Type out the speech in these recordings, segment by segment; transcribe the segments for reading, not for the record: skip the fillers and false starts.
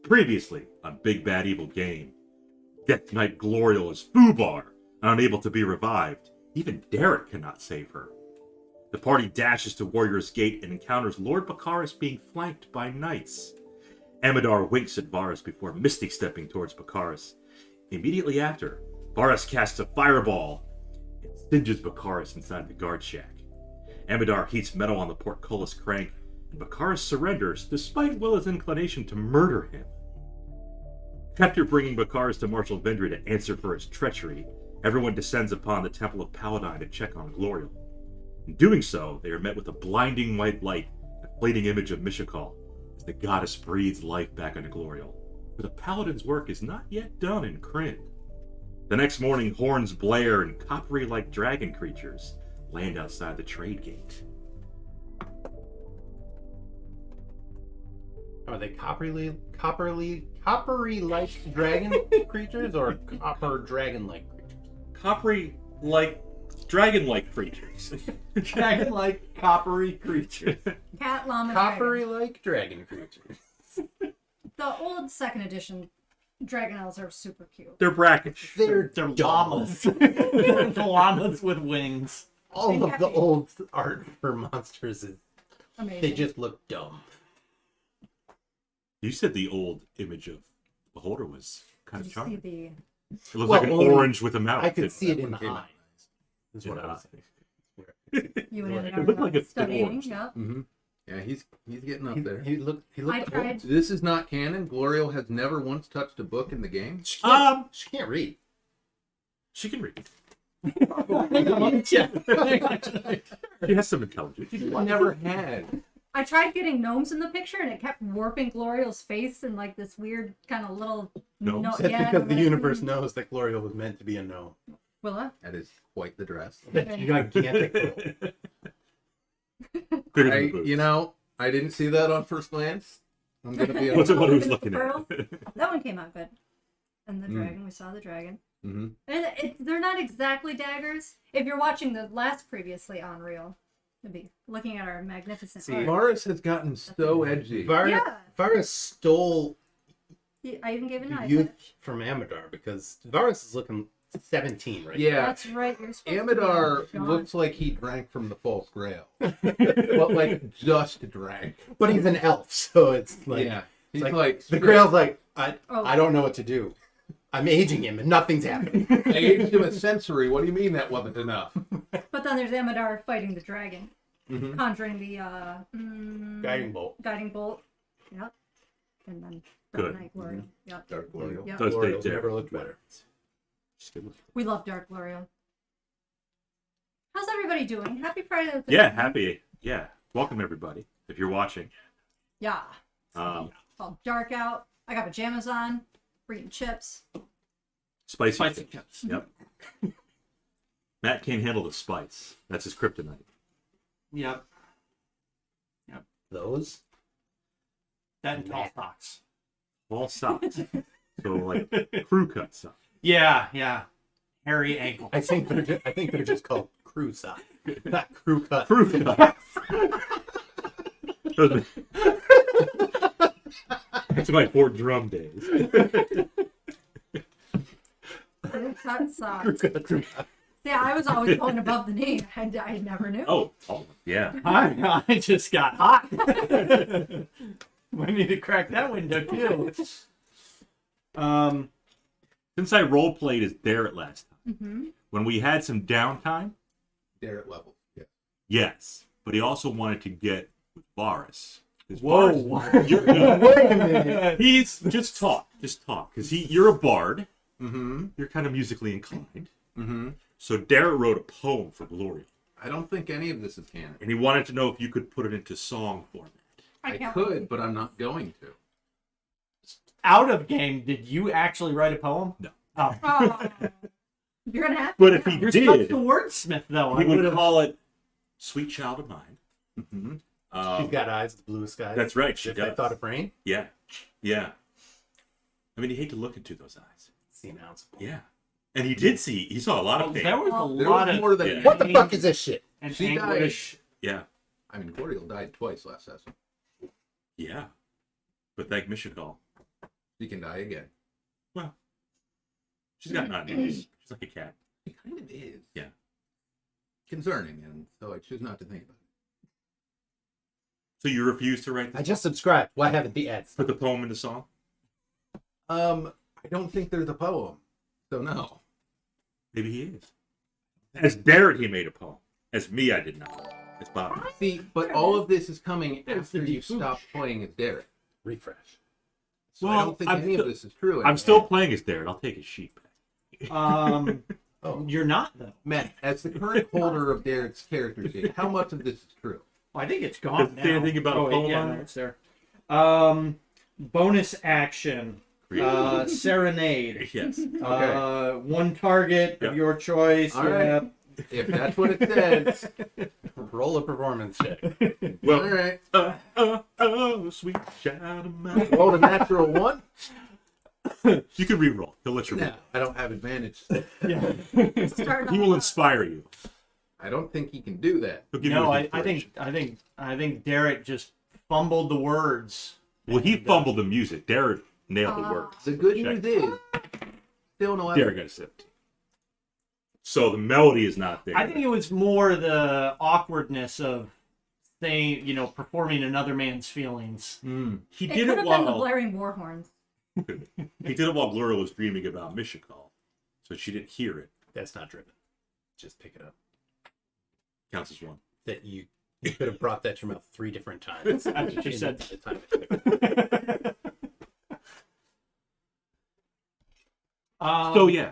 Previously on Big Bad Evil Game, Death Knight Glorial is foobar and unable to be revived. Even Darren cannot save her. The party dashes to Warrior's Gate and encounters Lord Baccharis being flanked by knights. Amidar winks at Varus before Misty stepping towards Baccharis. Immediately after, Varus casts a fireball and singes Baccharis inside the guard shack. Amidar heats metal on the portcullis crank, and Baccharis surrenders despite Willa's inclination to murder him. After bringing Baccharis to Marshal Vendry to answer for his treachery, everyone descends upon the Temple of Paladine to check on Glorial. In doing so, they are met with a blinding white light and a fleeting image of Mishakal as the goddess breathes life back into Glorial. But the Paladin's work is not yet done in Krynn. The next morning, horns blare and coppery-like dragon creatures land outside the trade gate. Are they coppery-like dragon creatures or copper dragon-like creatures? Coppery-like, dragon-like creatures. Dragon-like coppery creatures. Cat, llama, Coppery-like dragon creatures. The old second edition dragonnels are super cute. They're brackish. They're llamas. They're llamas with wings. All of the old art for monsters is Amazing. they just look dumb. You said the old image of Beholder was kind of Did you see charming. the It looked like an orange with a mouth. I could see it in the Yeah. eyes. That's what I was saying. you and It looked like a studying? orange. Yeah. Mm-hmm. Yeah, he's getting up there. He looked I old. tried. This is not canon. Glorial has never once touched a book in the game. She can't read. She can read. Yeah. She has some intelligence. Never had. I tried getting gnomes in the picture, and it kept warping Glorial's face in like this weird kind of little. Gnomes? No, That's yeah, because the universe knows that Glorial was meant to be a gnome. Willa? That is quite the dress. That's gigantic. Bigger than the boots. I didn't see that on first glance. I'm gonna be. What's it? What who's The looking pearl? at? That one came out good. And the dragon, we saw the dragon. Mm-hmm. And they're not exactly daggers. If you're watching the last previously on Reel, you'll be looking at our magnificent art. Varus has gotten so edgy. Varus stole I even gave an eye youth patch. from Amidar because Varus is looking 17 right Yeah, That's right. You're supposed to Amidar be on looks like he drank from the false grail, but like just drank. now. But he's an elf, so it's like Yeah, he's it's like the Grail's like I Oh. don't know what to do. I'm aging him and nothing's happening. I aged him a sensory. What do you mean that wasn't enough? But then there's Amidar fighting the dragon, Mm-hmm. conjuring the Guiding bolt. guiding bolt. Yep. And then Good. Dark Knight Glorial. Yep. Dark Glorial. Yep. Those Glorial's days never looked better. We love Dark Glorial. How's everybody doing? Happy Friday the 13th. Yeah, happy. Yeah. Welcome, everybody, if you're watching. Yeah. Um, It's all dark out. I got pajamas on. We're eating chips. spicy chips. Yep. Matt can't handle the spice. That's his kryptonite. Yep. Those? That and tall socks. All socks. So, like, crew cut socks. Yeah. Hairy ankle. I think they're just called crew socks, not crew cut. Crew cut. That's my Fort Drum days. Cut socks. Crew cut. Yeah, I was always going above the knee. I never knew. Oh, yeah. I just got hot. We need to crack that window too. Since I role played as Darren last time, Mm-hmm. when we had some downtime, Derek level. Yeah. yes, but he also wanted to get with Varus. 'Cause Whoa. Varus- you're good. Wait a minute. He's just talk, because you're a bard. Mm-hmm. You're kind of musically inclined. Mm-hmm. So Darren wrote a poem for Glorial, I don't think any of this is canon. and he wanted to know if you could put it into song format. I can't could, but I'm not going to. Out of game, did you actually write a poem? No. Oh. Oh, you're gonna have to. But if he You're did, such the wordsmith, though. he I would would've- call it "Sweet Child of Mine." Mm-hmm. She's got eyes, the blue sky. That's right, she If I does. thought of rain, Yeah. I mean, you hate to look into those eyes. it's the announceable. Yeah. And he saw a lot of pain. There was Well, a There lot was of more than Yeah. What the fuck is this shit? and She died. anguish. Yeah. I mean, Glorial died twice last session. Yeah. But thank Mishakal. She can die again. Well, she's got 9 lives. She's like a cat. It kind of is. Yeah. Concerning, and so I choose not to think about it. So you refuse to write I this? just subscribed. Why haven't the ads? Put the poem in the song? I don't think there's a poem, so no. Maybe he is. As Darren, he made a poem. As me, I did not. As Bob. See, but all of this is coming There's after the you stop playing as Darren. Refresh. So I Well, don't think I'm any still- of this is true. I'm still playing as Darren. I'll take his sheep back. Oh. You're not though. Matt, as the current holder of Darren's character sheet, how much of this is true? Well, I think it's gone Does it now. say anything about a wait, poem yeah, on no, it? it's there. Bonus action. Serenade. Yes. One target Yep. of your choice. All right. Yep. If that's what it says. Roll a performance check. Well, All right. sweet child of mine. Roll a natural 1. You can re-roll. He'll let you No, roll. I don't have advantage. Start He will inspire you. I don't think he can do that. He'll give No, you I inspiration. think Derek just fumbled the words. Well, he fumbled the music. Darren nailed the words. The good Check. news is, still no Darren evidence. got a 17. So the melody is not there. I think it was more the awkwardness of saying, performing another man's feelings. he It did could it have been the while blaring war horns. he did it while Glorial was dreaming about Mishakal, so she didn't hear it. That's not driven. Just pick it up. Counts as one. That you could have brought that to your mouth 3 different times. That's what you in said. the time it took. So yeah,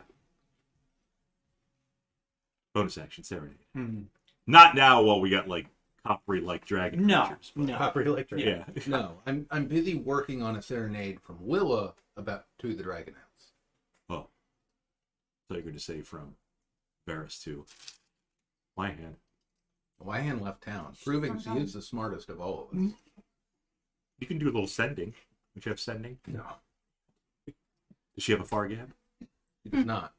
bonus action serenade. hmm. Not now while we got like coppery like dragon No, creatures. but- no. Copper electric. Yeah. No, I'm busy working on a serenade from Willa about to the dragonnels. Oh. So you're going to say from Varys to my hand. Wyan left town, proving she is the smartest of all of us. You can do a little sending. Would you have sending? No, Does she have a Fargab? she does not.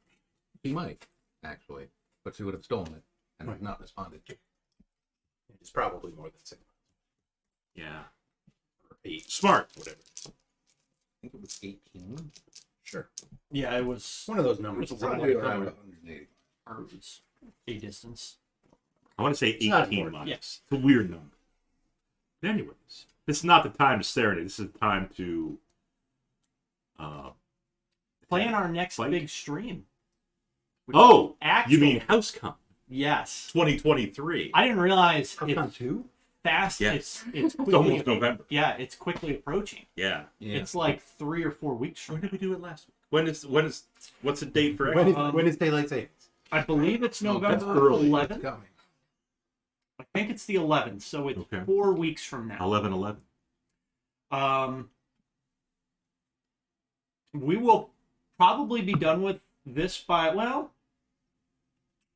She might, actually, but she would have stolen it and have not responded. It's probably more than 6 Yeah. or 8. Smart. Whatever. I think it was 18. Sure. Yeah, it was One of those numbers. It's is Probably like- around 180. a distance. I want to say not 18 important. miles. Yes. It's a weird number. But anyways, this is not the time to serenade. This is the time to Plan our next Fight. big stream. Oh, Actual- you mean HouseCon Yes. 2023? I didn't realize Half-Con it's 2? fast. Yes. It's It's quickly, almost November. Yeah, it's quickly approaching. Yeah. Yeah. It's like 3 or 4 weeks from When now. did we do it last week? What's the date for When it? is daylight savings? I believe it's No, that's November early. 11th. It's coming. I think it's the 11th, so it's Okay. 4 weeks from now. 11/11. We will probably be done with this by, well,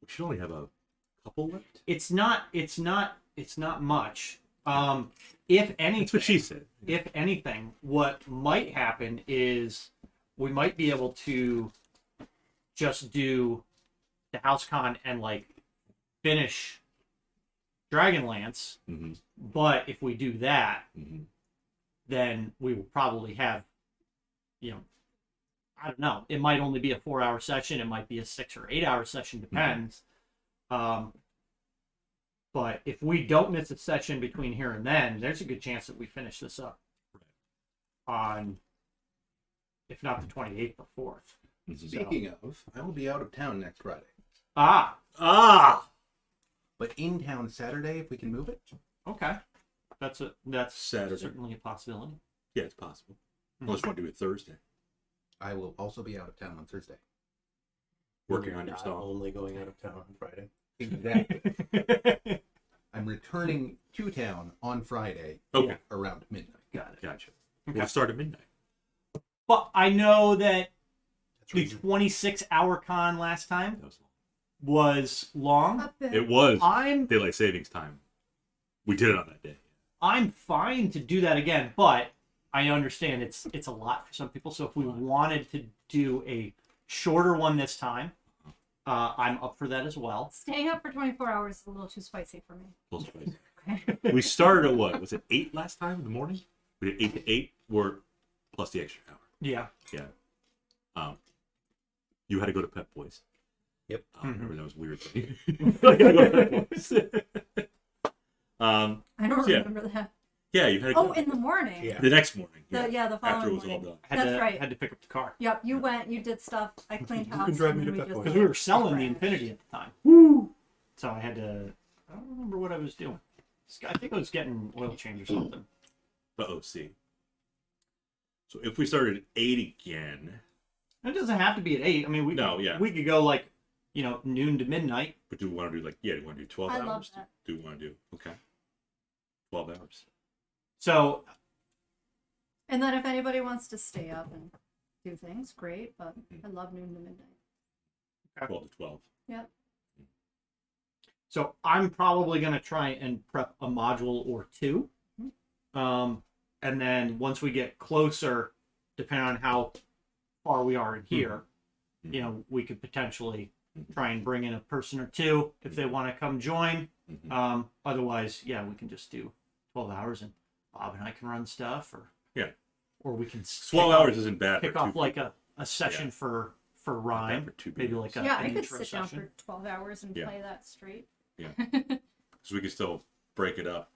We should only have a couple left. it's not much. If anything, That's what she said. if anything, what might happen is we might be able to just do the HouseCon and like finish Dragonlance. Mm-hmm. But if we do that, Mm-hmm. then we will probably have, I don't know. It might only be a 4-hour session. It might be a 6 or 8 hour session. Depends. But if we don't miss a session between here and then, there's a good chance that we finish this up on, if not the 28th or 4th. Speaking of, I will be out of town next Friday. Ah! But in town Saturday, if we can move it. Okay. That's Saturday. certainly a possibility. Yeah, it's possible. Unless you want to do it Thursday. I will also be out of town on Thursday. Working on your Not stall. only going out of town on Friday. Exactly. I'm returning to town on Friday Okay. around midnight. Got it. Gotcha. Okay. We'll start at midnight. But I know that That's the reasonable. 26-hour con last time That was was long. Up there. long. It was I'm daylight savings time. We did it on that day. I'm fine to do that again, but I understand it's a lot for some people. So if we wanted to do a shorter one this time, I'm up for that as well. Staying up for 24 hours is a little too spicy for me. Close place. Okay. We started at what? Was it 8 last time in the morning? We did 8 to 8 or plus the extra hour. Yeah. Yeah. You had to go to Pep Boys. Yep. Remember that was weird. I gotta go to Pep Boys. I don't Yeah. remember that. Yeah, you had to go. Oh, in the morning. Yeah. The next morning. The After following it was all morning. done. That's right. Had to pick up the car Yep, you went, you did stuff. I cleaned You house. can drive me and to we Pep just Boys. because we were selling the crashed. Infinity at the time. Woo! So I had to. I don't remember what I was doing. I think I was getting oil change or something. The OC. So if we started at 8 again, It doesn't have to be at 8. I mean, we we could go like noon to midnight. but do we want to do do you want to do 12 I hours? love that. Do we want to do 12 hours? So And then if anybody wants to stay up and do things, great. But I love noon to midnight. 12 to 12. Yep. So I'm probably going to try and prep a module or two. And then once we get closer, depending on how far we are in here, we could potentially try and bring in a person or two if they want to come join. Otherwise, we can just do 12 hours and Bob and I can run stuff, or we can 12 hours isn't bad. pick for off two like a session for Rhyme, for two maybe people. like a Yeah, I an could intro sit down session. for 12 hours and Yeah. play that straight. So we can still break it up.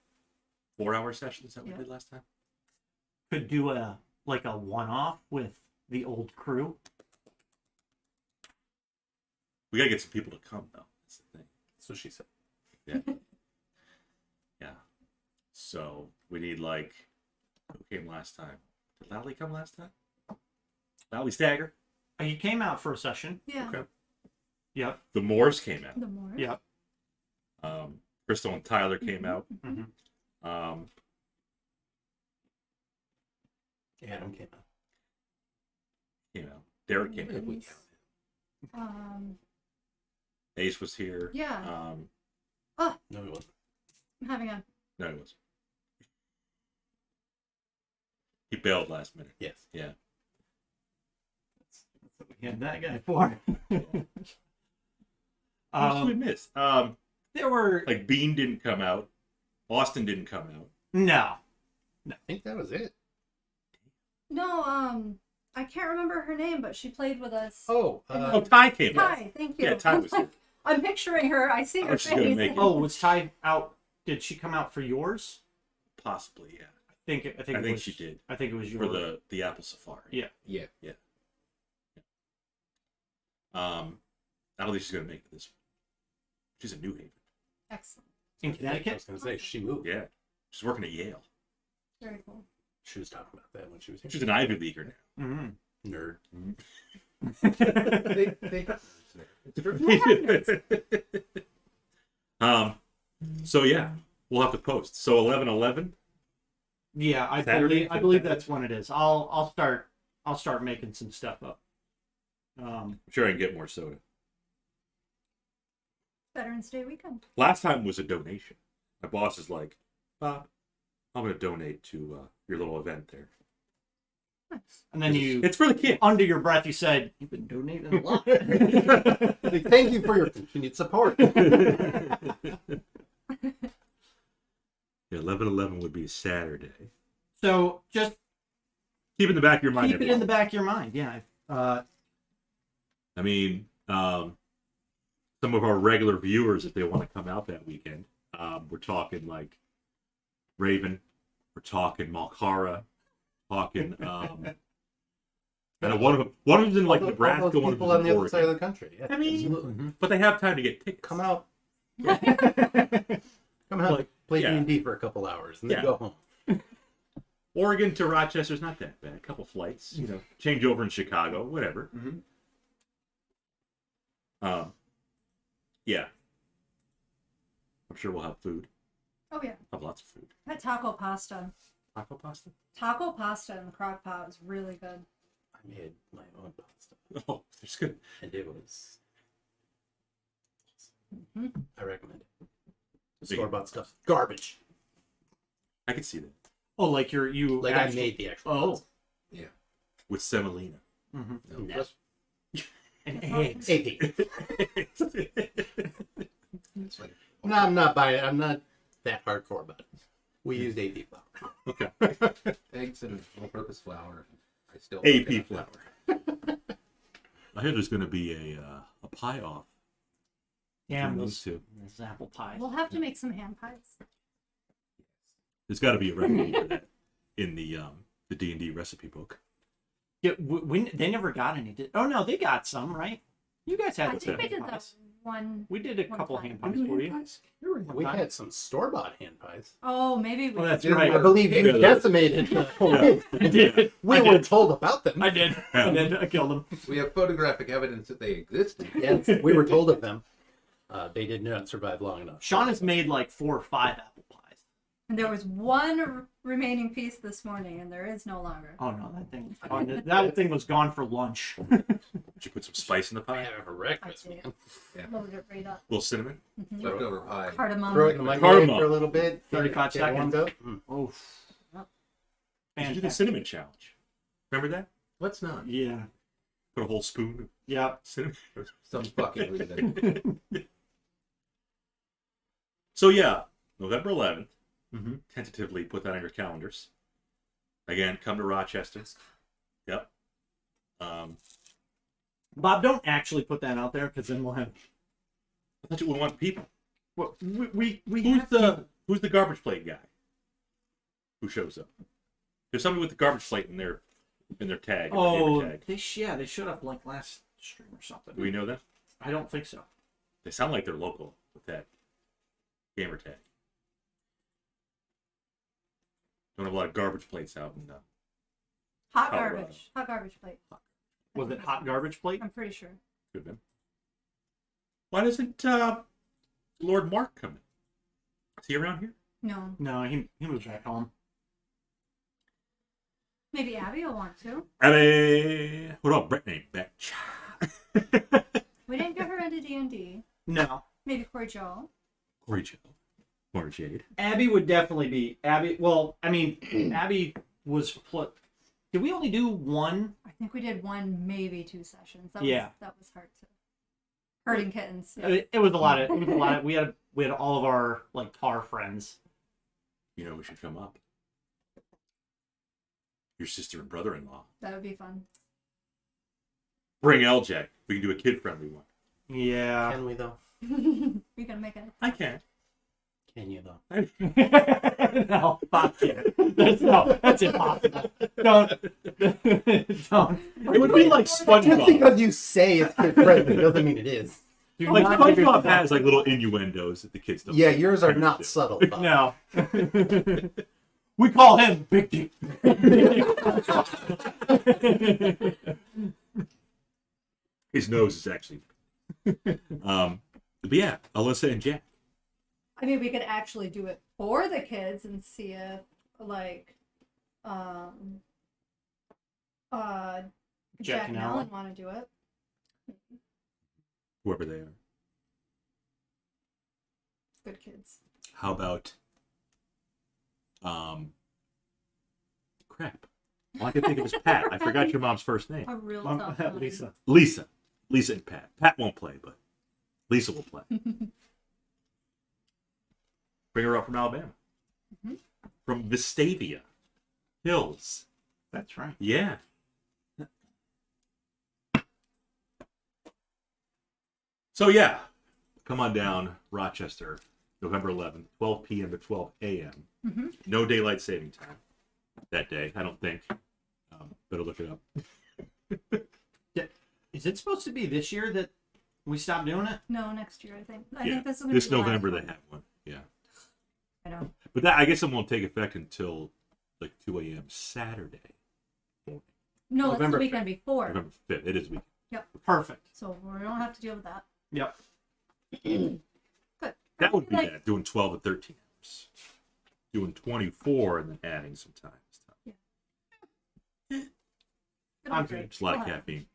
4-hour sessions that we Yeah. did last time. Could do a one-off with the old crew. We gotta get some people to come though. That's the thing. That's what she said. Yeah. Yeah. So we need who came last time? Did Lally come last time? Lally Stagger? He came out for a session. Yeah. Okay. Yep. The Moors came out. The more. Yep. Crystal and Tyler came out. Mhm. Adam came out. Derek came out. We Ace. Ace was here. Yeah. No, he wasn't. I'm having a. No, he was. He bailed last minute. Yes. Yeah. That's what we had that guy for. What did we miss? There were Bean didn't come out. Austin didn't come out. no. I think that was it. No, I can't remember her name, but she played with us. Oh, Oh, Ty came out. Ty, thank you. Yeah, Ty was here. I'm picturing her. I see I her was just gonna face. make it. Oh, was Ty out? Did she come out for yours? Possibly, yeah. I think I think she did. I think it was For yours. the Apple Safari. Yeah. yeah. I don't think she's gonna make it this one. She's in New Haven. Excellent. In I was Connecticut. going to say, she moved. Yeah. She's working at Yale. Very cool. She was talking about that when she was here. She's an Ivy Leaguer now. Mm-hmm. Nerd. So yeah, we'll have to post. So 11/11. Yeah, I Saturday? believe that's when it is. I'll start making some stuff up. I'm sure I can get more soda. Veterans Day weekend. Last time was a donation. My boss is like, Bob, I'm going to donate to your little event there. Nice. And then you, It's for the kids. under your breath, you said, "You've been donating a lot." Thank you for your continued support. 11/11 would be a Saturday. So just Keep it in the back of your mind. keep it in the back of your mind. Yeah. I mean, some of our regular viewers, if they want to come out that weekend, we're talking like Raven, we're talking Malkara, talking. And one of them's in like All Nebraska, those one of people them's on in the other side of Oregon. the country. Yeah, I mean, absolutely. but they have time to get tickets. Come out. Come out, Like, play yeah. D&D for a couple hours, and then Yeah. go home. Oregon to Rochester's not that bad. A couple flights, change over in Chicago, whatever. Mhm. Yeah. I'm sure we'll have food. Oh yeah. Have lots of food. I had taco pasta. Taco pasta? Taco pasta in the crock pot was really good. I made my own pasta, Oh, there's good. and it was. Mhm. I recommend it. The Big- store-bought stuff's garbage. I can see that. Oh, like you Like actually, I made the actual. Oh. pasta. With semolina. Mhm. No. And eggs. AP. No, I'm not buying it. I'm not that hardcore about it. We used AP flour. Okay. Eggs and all-purpose flour, I still AP flour. I hear there's going to be a pie off. Damn, between those, these two. those apple pies. We'll have to make some hand pies. There's got to be a recipe for that in the D&D recipe book. Yeah, they never got any. Oh no, they got some, right? You guys had I the think we hand did that pies. one. We did a one couple time. hand pies for you. We had some store-bought hand pies. Oh, maybe we. Oh, that's did. right. I believe you Yeah. decimated. I did. We I were did. told about them. I did. I killed them. We have photographic evidence that they existed. Yes, we were told of them. They did not survive long enough. Sean has made like 4 or 5 apple pies. And there was one remaining piece this morning, and there is no longer. Oh no, that thing. Oh, that thing was gone for lunch. Did you put some spice in the I pie? have a breakfast, man. Loaded it right up. A little cinnamon? Leftover pie. Cardamom. Throw it in the microwave Cardamom. for a little bit. 35 get it warmed seconds. up. Mm. Oh. Did you do the cinnamon challenge? Remember that? Let's not. Yeah. Put a whole spoon of Yep. cinnamon. For some fucking reason. So yeah, November 11th. Mm-hmm. Tentatively put that on your calendars. Again, come to Rochester. Yep. Bob, don't actually put that out there because then we'll have. I thought you would want people. Well, we Who's the garbage plate guy? Who shows up? There's somebody with the garbage plate in their tag. in their Oh, gamer tag. they showed up like last stream or something. Do we know that? I don't think so. They sound like they're local with that gamer tag. Don't have a lot of garbage plates out in Hot Colorado. garbage. Hot garbage plate. Was it hot garbage plate? I'm pretty sure. Goodman. Why doesn't Lord Mark come in? Is he around here? No. No, he moved back home. Maybe Abby will want to. Abby! What about Brittany? Bitch. We didn't get her into D&D. No, Maybe Corey Joe. Corey Joe. Or Jade. Abby would definitely be Abby. Well, I mean, Abby was. Did we only do one? I think we did 1, maybe 2 sessions. That Yeah. Was, that was hard to. Herding kittens. Yeah. It was a lot of. It was a lot. We had all of our like car friends. You know, we should come up. Your sister and brother-in-law. That would be fun. Bring LJ. We can do a kid-friendly one. Yeah. Can we though? We can make it. I can. Can you though? No, fuck you. That's impossible. Don't. Don't. It would be like Just SpongeBob. because you say it's kid friendly doesn't mean it is. Do Like not give SpongeBob your- has like little innuendos that the kids don't. Yeah, yours are not do. subtle. Bob. No. We call him Big Dick. His nose is actually. But yeah, Alyssa and Jack. I mean, we could actually do it for the kids and see if, like, Jack and Ellen want to do it. Whoever they are. Good kids. How about crap. All I can think of is Pat. I forgot your mom's first name. A real tough one. Lisa. Lisa. Lisa and Pat. Pat won't play, but Lisa will play. Bring her up from Alabama. Mhm. From Vestavia Hills. That's right. Yeah. So yeah, come on down, Rochester, November 11th, 12 p.m. to 12 a.m. Mhm. No daylight saving time that day, I don't think. Better look it up. Is it supposed to be this year that we stopped doing it? No, next year, I think. I Yeah, think this is gonna this be the last November they one. have one. Yeah, I know. but that I guess it won't take effect until like 2 a.m. Saturday, No, November it's the weekend before. November 5th. It is weekend. Perfect. So we don't have to deal with that. Yep. Good. That would be Like, bad. Doing 12 to 13 hours. Doing 24 and then adding some time. it'll be I'm great. good. It's a lot of We'll have- caffeine.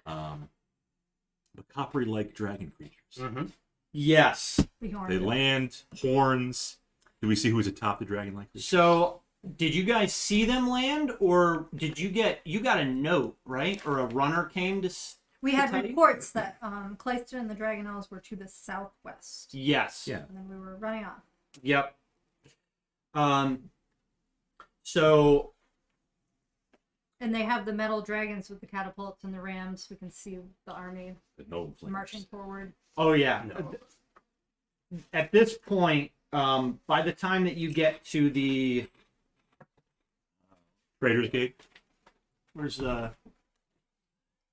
But coppery-like dragon creatures. Mm-hmm. Yes. be horned. They land, horns. Do we see who's atop the dragon-like creature? So, did you guys see them land, or did you got a note, right? Or a runner came to? We had tell you? reports that Clystran and the dragonnels were to the southwest. Yes. Yeah. And then we were running off. Yep. So And they have the metal dragons with the catapults and the rams. We can see the army The gnome flames. marching forward. Oh yeah. No. At this point, by the time that you get to the Trader's Gate. where's the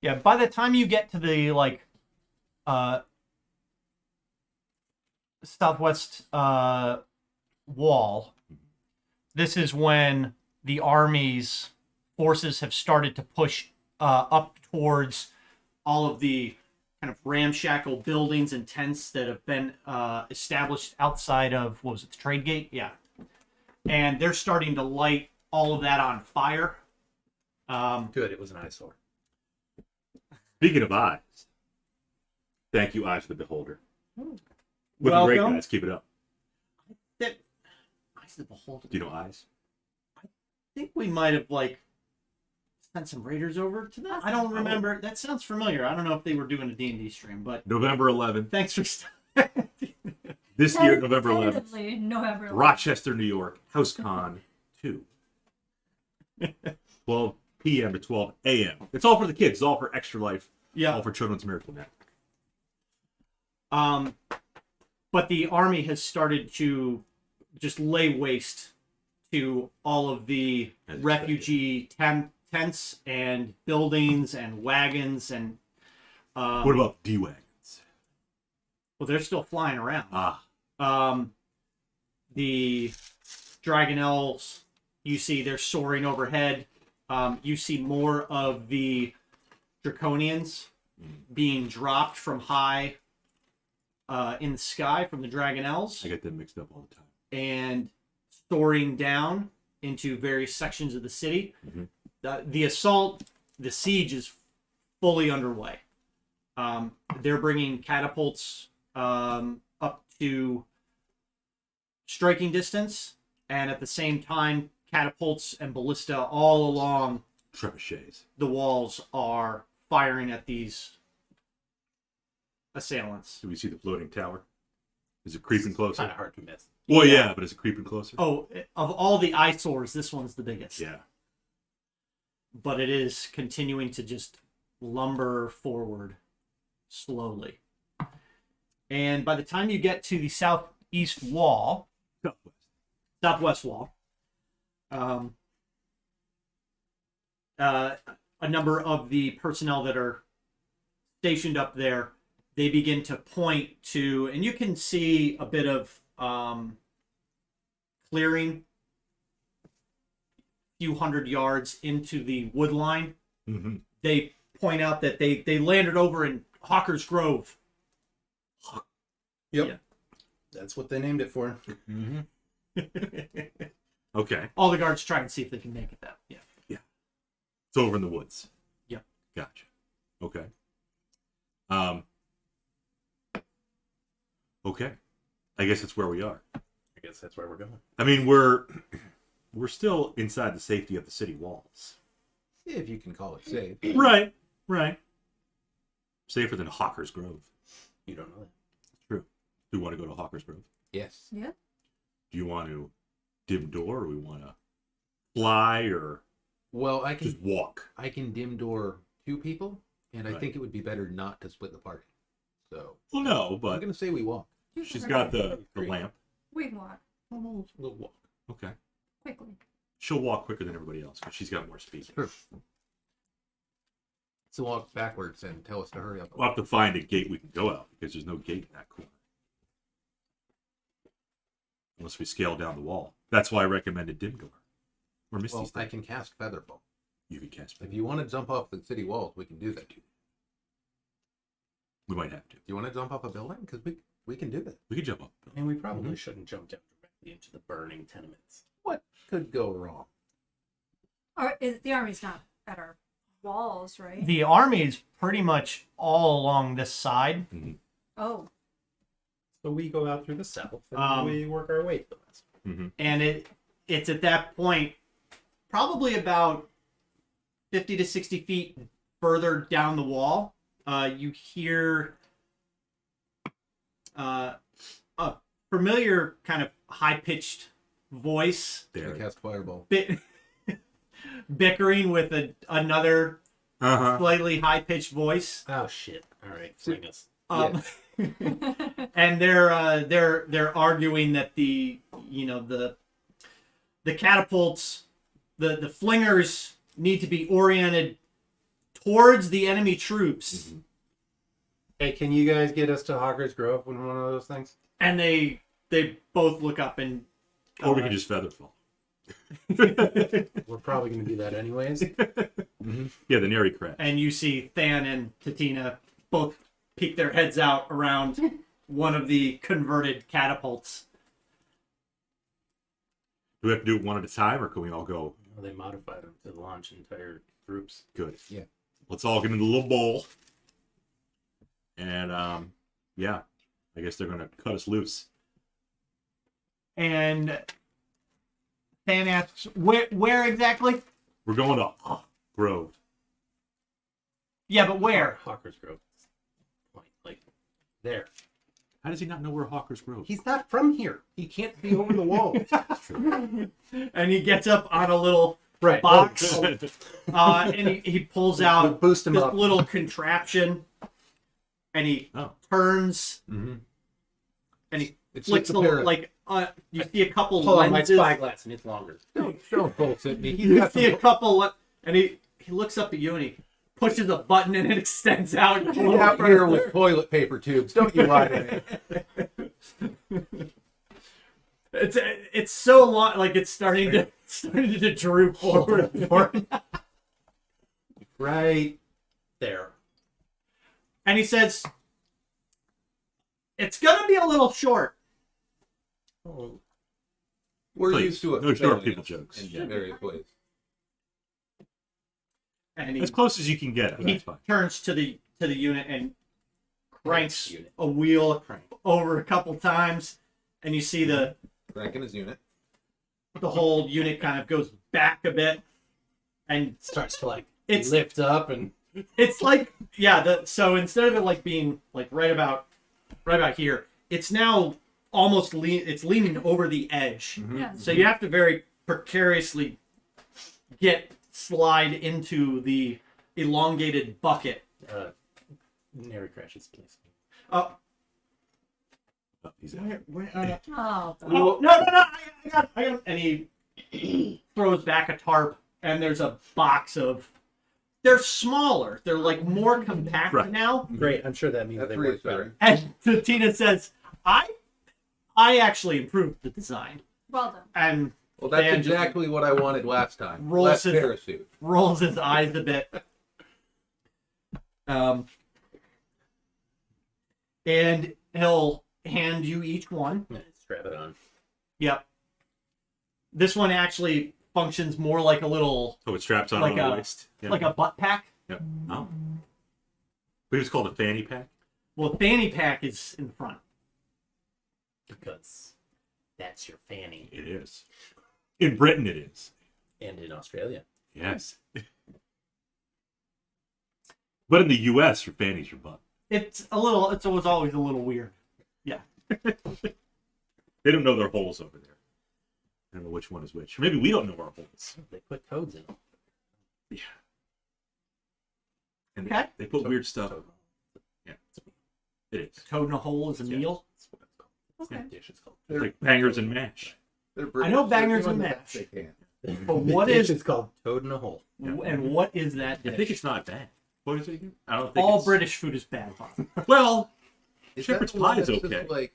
yeah, by the time you get to the southwest wall, this is when the army's forces have started to push up towards all of the kind of ramshackle buildings and tents that have been established outside of, what was it, the trade gate? Yeah. And they're starting to light all of that on fire. Good, it was an eyesore. Speaking of eyes, thank you, Eyes of the Beholder. Looking great, Welcome. guys. Keep it up. That, Eyes of the Beholder. Do you know Eyes? I think we might have sent some raiders over to that. I don't remember. That sounds familiar. I don't know if they were doing a D&D stream, but November 11th. thanks for This year, November 11th. Tentatively, November 11th. Rochester, New York. HouseCon 2. 12 p.m. to 12 a.m. It's all for the kids. It's all for Extra Life. yeah. All for Children's Miracle Network. But the army has started to just lay waste to all of the As refugee tents and buildings and wagons and What about D-Wagons? well, they're still flying around. Ah, The dragonnels, you see they're soaring overhead. You see more of the draconians being dropped from high in the sky from the dragonnels I get them mixed up all the time. and soaring down into various sections of the city. Mhm. The assault, the siege is fully underway. They're bringing catapults up to striking distance, and at the same time, catapults and ballista all along Trebuchets. the walls are firing at these assailants. Do we see the floating tower? Is it creeping closer? Kind of hard to miss. Well, Yeah. yeah, but is it creeping closer? Oh, of all the eyesores, this one's the biggest. Yeah. But it is continuing to just lumber forward slowly. And by the time you get to the southeast wall, southwest wall, a number of the personnel that are stationed up there, they begin to point to, and you can see a bit of clearing a few hundred yards into the wood line. Mm-hmm. They point out that they landed over in Hawker's Grove. Yep. Yeah. That's what they named it for. Mm-hmm. Okay. All the guards try and see if they can make it that. Yeah. It's over in the woods. Yep. Gotcha. Okay. Okay. I guess that's where we are. I guess that's where we're going. I mean, we're still inside the safety of the city walls. If you can call it safe. Right. Right. Safer than Hawker's Grove. You don't know that. True. Do you want to go to Hawker's Grove? Yes. Yeah. Do you want to dim door, or we want to fly, or Well, just walk? I can dim door 2 people, and I Right. think it would be better not to split the party. So Well, no, I'm but gonna say we walk. she's got the lamp. We walk We'll walk. Okay. quickly. She'll walk quicker than everybody else because she's got more speed. True. So walk backwards and tell us to hurry up. We'll have to find a gate we can go out because there's no gate in that corner. Unless we scale down the wall. That's why I recommended dim door. Or Misty's Well, I thing. can cast Featherfall. You can cast If you want to jump off the city walls, we can do that. Do We might have to. you want to jump off a building? Because we can do that. We could jump up. And we probably shouldn't jump down directly into the burning tenements. What could go wrong? The army's not at our walls, right? The army is pretty much all along this side. Oh, So we go out through the south and Um, we work our way to the west. And it's at that point, probably about 50 to 60 feet further down the wall, you hear a familiar kind of high-pitched voice, I Darren. cast Fireball. bit bickering with another Uh-huh. slightly high-pitched voice. Oh shit! All right, swing us. And they're arguing that the catapults, the flingers need to be oriented towards the enemy troops, Hey, can you guys get us to Hawker's Grove with one of those things? and they both look up and Or we can just feather fall. We're probably going to do that anyways. Yeah, the Neri crash. and you see Than and Tatina both peek their heads out around one of the converted catapults. Do we have to do it one at a time, or can we all go? Well, they modified them to launch entire groups. Good. Yeah. Let's all get in the little bowl. And, yeah. I guess they're going to cut us loose. And Than asks, where exactly? We're going to Grove. Yeah, but where? Hawker's Grove. Like, there. How does he not know where Hawker's Grove is? He's not from here. He can't see over the wall. And he gets up on a little Right. box, Oh, and he pulls out boost him this up. little contraption, and he Oh. turns, Mm-hmm. and he It's flicks just a the, pair of- like you see a couple Pull on my lenses. spyglass and it's longer. Don't bullshit me. He's You got see a some couple, and he looks up at you and he pushes a button and it extends out. a little out here further. with toilet paper tubes. Don't you lie to me. It's so long, like it's starting to droop forward. Right there. And he says, "It's gonna be a little short." Oh, We're Please, used to it. no short failing people us jokes. in various ways. And As close as you can get. he That's fine. turns to the unit and cranks Unit. a wheel over a couple times, and you see the Cranking his unit. whole unit kind of goes back a bit, and starts to like It's- lift up and it's like so instead of it like being like right about here, it's now almost it's leaning over the edge. Yeah. So you have to very precariously slide into the elongated bucket. Nary crashes, please. Oh, he's out. Oh, Oh, no, I got him. And he throws back a tarp, and there's a box of. They're smaller. They're like more compact Right. now. Great, I'm sure that means That's they work better. And Tina says, "I actually improved the design." well done. And Well, that's Dan just exactly what I wanted last time. rolls Less his- parachute. rolls his eyes a bit. And he'll hand you each one. Yeah, strap it on. Yep. This one actually functions more like a little, Oh, it straps on Like the a- waist. Yeah. like a butt pack. Yep. Oh. But it's called a fanny pack. Well, fanny pack is in the front. Because that's your fanny. It is. In Britain, it is. And in Australia. Yes. But in the U.S., your fanny's your butt. It's always a little weird. Yeah. They don't know their holes over there. I don't know which one is which. Or maybe we don't know our holes. They put toads in them. Yeah. And Okay. they put weird stuff. Yeah. It is. Toad in a hole is a Yeah. meal. That's what it's called. Okay. That dish is called. It's like bangers and mash. They're I know British. They're bangers doing and the mash. best they can. But The what dish is is called toad in a hole. and what is that dish? I think it's not bad. What is it again? I don't think all it's... British food is bad. Bob. Well, Is Shepherd's that the one pie is that's just okay. Like,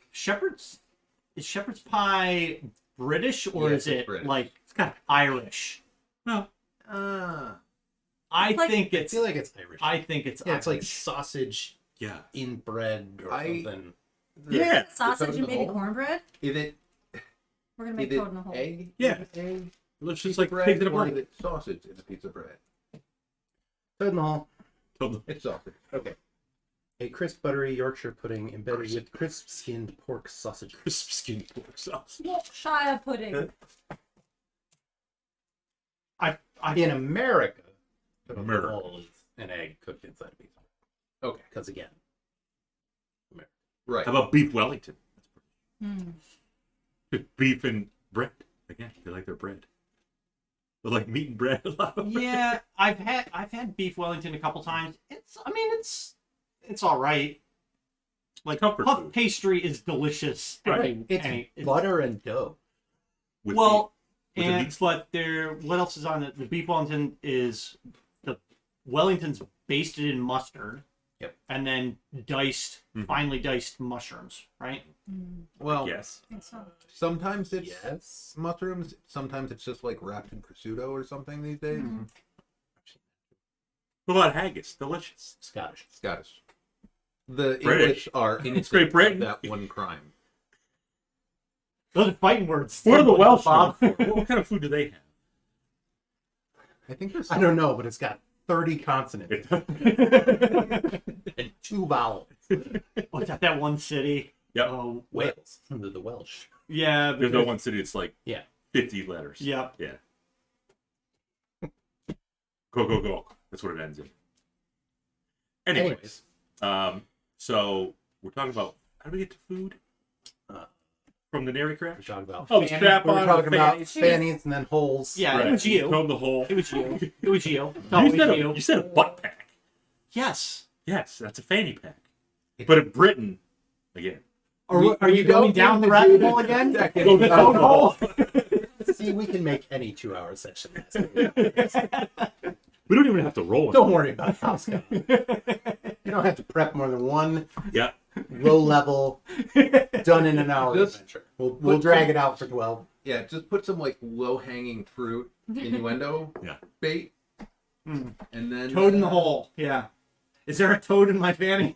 Is shepherd's pie British or Yes, is it's it British. like it's kind of Irish? no. I It's like- think I it's feel like it's Irish. I think it's yeah, it's like Irish. sausage Yeah. in bread or something. Yeah. Sausage toad in and the maybe hole? cornbread. Is it, We're gonna make is it toad in the hole. egg? Yeah. Egg? It looks Piece just of like bread, pigs in a or is blanket. it sausage in a piece of bread? Toad in the hole. It's sausage. Okay. A crisp, buttery Yorkshire pudding embedded with crisp skinned pork sausage. Crisp skin pork sauce. Shire pudding. In America, toad in the America. hole is an egg cooked inside a piece of bread. Okay. Because again, Right. How about beef Wellington? Hmm. Beef and bread. Again, they like their bread. With like meat and bread. A lot of bread. Yeah, I've had beef Wellington a couple times. It's all right. Like Comfort puff food. pastry is delicious. Right. It's butter and dough. With Well, With the and meat. but there, what else is on it? The beef Wellington is the Wellington's basted in mustard. Yep. And then diced, Mhm. finely diced mushrooms, right? Well, yes. I think so. sometimes it's Yes. mushrooms. Sometimes it's just like wrapped in prosciutto or something these days. Mm-hmm. What about haggis? Delicious. Scottish. Scottish. The British. English are Great innocent of Britain. that one crime. Those are fighting words. What are the Welsh Bob? known for? What kind of food do they have? I think there's I don't know, but it's got 30 consonants and 2 vowels. What's that one city? Yep. Oh, Wales. Under the Welsh. yeah. There's no one city. It's like Yeah. 50 letters. Yep. Yeah. Go, go, go. That's what it ends in. Anyways. So we're talking about how do we get to food? From the Nary We're crash? talking about Oh, the fannies. strap We were on. talking about fannies. fannies and then holes. Yeah, Right. it was you. Comb the hole. It was you. It was you. It's You always said, you. you said a butt pack. Yes. Yes, that's a fanny pack. But in Britain, again. Are you going down the rabbit hole again? Go down the hole. See, we can make any 2-hour session. We don't even have to roll. Don't worry about house guy. You don't have to prep more than one Yeah. low level, done in an hour Just adventure. We'll drag it out for 12. Yeah, just put some like low hanging fruit innuendo Yeah. bait, Mm. and then Toad in the hole. Yeah. Is there a toad in my fanny?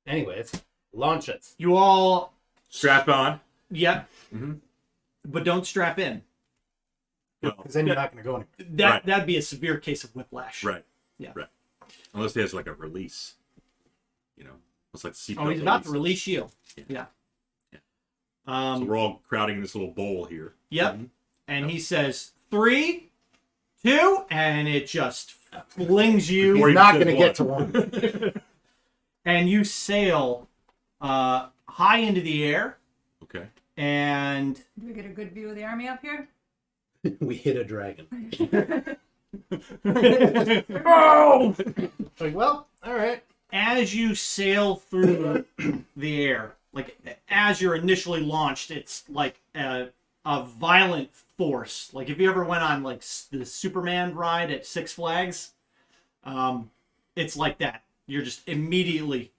Anyways, launch it. You all. Strap on. Yep. Mhm. But don't strap in. Because then you're not going to go anywhere. That Right. that'd be a severe case of whiplash. Right. Yeah. Right. Unless he has like a release. You know, it's like the seatbelt. Oh, he's about to releases. release you. Yeah. Yeah. So we're all crowding in this little bowl here. Yep. Mhm. And he says 3, 2, and it just flings you. Before He's he not says going to get to one. And you sail high into the air. Okay. And Do we get a good view of the army up here? We hit a dragon. Oh! Like, well, all right. as you sail through the air, like as you're initially launched, it's like a violent force. Like if you ever went on like the Superman ride at Six Flags, it's like that. You're just immediately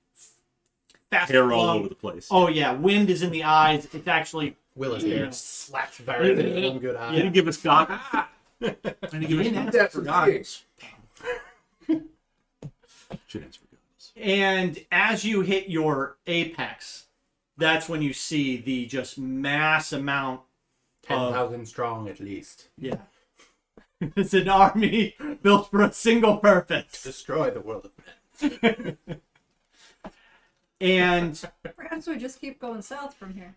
fast. Hair all along. over the place. Oh yeah, wind is in the eyes. It's actually Willis there slaps Varys in one good eye. You didn't give us goggles. I didn't give us That's for for goggles. Should answer for goggles. And as you hit your apex, that's when you see the just mass amount of 10,000 strong at least. yeah. It's an army built for a single purpose. Destroy the world of men. And Perhaps we just keep going south from here.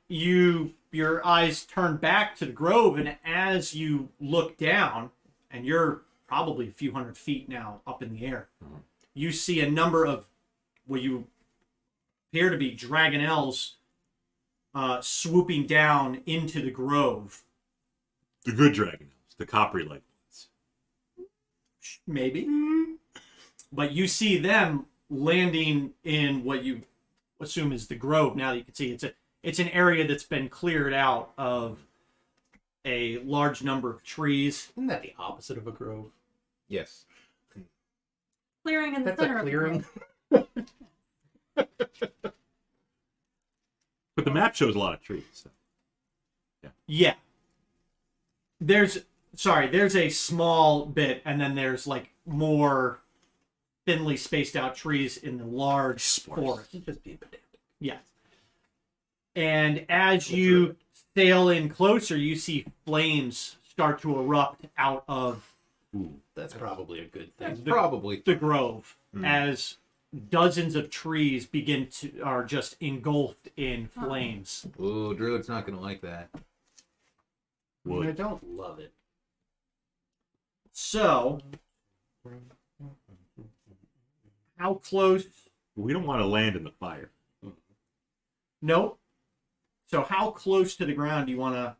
your eyes turn back to the grove, and as you look down, and you're probably a few hundred feet now up in the air, you see a number of what you appear to be dragonnels swooping down into the grove. The good dragonnels, the coppery like ones. Maybe. But you see them landing in what you assume is the grove. Now that you can see it's an area that's been cleared out of a large number of trees. Isn't that the opposite of a grove? Yes. Clearing in the That's center a of the clearing. grove. But the map shows a lot of trees. So. Yeah. There's a small bit, and then there's like more thinly spaced out trees in the large Sparse. forest. You'd just be pedantic. Yes. And as you sail in closer, you see flames start to erupt out of Ooh. That's probably a good thing. Probably. the grove Hmm. as dozens of trees are just engulfed in flames. Ooh, Druid's not gonna like that. I Wood. don't love it. So, how close? We don't want to land in the fire. Nope. So, how close to the ground do you want to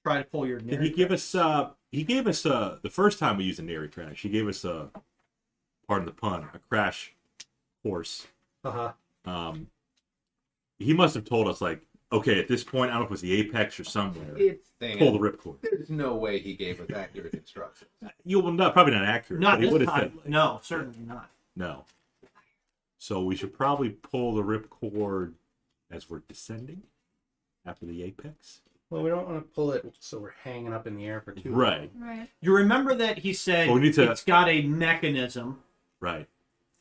try to pull your. Did he give us? He gave us the first time we used a Nary crash. He gave us pardon the pun, a crash horse. He must have told us like, okay, at this point, I don't know if it was the apex or somewhere. Pull the ripcord. There's no way he gave us accurate instructions. You will not probably not accurate. Not but he this would have time. said like, No, certainly not. no. So we should probably pull the ripcord as we're descending after the apex. Well, we don't want to pull it so we're hanging up in the air for too Right. long. Right. You remember that he said Well, we need to- it's got a mechanism Right.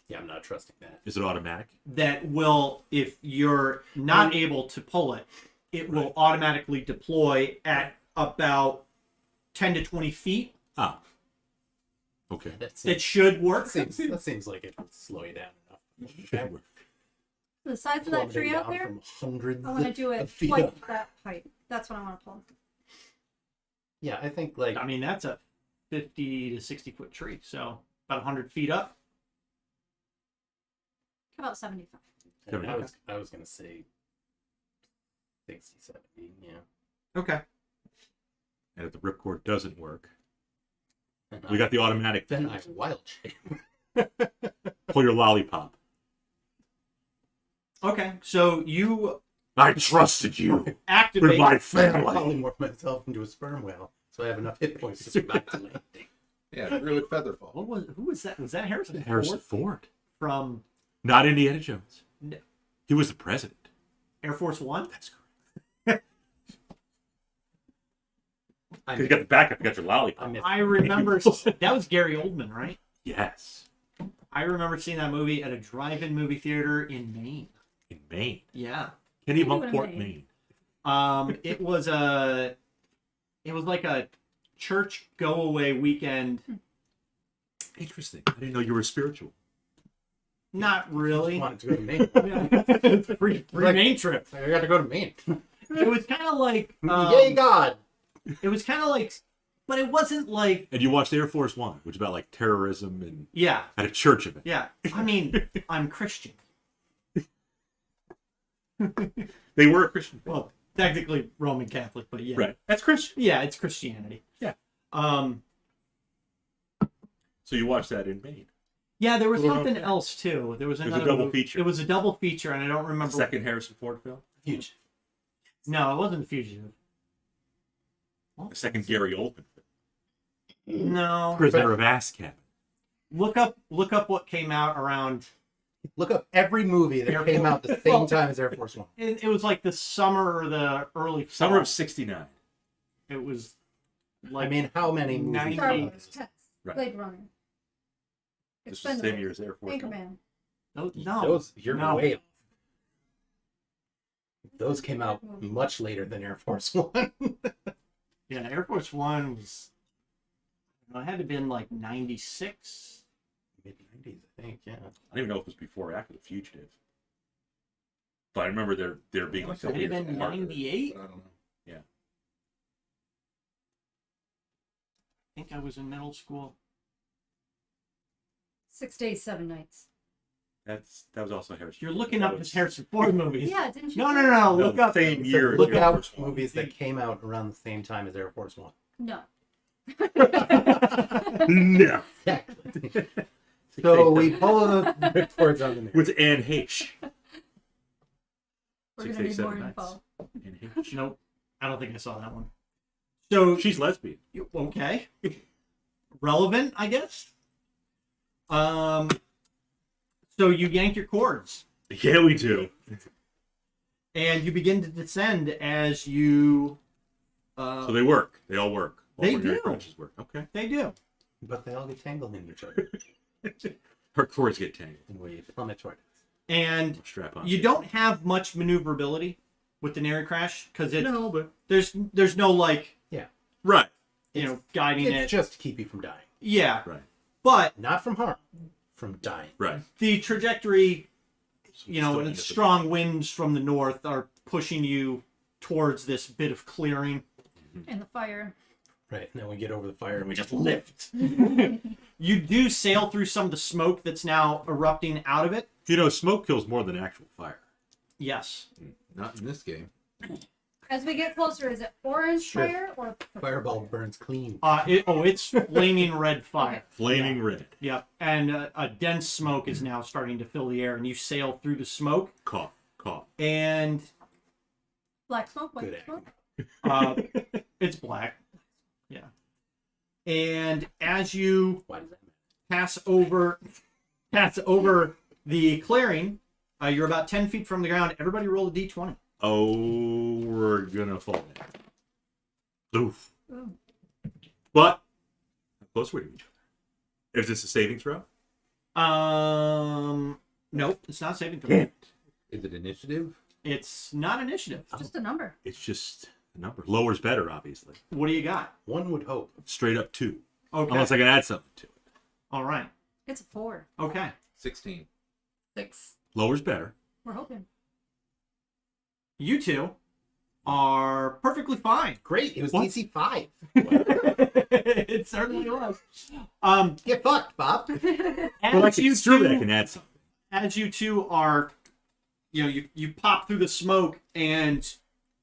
Yeah, I'm not trusting that. Is it automatic? that will, if you're not able to pull it, it will Right. automatically deploy at about 10 to 20 feet. Ah. Okay. That It should work. that seems like it would slow you down enough. The size of that tree Plummeting out down there, from hundreds I want to do of it feet twice up. that height. That's what I want to pull. Yeah, I think like I mean, that's a 50 to 60-foot tree, so about 100 feet up. About 75. I was gonna say 60, 70, yeah. Okay. And if the ripcord doesn't work, And we got the automatic. then I wild shape. Pull your lollipop. Okay, so you I trusted you with activate. my I family. polymorph myself into a sperm whale, so I have enough hit points to survive the landing. Yeah, Druid Featherfall. Who was that? Was that Harrison? Harrison Ford Ford. from Not Indiana Jones. No. He was the president. Air Force One? That's correct. I You got the backup. You got your lollipop. I remember that was Gary Oldman, right? Yes. I remember seeing that movie at a drive-in movie theater in Maine. In Maine. Yeah. Kenny What do you do in Bunkport, Maine? Maine. It was like a church go-away weekend. Interesting. I didn't know you were spiritual. Not really. wanted to go to Maine. It's a free Like- Maine trip. I got to go to Maine. It was kind of like Yay, God! it was kind of like, but it wasn't like And you watched Air Force One, which is about like terrorism and yeah, at a church event. yeah. I mean, I'm Christian. They were a Christian. Well, technically Roman Catholic, but yeah, Right. That's Christian. yeah, it's Christianity. Yeah. So you watched that in Maine. Yeah, there was Well, something okay. else too. There was It was a another double movie. feature. It was a double feature, and I don't remember. Second Harrison Ford film. Huge. No, it wasn't The Fugitive. The second Gary Oldman film. No. Prisoner of Azkaban. Look up what came out around. Look up every movie that came out the same time as Air Force One. It was like the summer or the early fall. Summer of '69. It was like I mean, how many movies? 90. Star are Wars, those? Pets, Right. Blade Runner, This was the same year as Air Force One. Anchorman. no. Those you're No. way off. Those came out much later than Air Force One. Yeah, Air Force One was. It had to have been like 96. Mid '90s, I think. Yeah. I don't even know if it was before or after The Fugitive. But I remember there being like It would have years been apart. 98. I don't know. I think I was in middle school. 6 days, 7 nights. That was also Harrison. You're Ford. looking That up was- his Harrison Ford movies. Yeah, didn't you? No, say- no, no, no. No, Look up. same year. as Look Air out Force One. movies that came out around the same time as Air Force One. No. No. Exactly. So we pull the ripcords on the neck. With Anne Heche. We're 6 gonna days, need more 7 nights. info. Anne Heche. Nope. I don't think I saw that one. So She's lesbian. okay. Relevant, I guess. So you yank your cords Yeah, we do. and you begin to descend as you. So they work. They all work. All They ordinary do. crunches work. Okay. They do. But they all get tangled in each other. Her cords get tangled. And we plummet toward it. And Strap on. you don't have much maneuverability with the Nary Crash because No, but there's no like right. guiding It's it. just to keep you from dying. Yeah, Right. but Not from harm. From dying. Right. the trajectory, Still and need to- strong winds from the north are pushing you towards this bit of clearing. And the fire. Right. And then we get over the fire and we just live. Lift. You do sail through some of the smoke that's now erupting out of it. Smoke kills more than actual fire. Yes. Not in this game. As we get closer, is it orange Sure. fire or purple Fireball fire? burns clean. It's flaming red fire. Flaming red. Yep, and a dense smoke is now starting to fill the air, and you sail through the smoke, Cough. Cough. and Black smoke, white Good smoke. it's black. Yeah, and as you Why does that matter? pass over the clearing, you're about 10 feet from the ground. Everybody roll a d20. Oh, we're gonna fall down. Oof. Ooh. But how close were we to each other? Is this a saving throw? Nope, it's not saving throw. Is it initiative? It's not initiative. Just a number. It's just a number. Lower's better, obviously. What do you got? One would hope. Straight up 2. Okay. Unless I can add something to it. All right. It's a 4. Okay. 16. 6. Lower's better. We're hoping. You two are perfectly fine. Great. It was What? DC 5. It certainly was. Get fucked, Bob. As you surely I two, can add something. as you two are, you pop through the smoke and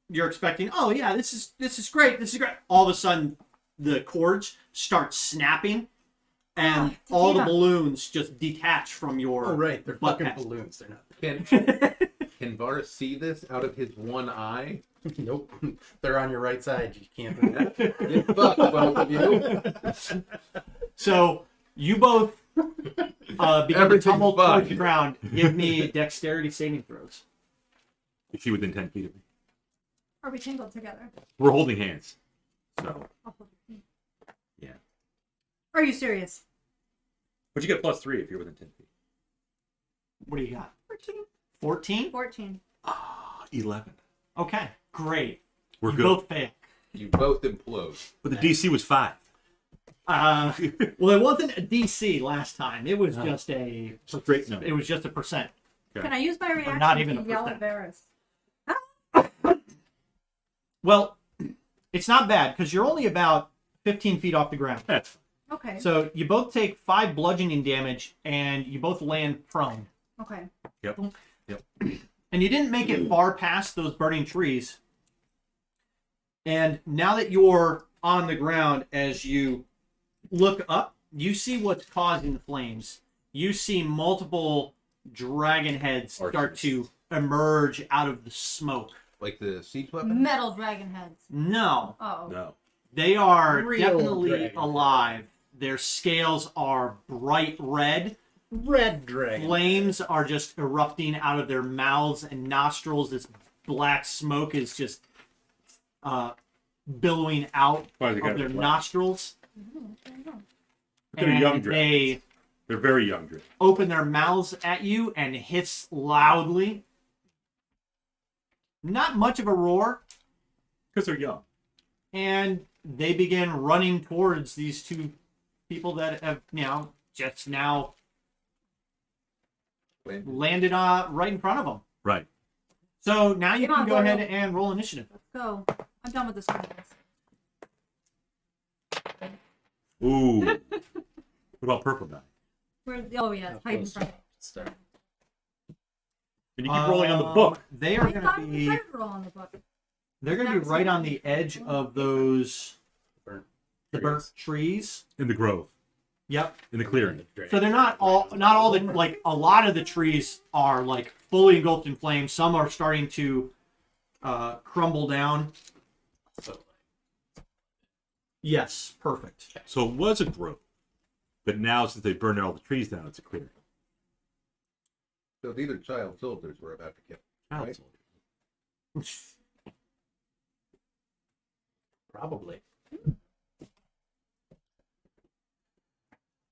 you're expecting, oh yeah, this is great, this is great. All of a sudden, the cords start snapping, and all the tequila. balloons just detach from your. Oh, right. They're butt fucking hat. balloons. They're not. Can Varus see this out of his one eye? Nope. They're on your right side. You can't do that. Get fucked, both of you. So you both begin to Everything's tumble fine. towards the ground. Give me dexterity saving throws. Is she within 10 feet of me? Are we tangled together? We're holding hands. So, I'll hold your feet. yeah. Are you serious? But you get +3 if you're within 10 feet. What do you got? 14. 14? 14. 11. Okay, great. We're You good. both fail. You both implode. But the DC was 5. Well, it wasn't a DC last time. It was just a. Straight number. It was just a percent. Okay. Can I use my reaction not even to a yell percent. at Varus? Well, it's not bad because you're only about 15 feet off the ground. That's Okay. So you both take 5 bludgeoning damage and you both land prone. Okay. Yep. And you didn't make it far past those burning trees. And now that you're on the ground, as you look up, you see what's causing the flames. You see multiple dragon heads start Archers. to emerge out of the smoke. Like the siege weapon? Metal dragon heads. No, Oh. No. they are Real definitely dragon. alive. Their scales are bright red. Red dragon. Flames are just erupting out of their mouths and nostrils. This black smoke is just billowing out Why they got of their it black? nostrils. They're And young they dragons. They're very young dragons. open their mouths at you and hiss loudly. Not much of a roar. Because they're young. And they begin running towards these two people that have just now landed right in front of them. Right. So now you Come can on, go ahead Glorial. and roll initiative. Let's go. I'm done with this one. Ooh. What about purple guy? Oh, yeah. Hide in front. Start. And you keep rolling on the book. They are I going thought to we be had to roll on the book. they're going to be right on the edge of those Burnt the burnt trees. In the grove. Yep. In the clearing. So they're not all the like a lot of the trees are like fully engulfed in flames. Some are starting to crumble down. So, Yes, perfect. So it was a grove. But now, since they burned all the trees down, it's a clearing. So these are child soldiers we're about to kill. Right. probably.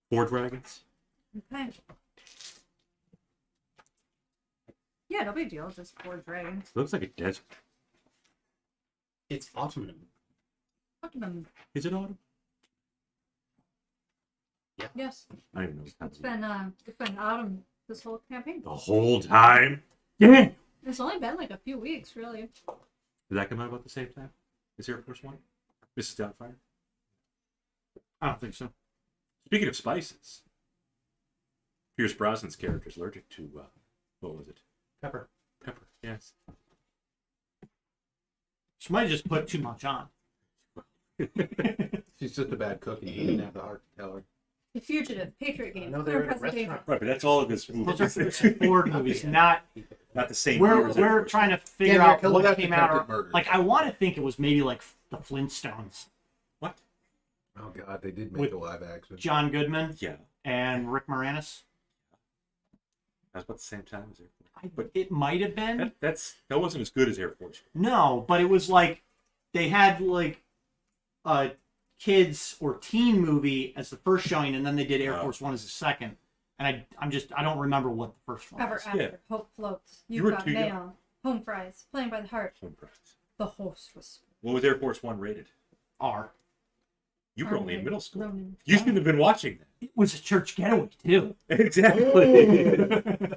4 dragons. Okay. Yeah, no big deal. Just 4 dragons. Looks like a desert. It's autumn. Fuck them. Is it autumn? Yes. I don't even know. It's been autumn this whole campaign. The whole time? Yeah. It's only been like a few weeks, really. Did that come out about the same time? Is Air Force One? Mrs. Doubtfire? I don't think so. Speaking of spices, Pierce Brosnan's character is allergic to, what was it? Pepper. Pepper, yes. She might have just put too much on. She's just a bad cook, and you didn't have the heart to tell her. The Fugitive, Patriot Games. No, they're at a Impressive game. restaurant. Right, but that's all of his Those movies. are Ford movies, not. Not the same year We're as Air Force trying to One. figure Damn, out you're what killing came that out. attempted murder. Like I want to think it was maybe like the Flintstones. What? Oh God, they did make With a live action. John Goodman Yeah, and Rick Moranis. that was about the same time as Air Force. But it might have been. That wasn't as good as Air Force One. No, but it was like they had like a kids or teen movie as the first showing, and then they did Air Oh. Force One as the second. And I don't remember what the first one Ever was. after, Yeah. hope floats. You You've were got too young. mail. Home fries. Playing by the heart. Home prize. The horse was. What was Air Force One rated? R. You were only in middle school. Roman. You shouldn't have been watching It was a church getaway too. that. Exactly.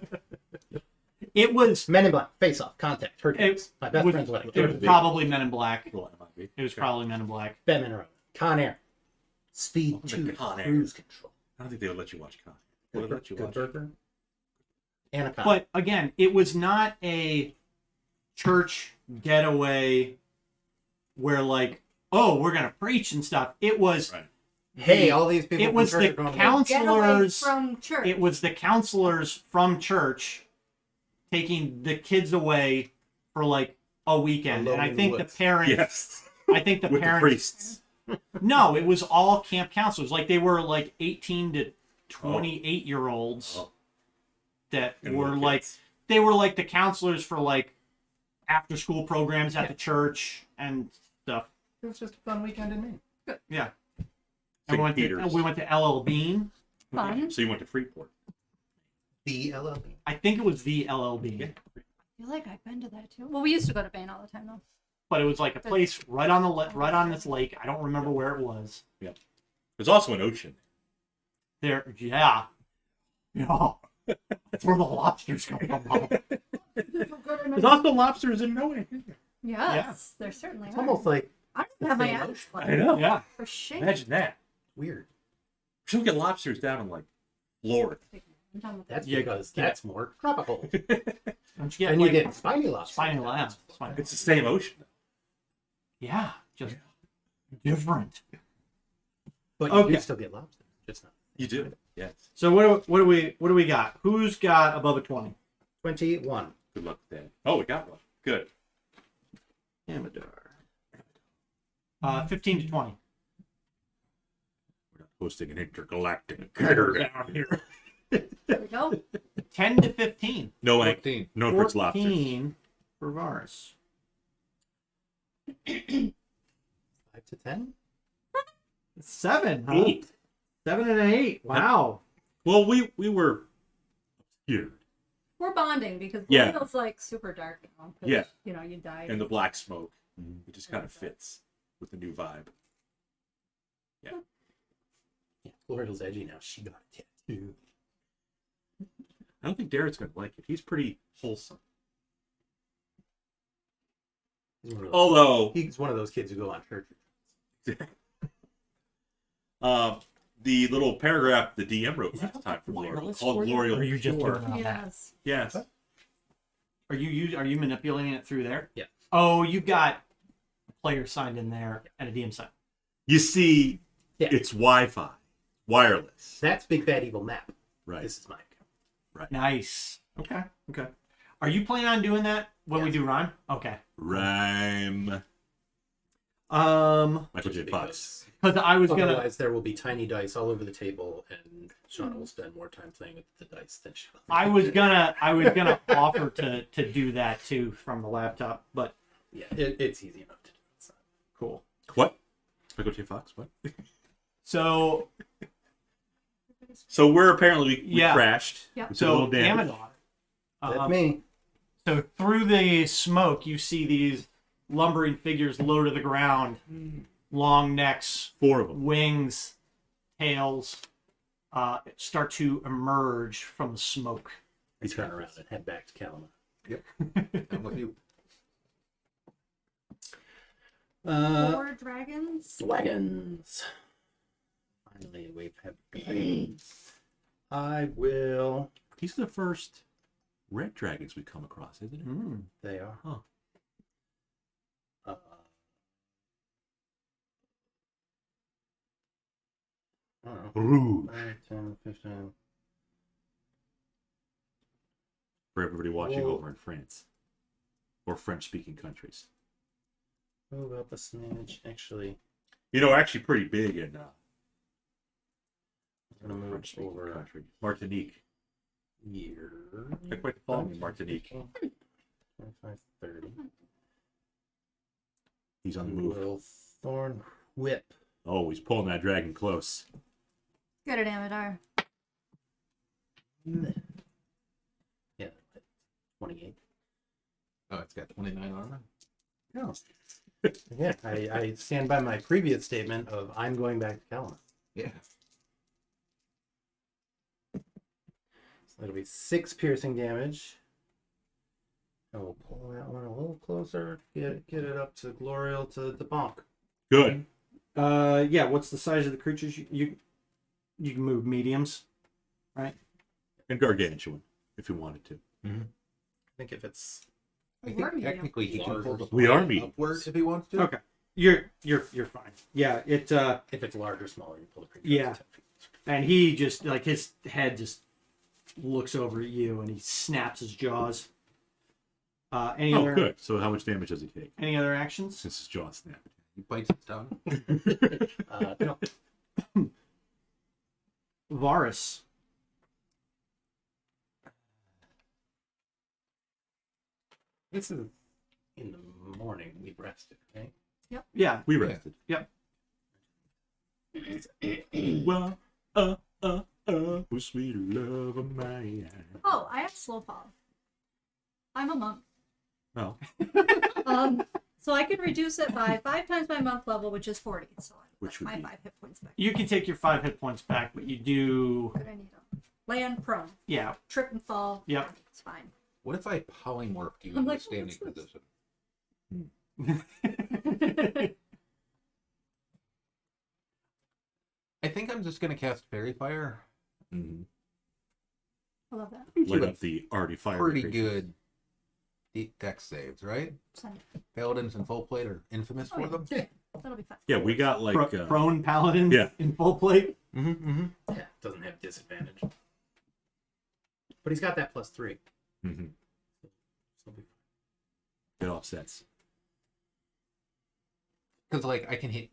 It was. Men in Black, Face Off, Contact, Hurt It Games, My Best was- Friend's Wedding, It was probably Men in Black. Well, that might be. It was probably Men in Black. Batman and Robin, Con Air, Speed Oh, the 2, Con Air. Cruise Control, I don't think they would let you watch Con. They would let you Good watch. Burger, Anaconda. But again, it was not a church getaway where like, oh, we're gonna preach and stuff. It was. Right. Hey, all these people It from was church the are going to Getaway counselors. from church. It was the counselors from church taking the kids away for like a weekend, Alone and I in think the the woods. parents. Yes. I think the With the parents. priests. No, it was all camp counselors. Like they were like 18 to 28-year-olds Oh. that And were little like kids. they were like the counselors for like after school programs at the church and stuff. It was just a fun weekend in Maine. Yeah. St. And Peter's. we went to LL Bean. Fun. So you went to Freeport. The LLB. I think it was the LL Bean. Yeah. I feel like I've been to that too. Well, we used to go to Bain all the time though. But it was like a place right on the right on this lake. I don't remember where it was. There's also an ocean. There, yeah. That's where the lobsters come from. There's also lobsters in Norway. Yes, there certainly It's are. almost like I don't have my same ass ocean. I know. Yeah. for shame. Imagine that. weird. We should get lobsters down in like Florida. I'm done with That's Yeah, because yeah. that's more tropical. Don't you get And like, you get spiny lobster. spiny lambs? It's the same ocean. Yeah, just different. But you Okay. do still get lobster. Just not. You do. Yes. So what do we got? Who's got above a 20? 21. Good luck with that. Oh, we got one. Good. Amador. 15 to 20. We're not hosting an intergalactic dinner down here. There we go. 10 to 15. No, 14. no Fritz lobsters. 14 for Varus. 5 to 10. 7, huh? 8. 7 and an 8. Wow. Well, we were obscured. We're bonding because Yeah. Glorial's like super dark now. 'cause, Yeah. You know, you died. And the black smoke. It just kind of fits with the new vibe. Yeah, Glorial's edgy now. She got a tattoo. I don't think Darren's going to like it. He's pretty wholesome. He's one of those, Although, he's one of those kids who go on church. the little paragraph the DM wrote last time from Glorial called Glorial Or are you just Pure. doing it on that? Yes. Yes. Are you manipulating it through there? Yeah. Oh, you've got a player signed in there and a DM signed. You see, Yeah. it's Wi-Fi, wireless. That's Big Bad Evil Map. Right. This is my account. Nice. Okay. Okay. Are you planning on doing that when we Yes. do rhyme? Okay. Rhyme. Michael J. Just Fox. Because I was gonna. Otherwise, there will be tiny dice all over the table, and Shauna will spend more time playing with the dice than she will. I was gonna offer to do that too from the laptop, but Yeah, it's easy enough to do. It's not... cool. What? Michael J. Fox? What? So So we're apparently we Yeah. crashed. Yep. We took a little so damage. Amador. That's me. So through the smoke, you see these lumbering figures low to the ground, long necks, 4 of them. wings, tails, start to emerge from the smoke. I turn around and head back to Kalaman. I'm with you. 4 dragons. Dragons. Finally, we've had dragons. I will. These are the first red dragons we come across, isn't it? Mm. They are. Huh. I don't know. Rude. 5, 10, 15. For everybody watching Whoa. over in France or French-speaking countries. Move up a smidge. Actually, You know, actually pretty big in I'm gonna move French-speaking over country. Martinique. here. I quite the following in Martinique. 25, 30. He's on the move. Will Thorn Whip. Oh, he's pulling that dragon close. Good at Amadar. Yeah, 28. Oh, it's got 29 armor. No. Yeah, I stand by my previous statement of I'm going back to Kalaman. Yeah. So it'll be 6 piercing damage. And we'll pull that one a little closer. Get it up to Glorial to the bonk. Good. Yeah. What's the size of the creatures you can move? Mediums, right? And gargantuan, if you wanted to. I think if it's I We're think medium. technically he can pull the We are flag medium. upward if he wants to. Okay. You're fine. Yeah. It. if it's large or smaller, you pull the creature. Yeah. up to 10 feet. And he just like his head just looks over at you and he snaps his jaws. Any Oh, other good. So how much damage does he take? any other actions? This is jaw snap. He bites his tongue. No. Varus. This is in the morning. We've rested, right? Yeah. We Yeah. rested. Yep. Well, oh, sweet love of mine. Oh, I have slow fall. I'm a monk. Well, So I can reduce it by 5 times my monk level, which is 40. So Which that's would my be- 5 hit points back. You can take your 5 hit points back, but you do. But I need them. Land prone, Yeah. trip and fall. Yep. It's fine. What if I polymorphed you I'm into like, a standing what's this? position? I think I'm just gonna cast Fairy Fire. mhm. I love that. Light up the already fire. Pretty creatures. good dex saves, right? Send it. Paladins and full plate are infamous Oh, for yeah. them. That'll be fine. Yeah, we got like prone paladin. yeah. In full plate. Yeah, doesn't have disadvantage. But he's got that +3. mhm. So it'll be It offsets. Because like I can hit.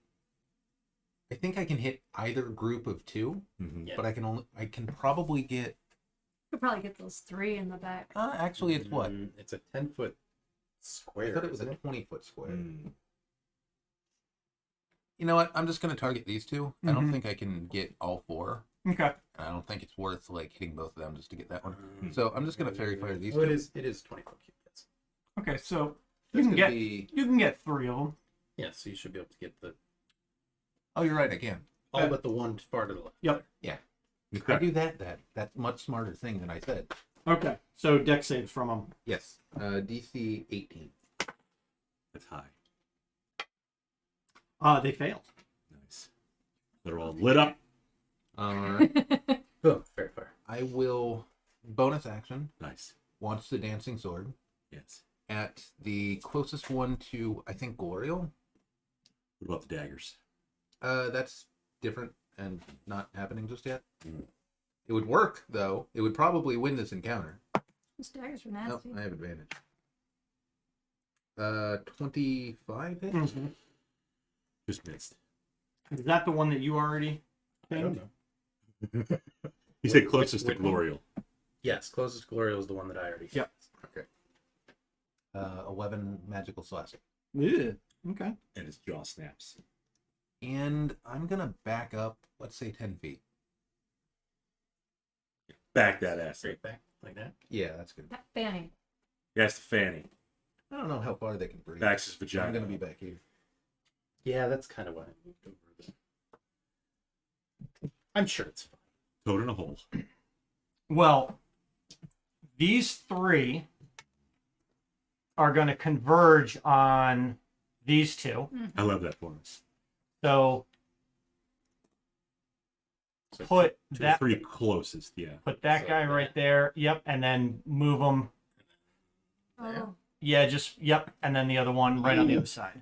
I think I can hit either group of 2, Mhm. Yeah. but I can probably get. You could probably get those 3 in the back. Actually, it's what? It's a 10-foot I square. thought it was isn't a 20-foot square. Mm. You know what? I'm just gonna target these 2. I don't Mhm. think I can get all 4. Okay. And I don't think it's worth like hitting both of them just to get that one. Mm. So I'm just gonna Fairy Fire these Oh, 2. it is 20-foot cubits. Okay. So This you could can be. get 3 of them. Yeah, so you should be able to get the Oh, you're right. I can. all but the one far to the left. Yep. If I do that's a much smarter thing than I said. Okay. So deck saves from them. Yes. DC 18. That's high. They failed. Nice. They're all lit up. Alright. Boom, fair fire. I will bonus action Nice. launch the dancing sword Yes. at the closest one to I think Glorial. What about the daggers? That's different and not happening just yet. Mm. It would work though. It would probably win this encounter. Those daggers are Oh, nasty. I have advantage. 25 hit? Mm-hmm. Just missed. Is that the one that you already I don't pinged? know. He said Which- closest which to one? Glorial. Yes, closest Glorial is the one that I already. Yep. Okay. 11 magical slashing. Yeah. Okay. And his jaw snaps. And I'm gonna back up, let's say 10 feet. Back that ass. Straight back like that. Yeah, that's good. That Fanny. Yes, the fanny. I don't know how far they can breathe. Backs his vagina. I'm gonna be back here. Yeah, that's kind of why I moved over there. I'm sure it's fine. Toad in a hole. Well, these 3 are going to converge on these 2. I love that for us. So So put to that the 3 closest, yeah. put that So guy that- right there. Yep, and then move them. Oh. Yeah, just yep, and then the other one right on the other side.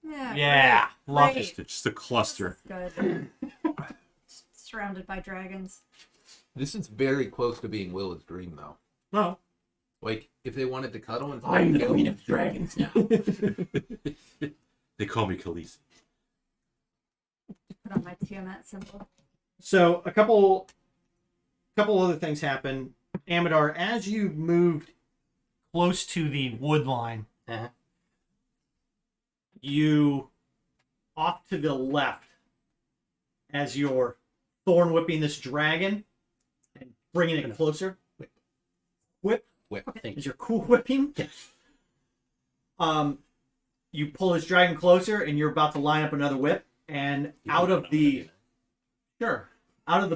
Yeah. Yeah, love great. it. Just a cluster. Good. surrounded by dragons. This is very close to being Willa's dream, though. Well, Like, if they wanted to cuddle and I'm the kill- queen of dragons now. They call me Khaleesi. Put on my Tiamat symbol. So a couple other things happen. Amadar, as you moved close to the wood line, Uh-huh. you off to the left as you're thorn whipping this dragon and bringing it closer. Whip Thank is you. your cool whipping. You pull his dragon closer, and you're about to line up another whip. And out of the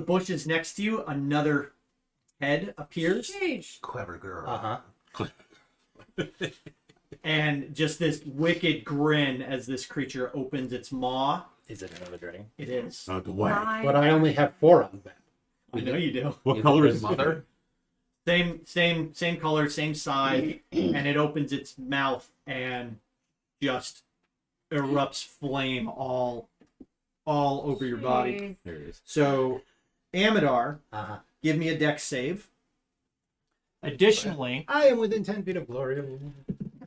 bushes next to you, another head appears, Sheesh. Clever girl. Uh-huh. and just this wicked grin as this creature opens its maw. Is it another dragon? It is. Out the way. Why? But I only have 4 on that. I know you do. What Is color it is mother? Same color, same size, and it opens its mouth and just erupts flame all over your body. Jeez. There it is. So, Amadar, Uh-huh. give me a dex save. Additionally, I am within 10 feet of Glorial.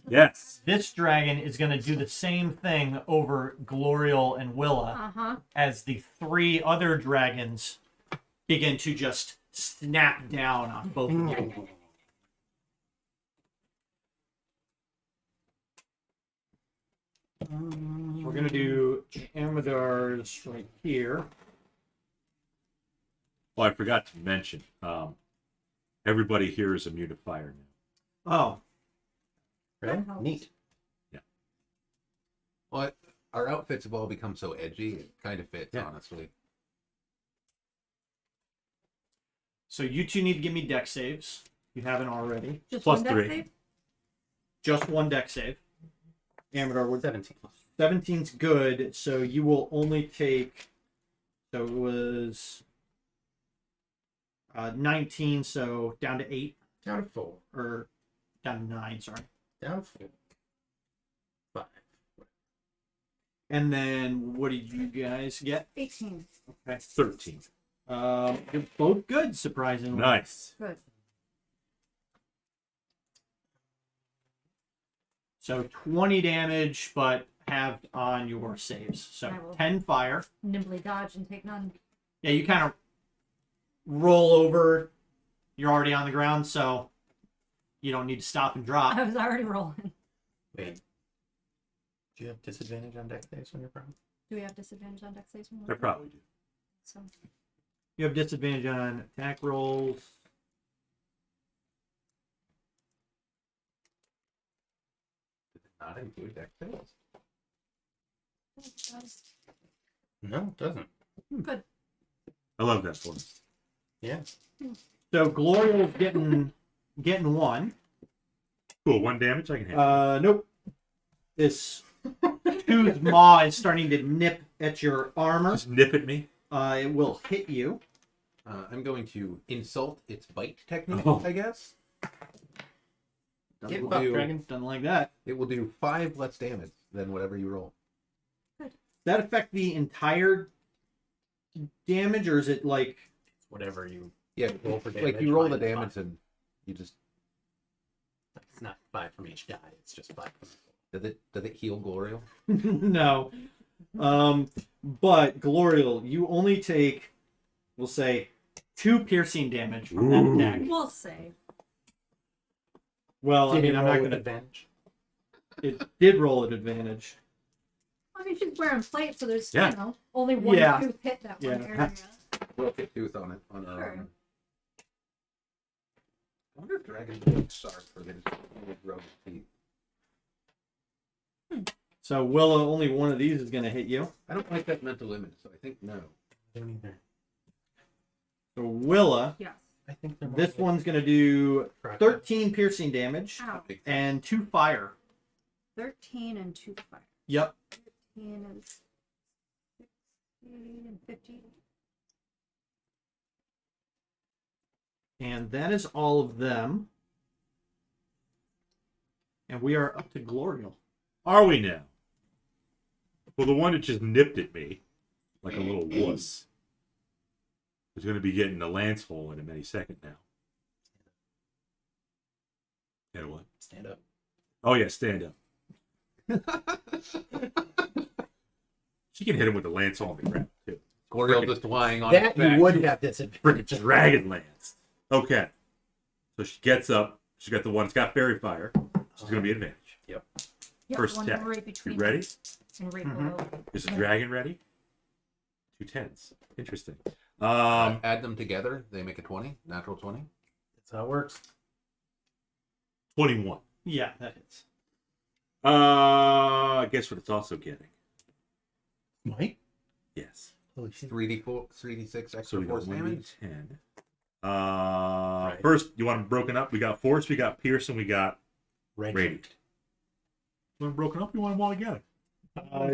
Yes. this dragon is going to do the same thing over Glorial and Willa Uh-huh. as the 3 other dragons begin to just snap down on both of you. We're going to do Amadar's right here. Well, I forgot to mention, everybody here is immune to fire now. Oh, Really? That helps. Neat. Well, our outfits have all become so edgy, it kind of fits, Yeah. honestly. so you two need to give me dex saves. You haven't already. Just Plus one dex 3. save? Just one dex save. Amadar, what 17. 17's good, so you will only take. So it was 19, so down to 8, Down to 4. or down to 9, sorry. Down to 4. 5. And then what did you guys get? 18. Okay. 13. You're both good, surprisingly. Nice. Good. So 20 damage, but halved on your saves. So I will. 10 fire. Nimbly dodge and take none. Yeah, you kind of roll over. You're already on the ground, so you don't need to stop and drop. I was already rolling. Wait. Do you have disadvantage on dex saves when you're prone? Do we have disadvantage on dex saves? when I we're- probably do. So, You have disadvantage on attack rolls. Did it not include deck saves? No, it doesn't. good. I love that for us. Yeah. So Glorial's getting 1. Cool. 1 damage I can handle. Nope. This two's maw is starting to nip at your armor. Just nip at me. It will hit you. I'm going to insult its bite technique, Oh. I guess. Get will fucked, do- dragon. Doesn't like that. It will do 5 less damage than whatever you roll. Does that affect the entire damage, or is it like? Whatever you Yeah, roll for like damage. you roll the minus damage 5. and you just It's not 5 from each die. It's just 5 from does it heal Glorial? No. But Glorial, you only take, we'll say, 2 piercing damage from that Ooh. attack. We'll save. Well, I Did mean, it I'm roll not with gonna. advantage? It did roll at advantage. I mean, she's wearing plate, so there's, Yeah. you know, only one Yeah. tooth hit that one Yeah. area. Roll a tooth on it. On Sure. armor. I wonder if dragons are sharp or they just grow teeth. So Willa, only one of these is gonna hit you. I don't like that mental image, so I think no. I don't either. So Willa, Yes. I think they're more this one's gonna do correct. 13 piercing damage Ow. and 2 fire. 13 and 2 fire. Yep. 13 is 16 and 15. And that is all of them. And we are up to Glorial. Are we now? Well, the one that just nipped at me like a little wuss He's going to be getting a lance hole in him any second now. And what? Stand up. Oh, yeah, stand up. She can hit him with the lance hole on the ground, too. Glorial just lying on That his back. you would have disadvantage. Freaking dragon lance. Okay. So she gets up. She's got the one that's got fairy fire. She's going to be advantage. Yep. Yep, First one attack. right between You ready? And right Mhm. below. Is the dragon ready? 2 10s. Interesting. Add them together, they make a 20, natural 20. That's how it works. 21. Yeah, that hits. Guess what it's also getting? Mike? Yes. Holy shit. 3d4, 3d6 So extra we got force damage. 1d10. Right. First, you want them broken up? We got force, we got pierce, and we got radiant. You want them broken up? You want them all together?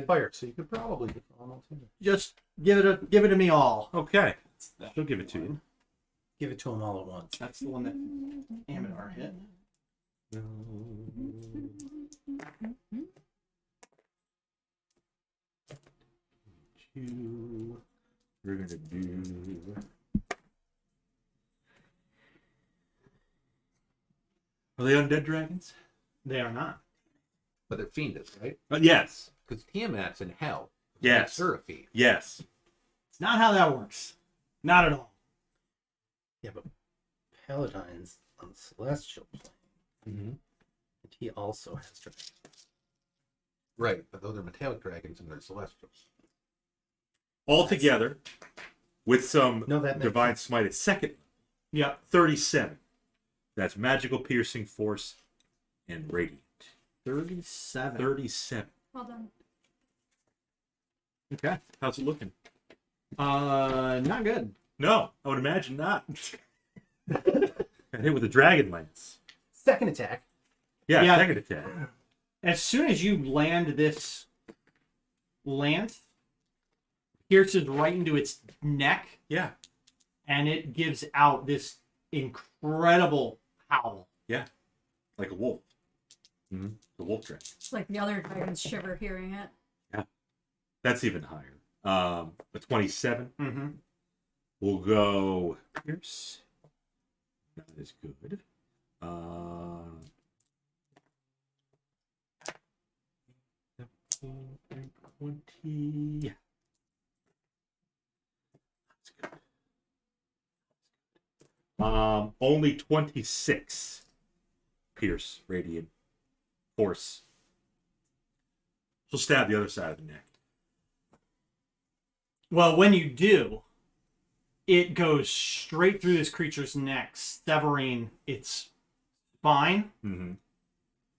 Fire, so you could probably get them all together. Just give it to me all. Okay. She'll give it to you. Give it to them all at once. That's the one that Amidar hit. We're gonna do. Are they undead dragons? They are not. But they're fiendish, right? Yes. Because Tiamat's in hell. Yes. Her a fiend. Yes. It's not how that works. Not at all. Yeah, but Paladine's on the celestial plane. Mm-hmm. And he also has dragons. Right, but those are metallic dragons and they're celestials. All together, with some No, that makes divine sense. smite at second, Yep. 37. That's magical piercing force and radiant. 37. 37. Well done. Okay. How's it looking? Not good. No, I would imagine not. Got hit with a dragon lance. Second attack. Yeah, Yeah. second attack. As soon as you land this lance, pierces right into its neck, Yeah. and it gives out this incredible howl. Yeah. Like a wolf. Mm-hmm. The wolf dragon. It's like the other dragons shiver hearing it. That's even higher. A 27. Mm-hmm. We'll go pierce. That is good. 20. That's good. Only 26. Pierce, radiant, force. She'll stab the other side of the neck. Well, when you do, it goes straight through this creature's neck, severing its spine, Mm-hmm.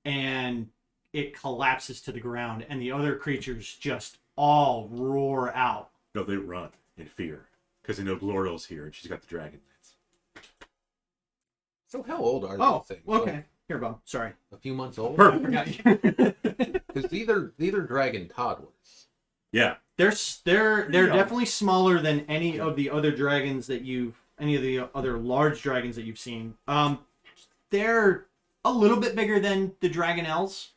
and it collapses to the ground, and the other creatures just all roar out. No, they run in fear because they know Glorial's here and she's got the dragon lance. So how old are Oh, these things? okay. Here, Bob. Sorry. A few months old? Perfect. Because these are dragon toddlers. Yeah. They're young. definitely smaller than any of the other dragons that any of the other large dragons that you've seen. They're a little bit bigger than the dragonnels.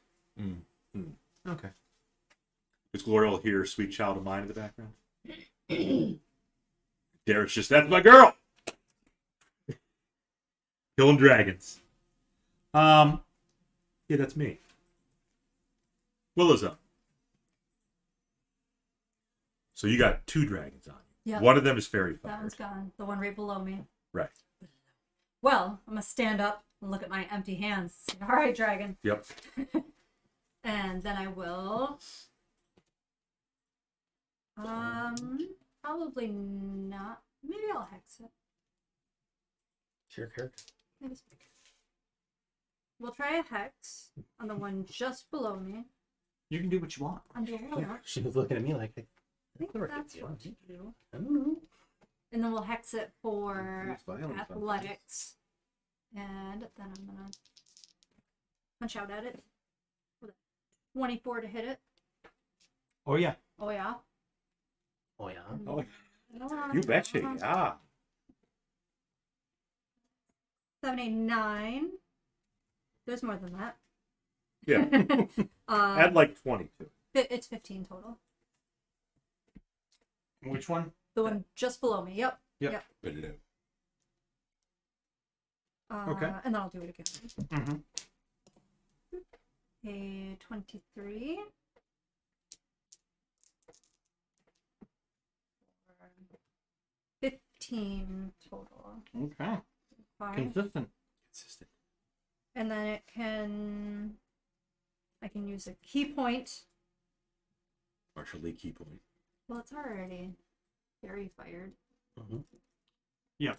Okay. Is Glorial here, sweet child of mine in the background? Darren's just, that's my girl! Killing dragons. Yeah, that's me. Willow's up. So you got 2 dragons on you. Yeah. One of them is fairy fire. That one's gone. The one right below me. Right. Well, I'm gonna stand up and look at my empty hands. All right, dragon. Yep. And then I will. Probably not. Maybe I'll hex it. It's your character. Maybe it's bigger. We'll try a hex on the one just below me. You can do what you want. Under one. She was looking at me like, I think that's what to do. I don't know. And then we'll hex it for Use violence on athletics. And then I'm gonna punch out at it. With a 24 to hit it. Oh yeah. Oh yeah. Oh, yeah. Oh, you betcha, yeah. 79. There's more than that. Yeah. Add like 20 to it. It's 15 total. Which one? The one just below me. Yep. Yep. Put it out. Okay. And then I'll do it again. Mm-hmm. A 23. 15 total. Okay. Five. Consistent. Consistent. And then I can use a key point. Marshall Lee key point. Well, it's already very fired. Mm-hmm. Yeah.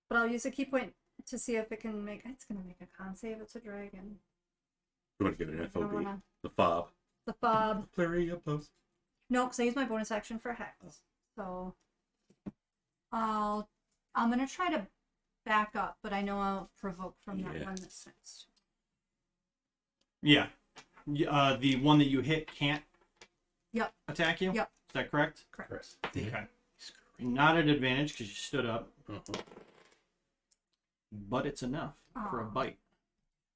But I'll use a key point to see if it can make. It's gonna make a con save. It's a dragon. You want to get an I don't FOB. wanna- The fob. The fob. Flurry of blows. No, because I use my bonus action for hex. So I'm gonna try to back up, but I know I'll provoke from that Yeah. one that's next. Yeah. The one that you hit can't Yep. attack you? Yep. Is that correct? Correct. Okay. Not at advantage because you stood up, Mm-hmm. but it's enough for a Aw. bite.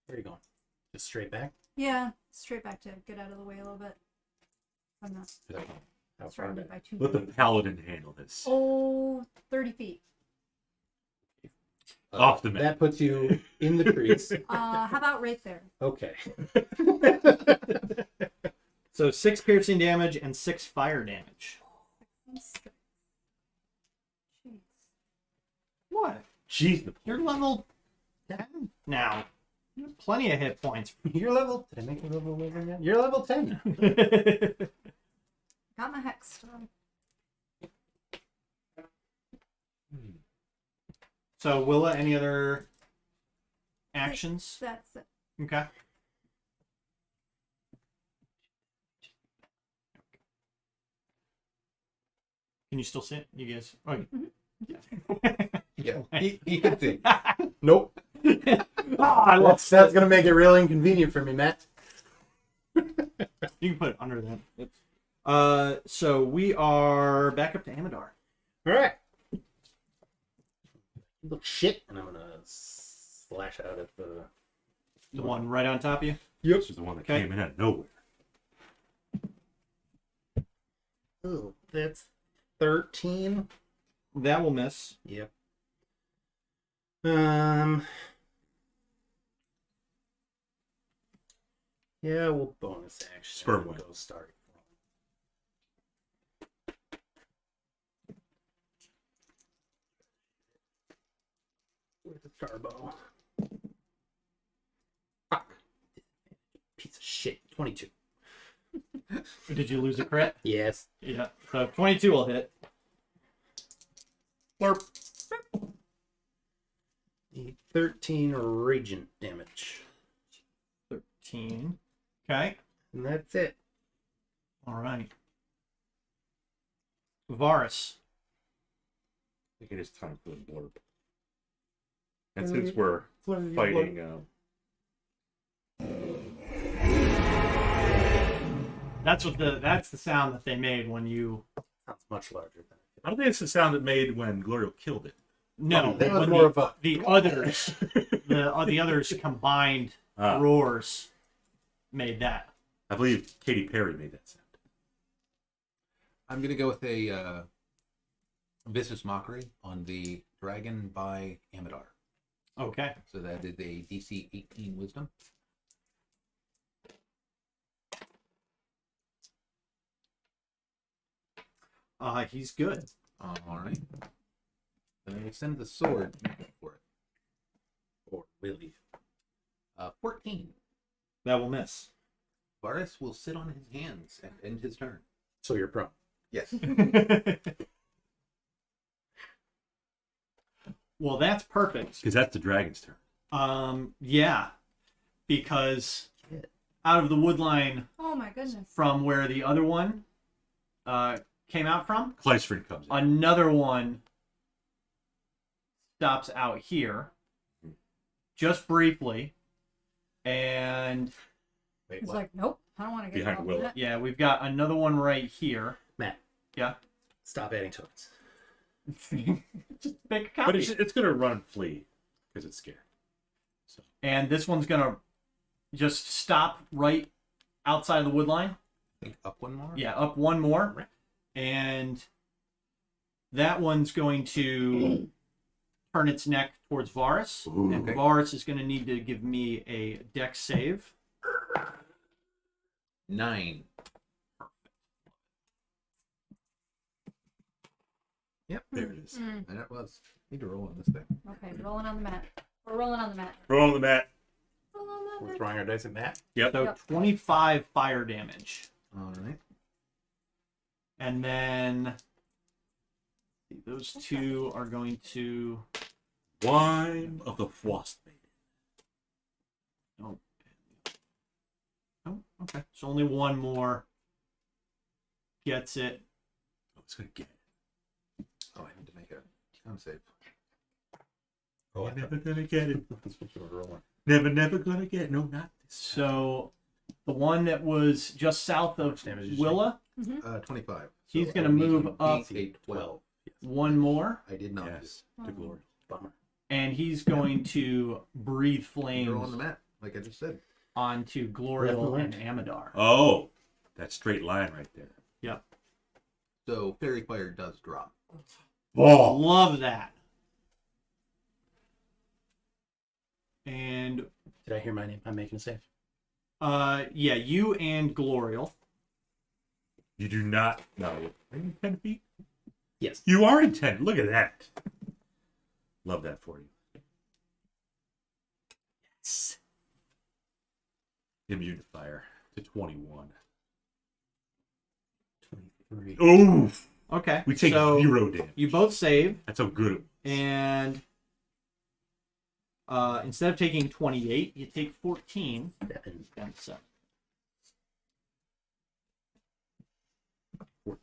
Where are you going? Just straight back? Yeah, straight back to get out of the way a little bit. I'm not How far surrounded back? by two. Let the paladin handle this. Oh, 30 feet. Off the map. That puts you in the trees. How about right there? Okay. So 6 piercing damage and 6 fire damage. Jeez. What? Jeez, You're level 10 now. You have plenty of hit points. You're level. Did I make you level 11 yet? You're level 10. Got my hex done. So Willa, any other actions? That's it. Okay. Can you still see it? You guys? Oh, Yeah, he could see. Nope. I love That's gonna make it real inconvenient for me, Matt. You can put it under that. So we are back up to Amadar. All right. Look shit, and I'm gonna slash out at the. The one right on top of you. This is the one that Okay. came in out of nowhere. Oh, that's 13. That will miss. Yep. Yeah, we'll bonus action. Sperm and whale. go start. Where's the starbow? Fuck. Piece of shit. 22. Did you lose a crit? Yes. Yeah. So 22 will hit. Blurp. The 13 radiant damage. 13. Okay. And that's it. All right. Varus. I think it is time for the blurb. And since we're fighting, That's the sound that they made when you. Sounds much larger than I don't think it's the sound it made when Glorial killed it. No, that was when more of a. the others, the others combined Ah, roars made that. I believe Katy Perry made that sound. I'm gonna go with a vicious mockery on the dragon by Amadar. Okay. So that is a DC 18 wisdom. He's good. All right. Then I will send the sword for it. Or Willie. 14. That will miss. Varus will sit on his hands and end his turn. So you're prone. Yes. Well, that's perfect. Because that's the dragon's turn. Yeah, because Shit. out of the wood line Oh my goodness. from where the other one came out from, Clystran comes in. another one stops out here, just briefly, and Wait, He's what? like, nope, I don't want to get Behind involved Willow. in that. yeah, we've got another one right here. Matt, Yeah, stop adding tokens. just make a copy. But it's going to run and flee because it's scared. So And this one's gonna just stop right outside of the wood line. I think up one more. Yeah, up one more, And that one's going to turn its neck towards Varus. Ooh. And Varus is going to need to give me a dex save. 9. Yep, There it is. Mm. and it was. Need to roll on this thing. Okay, rolling on the mat. We're rolling on the mat. Roll on the mat. Roll on the We're mat. throwing our dice at Matt. Yep. So Yep. 25 fire damage. All right. And then those two are going to... Wine of the Frost Maiden. Oh, okay. So only one more gets it. Oh, it's gonna get it. Oh, I need to make a con save. Oh, You're never gonna get it. That's what you were rolling. Never gonna get it. No, not this. So the one that was just south of much damage did you Willa, 25. He's So gonna I need move to up. beat a 12. one more, I did not. Yes, to glory. Bummer. and he's going to breathe Roll on flames the mat, like I just said. onto Glorial Left and and Amadar. Oh, that straight line right there. Yep. So fairy fire does drop. Oh, Love that. And Did I hear my name? I'm making a save. yeah, you and Glorial. you do not. No, are you 10 feet? Yes. You are in 10. Look at that. Love that for you. Yes. Immune to fire to 21. 23. Oh, Okay. we take so 0 damage. you both save, That's how good it was. and instead of taking 28, you take 14. That's 14.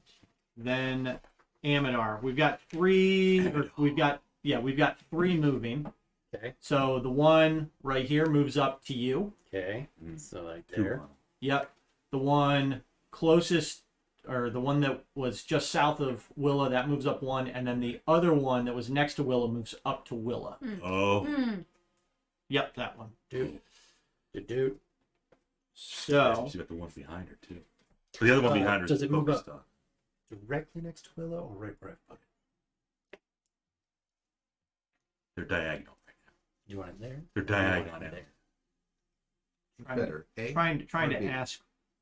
Then Amadar. We've got three. Or we've got three moving. Okay. So the one right here moves up to you. Okay. Mm. So like Two there. on. Yep. The one closest, or the one that was just south of Willa, that moves up one, and then the other one that was next to Willa moves up to Willa. Oh, Mm. Yep, that one. Dude. Dude. So she's got the ones behind her too. So the other one behind her is does it move focused up? on. Directly next to Willow or right where I put it? They're diagonal right now. You want it there? They're Or you want diagonal it now. there? Better. A? trying to or B? ask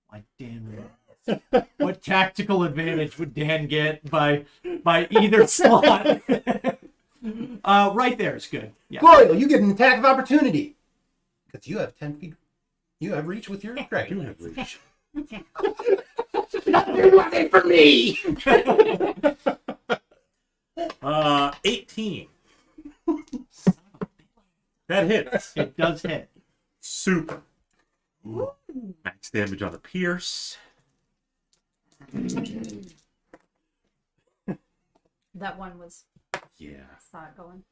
why Dan would. What tactical advantage would Dan get by either slot? Right there is good. Yeah. Glorial, you get an attack of opportunity. Because you have 10 feet. You have reach with your You dragon. have reach. Nothing for me! 18. That hits. It does hit. Super. Max damage on the pierce. That one was Yeah. saw it going.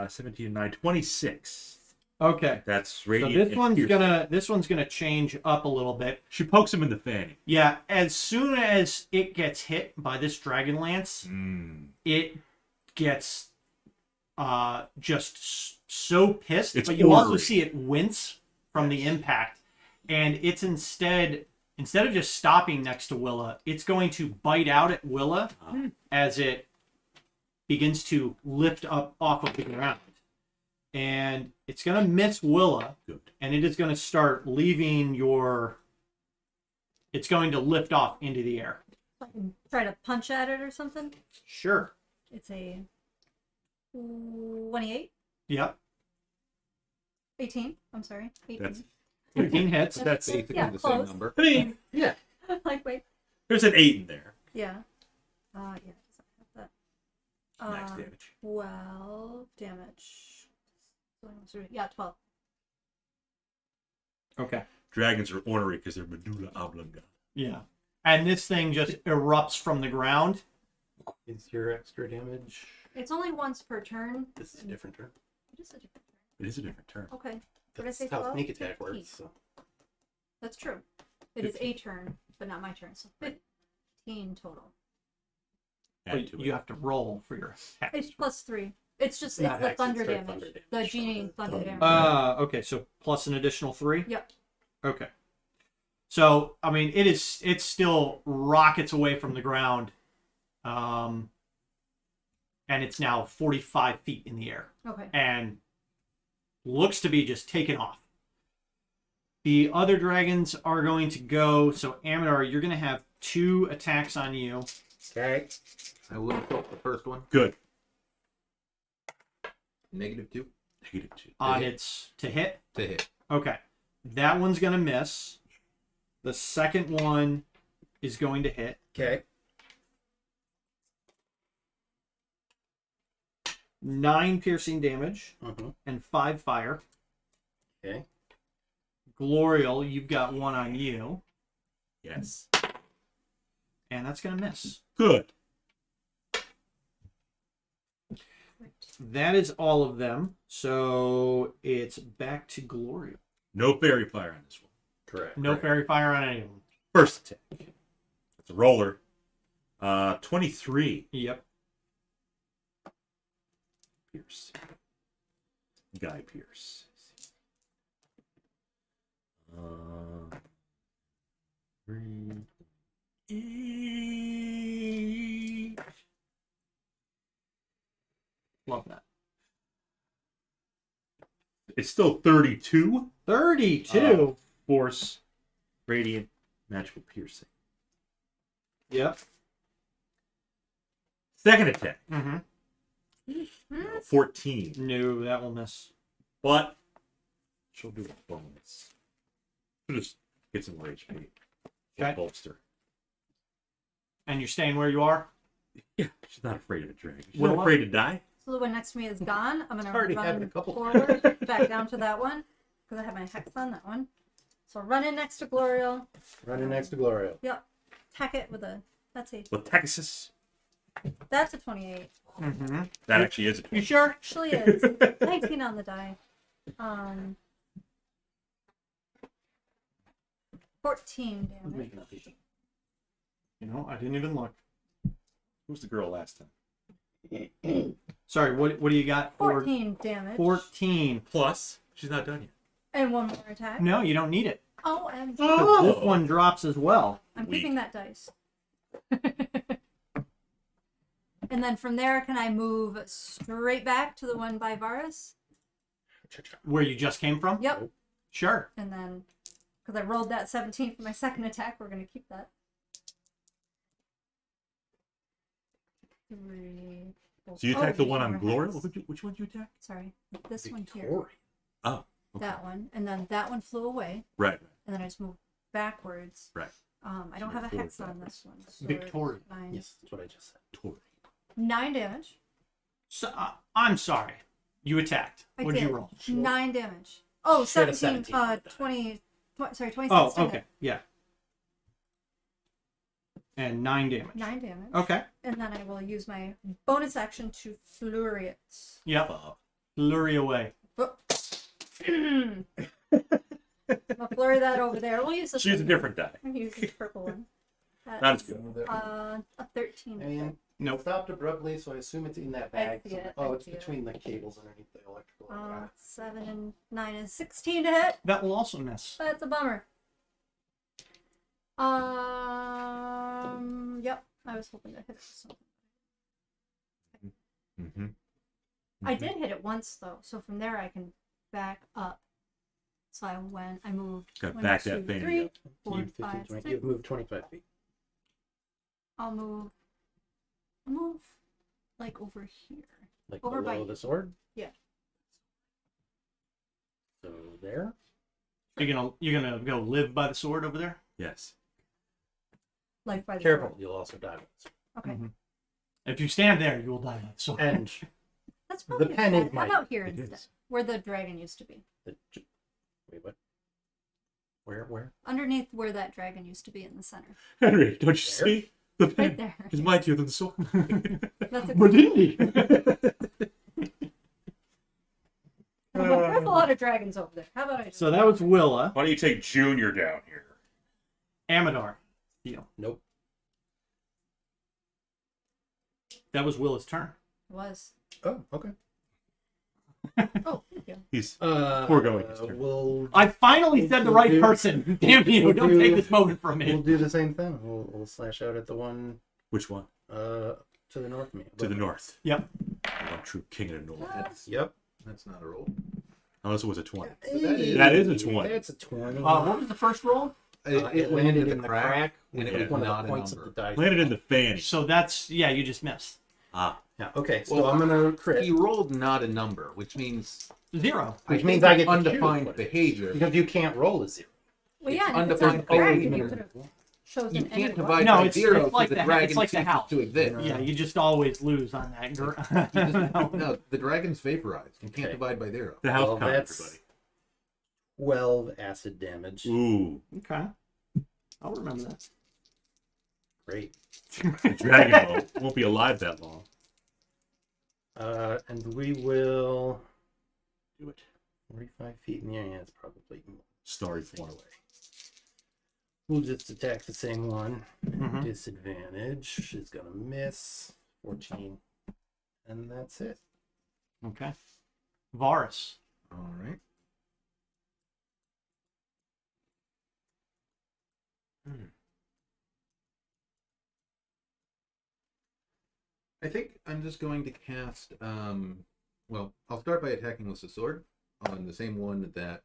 17 and 9, 26. Okay. That's So radiant. this one's gonna change up a little bit. She pokes him in the fanny. Yeah, as soon as it gets hit by this dragon lance, it gets just so pissed. It's but you also ornery. see it wince from the impact, and it's instead of just stopping next to Willa, it's going to bite out at Willa as it begins to lift up off of the ground. And it's going to miss Willa, Good. and it is going to start leaving your... It's going to lift off into the air. I can try to punch at it or something. Sure. It's a 28, Yep. 18. I'm sorry, 18. That's 15 hits. That's basically Yeah, the close. same number. I mean, Yeah. Like wait, there's an 8 in there. yeah, yeah. It doesn't have that. Max damage. 12 damage. Yeah, 12. Okay. Dragons are ornery because they're medulla oblongata. Yeah. And this thing just erupts from the ground. Is your extra damage? It's only once per turn. This is a different turn. It is a different turn. It is a different term. Okay. What did I That's say? how 12? sneak attack 15. works. So. That's true. It is 15. a turn, but not my turn. So 15 total. Add But to you it. have to roll for your attack. It's plus 3. It's just Not it's the hex, thunder it's the damage. thunder damage. The genie thunder damage. Okay, so plus an additional 3? Yep. Okay. So I mean, it's still rockets away from the ground, and it's now 45 feet in the air, Okay. and looks to be just taken off. The other dragons are going to go. So Amador, you're going to have 2 attacks on you. Okay. I will assault the first one. Good. -2 -2. On hit. its to hit. to hit. Okay. That one's going to miss. The second one is going to hit. Okay. 9 piercing damage Mm-hmm. and 5 fire. Okay. Glorial, you've got 1 on you. Yes. And that's going to miss. Good. That is all of them. So it's back to Glorial. No fairy fire on this one. Correct. No fairy fire on any of them. First attack. It's a roller. 23. Yep. Pierce. Guy Pierce. Three. Love that. It's still 32. 32. Force. Radiant. Magical piercing. Yep. Second attack. Mm-hmm. 14. No, that will miss. But she'll do a bonus. She'll just get some more HP. Okay. Bolster. And you're staying where you are? Yeah, she's not afraid of a dragon. She's Well, not afraid to die. So the one next to me is gone. I'm Already gonna having run a couple. forward, back down to that one, because I have my hex on that one. So run in next to Glorial. Running next to Glorial. Yep. Attack it with a. With Texas. That's a 28. Mm-hmm. That actually is a You sure? Actually is 19 on the die. 14 damage. You know, I didn't even look. Who's the girl last time? Sorry, what do you got for 14 damage. 14? Plus, she's not done yet. And one more attack. No, you don't need it. Oh, and This one drops as well. I'm keeping that dice. And then from there, can I move straight back to the one by Varus? Where you just came from? Yep. Sure. And then, because I rolled that 17 for my second attack, we're going to keep that. 3, 4. So you attacked the there's one on more Glorial? hex. Which one did you attack? Sorry, this one here. Victoria. Oh, okay. That one, and then that one flew away, Right. and then I just moved backwards. Right. I don't have a hex on this one. So Victoria. 9. Yes, that's what I just said. Tori. 9 damage. So, I'm sorry. You attacked. I What did did. you roll? 9 damage. Oh, Should have 17, 17. 20, sorry, 26 Oh, to okay. hit. Yeah. And 9 damage. 9 damage. Okay. And then I will use my bonus action to flurry it. Yep. Flurry away. Oh. I'll flurry that over there. We'll use this She's a one. different die. I'll use this purple one. Not as good. A 13. And Nope. stopped abruptly, so I assume it's in that bag. see it, Oh, I it's see it. between the cables underneath the electrical. 7 and 9 is 16 to hit. That will also miss. That's a bummer. Yep. I was hoping to hit it with something. Mm-hmm. I did hit it once though, so from there I can back up. So I moved. Gotta 1, back 2, that fanny 3, up. 4, You've 5, 6. You've moved 25 feet. I'll move like over here. Like Over by below you. the sword? Yeah. So there? You're gonna go live by the sword over there? Yes. Like by the Careful, sword. you'll also die once. Okay. Mhm. If you stand there, you will die by the sword. And That's probably The pen okay. is How mine. about here It instead? is. Where the dragon used to be. wait, what? Where? Underneath where that dragon used to be in the center. Henry, don't you see? The Right pen there. is mightier than the sword. That's a But didn't he? There's a lot of dragons over there. How about I just So that was Willa. Why don't you take Junior down here? Amador. Deal. Nope. That was Willa's turn. was. Oh, okay. Oh, thank you. He's Uh, foregoing his turn. We'll I finally said the right person. Damn you! we'll Don't do- take this moment from me. we'll do the same thing. We'll slash out at the one Which one? to the north of me. To the north. Yep. One true king of the north. Yep. That's not a roll. Unless it was a 20. That is a 20. That's a 20. What was the first roll? It landed in the crack, and it Yeah. was one of not the a points of number. the dice. Landed in the fanny. So that's you just missed Ah. Yeah. Okay. So Well, I'm gonna crit, He rolled not a number, which means 0. which I means think I get to undefined choose. behavior. Because you can't roll a 0. Well, yeah, It's and if it's on the undefined crack, always you minimum. could have chosen You any can't one. divide No, by it's- 0 it's like because the the- dragon it's like the ceases house. to exist. Yeah, you just always lose on that. No, the dragon's vaporized. You can't Okay. divide by 0. The house Well, count, that's- everybody. 12 acid damage. Ooh. Okay, I'll remember that. Great. The dragon won't be alive that long. And we will Do it. 45 feet in the air. Yeah, it's probably more. Starry far away. We'll just attack the same one. Mhm. Disadvantage. She's gonna miss. 14. And that's it. Okay, Varus. All right. I think I'm just going to cast. Well, I'll start by attacking with the sword on the same one that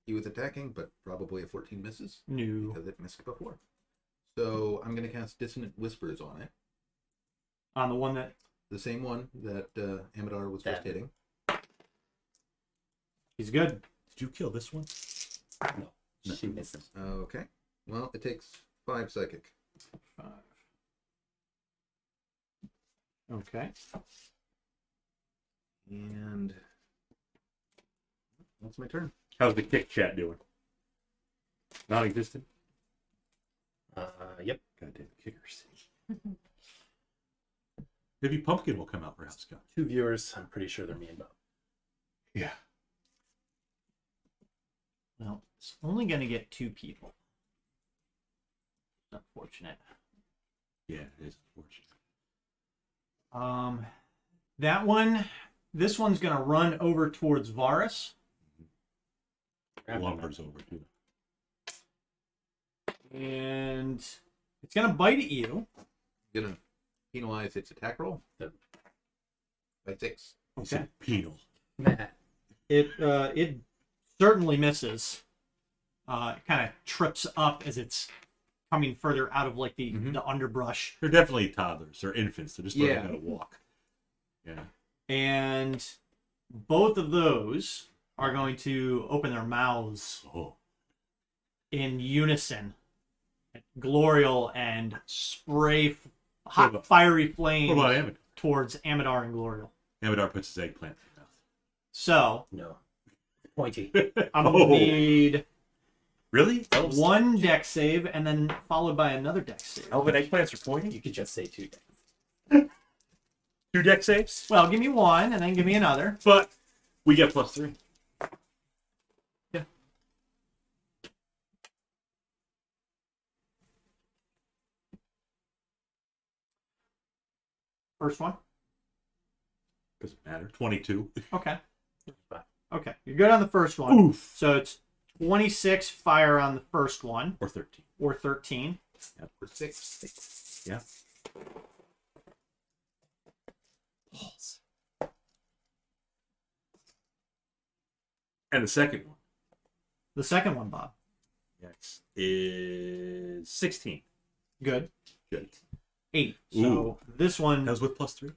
he was attacking, but probably a 14 misses No. because it missed before. So I'm going to cast Dissonant Whispers on it. On the one that The same one that Amadar was just That. hitting. he's good. Did you kill this one? No. She misses. Okay. Well, it takes 5 psychic. 5. Okay. And that's my turn. How's the kick chat doing? Non-existent? Yep. Goddamn kickers. Maybe Pumpkin will come out perhaps, Scott. 2 viewers. I'm pretty sure they're me and Bob. Yeah. Well, it's only going to get 2 people. Unfortunate. Yeah, it is unfortunate. That one, this one's going to run over towards Varus. Lumbers over too. And it's going to bite at you. Gonna penalize its attack roll by 6. He said penal. Matt. It certainly misses. It kind of trips up as it's coming further out of like the underbrush. They're definitely toddlers or infants. They're just learning Yeah. how to walk. Yeah. And both of those are going to open their mouths Oh. in unison at Glorial and spray hot, about- fiery What flames about Amadar? towards Amadar and Glorial. Amadar puts his eggplant in his So No. Pointy. mouth. I'm going to need Really? one deck save and then followed by another deck save. Elven eggplants are pointy? You could just say 2 decks. 2 deck saves? Well, give me one and then give me another. But we get +3. Yeah. First one. Doesn't matter. 22. Okay. Fine. Okay. You're good on the first one. Oof. So it's 26 fire on the first one, Or 13. or 13. For 6. Yeah. And the second one. The second one, Bob. Yes. Is 16. Good. Good. 8. So Ooh. this one. That was with +3.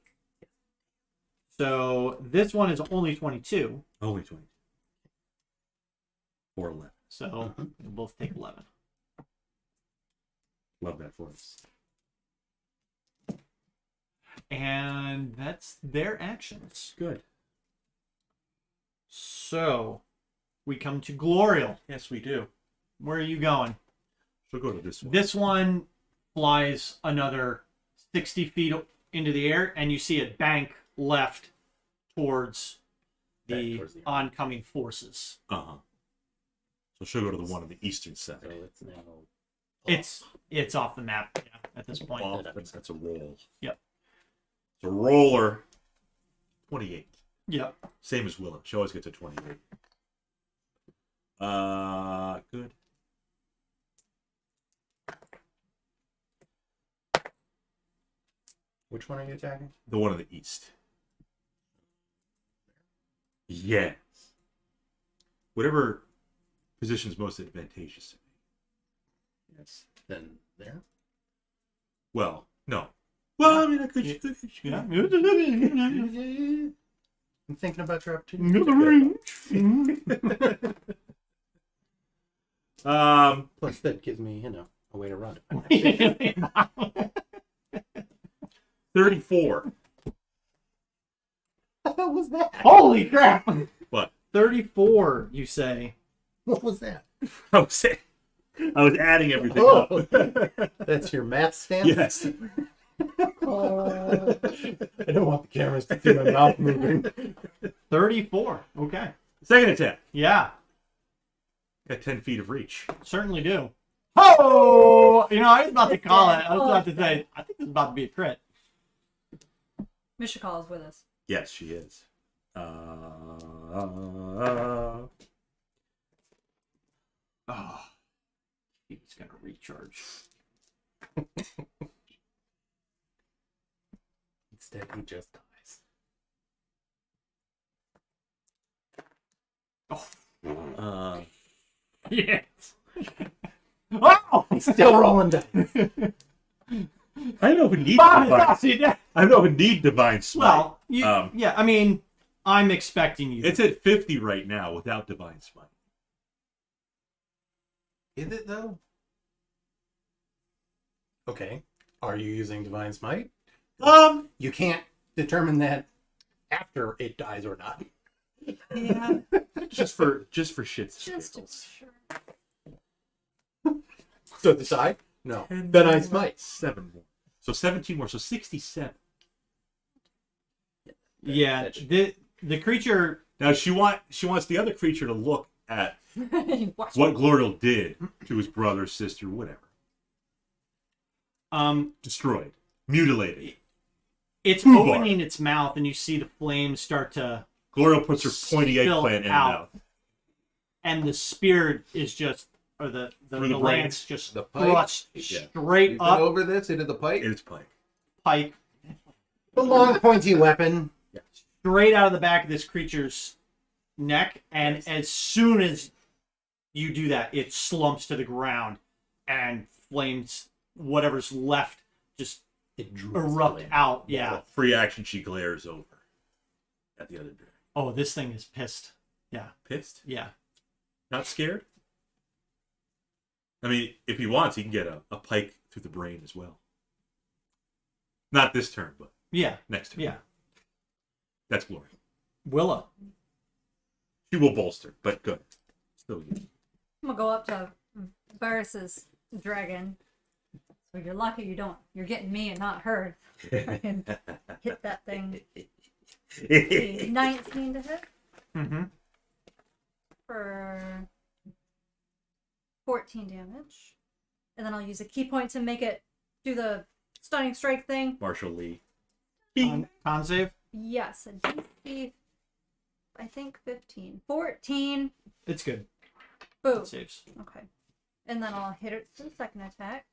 So this one is only 22. Only 20. Or 11. So you'll both take 11. Love that for us. And that's their actions. Good. So we come to Glorial. Yes, we do. Where are you going? She'll go to this one. This one flies another 60 feet into the air, and you see it bank left towards the Towards the air. oncoming forces. Uh-huh. So she'll go to the one on the eastern side. So it's now. It's off the map, yeah, at this point. Off, that's a roll. Yep. It's a roller. 28. Yep. Same as Willa. She always gets a 28. Good. Which one are you attacking? The one in the east. Yes. Whatever position's most advantageous to me. Yes. Then there. Well, no. Well, I mean, I could. Yeah. I'm thinking about your opportunity. Plus, that gives me, a way to run it. 34. What was that? Holy crap! What? 34, you say? What was that? I was adding everything Oh, up. that's your math stance? Yes. I don't want the cameras to see my mouth moving. 34. Okay. Second attack. Yeah, Got 10 feet of reach. certainly do. Oh! I was about to call it. I was about to say, I think this is about to be a crit. Mishakal is with us. Yes, she is. Oh, he's going to recharge. Instead, he just dies. Oh, yes. Oh! Still rolling dice. I know who needs Well, divine. I know who need divine smite. yeah, I mean, I'm expecting you. It's at 50 right now without divine smite. Is it though? Okay. Are you using Divine Smite? Um, You can't determine that after it dies or not. Yeah. just for shits and Just to be giggles. sure. So decide? No. And Then I smite. 7 more. So 17 more. So 67. Yeah, That should- the creature. Now she wants the other creature to look at Watch what Glorial did to his brother, sister, whatever. Destroyed, mutilated. It's Foobar. opening its mouth, and you see the flames start to, Glorial puts her pointy Spill eggplant in her out. mouth. and the spear is just, or the Through the lance just The pike? thrust Yeah. straight We've been up over this into the pike. It's pike. pike, The long pointy weapon. straight out of the back of this creature's neck, and as soon as you do that, it slumps to the ground, and flames, whatever's left, just It drew erupt out. Yeah. Free action. She glares over at the other dragon. Oh, this thing is pissed. Yeah. Pissed. Yeah. Not scared. I mean, if he wants, he can get a pike through the brain as well. Not this turn, but Yeah. next turn. Yeah. That's Glorial. Willa. She will bolster, but good. Still good. I'm gonna go up to Varus's dragon. So you're lucky you're getting me and not her. I can hit that thing. 19 to hit Mm-hmm. for 14 damage. And then I'll use a key point to make it do the stunning strike thing. Marshall Lee. Con save. Yes, a DC, I think 15. 14. It's good. Boom. It saves. Okay. And then I'll hit it for the second attack.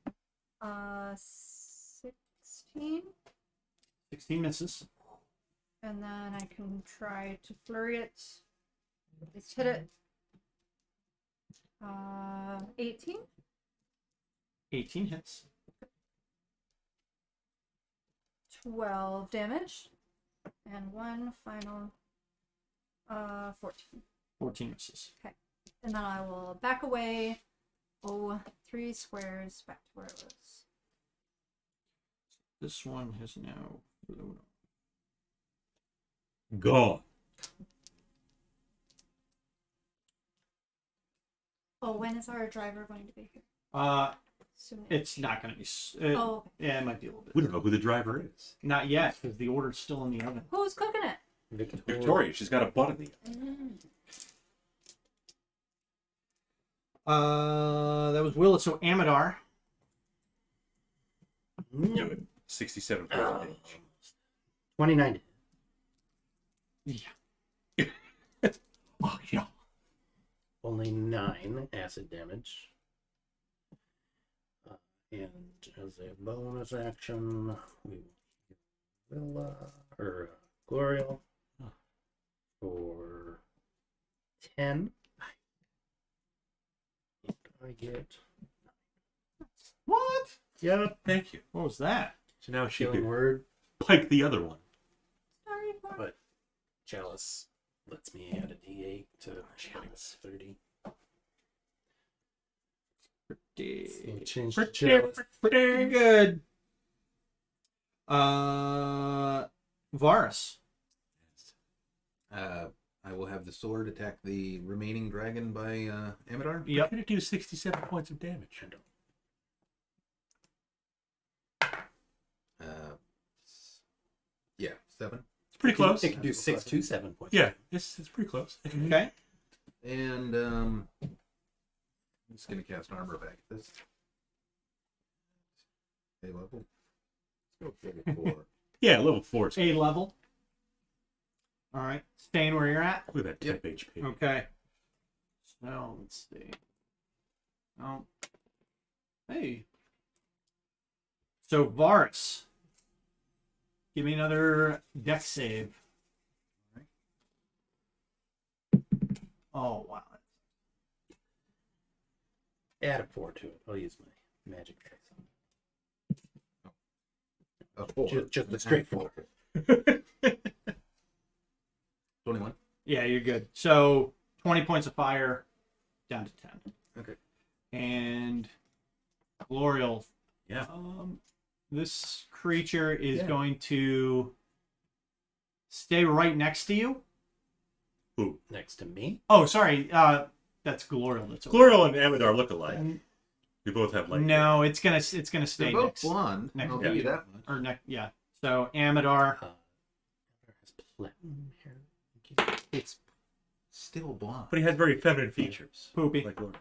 16. 16 misses. And then I can try to flurry it. At least hit it. 18. 18 hits. 12 damage. And one final 14. 14 misses. And then I will back away 3 squares back to where it was. This one has now flown. Gone. Oh, when is our driver going to be here? Soon. It's not going to be. Oh, Yeah, it might be a little bit. We don't know who the driver is. Not yet, because the order's still in the oven. who's cooking it? Victoria. She's got a butt in the That was Willa. So Amadar. 67 points of damage. 29. Yeah. Oh, yeah. Only 9 acid damage. And as a bonus action, we will Glorial for 10. And I get What? yep. Thank you. What was that? So now she Killing could word, pike the other one. Sorry for but Chalice lets me add a D8 to Chalice 30. So change to Chalice. Pretty good. Varus. I will have the sword attack the remaining dragon by Amadar. Yep. Gonna do 67 points of damage. Yeah, 7. It's pretty close. It can do 6 to 7 points. Yeah, it's pretty close. Okay. And I'm just gonna cast armor back at this. A level. Let's go level 4. Yeah, level 4. A level. All right. Staying where you're at. Look at that 10 HP. Okay. So let's see. Oh. Hey. So Varus. Give me another dex save. Oh wow. Add a 4 to it. I'll use my magic dice. A 4. Just a straight 4. 21. Yeah, you're good. So 20 points of fire down to 10. Okay. And Glorial. Yeah. This creature is Yeah. going to stay right next to you. Who? Next to me. Oh, sorry. That's Glorial. That's Glorial and Amadar look alike. And- They both have like. no, it's gonna They're stay both next. blonde. next I'll to give you you. that much. Or next, yeah. So Amadar. Has platinum hair. It's still blonde. But he has very feminine features. Poopy. Like Glorial.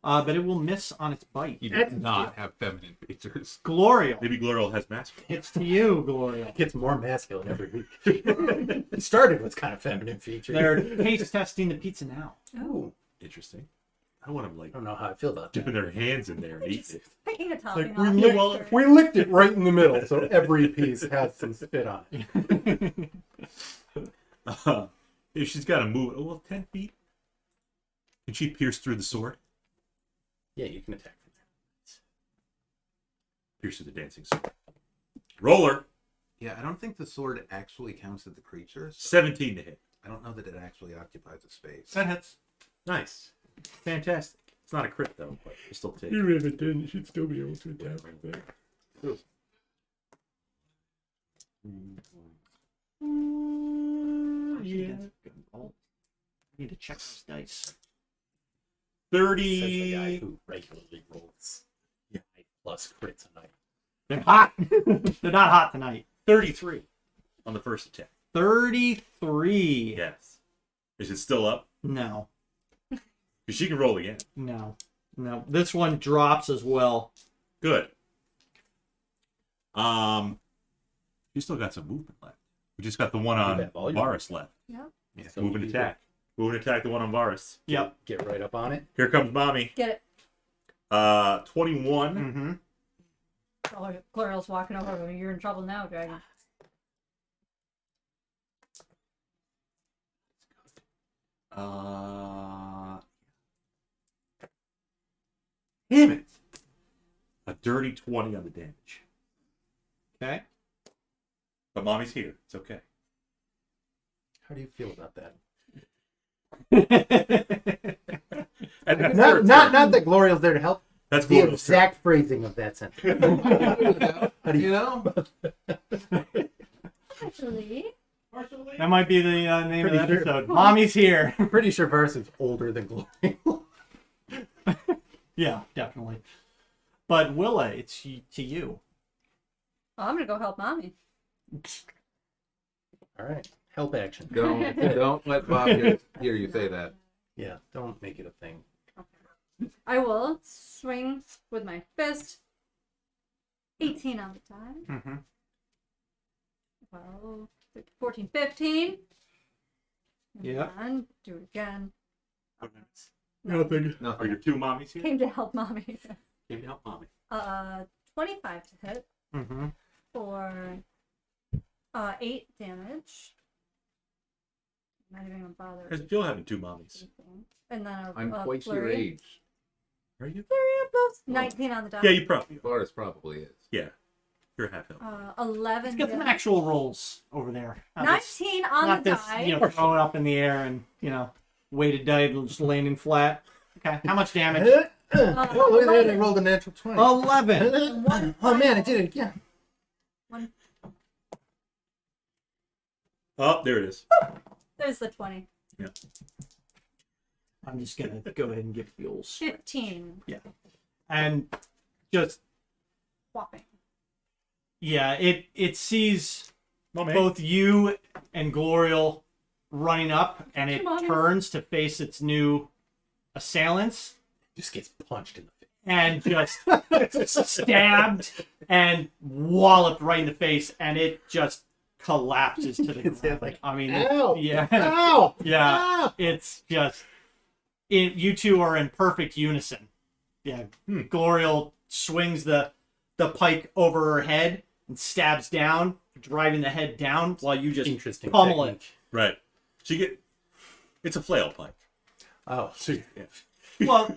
But it will miss on its bite. He That's- does not have feminine features. Glorial. Maybe Glorial has masculine. It's to you, Glorial. It gets more masculine every week. It started with kind of feminine features. They're taste testing the pizza now. Ooh, Interesting. I don't want them like I don't know how I feel about dipping that. their hands in there and eating it. picking a topping we off. lick- your shirt. We licked it right in the middle, so every piece has some spit on it. If she's got to move, well, 10 feet. Can she pierce through the sword? Yeah, you can attack from there. Pierce through the dancing sword. Roller. Yeah, I don't think the sword actually counts as the creature. So 17 to hit. I don't know that it actually occupies a space. That hits. Nice. Fantastic. It's not a crit, though, but you still take it. Even if it didn't, you should still be able to attack from there. Yeah. I need to check these dice. Says the guy 30. who regularly rolls plus crits a night. They're hot. They're not hot tonight. 33 on the first attack. 33. Yes. Is it still up? No. Because she can roll again. No. No. This one drops as well. Good. You still got some movement left. We just got the one on have volume. Varus left. Yep. Yeah. So Move and you attack. Move and attack the one on Varus. Yep. Get right up on it. Here comes Mommy. Get it. 21. Mm-hmm. Glorial's walking over. You're in trouble now, Dragon. Damn it. A dirty 20 on the damage. Okay. But Mommy's here. It's okay. How do you feel about that? And that's Not, her not, turn. not that Glorial's there to help. That's The Glorial's turn. exact phrasing of that sentence. How do You you know? Actually, That might be the name of the Pretty sure. episode. Mommy's here. I'm pretty sure Varus is older than Glorial. Yeah, definitely. But Willa, it's to you. well, I'm gonna go help Mommy. All right. Help action. Don't let Bob hear you say that. Yeah, don't make it a thing. I will swing with my fist. 18 on the die. Mm-hmm. 12, 14, 15. Yeah. And do it again. Nothing. Are Nothing. your two mommies here? Came to help mommy. Came to help mommy. 25 to hit Mm-hmm. for 8 damage. Not even gonna bother. How's it feel having two mommies? And then I'm twice your flurry. age. Are you? Flurry of blows. 19 on the die. Yeah, you probably. Boris probably is. Yeah, you're half health. 11. Let's get some damage. actual rolls over there. Not this, 19 on not the this, die. you know, throw it up in the air and, you know, weighted die just landing flat. Okay, how much damage? Oh, look at that! I rolled a natural 20. 11. Oh man, I did it again. Oh, there it is. There's the 20. I'm just gonna go ahead and give the old 15. and just Whopping. yeah, it sees Mommy. both you and Glorial running up, and it Mommy. turns to face its new assailants, Just gets punched in the face. and just stabbed and walloped right in the face, and it just collapses to the It's ground. like, I mean, ow! yeah, Ow! yeah, Ow! it's just you two are in perfect unison. Yeah, Glorial swings the pike over her head and stabs down, driving the head down, while you just Interesting. pummel it. technique. Right. So you get. It's a flail pipe. Oh, so Well,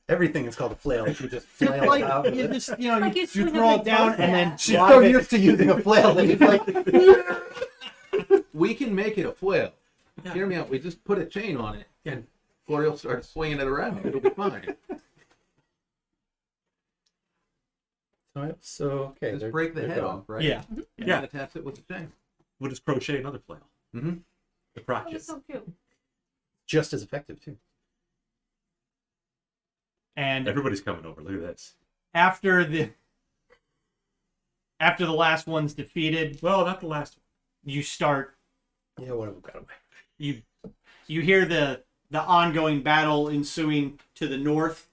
everything is called a flail. You just flail like out. you just you know Like you you swing a throw big it down bug and then bat. She's drive so it. used to using a flail that it's like. We can make it a flail. Hear me out. We just put a chain on it, and Glorial starts swinging it around. It'll be fine. So okay, Just they're- break the they're head gone. off, right? Yeah. And Yeah. then attach it with the chain. We'll just crochet another flail. Mm-hmm. The Oh, you're practice. so cute. Just as effective too. And Everybody's coming over. Look at this. after the last one's defeated, Well, not the last one. you start Yeah, one of them got away. you hear the ongoing battle ensuing to the north,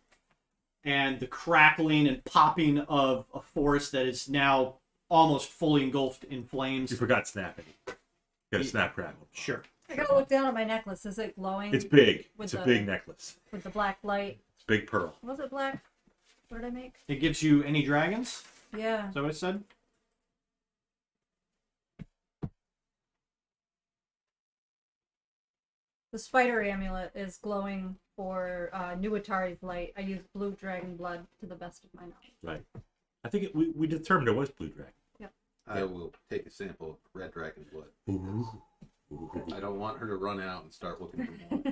and the crackling and popping of a forest that is now almost fully engulfed in flames. You forgot snapping. Got a Yeah. snap crackle. Sure. I gotta look down at my necklace. Is it glowing It's big. With It's a the- big necklace. with the black light? It's big pearl. Was it black? What did I make? It gives you any dragons? Yeah. Is that what it said? The spider amulet is glowing for New Atari's light. I use blue dragon blood to the best of my knowledge. Right. I think we determined it was blue dragon. I will take a sample of red dragon blood. Ooh. I don't want her to run out and start looking for more.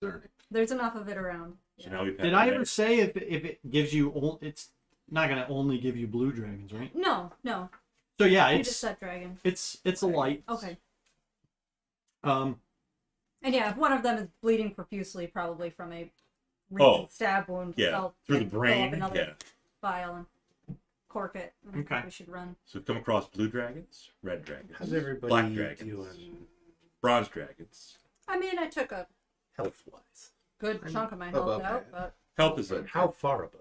Concerning. There's enough of it around. So now we've had Did I ever next- say if it gives you it's not going to only give you blue dragons, right? No. So yeah, I just it's said dragon. it's a light. Okay. Um And yeah, if one of them is bleeding profusely, probably from a Oh, recent stab wound, Yeah, I'll through the fill up brain. another Yeah. vial and cork it. I think Okay. we should run. So we've come across blue dragons, red dragons, How's everybody black dragons, doing bronze dragons. I mean, I took a health wise? good I'm chunk of my above health out, that. but Help is But How far above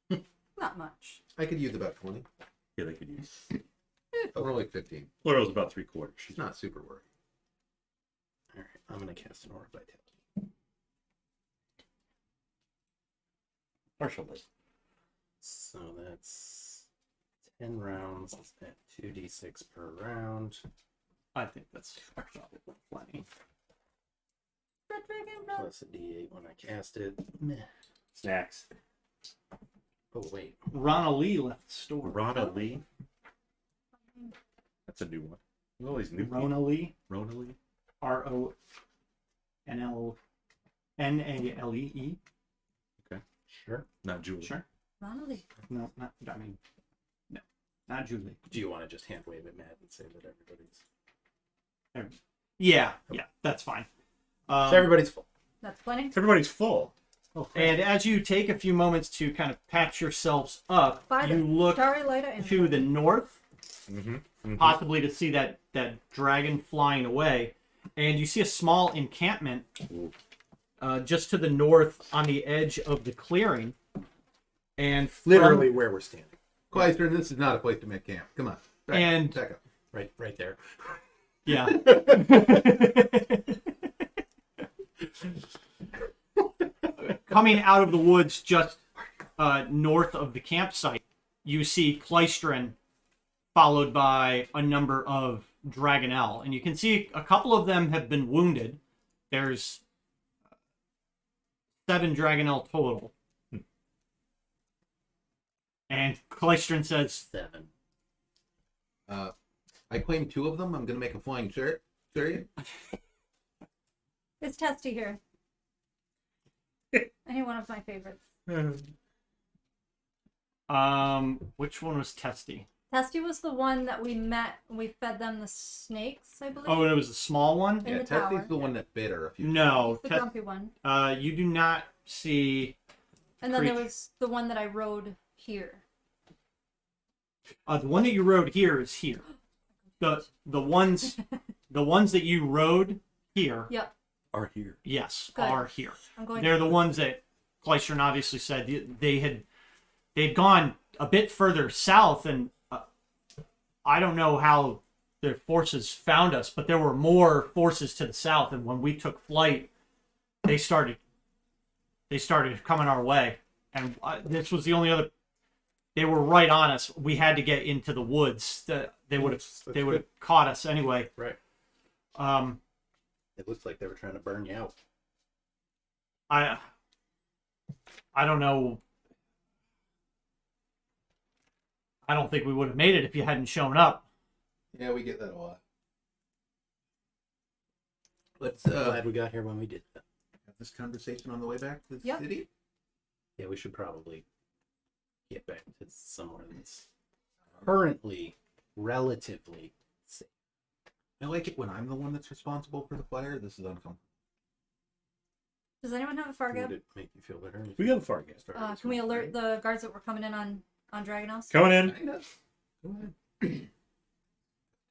half? not much. I could use about 20. yeah, they could use. But we're only 15. Laurel's about 3/4. She's She's not super worried. All right, I'm gonna cast an aura of vitality. partially. So that's 10 rounds at 2d6 per round. I think that's probably plenty. Red dragon blood. Plus a d8 when I cast it. Meh. snacks. Oh wait, Rana Lee left the store. Rana Lee. That's a new one. All these new Rona Lee. Rona Lee. RONALEE. sure. Not Julie. Sure. Ronald. No, not. I mean, no, not Julie. Do you want to just hand wave at Matt and say that everybody's? Yeah, that's fine. So everybody's full. That's plenty. Everybody's full. And as you take a few moments to kind of patch yourselves up, By the you look Starry Lighter and to the north, Mm-hmm. possibly to see that dragon flying away, and you see a small encampment just to the north on the edge of the clearing. And Literally where we're standing. Clystran, this is not a place to make camp. Come on. Back And- back up. Right there. Yeah. Coming out of the woods just north of the campsite, you see Clystran followed by a number of dragonnel. And you can see a couple of them have been wounded. There's 7 dragonnel total. And Clystran says, 7. I claim 2 of them. I'm going to make a flying chariot. It's Testy here. Any one of my favorites. which one was Testy? Testy was the one that we met. We fed them the snakes, I believe. Oh, it was the small one? In Yeah, the Testy's tower. the one that bit her a few No. The grumpy one. You do not see... And then there Creature. was the one that I rode here. the one that you rode here is here. The ones that you rode here, Yep. Are here. yes, Good. are here. I'm going They're the ones that Clystran obviously said they'd gone a bit further south, and I don't know how their forces found us, but there were more forces to the south, and when we took flight, they started coming our way, and this was the only other. They were right on us. We had to get into the woods. They would have caught us anyway. Right. It looks like they were trying to burn you out. I don't know. I don't think we would have made it if you hadn't shown up. Yeah, we get that a lot. Let's Glad we got here when we did that. have this conversation on the way back to the Yep. city. Yeah, we should probably get back to somewhere that's currently relatively safe. I like it when I'm the one that's responsible for the fire. This is uncomfortable. Does anyone have a far Would gap? it make you feel better? We got a far gap. Can we alert the guards that we're coming in on dragonnels? Coming in. Kind of. Go ahead.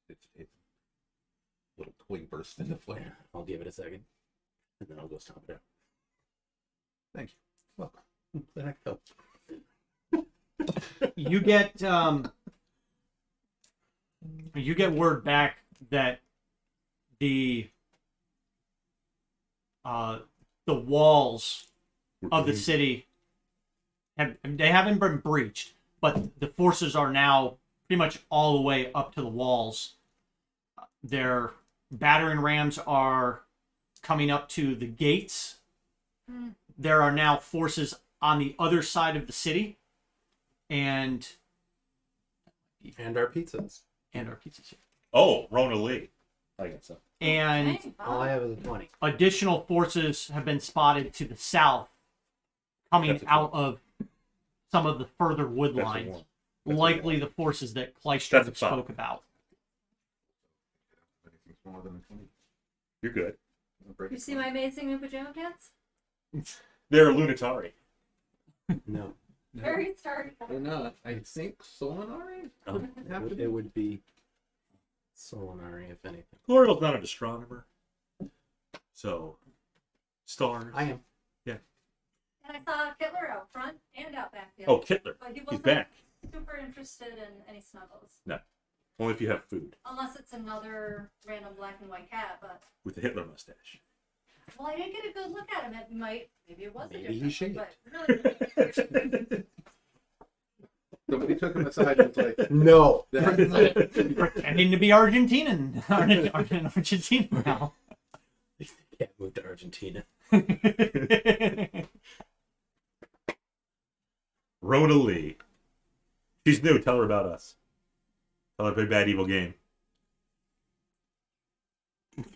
It's little twig burst into flame. I'll give it a second, and then I'll go stomp it out. Thank you. Welcome. Then I go. You get word back that the walls of the city haven't been breached, but the forces are now pretty much all the way up to the walls. Their battering rams are coming up to the gates. There are now forces on the other side of the city, and And our pizzas. our pizzas. Oh, Rona Lee. I got some. And Okay, All I have is a 20. additional forces have been spotted to the south, coming That's a out of some of the further wood That's a lines. one. That's a Likely one. the forces that That's Clystran a five. spoke about. Anything smaller than a 20. You're good. I'll break You it see for my amazing new pajama pants? They're a Lunatari. No. No, Very starry. they're not. I think Solinari? Have to be. It would be Solinari, if anything. Glorial's not an astronomer. So, stars. I am. And I saw Kittler out front and out back. The Oh, other day, Kittler. but he He's wasn't back. super interested in any snuggles. Only if you have food. Unless it's another random black and white cat, but With the Hitler mustache. well, I didn't get a good look at him. Maybe it was a Maybe he different one, shaved. but really, Somebody took him aside and was like, No. Pretending to be Argentinian. Argentina now. Can't move to Argentina. Rona Lee. She's new. Tell her about us. Tell her Big Bad Evil Game.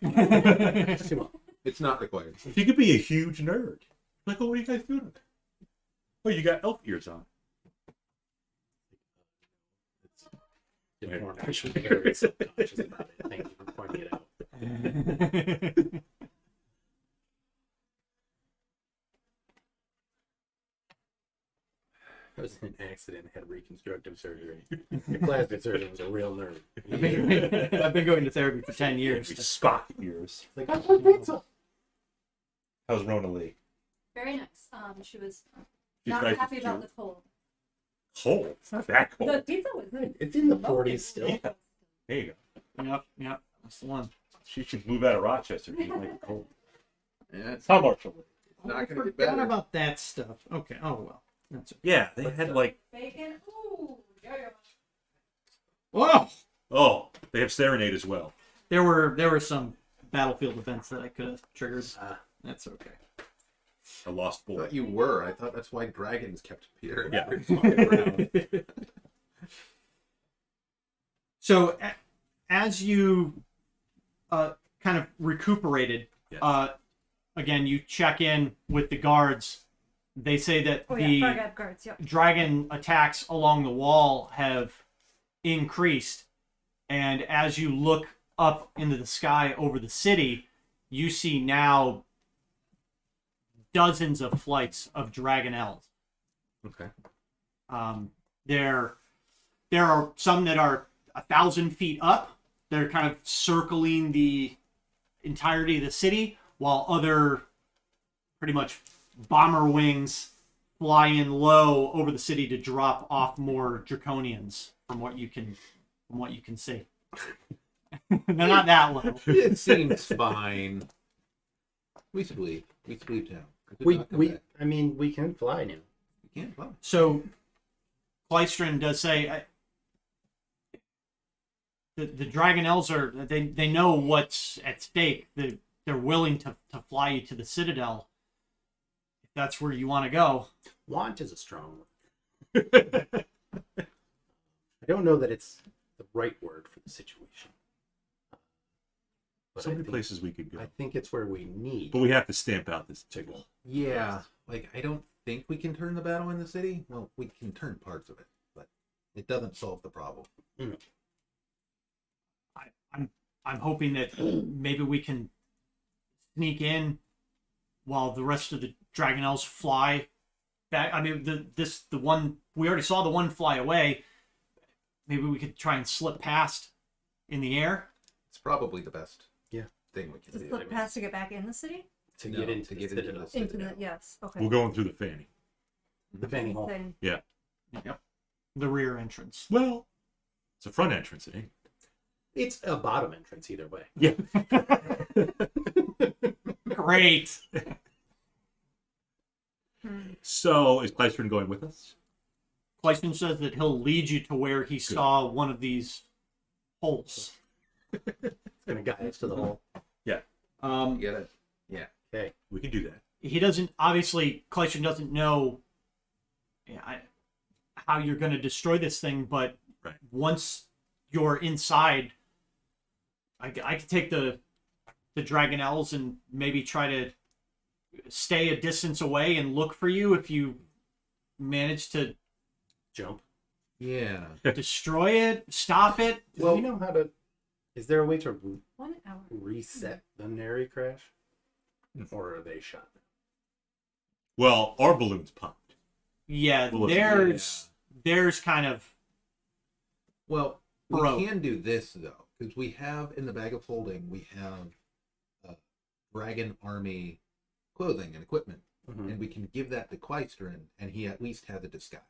Come on. it's not required. She could be a huge nerd. Like, oh, what are you guys doing? Oh, you got elf ears on. I'm actually very subconscious about it. Thank you for pointing it out. I was in an accident and had reconstructive surgery. The plastic surgeon was a real nerd. I've been going to therapy for 10 years. Spock ears. Like, I want pizza. How's Rona Lee? very nice. She was She's not nice. happy about the cold. Cold. It's not that cold. The pizza was good. It's in the 40s still. Yeah. There you go. Yep. That's the one. She should move out of Rochester. She's like it cold. Yeah, it's How much? not going to get Forgot better. about that stuff. Okay. Oh well. That's okay. Yeah, they had like. Bacon. Ooh, yeah. Whoa! Oh, they have Serenade as well. There were some battlefield events that I could have triggered. That's okay. A lost I boy. thought you were. I thought that's why dragons kept appearing. Yeah. Around. So as you kind of recuperated, Yes. again you check in with the guards. They say that Oh the yeah, Frog guards. Yep. dragon attacks along the wall have increased, and as you look up into the sky over the city, you see now dozens of flights of dragonnels. Okay. There are some that are 1,000 feet up. They're kind of circling the entirety of the city, while other pretty much bomber wings fly in low over the city to drop off more draconians from what you can see. They're not that low. It seems fine. We should leave. We should leave town. could not come back. I mean, we can fly now. You can't fly. So Clystran does say the dragonnels are they know what's at stake. They're willing to fly you to the citadel if that's where you want to go. Want is a strong word. I don't know that it's the right word for the situation. But So I many think- places we could go. I think it's where we need But we have to stamp out this to tickle. go. Yeah, like I don't think we can turn the battle in the city. Well, we can turn parts of it, but it doesn't solve the problem. I'm hoping that maybe we can sneak in while the rest of the dragonnels fly back. I mean, the one we already saw the one fly away. Maybe we could try and slip past in the air. It's probably the best Yeah. thing we can To do. slip past to get back in the city. To No, get into to the get into citadel. the- Into the yes. Okay. We're going through the fanny. The fanny hall. Thing. Yeah. Yep. The rear entrance. Well, it's a front entrance, it ain't. It's a bottom entrance either way. Yeah. Great. So, is Clystran going with us? Clystran says that he'll lead you to where he saw one of these holes. It's gonna guide us to the hall. You get it? Okay. We can do that. He doesn't, obviously, Clystran doesn't know how you're going to destroy this thing, but Right. once you're inside, I could take the dragonnels and maybe try to stay a distance away and look for you if you manage to Jump. Yeah. destroy it, stop it. Do we know how to? Is there a way to 1 hour. reset the Nary crash, or are they shot? Well, our balloon's popped. Yeah, Well, there's kind of Well, we Bro. can do this though, because we have in the bag of holding we have dragon army clothing and equipment, Mhm. and we can give that to Clystran, and he at least has a disguise.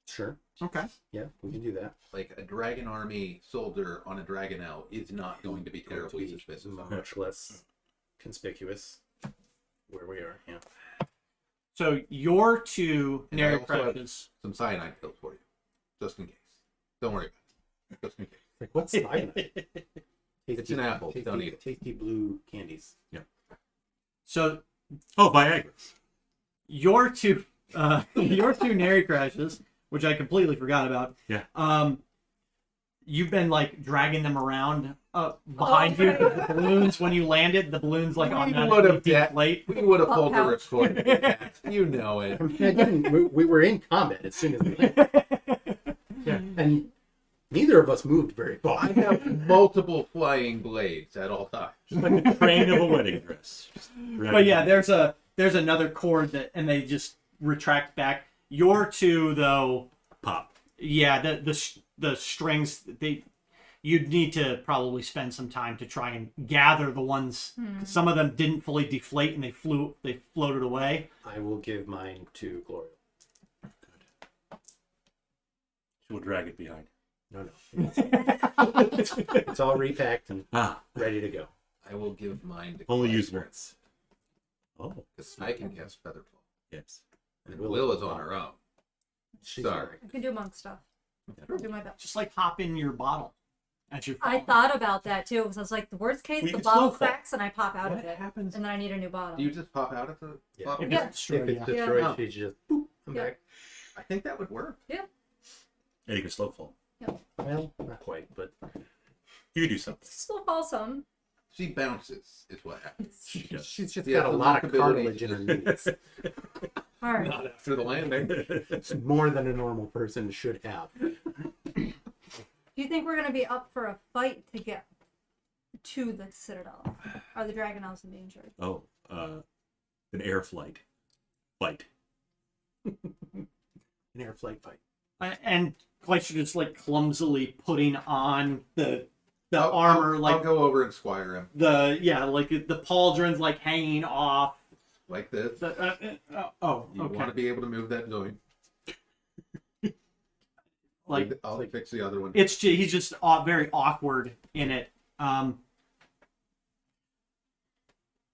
Sure. okay. Yeah, we can do that. Like a dragon army soldier on a dragonel is not going to be terribly suspicious. Much less conspicuous where we are. Yeah. So your two And I Nary also have- crashes. Some cyanide pills for you, just in case. Don't worry about it. Just in case. Like what's cyanide? It's an apple. Tasty, Don't eat it. tasty blue candies. So Oh, Viagra. your two Nary crashes, which I completely forgot about. Yeah. You've been like dragging them around behind you. right. The balloons when you landed, the balloons like We automatically would've deflate. We would have pulled the Pouch. ripcord. You know it. I mean, again, we were in combat as soon as we landed. Yeah. And neither of us moved very I far. have multiple flying blades at all times. Just like the train of a wedding dress. Just But yeah, there's another cord and they just retract back. Your two though, pop. yeah, the strings you'd need to probably spend some time to try and gather the ones. Some of them didn't fully deflate and they floated away. I will give mine to Glorial. She will drag it behind. No. It's all repacked and Ah, ready to go. I will give mine to only use Clystran, once. Oh, because I can cast Featherfall. yes. And Will is on her own. Sorry. I can do monk stuff. I'll do my best. Just like hop in your bottle as you're I falling. thought about that too, because I was like, the worst case, We the can bottle slow fall. cracks and I pop out What of it, happens? and then I need a new bottle. Do you just pop out of the Yeah. bottle? If Yeah. it's destroyed, If it's yeah. destroyed, Yeah. she's just boop, I'm Yeah. back. I think that would work. Yeah, you can slow fall. Well, not quite, but You can do something. Still fall some. She bounces, is what happens. She does. she's just Yeah, got a the lot of mockability cartilage in her just- knees. All right. Not after the landing. It's more than a normal person should have. Do you think we're gonna be up for a fight to get to the citadel? Are the dragonnels in danger? Oh, an air flight. Fight. An air flight fight. And Clystran just like clumsily putting on the I'll- armor, I'll like go over and squire him like the pauldrons like hanging off. like this. Oh, You okay. want to be able to move that joint. Like I'll fix the other one. he's just very awkward in it.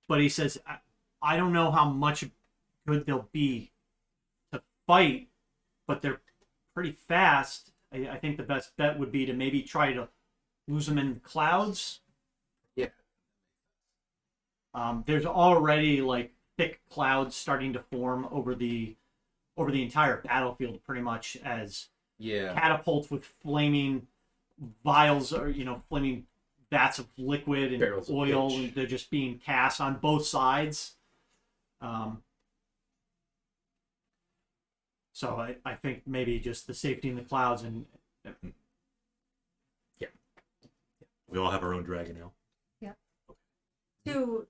But he says, I don't know how much good they'll be to fight, but they're pretty fast. I think the best bet would be to maybe try to lose them in clouds. Yeah. There's already like thick clouds starting to form over the entire battlefield, pretty much, as Yeah. catapults with flaming vials or flaming vats of liquid and Barrels of oil, pitch. and they're just being cast on both sides. So I think maybe just the safety in the clouds and We all have our own dragonel. To,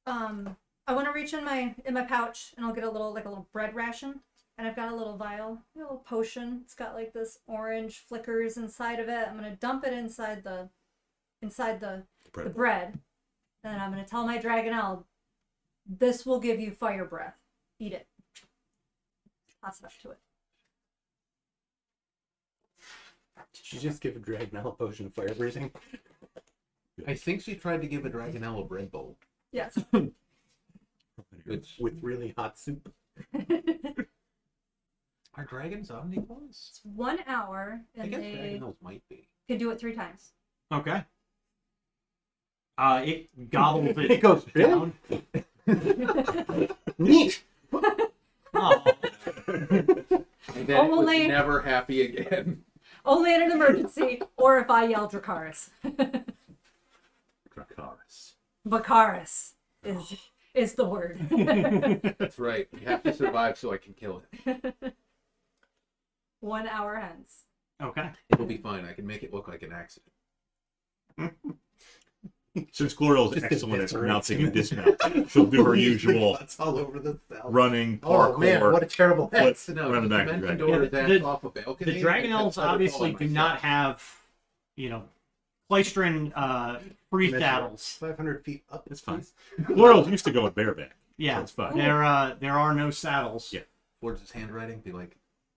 I want to reach in my pouch and I'll get a little bread ration, and I've got a little vial, a little potion. It's got like this orange flickers inside of it. I'm gonna dump it inside the bread, and then I'm gonna tell my dragonel, this will give you fire breath. Eat it. Toss it up to it. Did you just give a dragonel a potion of fire breathing? I think she tried to give a dragonel a bread bowl. Yes. Which With really hot soup. are dragons omnivores? It's 1 hour, I and guess they dragonels might be. can do it 3 times. okay. It gobbles it, It goes, down. Neat! Oh, And then it was Only- never happy again. Only in an emergency, or if I yell Dracaris. Dracaris. Bacaris is the word. That's right. You have to survive so I can kill it. 1 hour hence. okay. It'll be fine. I can make it look like an accident. Since Glorial is Just excellent at eviscerate. pronouncing and dismount, she'll do her usual Cuts all over the cell. running parkour. Oh man, what a terrible hex. So no, Around the the back of the dimension dragon. door Yeah, is the- off a balcony. The and I dragonnels kept obviously Featherfall do on not myself. have, Clystran free Measure saddles. 500 feet up. It's fine. please. Glorial's used to going bareback. Yeah, So it's fine. there are no saddles. Yeah. Forge his handwriting, be like,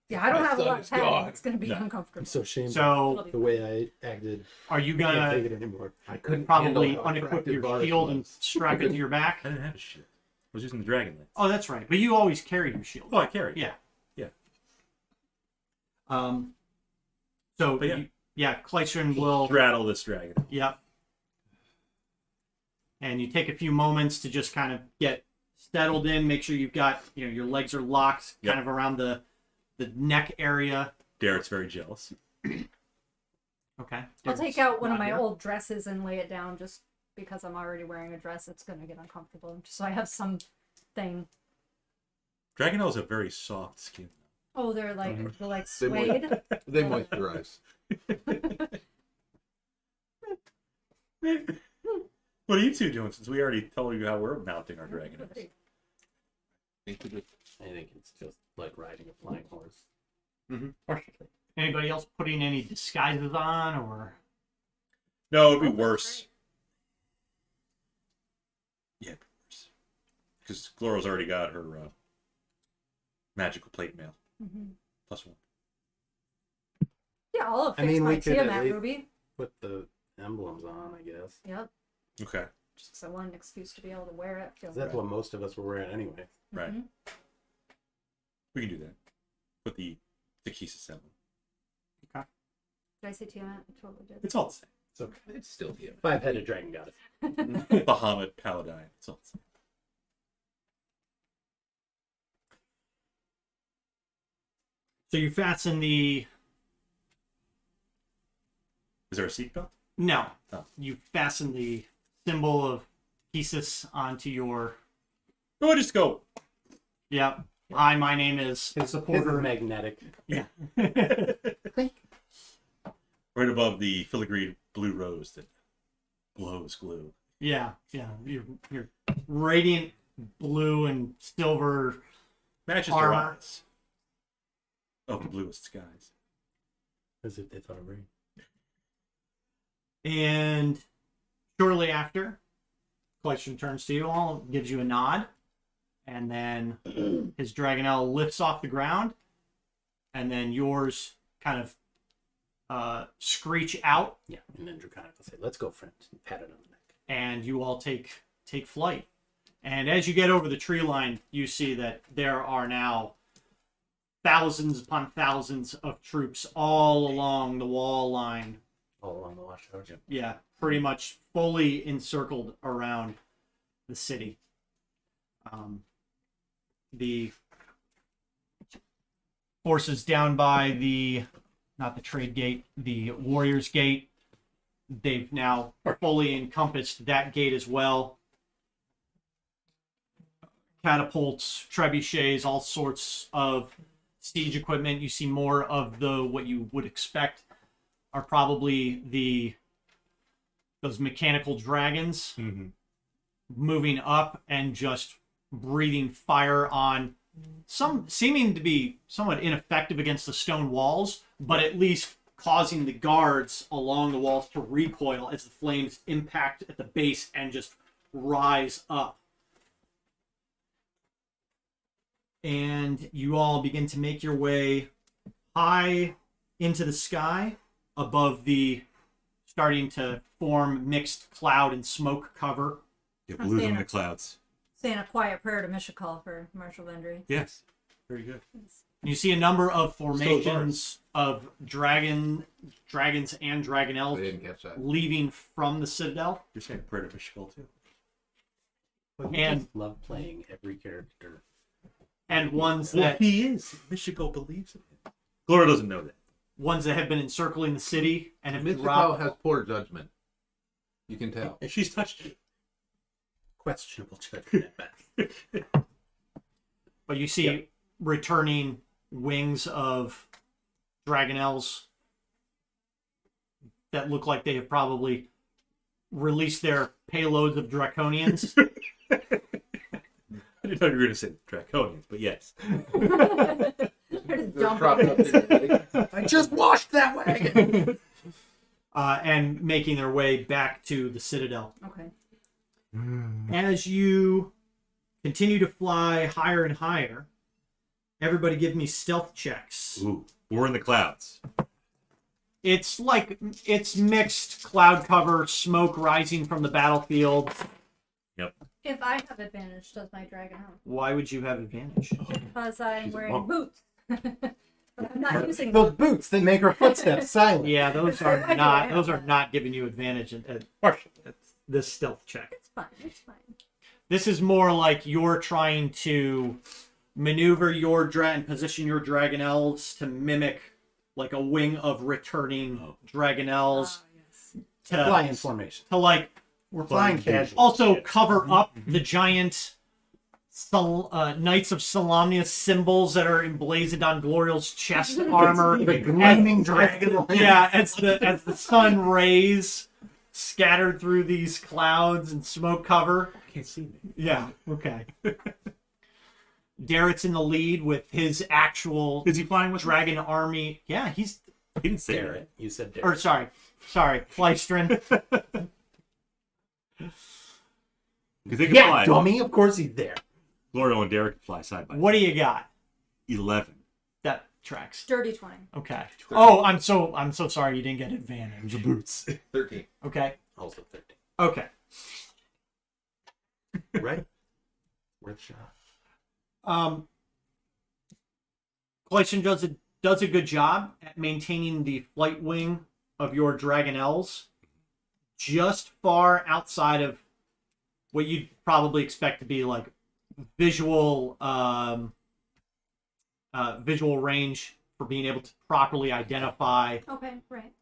Yeah, I don't My have a son lot of is time. gone. It's gonna be No. I'm uncomfortable. so ashamed So of the way I acted. are you I can't gonna take it anymore. I couldn't probably handle how unequip attractive your Varus shield and was. strap it to your back? I didn't have a shit. I was using the dragon lance. Oh, that's right. But you always carry your shield. Oh, I carry. Yeah. Yeah. So But yeah. Clystran will. Straddle this dragon. Yep. And you take a few moments to just kind of get settled in. Make sure you've got your legs are locked, Yep. kind of around the neck area. Darren's very jealous. Okay. I'll take out one of my Not here. old dresses and lay it down just because I'm already wearing a dress. It's gonna get uncomfortable. Just so I have something. Dragonels have very soft skin. Oh, they're like They suede. They moisturize. What are you two doing since we already told you how we're mounting our dragonels? I think it's just like riding a flying horse. Anybody else putting any disguises on or? No, it'd be Oh, that's worse. Yeah, it'd be worse. Because Glorial's already got her magical plate mail. Mhm. +1. Yeah, I'll I fix mean, my we could at Tiamat least- ruby. Put the emblems on, I guess. Yep. Okay. Just 'cause I want an excuse to be able to wear it. Feel 'Cause that's good. what most of us were wearing anyway. Right. Mhm. We can do that. Put the Kisa emblem. Did I say Tiamat? I totally did. It's all the same. It's okay. It's still here. 5-headed dragon goddess. Bahamut Paladin. It's all the same. So you fasten the Is there a seatbelt? no. Oh. You fasten the symbol of Thesis onto your. Oh, just go. Yeah. Hi, my name is His supporter. magnetic. Yeah. Right above the filigreed blue rose that blows glue. Yeah. You're radiant blue and silver. Matches Armor. their eyes. Of the bluest skies. As if they thought of rain. And shortly after, Clystran turns to you all, gives you a nod, and then his dragonnel lifts off the ground, and then yours kind of screech out, Yeah, and then Draconic will say, "Let's go, friend." And pat it on the neck. and you all take flight. And as you get over the tree line, you see that there are now thousands upon thousands of troops all along the wall line. All along the watchtower. Yeah, pretty much fully encircled around the city. The forces down by not the trade gate, the warriors gate, they've now fully encompassed that gate as well. Catapults, trebuchets, all sorts of siege equipment. You see more of what you would expect are probably those mechanical dragons moving up and just breathing fire on some seeming to be somewhat ineffective against the stone walls, but at least causing the guards along the walls to recoil as the flames impact at the base and just rise up. And you all begin to make your way high into the sky above the starting to form mixed cloud and smoke cover. Get I'm blue in saying the it. clouds. Saying a quiet prayer to Mishakal for Marshal Vendry. Yes. Very good. You see a number of formations of dragons and I dragonnels didn't catch that. leaving from the citadel. You're saying prayer to Mishkal too. But And- just love playing every character. And ones Well, that he is. Mishkal believes in him. Gloria doesn't know that. have been encircling the city and have Mythical dropped. has poor judgment. You can tell. And she's touched you. Questionable judgment at best. But you see returning wings of dragonnels that look like they have probably released their payloads of draconians. I didn't know you were going to say draconians, but yes. Dump Propped up it. there. I just washed that wagon. And making their way back to the citadel. Okay. As you continue to fly higher and higher, everybody give me stealth checks. Ooh, we're in the clouds. It's mixed cloud cover, smoke rising from the battlefield. If I have advantage, does my dragon help? Why would you have advantage? Because I'm She's a wearing monk. boots. But I'm not using Those them. boots that make her footsteps silent. Yeah, those I are do not have giving you advantage at Partial. this stealth check. It's fine. It's fine. This is more like you're trying to maneuver your and position your dragonels to mimic like a wing of returning dragonels Ah, yes. to, Fly in formation. to like We're flying casual. also cover up the giant Knights of Insomnia symbols that are emblazoned on Glorial's chest armor. The gleaming dragon. Yeah, as the sun rays scattered through these clouds and smoke cover. I can't see me. Yeah, okay. Darren's in the lead with his actual Is he flying with dragon army. Yeah, he's He didn't say Darren. that. You said or Darren. sorry, Clystran. Because they can Yeah, fly. dummy. Of course he's there. Glorial and Derek can fly side by side. What do you got? 11. That tracks. Dirty 20. Okay. Oh, I'm so sorry you didn't get advantage. The boots. 13. Okay. Also 13. Okay. Right? Worth a shot. Clystran does a good job at maintaining the flight wing of your dragonnels just far outside of what you'd probably expect to be like visual visual range for being able to properly identify Okay, right.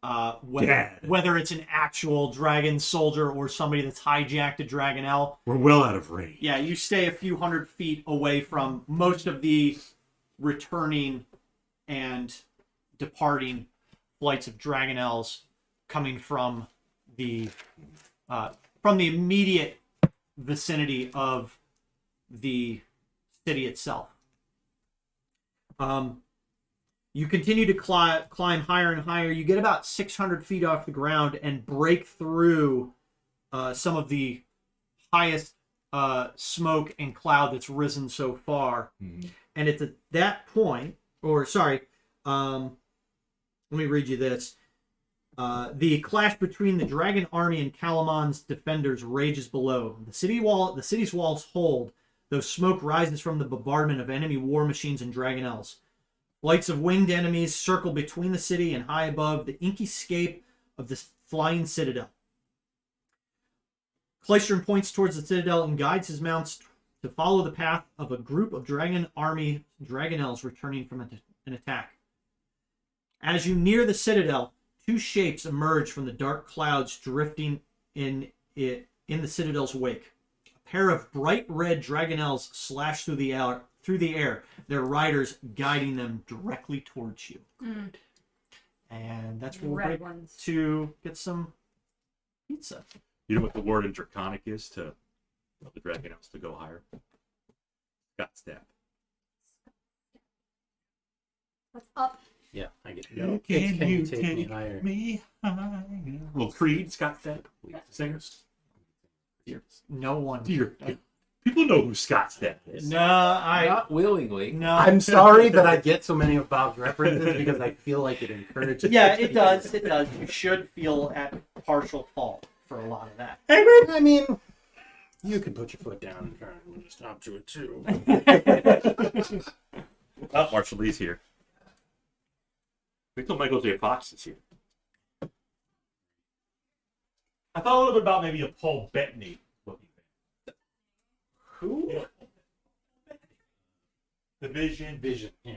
whether it's an actual dragon soldier or somebody that's hijacked a dragonel. We're well out of range. Yeah, you stay a few hundred feet away from most of the returning and departing flights of dragonels coming from the immediate vicinity of the city itself. You continue to climb higher and higher. You get about 600 feet off the ground and break through some of the highest smoke and cloud that's risen so far. Mm-hmm. And it's at that point, or sorry, let me read you this. The clash between the dragon army and Kalaman's defenders rages below. The city's walls hold, though smoke rises from the bombardment of enemy war machines and dragonels. Flights of winged enemies circle between the city and high above the inky scape of the flying citadel. Clystran points towards the citadel and guides his mounts to follow the path of a group of dragon army dragonels returning from an attack. As you near the citadel, two shapes emerge from the dark clouds drifting in the citadel's wake. A pair of bright red dragonels slash through the air, their riders guiding them directly towards you. Mm. And that's where we'll Red break ones. to get some pizza. You know what the word in Draconic is to the dragonnels to go higher? Got step. What's up? Yeah, I get it. Can you take me higher? Me higher? Well, Creed, Scott Stepp, singers. No one. Dear, people know who Scott Stepp is. No, I Not willingly. no. I'm sorry that I get so many of Bob's references because I feel like it encourages. Yeah, it does. It does. You should feel at partial fault for a lot of that. I mean, you could put your foot down and try and just stop to it too. Oh, Marshall Lee's here. Wait till Michael J. Fox is here. I thought a little bit about maybe a Paul Bettany looking thing. Who? Yeah. The Vision. Yeah.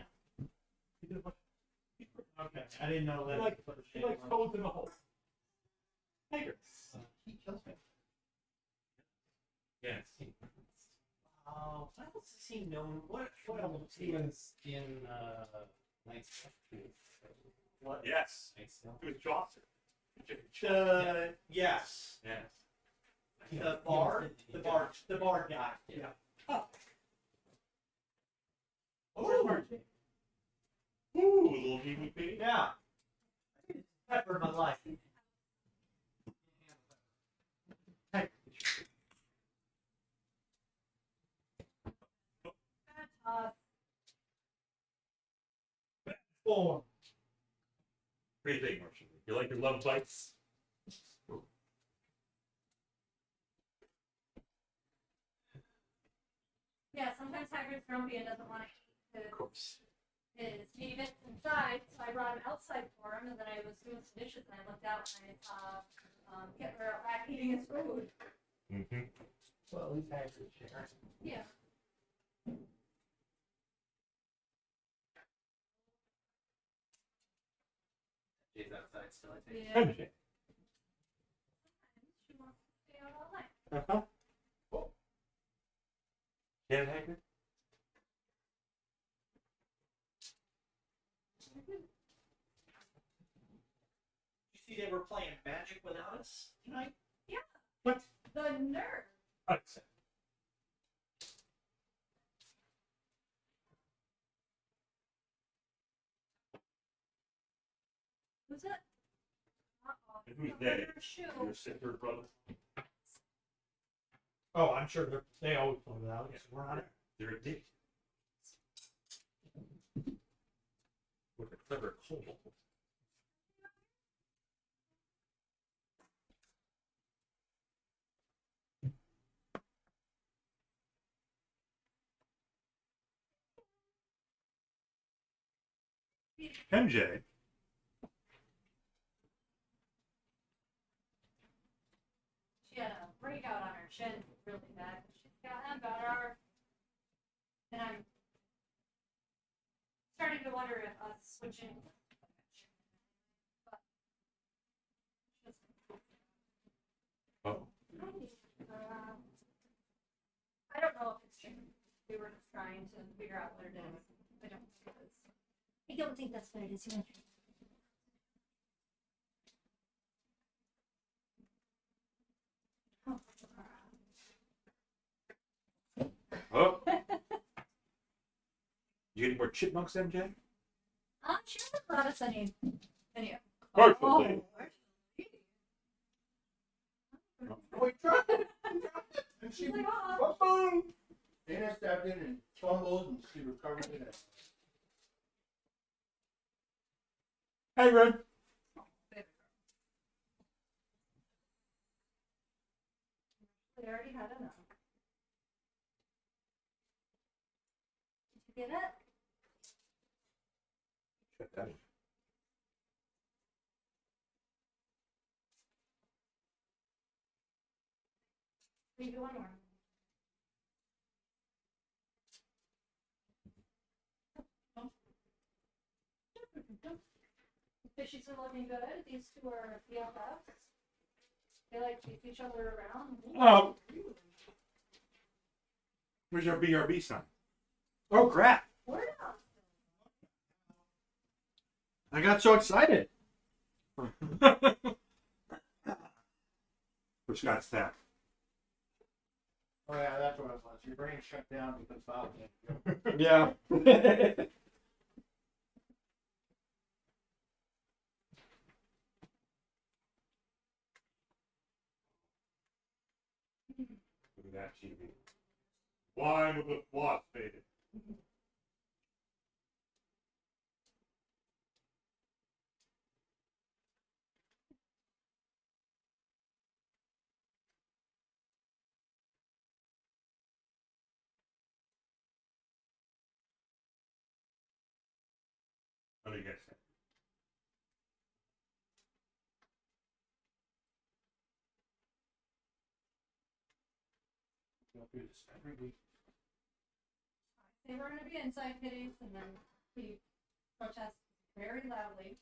Okay, I didn't know that. He likes codes in the hole. Tiger. He kills me. Yes. What else is he known? What else? He was in Knights. What? Yes. He was Chaucer. Yes. Yes. The bard guy. Yeah. Oh. Oh. Ooh, little EVP. Yeah. Pepper my life. Hey. Form. What do you think, Marshall? You like your love bites? Yeah, sometimes Hagrid's grumpy and doesn't want to eat Of course. his meaty bits inside, so I brought him outside for him, and then I was doing some dishes, and I looked out and I saw Hitler out back eating his food. Mm-hmm. Well, at least Hagrid shared. Yeah. She's outside still, I think. Yeah. She wants to stay out all night. Uh-huh. Cool. Yeah, Hagrid? You see, they were playing Magic without us tonight. Yeah. What? The nerd. Ascent. Who's it? Uh-oh. And who's The that? nerd shoe. Your sister, brother? Oh, I'm sure they always play without us. We're not. They're addicted. With a clever kobold. MJ. She had a breakout on her chin really bad. She's gotten better. And I'm starting to wonder if us switching. Oh. I don't know if it's true. We were just trying to figure out what it is. I don't think that's what it is. Oh. You get any more chipmunks, MJ? She hasn't brought us any. Perfectly. We dropped it. And she She's like, oh. boom. Dana stepped in and fumbled, and she recovered it. Hey, Ren. They already had enough. Did you get it? Check that in. Maybe one more. Fishies are looking good. These two are BFFs. They like keep each other around. Oh. Where's your BRB sign? Oh crap! Word out. I got so excited. For Scott's tap. Oh yeah, that's what it was. Your brain shut down because Bob came. Yeah. Look at that TV. Wine with the floss faded. What do you guys think? We'll do this every week. They were going to be inside kitties, and then we protest very loudly.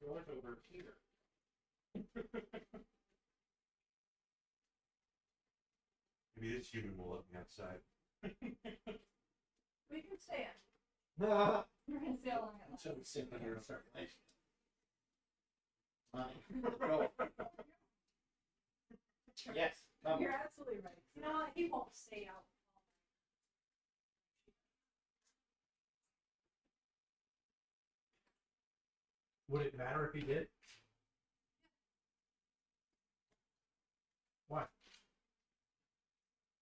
The door's over here. Maybe this human will let me outside. We can stay in. Until We're going to see how long it lasts. we sit here and start relating. Money. Yes. Come You're absolutely right. You know what? He won't stay out. Would it matter if he did? Why?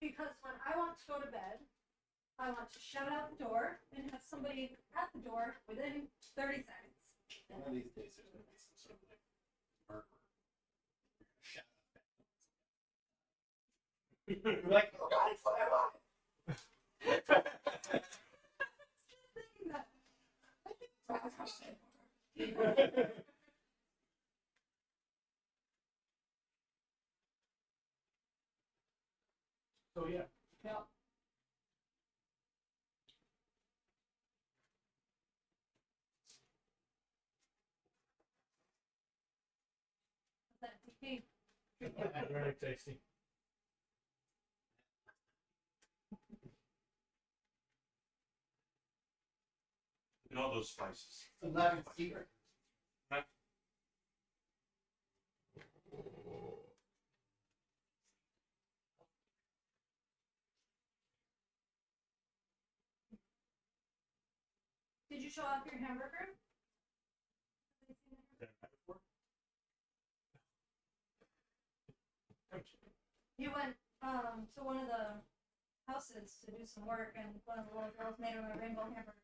Because when I want to go to bed, I want to shout out the door and have somebody at the door within 30 seconds. One of these days there's going to be some sort of like murder. Shut up. You're like, oh God, it's forever. Thinking that. I think that's how I So yeah. Yeah. That TP. Very tasty. And all those spices. 11 secret. Did you show off your hamburger? You went to one of the houses to do some work, and one of the little girls made him a rainbow hamburger.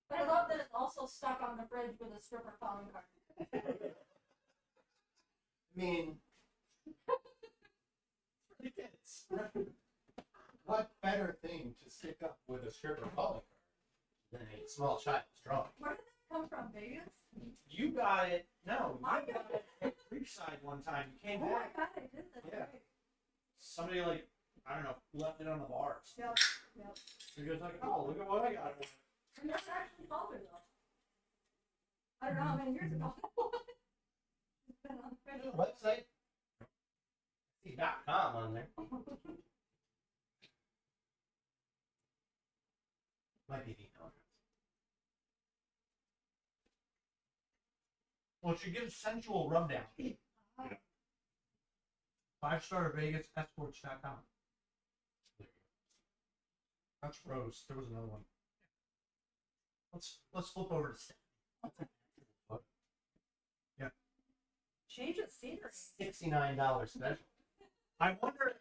But I love that it's also stuck on the fridge with a stripper calling card. I mean, for the kids. What better thing to stick up with a stripper calling card than a small child's drawing? Where did that come from, Vegas? You got it. No, I you got got it at Creekside one time. You came Oh my back. god, I did that. Yeah. Right. Somebody like I don't know left it on the bars. Yep, yep. So he goes like, oh, look at what I got. I never actually called her though. I don't know how many years ago that was. It's been on the fridge. Website? See .com on there. Might be the email address. Well, she gives sensual rubdown. 5-star Vegas escorts.com. That's Rose. There was another one. Let's flip over to Steph. Yeah. Change of scenery. $69 special. I wonder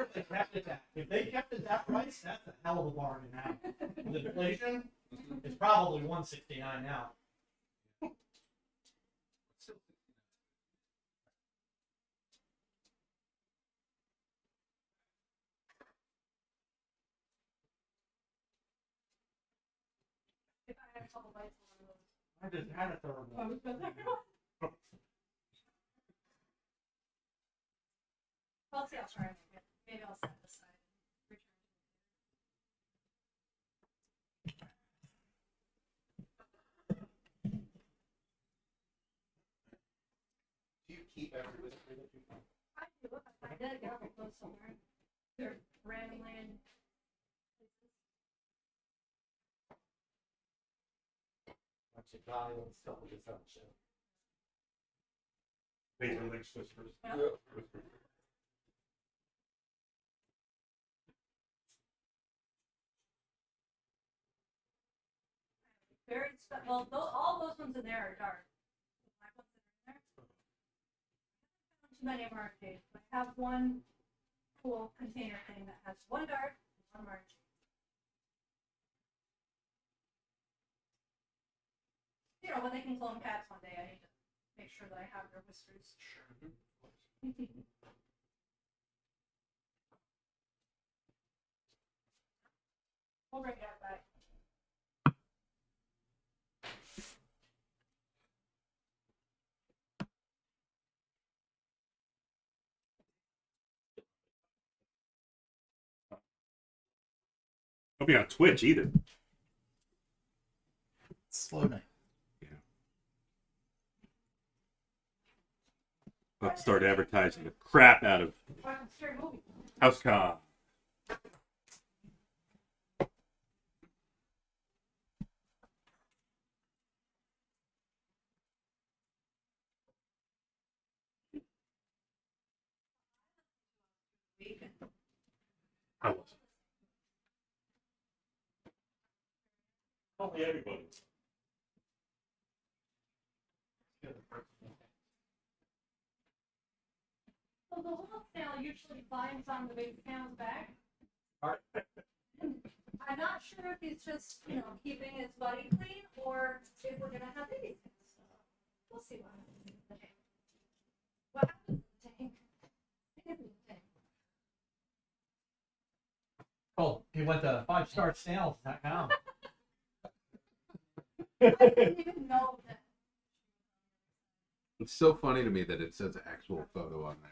if they kept it that. If they kept it that price, that's a hell of a bargain now. With inflation, it's probably $169 now. If I had a couple bites of one of those. I just had a third I one. was good there. Well, see, I'll try it again. Maybe I'll set this aside and return Do you keep every whisper that you find? I do. If I did, get up and go somewhere. They're randomly in places. Bunch of violence, double deception. Major League Whispers. Yeah. Very well, all those ones in there are dark. The black ones that are in there. I haven't found too many of them are arcade, but I have one cool container thing that has one dark and one margin. You know, when they can clone cats one day, I need to make sure that I have their whiskers. Sure. We'll bring that back. Hope you're on Twitch either. Slow night. About to start advertising the crap out of Watching scary movies. HouseCon. Week and How was it? Only everybody. so the little snail usually climbs on the big snail's back. Alright. I'm not sure if he's just, keeping his body clean or if we're gonna have babies. We'll see what happens in the tank. What happens in the tank? In the tank. Oh, he went to 5starsnails.com. I didn't even know that. It's so funny to me that it says actual photo on there.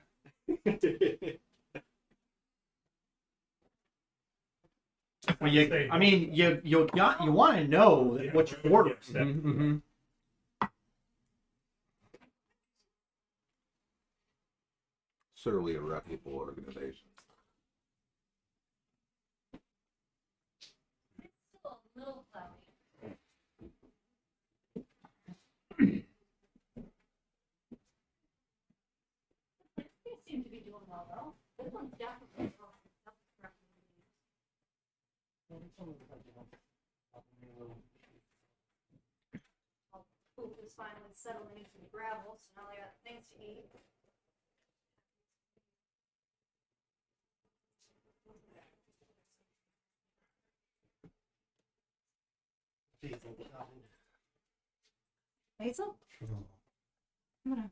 Well, you want to know what you're ordering. Mm-hmm. Certainly a reputable organization. It's still a little cloudy. They seem to be doing well though. This one's definitely well. Food is is finally settling into the gravel, so now I got things to eat. Basil? I'm gonna.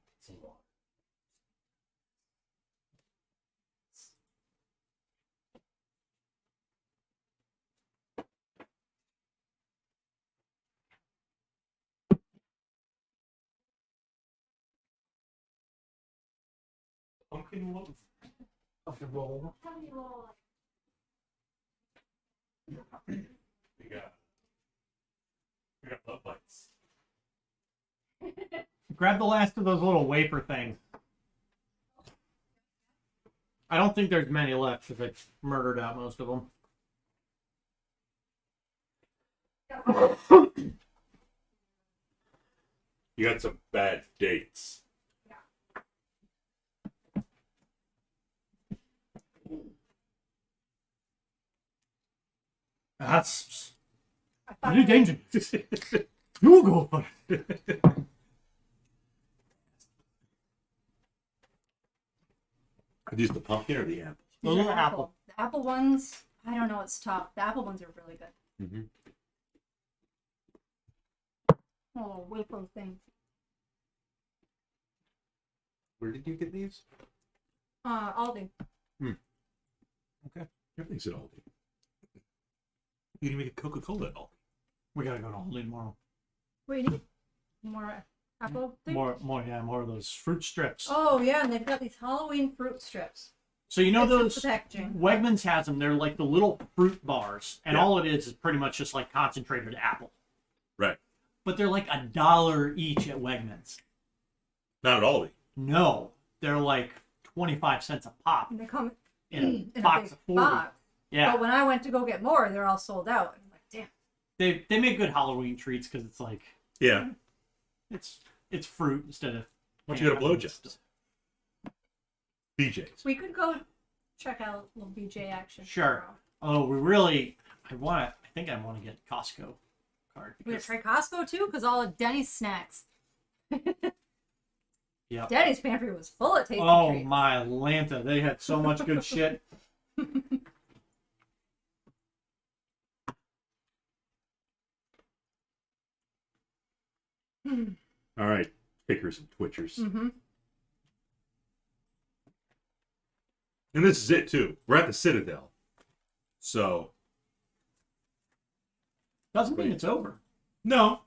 Pumpkin loaf. Pumpkin roll. Have any little, We got love bites. Grab the last of those little wafer things. I don't think there's many left because I murdered out most of them. You got some bad dates. That's I very finally, dangerous. You go for it. I'd use the pumpkin or the apple. these Those are are apple. apple. The apple ones, I don't know, it's tough. The apple ones are really good. Mm-hmm. Oh, wafer thing. Where did you get these? Aldi. Everything's at Aldi. You can make a Coca-Cola at Aldi. We gotta go to Aldi tomorrow. What do you need? More apple things? More of those fruit strips. Oh, yeah, and they've got these Halloween fruit strips. So you know It's just those the packaging. Wegmans has them. They're like the little fruit bars, and Yeah. all it is pretty much just like concentrated apple. Right. But they're like $1 each at Wegmans. Not at Aldi. No, they're like 25 cents a pop And they come in in a box big of 40. box. Yeah, But when I went to go get more, they're all sold out. I'm like, damn. they make good Halloween treats because it's like Yeah. it's fruit instead of. Why don't you go to ham and Blowjobs? stuff. BJ's. We could go check out a little BJ action. Sure. tomorrow. Oh, we really. I think I want to get a Costco card. We because- gonna try Costco too, because all of Denny's snacks. Yep. Denny's pantry was full of tasty Oh treats. my Lanta, they had so much good shit. All right, kickers and twitchers. Mm-hmm. And this is it too. We're at the Citadel. So Doesn't mean it's over. no.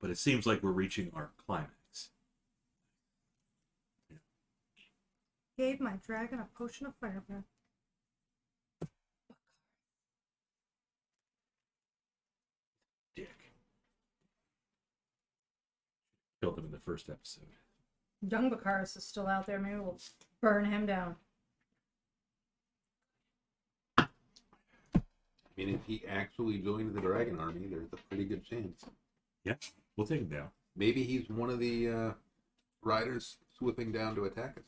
But it seems like we're reaching our climax. Gave my dragon a potion of fire breath. Dick. Killed him in the first episode. Young Bakaris is still out there. Maybe we'll burn him down. I mean, if he actually joined the dragon army, there's a pretty good chance. Yeah, we'll take him down. Maybe he's one of the riders swooping down to attack us.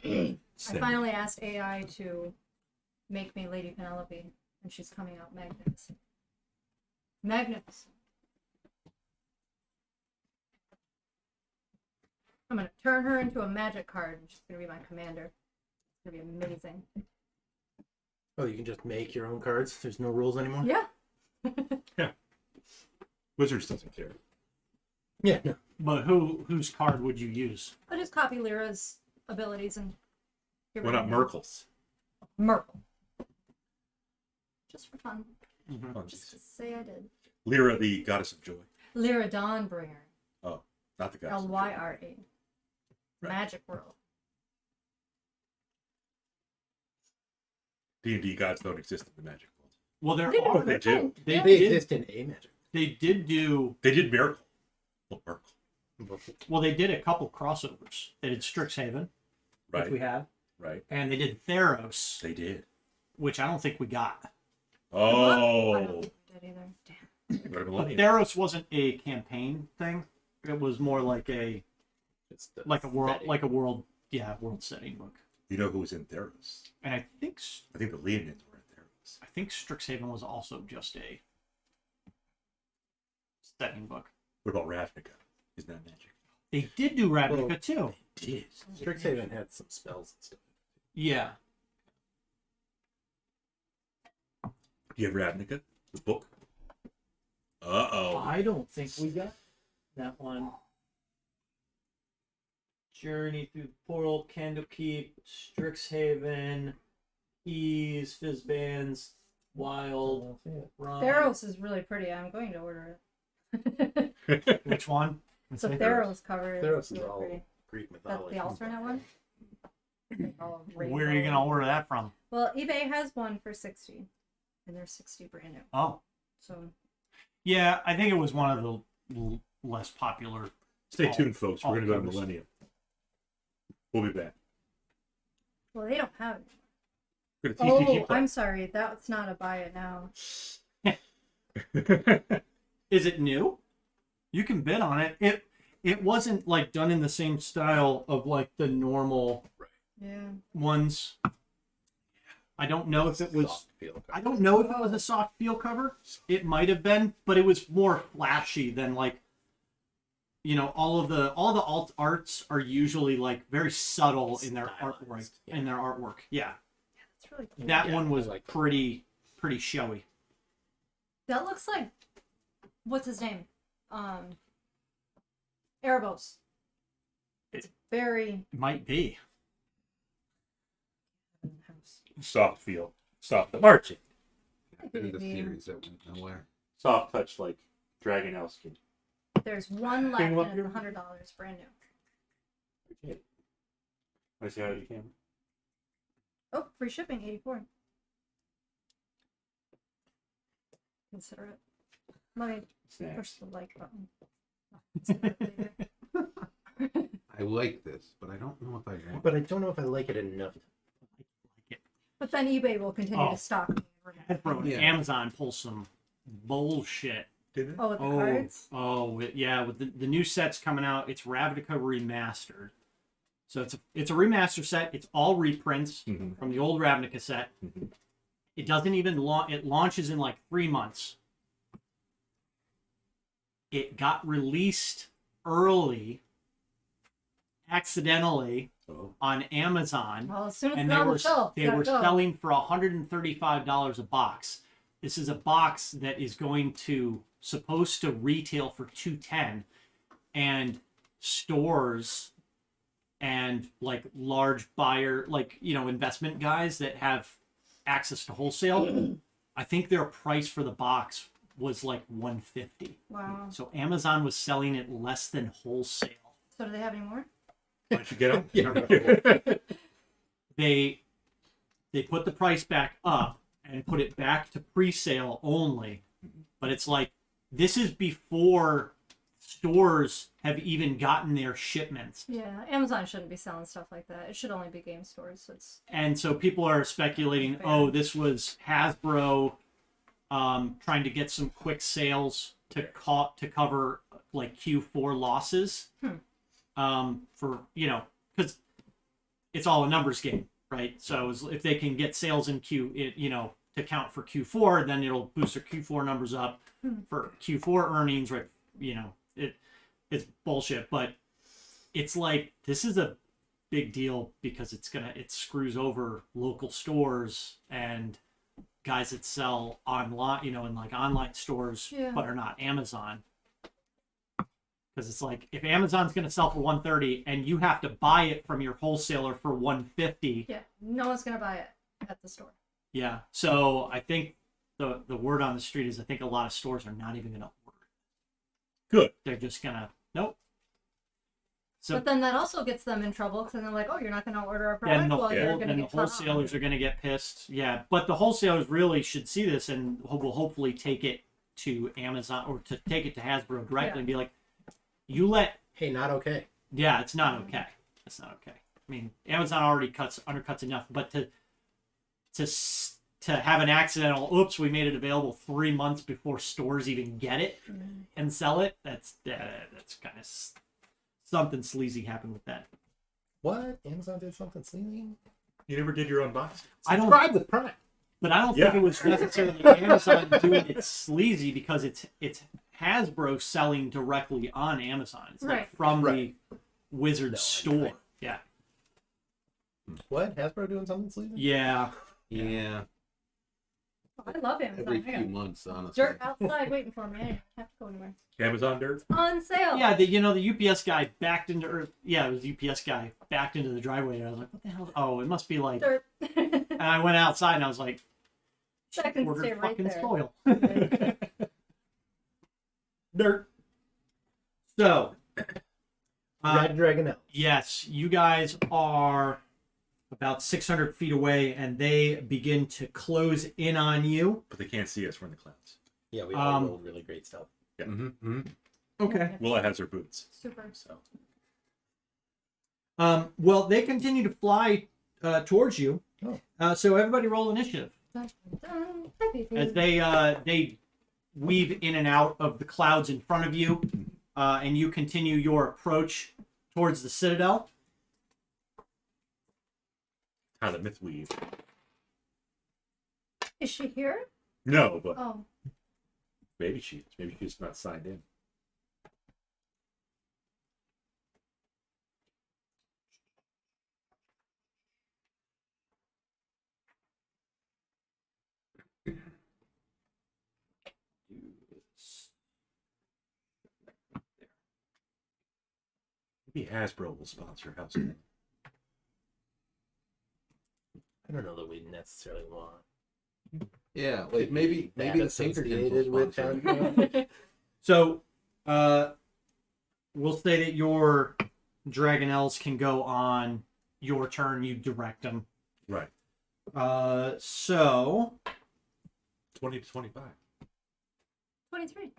I Seven. finally asked AI to make me Lady Penelope, and she's coming out magnificent. Magnificent. I'm gonna turn her into a magic card, and she's gonna be my commander. It's gonna be amazing. Oh, you can just make your own cards. There's no rules anymore. Yeah. Wizards doesn't care. Yeah. No. But whose card would you use? I'll just copy Lyra's abilities and get Why rid not of Merkel's? Merkel. Just for fun. Oh, Just to say I did. Lyra, the goddess of joy. Lyra Dawnbringer. Oh, not the goddess. of joy. Lyra. Right. Magic World. D&D gods don't exist in the magic world. Well, there They are. Oh, they do. They Yeah. They did. exist in a magic. They did do. They did Miracle. Well, Miracle. Well, they did a couple crossovers. They did Strixhaven, which we Right. had, Right. and they did Theros, They did. which I don't think we got. I don't Oh. think I did either. Damn. Right, But Millennium. Theros wasn't a campaign thing. It was more like a It's the world setting. world setting book. You know who was in Theros? And I think I think the Leonids were in Theros. I think Strixhaven was also just a setting book. What about Ravnica? Isn't that magic? They did do Ravnica Well, too. It is. Strixhaven had some spells and stuff. Yeah. Do you have Ravnica? The book? Uh-oh. I don't think we got that one. Journey through the portal, Candlekeep, Strixhaven, Ease, Fizzbands, Wild, Run. Theros is really pretty. I'm going to order it. Which one? So Theros cover is Theros is really all pretty. Greek That's mythology. the alternate one. All Where are you rainbow. gonna order that from? Well, eBay has one for 60, and they're 60 brand new. Oh, So yeah, I think it was one of the less popular. Stay tuned, folks. We're all going to go to covers. Millennium. We'll be back. well, they don't have it. We're going to Oh, TCG I'm sorry. That's not a buy it now. Is it new? You can bid on it. It wasn't like done in the same style of like the normal Yeah. ones. I don't know if it was. Soft feel. I don't know if it was a soft feel cover. It might have been, but it was more flashy than like. You know, all the alt arts are usually like very subtle in their artwork. Stylized, yeah. In their artwork, yeah. That's really cool. That Yeah, one was I like that. pretty showy. That looks like what's his name? Erebos. It's very It might be. Soft feel. Soft marching. In the Maybe. series that went nowhere. Soft touch like dragonnels skin. There's one left Can you and up it's here? $100 brand new. I see how you can. Oh, free shipping 84. Consider it. Let me Snacks. push the like button. Consider it later. I like this, but I don't know if I want. But I don't know if I like it enough. But then eBay will continue Oh. to stock me. Hasbro and Yeah. Amazon pull some bullshit. Didn't it? Oh, with the cards? Yeah, with the new sets coming out, it's Ravnica remastered. So it's a remaster set. It's all reprints Mhm. from the old Ravnica set. Mhm. It doesn't even it launches in like 3 months. It got released early, accidentally, Oh. on Amazon. Well, as soon as And it's they on were the shelf, they gotta were go. selling for $135 a box. This is a box that is supposed to retail for $210, and stores and like large buyer, like investment guys that have access to wholesale. I think their price for the box was like $150. Wow. So Amazon was selling it less than wholesale. So do they have any more? Why don't you get them? Yeah. They put the price back up and put it back to pre-sale only, but it's like this is before stores have even gotten their shipments, Yeah, Amazon shouldn't be selling stuff like that. It should only be game stores. It's and so people are speculating, oh, this was Hasbro trying to get some quick sales to cover like Q4 losses, for because it's all a numbers game, right? So if they can get sales in to count for Q4, then it'll boost their Q4 numbers up for Q4 earnings, right? It's bullshit, but it's like this is a big deal because it screws over local stores and guys that sell online, in like online stores, Yeah. but are not Amazon. Because it's like if Amazon's going to sell for $130 and you have to buy it from your wholesaler for $150, yeah, no one's gonna buy it at the store. yeah. So I think the word on the street is I think a lot of stores are not even going to order. Good. They're just gonna nope. So But then that also gets them in trouble because they're like, "Oh, you're not gonna order our product. then the, Well, you're whole- gonna then the get cut off." wholesalers are going to get pissed. Yeah, but the wholesalers really should see this and will hopefully take it to Amazon or to take it to Hasbro directly Yeah. and be like, "You let Hey, not okay. yeah, it's not okay. It's not okay. I mean, Amazon already undercuts enough, but to have an accidental oops, we made it available 3 months before stores even get it and sell it. That's kind of something sleazy happened with that. What? Amazon did something sleazy? You never did your unboxing? I don't. Subscribe with Prime. But I don't Yeah. think it was necessarily Amazon doing it sleazy because it's Hasbro selling directly on Amazon. It's like Right. from Right. the Wizard No, store. I- Yeah. What? Hasbro doing something sleazy? Yeah. Yeah, I love Amazon. every I got few months, honestly. dirt outside waiting for me. I didn't have to go anywhere. Amazon dirt. It's on sale. Yeah, the UPS guy backed into, or yeah, it was the UPS guy backed into the driveway. And I was like, what the hell? Oh, it must be like. Dirt. And I went outside and I was like, That can ordered stay right fucking there. spoil. Dirt. So, Red Dragonel. yes, you guys are about 600 feet away, and they begin to close in on you. But they can't see us. We're in the clouds. Yeah, we all Um, rolled really great stealth. Mm-hmm. Okay. Willa has her boots. Super. So Well, they continue to fly towards you. Oh. So everybody roll initiative. Dun, dun, dun. As they weave in and out of the clouds in front of you, and you continue your approach towards the citadel. how the myth weave. Is she here? No, but Oh. maybe she is. Maybe she's not signed in. Maybe Hasbro will sponsor House. I don't know that we necessarily want. Yeah, like maybe That the Pinkertons associated will with sponsor. Hasbro. So, we'll say that your dragonnels can go on your turn. You direct them. Right. So 20 to 25. 23.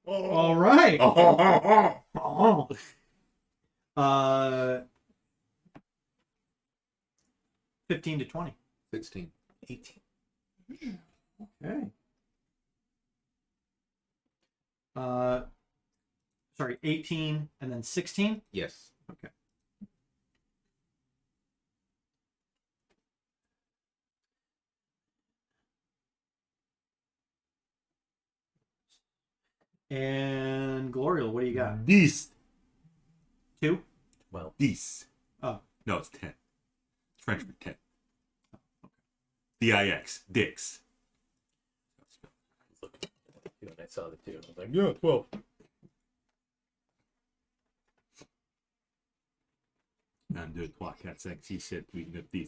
all right. Oh. Uh, 15 to 20. 16. 18. Okay. Sorry, 18 and then 16. Yes. Okay. And Glorial, what do you got? 10. 2? Well, 10. Oh. No, it's 10. It's French for 10. D-I-X. Dix. look, when I saw the two, I was like, yeah, 12. And 2, 3, 4, 5, 6, 7, 8, 9, 10.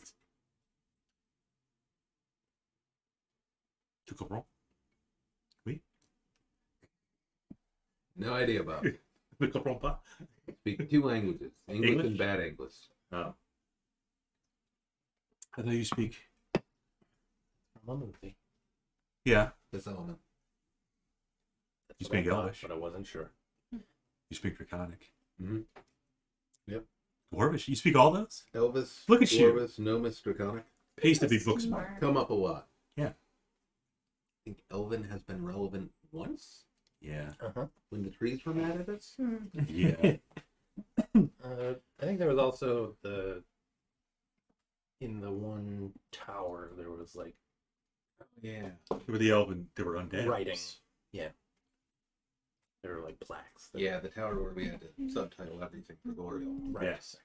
Tu comprends? Oui? No idea about it. Ne comprends pas? Speak 2 languages. English English? and bad English. Oh. I thought you speak. From a movie. Yeah. That's all I know. That's You what I speak thought, English? but I wasn't sure. You speak Draconic. Mm-hmm. Yep. Dwarvish. You speak all those? Elvis, Look at you. Dwarvis, Nomus, Draconic. Pays to be book smart. Smart. Come up a lot. Yeah. I think Elven has been relevant once Yeah. Uh-huh. when the trees were mad at us. Hmm. Yeah. I think there was also in the one tower, there was like Yeah. They were the elven. They were undead. writing. Yeah. There were like plaques. that- Yeah, the tower where we had to subtitle everything for Glorial. Right. Yes.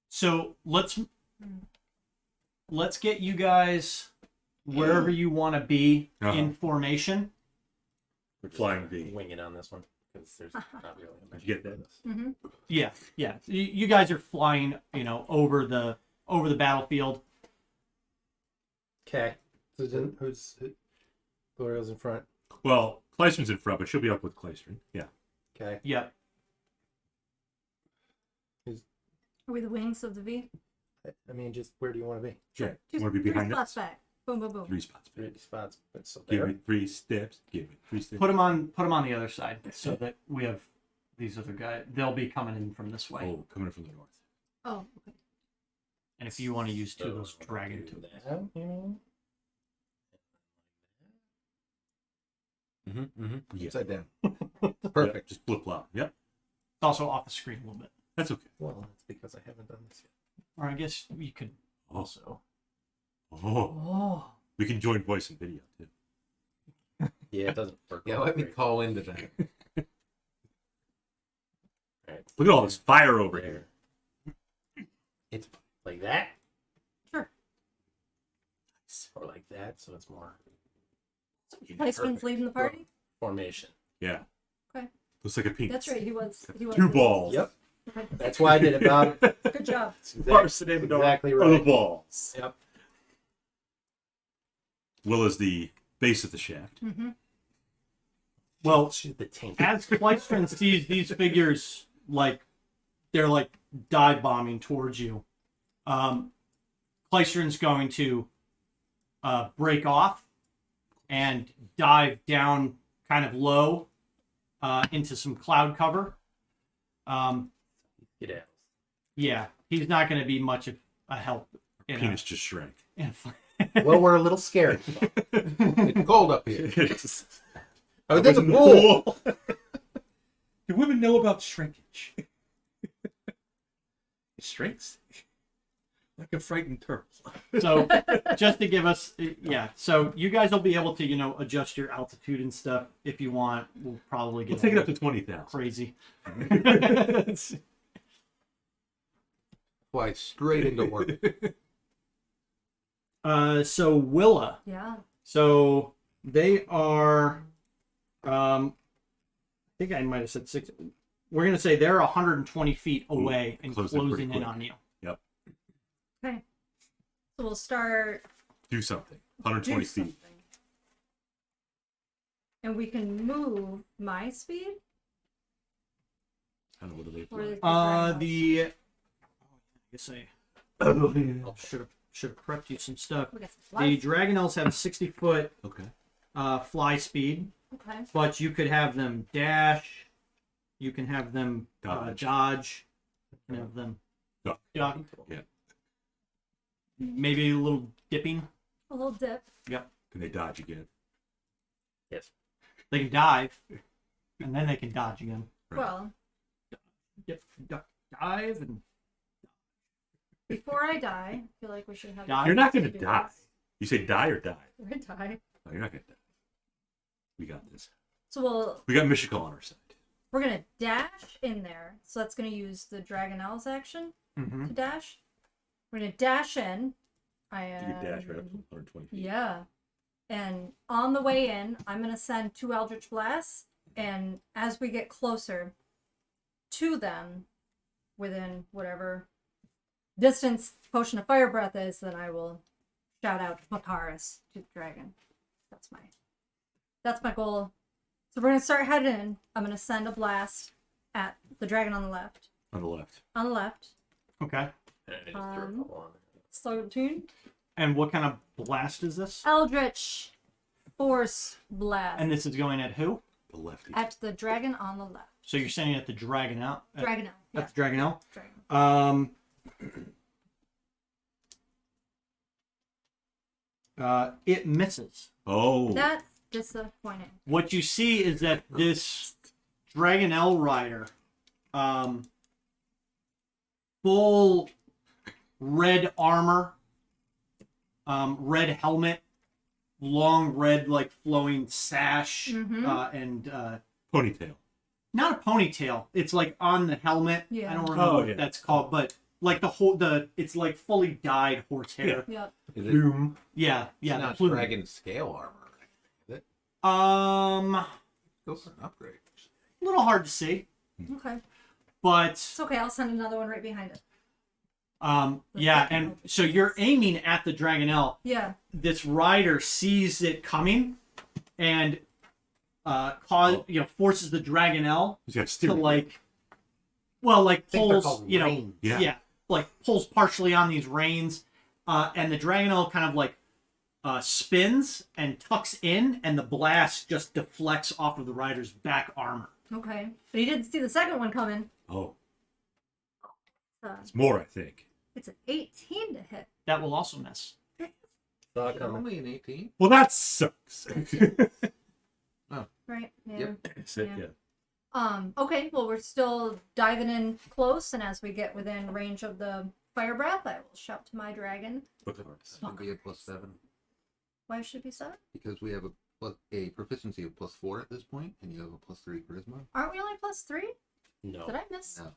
So let's get you guys wherever you want to be in formation. We're flying V. Wing it on this one because there's not really. a Did you get that? Mm-hmm. Yeah. You guys are flying, over the battlefield. Okay. Who's Glorial's in front? Well, Clystran's in front, but she'll be up with Clystran. Yeah. Okay. Yep. Are we the wings of the V? I mean, just where do you want to be? Sure. You Just want to be behind 3 spots us? back. Boom, boom, boom. 3 spots. 3 spots. But so Give there. me 3 steps. Give me 3 steps. Put them on the other side so that we have these other guys. They'll be coming in from this way. Oh, coming in from the north. Oh, okay. And if you want to use two of So, those dragon do tools. that, you mean? Yeah. Upside down. Perfect. Perfect. Just flip flop. Yep. It's also off the screen a little bit. That's okay. Well, that's because I haven't done this yet. Or I guess you could also. Oh, we can join voice and video too. Yeah, it doesn't work. Yeah, let me call into that. Right. Look at all this fire over here. It's like that? Sure. Or like that, so it's more Clystran's leading the party. formation. Yeah. Okay. Looks like a penis. That's right. He was. Two balls. Yep. Okay. That's why I did it, Bob. Good job. Exactly Or right. the balls. Yep. Will is the base of the shaft. Mm-hmm. Well, Shoot the tank. as Clystran sees these figures, like they're like dive bombing towards you, Clystran's going to break off and dive down kind of low into some cloud cover. Get out. Yeah, he's not going to be much of a help. Penis just shrank. Well, we're a little scared. It's cold up here. I was in the pool. Do women know about shrinkage? It shrinks like a frightened turtle. So just to give us, yeah. So you guys will be able to, adjust your altitude and stuff if you want. We'll probably get We'll take it up to 20,000. crazy. Fly straight into orbit. So Willa. Yeah. So they are. I think I might have said 6. We're gonna say they're 120 feet away and close in pretty closing in quick. on you. Yep. Okay. So we'll start. Do something. 120 do feet. something. And we can move my speed. I don't know what do they Or fly. I guess I should have prepped you some stuff. We got some The flies. dragonnels have 60-foot Okay. fly speed, Okay. but you could have them dash. You can have them dodge. You can have them Duck. duck. Yeah. Maybe a little dipping. A little dip. Yep. Can they dodge again? Yes. They can dive, and then they can dodge again. Right. Well, Dip, duck, dive, and before I die, I feel like we should have. Die? You're not going to do die. this. You say die or die? We're gonna die. No, you're not going to die. We got this. So We got Michiko on our side. we're gonna dash in there. So that's gonna use the dragonnels action mm-hmm. to dash. We're gonna dash in. You can dash right up to 120 feet. Yeah. And on the way in, I'm gonna send 2 Eldritch Blasts, and as we get closer to them, within whatever distance Potion of Fire Breath is, then I will shout out Makaris to the dragon. That's my goal. So we're gonna start heading in. I'm gonna send a blast at the dragon on the left. On the left. On the left. Okay. And I just threw a couple on there. Slow tune. And what kind of blast is this? Eldritch Force Blast. And this is going at who? The lefty. At the dragon on the left. So you're sending it at the dragonel. Dragonel. Yeah. At the dragonel. Dragon. It misses. Oh. That's disappointing. What you see is that this dragonel rider, full red armor, red helmet, long red like flowing sash, Mhm. and Ponytail. not a ponytail. It's like on the helmet. Yeah. I don't remember Oh, what yeah. that's called, but like it's like fully dyed horsehair. Yep. Is it Plume. Yeah, yeah. it's the not plume. dragon scale armor? Is it? A Go for an upgrade. little hard to see, Okay. but It's okay. I'll send another one right behind it. yeah. second And one. so you're aiming at the dragonel. Yeah. This rider sees it coming, and forces the dragonel He's got to steering. like I think they're pulls called you know reins. Yeah. like pulls partially on these reins, and the dragonel kind of like spins and tucks in, and the blast just deflects off of the rider's back armor. Okay. But he didn't see the second one coming. Oh, Uh, it's more, I think. it's an 18 to hit. That will also miss. Saw it coming. Only an 18. Well, that sucks. Right? Yeah. Yep. Yeah. Okay, well we're still diving in close, and as we get within range of the Fire breath. I will shout to my dragon. Book of Hearts. It's going to be a +7 Why should it be 7? because we have a proficiency of +4 at this point, and you have a +3 charisma. Aren't we only +3? No. Did I miss? No.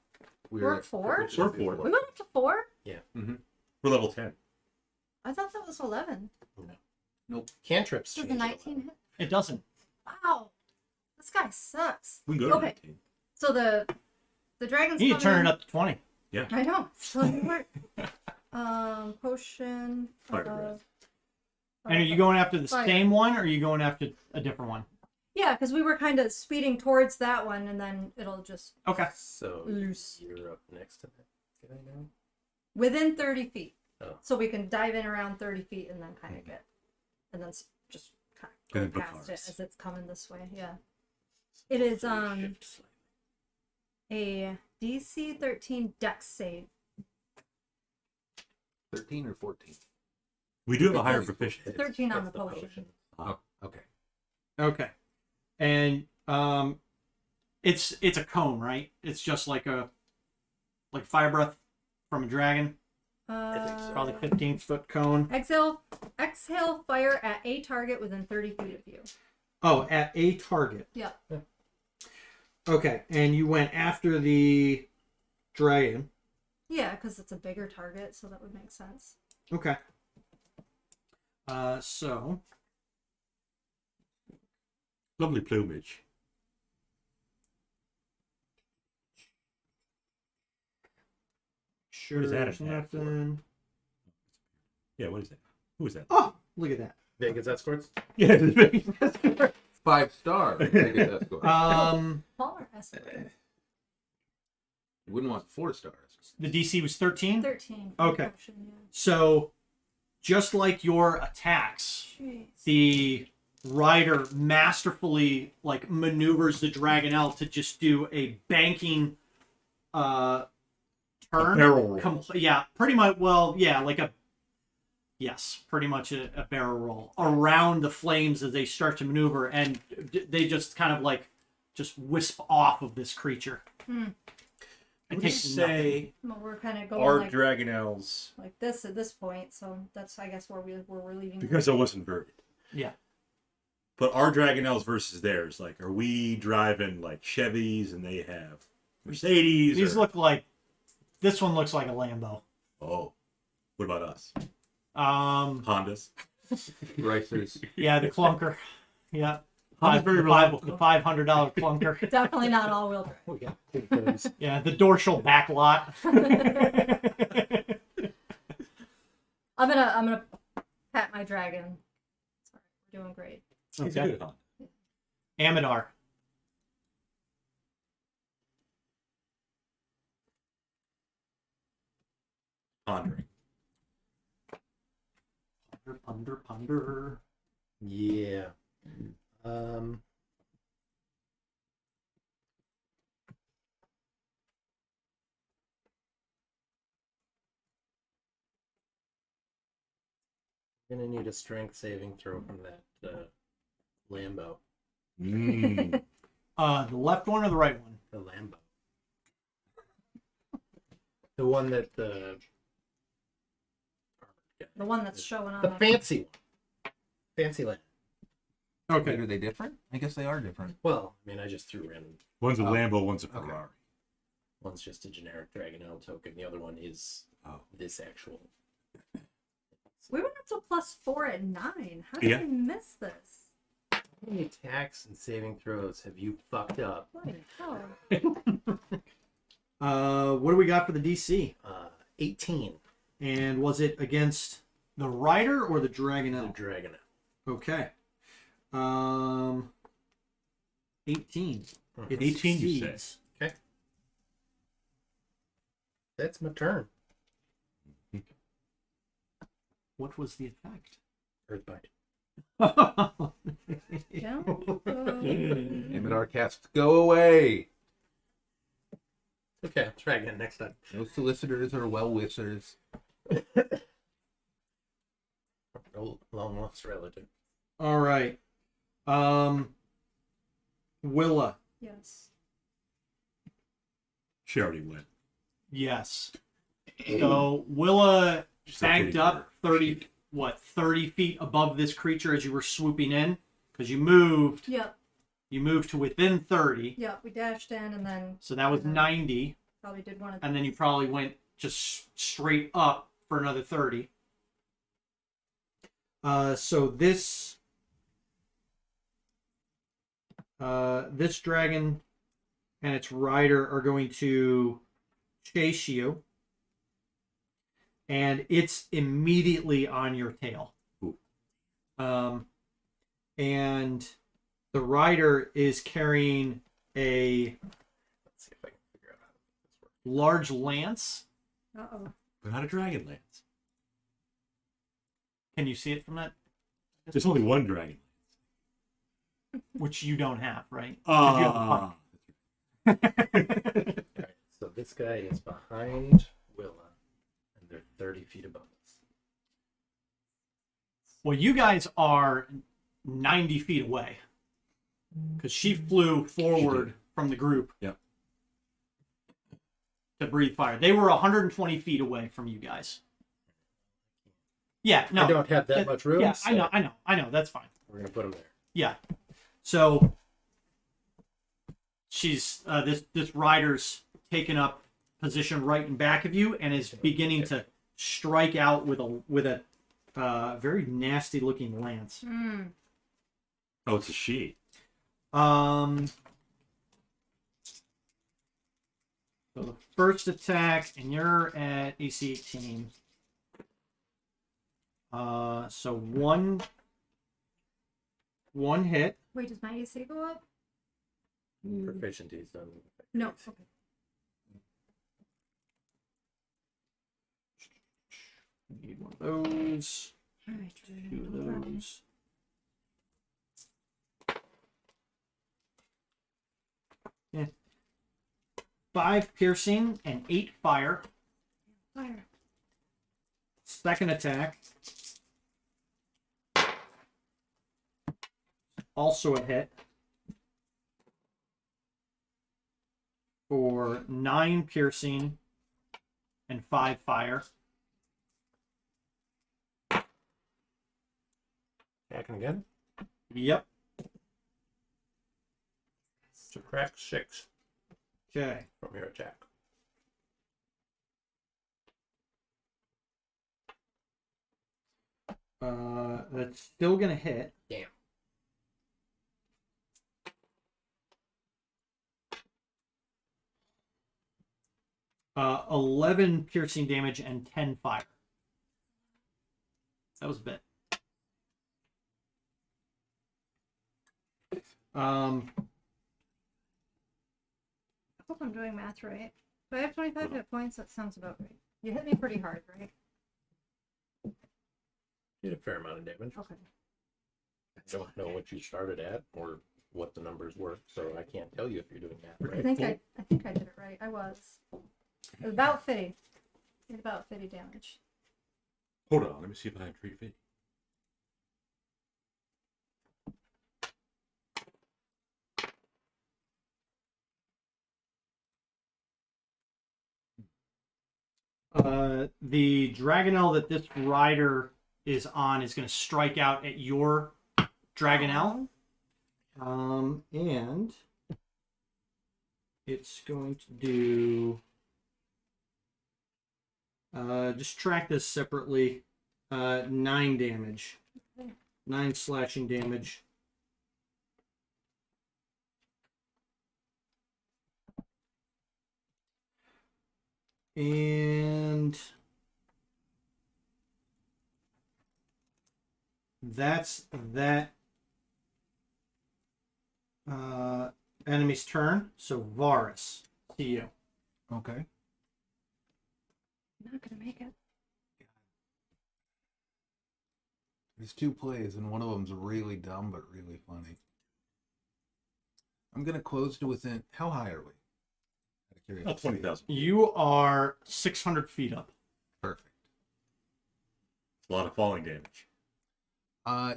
We're at at 4? proficiency We're of 4. We went up to 4? We're level 10. I thought that was 11. Cantrips. Does change the it a 19 lot. hit? It doesn't. Wow. This guy sucks. We can go to Okay. 19. So the dragon's You need to turn coming it up to 20. I know. So work. Potion. Fire breath. And are you going after the Fire. same one, or are you going after a different one? Yeah, because we were kind of speeding towards that one, and then it'll just Okay. So loose you're up next to that guy now. within 30 feet. Oh. So we can dive in around 30 feet and then kind of get, and then just kind of go And then past it Bacar's. as it's coming this way. Yeah. It is Shift slightly. a DC 13 Dex save. 13 or 14? We do have a higher It's proficiency. 13 on That's the potion. Oh, okay. Okay. And it's a cone, right? It's just like fire breath from a dragon. think so. Probably 15-foot cone. Exhale fire at a target within 30 feet of you. Oh, at a target. Yeah. Okay, and you went after the dragon. Yeah, because it's a bigger target, so that would make sense. Okay. So Lovely plumage. sure. What is that there's attack for? nothing. Yeah, what is that? Who is that? Oh, look at that. Vegas escorts. Yeah. 5 stars. Vegas escort. Smaller estimate. You wouldn't want 4 stars. The DC was 13. 13. Okay. Potion, yeah. So, just like your attacks, Jeez. the rider masterfully maneuvers the dragonnel to just do a banking turn. barrel roll. Yeah, pretty much. Well, yeah, pretty much a barrel roll around the flames as they start to maneuver, and they just kind of just wisp off of this creature. It Would you takes nothing. say Well, we're kind of going our like dragonnels, this at this point, so that's I guess where we're leaving. because it was inverted, Yeah. but our dragonnels versus theirs, are we driving Chevys and they have Mercedes? These or- look like. This one looks like a Lambo. Oh, what about us? Um. Hondas. Racers. Yeah, the clunker. Yeah. Honda's very reliable. The $500 clunker. Definitely not all-wheel drive. We got two those. Yeah, the dorsal back lot. I'm gonna pat my dragon. Sorry, we're doing great. He's a Okay. good Honda. Amadar. Pondering. Ponder. Yeah. Um. Gonna need a strength saving throw from that Lambo. Mm. The left one or the right one? The Lambo. The one that the The one that's showing on the my fancy one. Fancy land. Wait, are they different? I guess they are different. Well, I mean, I just threw random. One's a Oh. Lambo, one's a Okay. Ferrari. One's just a generic Dragonel token. The other one is Oh. this actual. We went up to +4 at 9. How did Yeah. we miss this? How many attacks and saving throws have you fucked up? Bloody hell. What do we got for the DC? 18. And was it against the rider or the The dragonel? Dragonel. Okay. 18. It 18, you say? succeeds. That's my turn. What was the effect? Earthbite. Yeah. Amadar cast, go away. Okay, I'll try again next time. No solicitors or well-wishers. No long lost relative. All right. Willa. Yes. She already went. Yes. So Willa Just banked updating up your 30 feet above this creature as you were swooping in, because you moved Yep. to within 30. Yep. We dashed in and then So that was 90, probably did one of and then you probably went just straight up for another 30. So this dragon and its rider are going to chase you, and it's immediately on your tail. Ooh. And the rider is carrying a Let's see if I can figure out how to make this work. large lance. Uh-oh. But not a Dragonlance. Can you see it from that? There's only one dragon. Which you don't have, right? 'Cause you have a Ah. Alright, so this guy is behind Willa, and they're 30 feet above us. Well, you guys are 90 feet away. Because she flew forward from the group. Yep. To breathe fire. They were 120 feet away from you guys. Yeah, no. I don't have that much room. Yeah, so I know. That's fine. We're gonna put him there. Yeah. So she's this rider's taken up position right in back of you and is beginning to strike out with a very nasty looking lance. Hmm. Oh, it's a she. So the first attack, and you're at AC 18. So one hit. Wait, does my AC go up? Proficiency is done. No. Okay. Need one of those. All right. Two of those. Yeah. 5 piercing and 8 fire. Fire. Second attack. Also a hit. For 9 piercing and 5 fire. Attacking again. Yep. Subtract 6 Okay. from your attack. That's still gonna hit. Damn. Uh, 11 piercing damage and 10 fire. That was a bit. I hope I'm doing math right. If I have 25 hit points, that sounds about right. You hit me pretty hard, right? Did a fair amount of damage. Okay. I don't know what you started at or what the numbers were, so I can't tell you if you're doing that I right. think I did it right. I was. It was about 50. Did about 50 damage. Hold on, let me see if I have treat fit. The dragonnel that this rider is on is going to strike out at your dragonnel. And it's going to do. Just track this separately. 9 damage. Okay. 9 slashing damage. And that's that enemy's turn. So Varus, to you. Okay. I'm not gonna make it. There's 2 plays, and one of them's really dumb but really funny. I'm gonna close to within. How high are we? Out of About curiosity. 20,000. You are 600 feet up. Perfect. It's a lot of falling damage.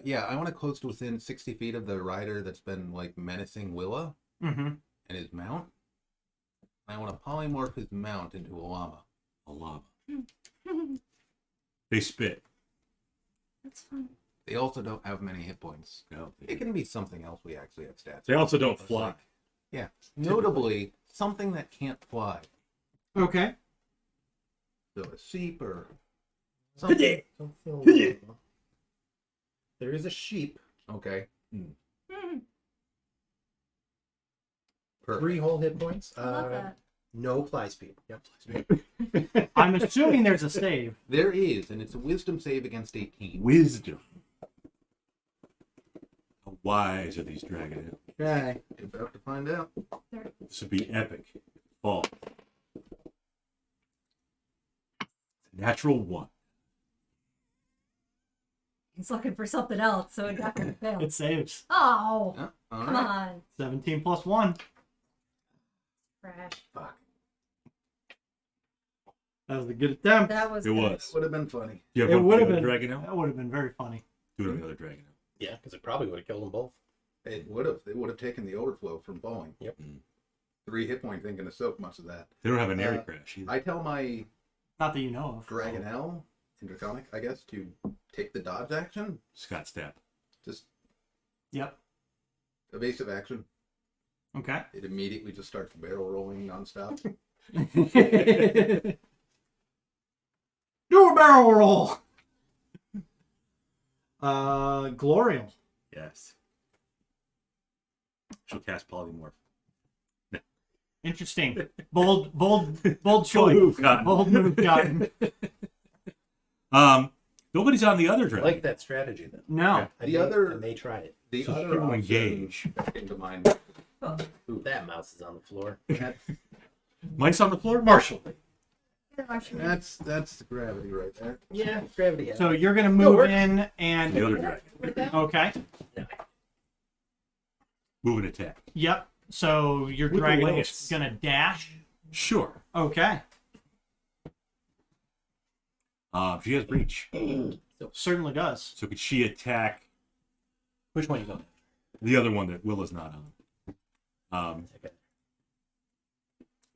Yeah, I want to close to within 60 feet of the rider that's been like menacing Willa Mm-hmm. and his mount. I want to polymorph his mount into a llama. A llama. They spit. That's fun. They also don't have many hit points. No, It can be something else we actually have stats. they also don't It's fly. like- yeah. Notably, something that can't fly. Okay. So a sheep or something. Don't feel well. There is a sheep. Okay. Hmm. Perfect. 3 whole hit points. I love that. No fly speed. Yep. I'm assuming there's a save. There is, and it's a wisdom save against 18. Wisdom. How wise are these dragons? Okay. You're about to find out. This would be epic. Fall. Natural 1. He's looking for something else, so it definitely failed. It saves. Oh, Yeah, all come right. on. 17 plus 1. Trash. Fuck. That was a good attempt. That was It good. was. Would have been funny. Do you have It one would for have the been. other dragon now? That would have been very funny. Do it on the other dragon now. Yeah, because it probably would have killed them both. It would have. It would have taken the overflow from falling. Yep. 3 hit point thing gonna soak much of that. They don't have an area Uh, crash either. I tell my Not that you know of. dragonnel in Draconic, I guess, to take the dodge action. Scott Stapp. Just Yep. evasive action. Okay. It immediately just starts barrel rolling nonstop. Do a barrel roll. Glorial. Yes. She'll cast polymorph. Interesting. Bold choice. move, Cotton. Bold move, Cotton. Nobody's on the other I dragon. like that strategy then. No. I The may, other- I may try it. The So other she will option engage. that came to mind. Ooh, that mouse is on the floor. Mike's on the floor. Marshall. That's the gravity right there. Yeah, gravity. So you're gonna Still move works. in The and other dragon. okay. Move and attack. Yep. So your With the dragon is lance. gonna dash. Sure. Okay. She has reach. Certainly does. So could she attack Which one you going? the other one that Will is not on? Okay.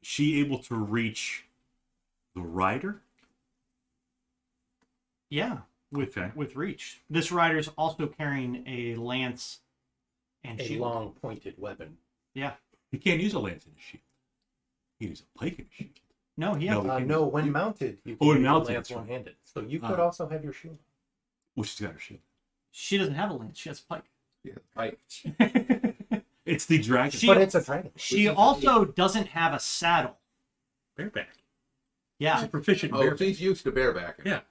She able to reach the rider? Yeah. With Okay. with reach. This rider's also carrying a lance and A shield. long pointed weapon. Yeah. He can't use a lance in his shield. He uses a pike in his shield. No, he No. has. can- No, when mounted, you Oh, when use the mounted, lance that's right. one-handed. So you could Ah. also have your shield. Well, she's got her shield. She doesn't have a lance. She has a pike. Yeah, I, It's the dragon. She- But it's a dragon. She also doesn't have a saddle. Bareback. Yeah. She's proficient in oh, bareback. she's used to barebacking. Yeah.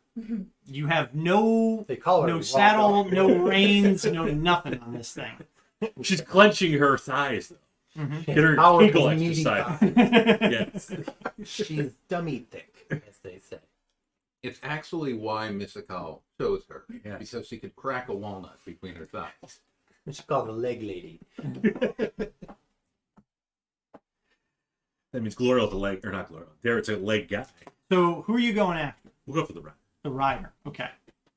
You have no They call her no raw saddle, dog. no reins, no nothing on this thing. She's clenching her thighs, though. Mhm. Get her Powerful, Kegel meaty exercise. thighs. Yes. She's dummy thick, as they say. It's actually why Misakal chose her. Yes. Because she could crack a walnut between her thighs. She's called the leg lady. That means Glorial's a leg, or not Glorial. Darren's a leg guy. So who are you going after? We'll go for the rider. The rider. Okay.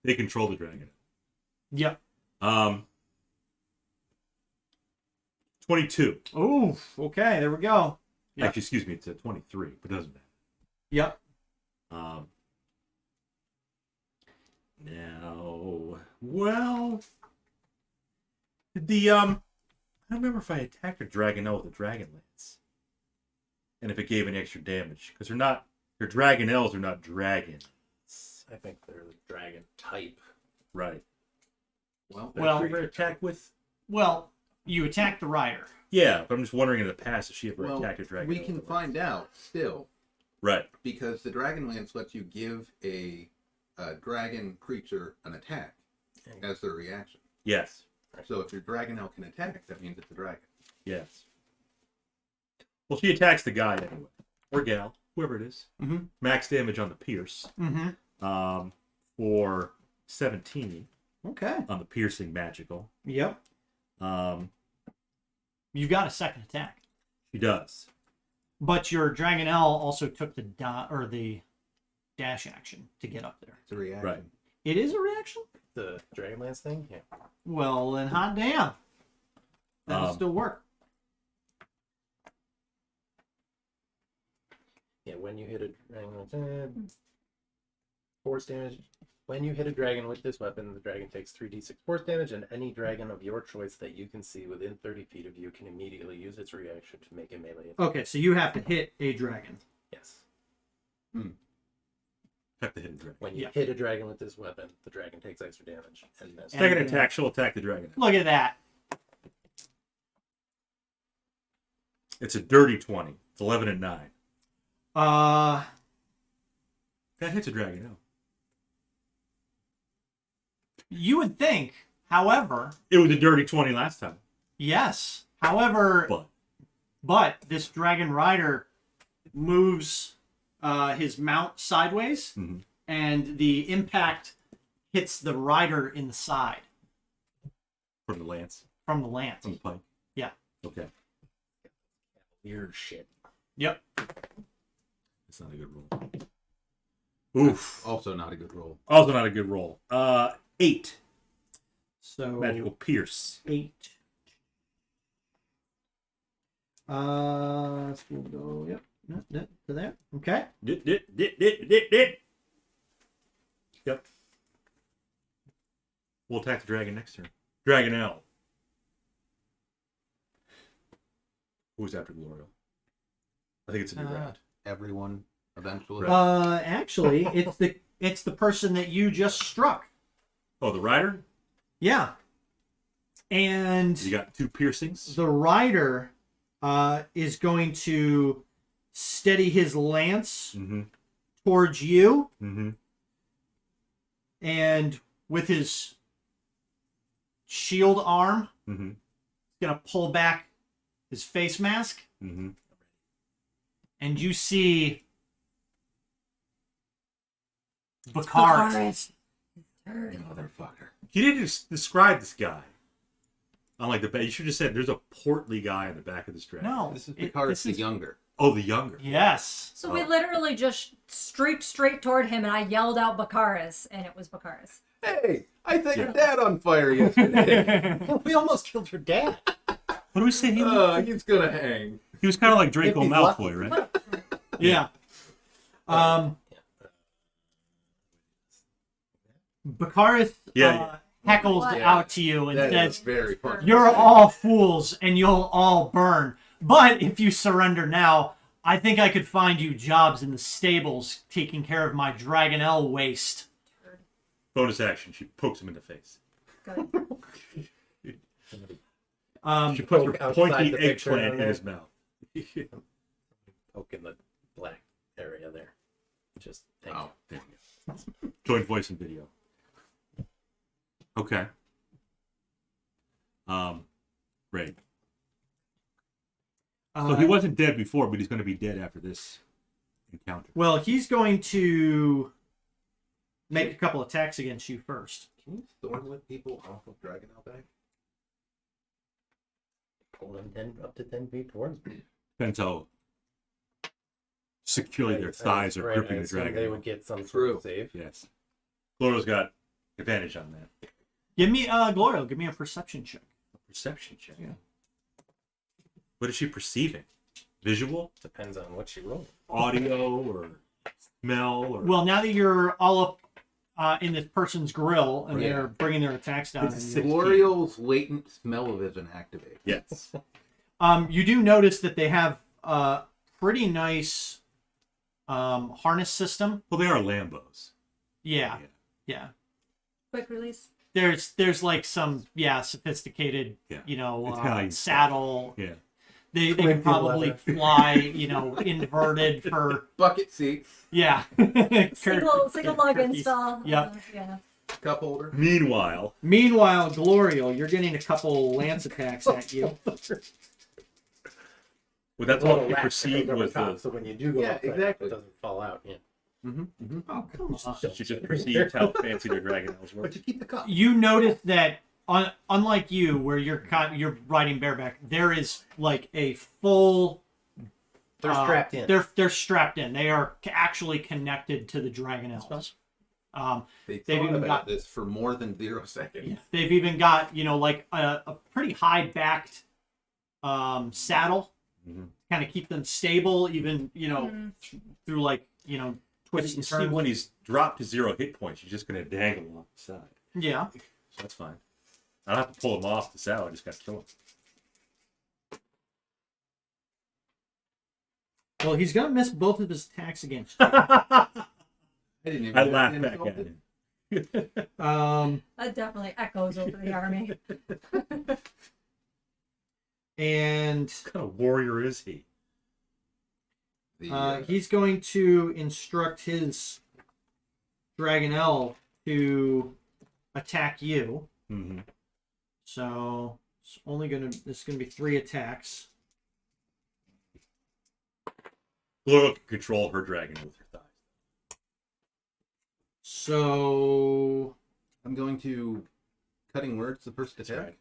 They control the dragon. Yep. 22. Oh, okay. There we go. Yeah. Actually, excuse me, it's a 23, but doesn't matter. Yep. Now, well, the I don't remember if I attacked a dragonel with a dragon lance, and if it gave any extra damage, because they're not. Your dragonels are not dragons, I think they're the dragon type. right? Well, Well- Did you ever attack with? Well, you attack the rider. Yeah, but I'm just wondering in the past if she ever well, attacked a dragon. we can find out still. Right. Because the Dragonlance lets you give a dragon creature an attack as their reaction. Yes. So if your Dragonel can attack, that means it's a dragon. Yes. Well, she attacks the guy anyway, or gal, whoever it is. Mhm. Max damage on the pierce. Mm-hmm. For 17 Okay. on the piercing magical. Yep. You've got a second attack, She does. but your dragonel also took the the dash action to get up there. It's a reaction. Right. It is a reaction. The Dragonlance thing? Yeah. Well, then, hot damn, that'll still work. Yeah, when you hit a Dragonlance, force damage. When you hit a dragon with this weapon, the dragon takes 3d6 force damage, and any dragon of your choice that you can see within 30 feet of you can immediately use its reaction to make a melee attack. Okay, so you have to hit a dragon. Yes. Have to hit a dragon. When you hit a dragon with this weapon, the dragon takes extra damage. And then Second attack, she'll attack the dragon. Look at that. It's a dirty 20. It's 11 and 9. That hits a dragon, no. You would think, however, It was a dirty 20 last time. yes. However, but this dragon rider moves his mount sideways, and the impact hits the rider in the side From the lance. from the lance. From the pike. Yeah. Okay. weird shit. Yep. It's not a good roll. Oof. Also not a good roll. Also not a good roll. 8. So Magical pierce. 8. So we'll go. Yep. To there. Okay. Dit. Yep. We'll attack the dragon next turn. Dragonnel. Who's after Glorial? I think it's a new round. Everyone eventually. Actually, it's the person that you just struck. Oh, the rider? Yeah. And You got 2 piercings. the rider is going to steady his lance towards you, and with his shield arm, he's gonna pull back his face mask, and you see Bakari. Motherfucker. He didn't describe this guy. Unlike the back. You should have said there's a portly guy in the back of this dragon. No, This is Picard the younger. Oh, the younger. Yes. So we literally just streaked straight toward him, and I yelled out Bakaris, and it was Bakaris. Hey, I set your dad on fire yesterday. We almost killed your dad. What do we say? He's gonna hang. He was kind of like Draco If he's Malfoy, right? Yeah. Bakaris heckles out to you and That says, is very funny. "You're all fools and you'll all burn. But if you surrender now, I think I could find you jobs in the stables taking care of my dragonnel waste." Bonus action. She pokes him in the face. Good. She puts her Poke outside pointy the picture eggplant on in there. his mouth. Poke in the black area there. Just thank Oh, There you go. Joint voice and video. Okay. Great. So he wasn't dead before, but he's going to be dead after this encounter. Well, he's going to make a couple attacks against you first. Can you thorn with people off of Dragonnel Bag? Pull them up to 10 feet towards me. Depends how securely their thighs are Right, gripping I the assume dragon. They would get some sort of save. Yes. Glorial's got advantage on that. Give me Glorial. Give me a perception check. Perception check. Yeah. What is she perceiving? Visual? Depends on what she rolled. Audio or smell? Or... Well, now that you're all up in this person's grill and Right. they're bringing their attacks down, It's and a you- Glorial's latent smell-o-vision activated. Yes. you do notice that they have a pretty nice harness system. Well, they are Lambos. Yeah. Quick release. There's like some sophisticated Yeah. saddle. Italian stuff. Yeah. They can probably fly inverted for Bucket seats, Single lug turkeys. install. Yep. Yeah. cup holder. Meanwhile, Glorial, you're getting a couple lance attacks at you. well, that's Little what you rat perceived goes over was top, the. so when you do go Yeah, outside, exactly. it doesn't fall out. Yeah. Oh, come on. She just perceived how fancy their dragonnels were. But you keep the cup. You notice that unlike you, where you're riding bareback, there is like a full. They're strapped in. They're strapped in. They are actually connected to the dragonnels. They They've thought even about got- this for more than 0 seconds. They've even got like a pretty high backed saddle, Mhm. kind of keep them stable, even through like twists You and see, turns. when he's dropped to 0 hit points, you're just going to dangle off the side. Yeah. So that's fine. I don't have to pull him off the saddle. I just got to kill him. Well, he's gonna miss both of his attacks against you. I didn't even. I get laugh it back insulted. at him. That definitely echoes over the army. And What kind of warrior is he? he's going to instruct his dragonnel to attack you. Mm-hmm. So it's gonna be 3 attacks. Glorial can control her dragon with her thighs. So I'm going to cutting words the first attack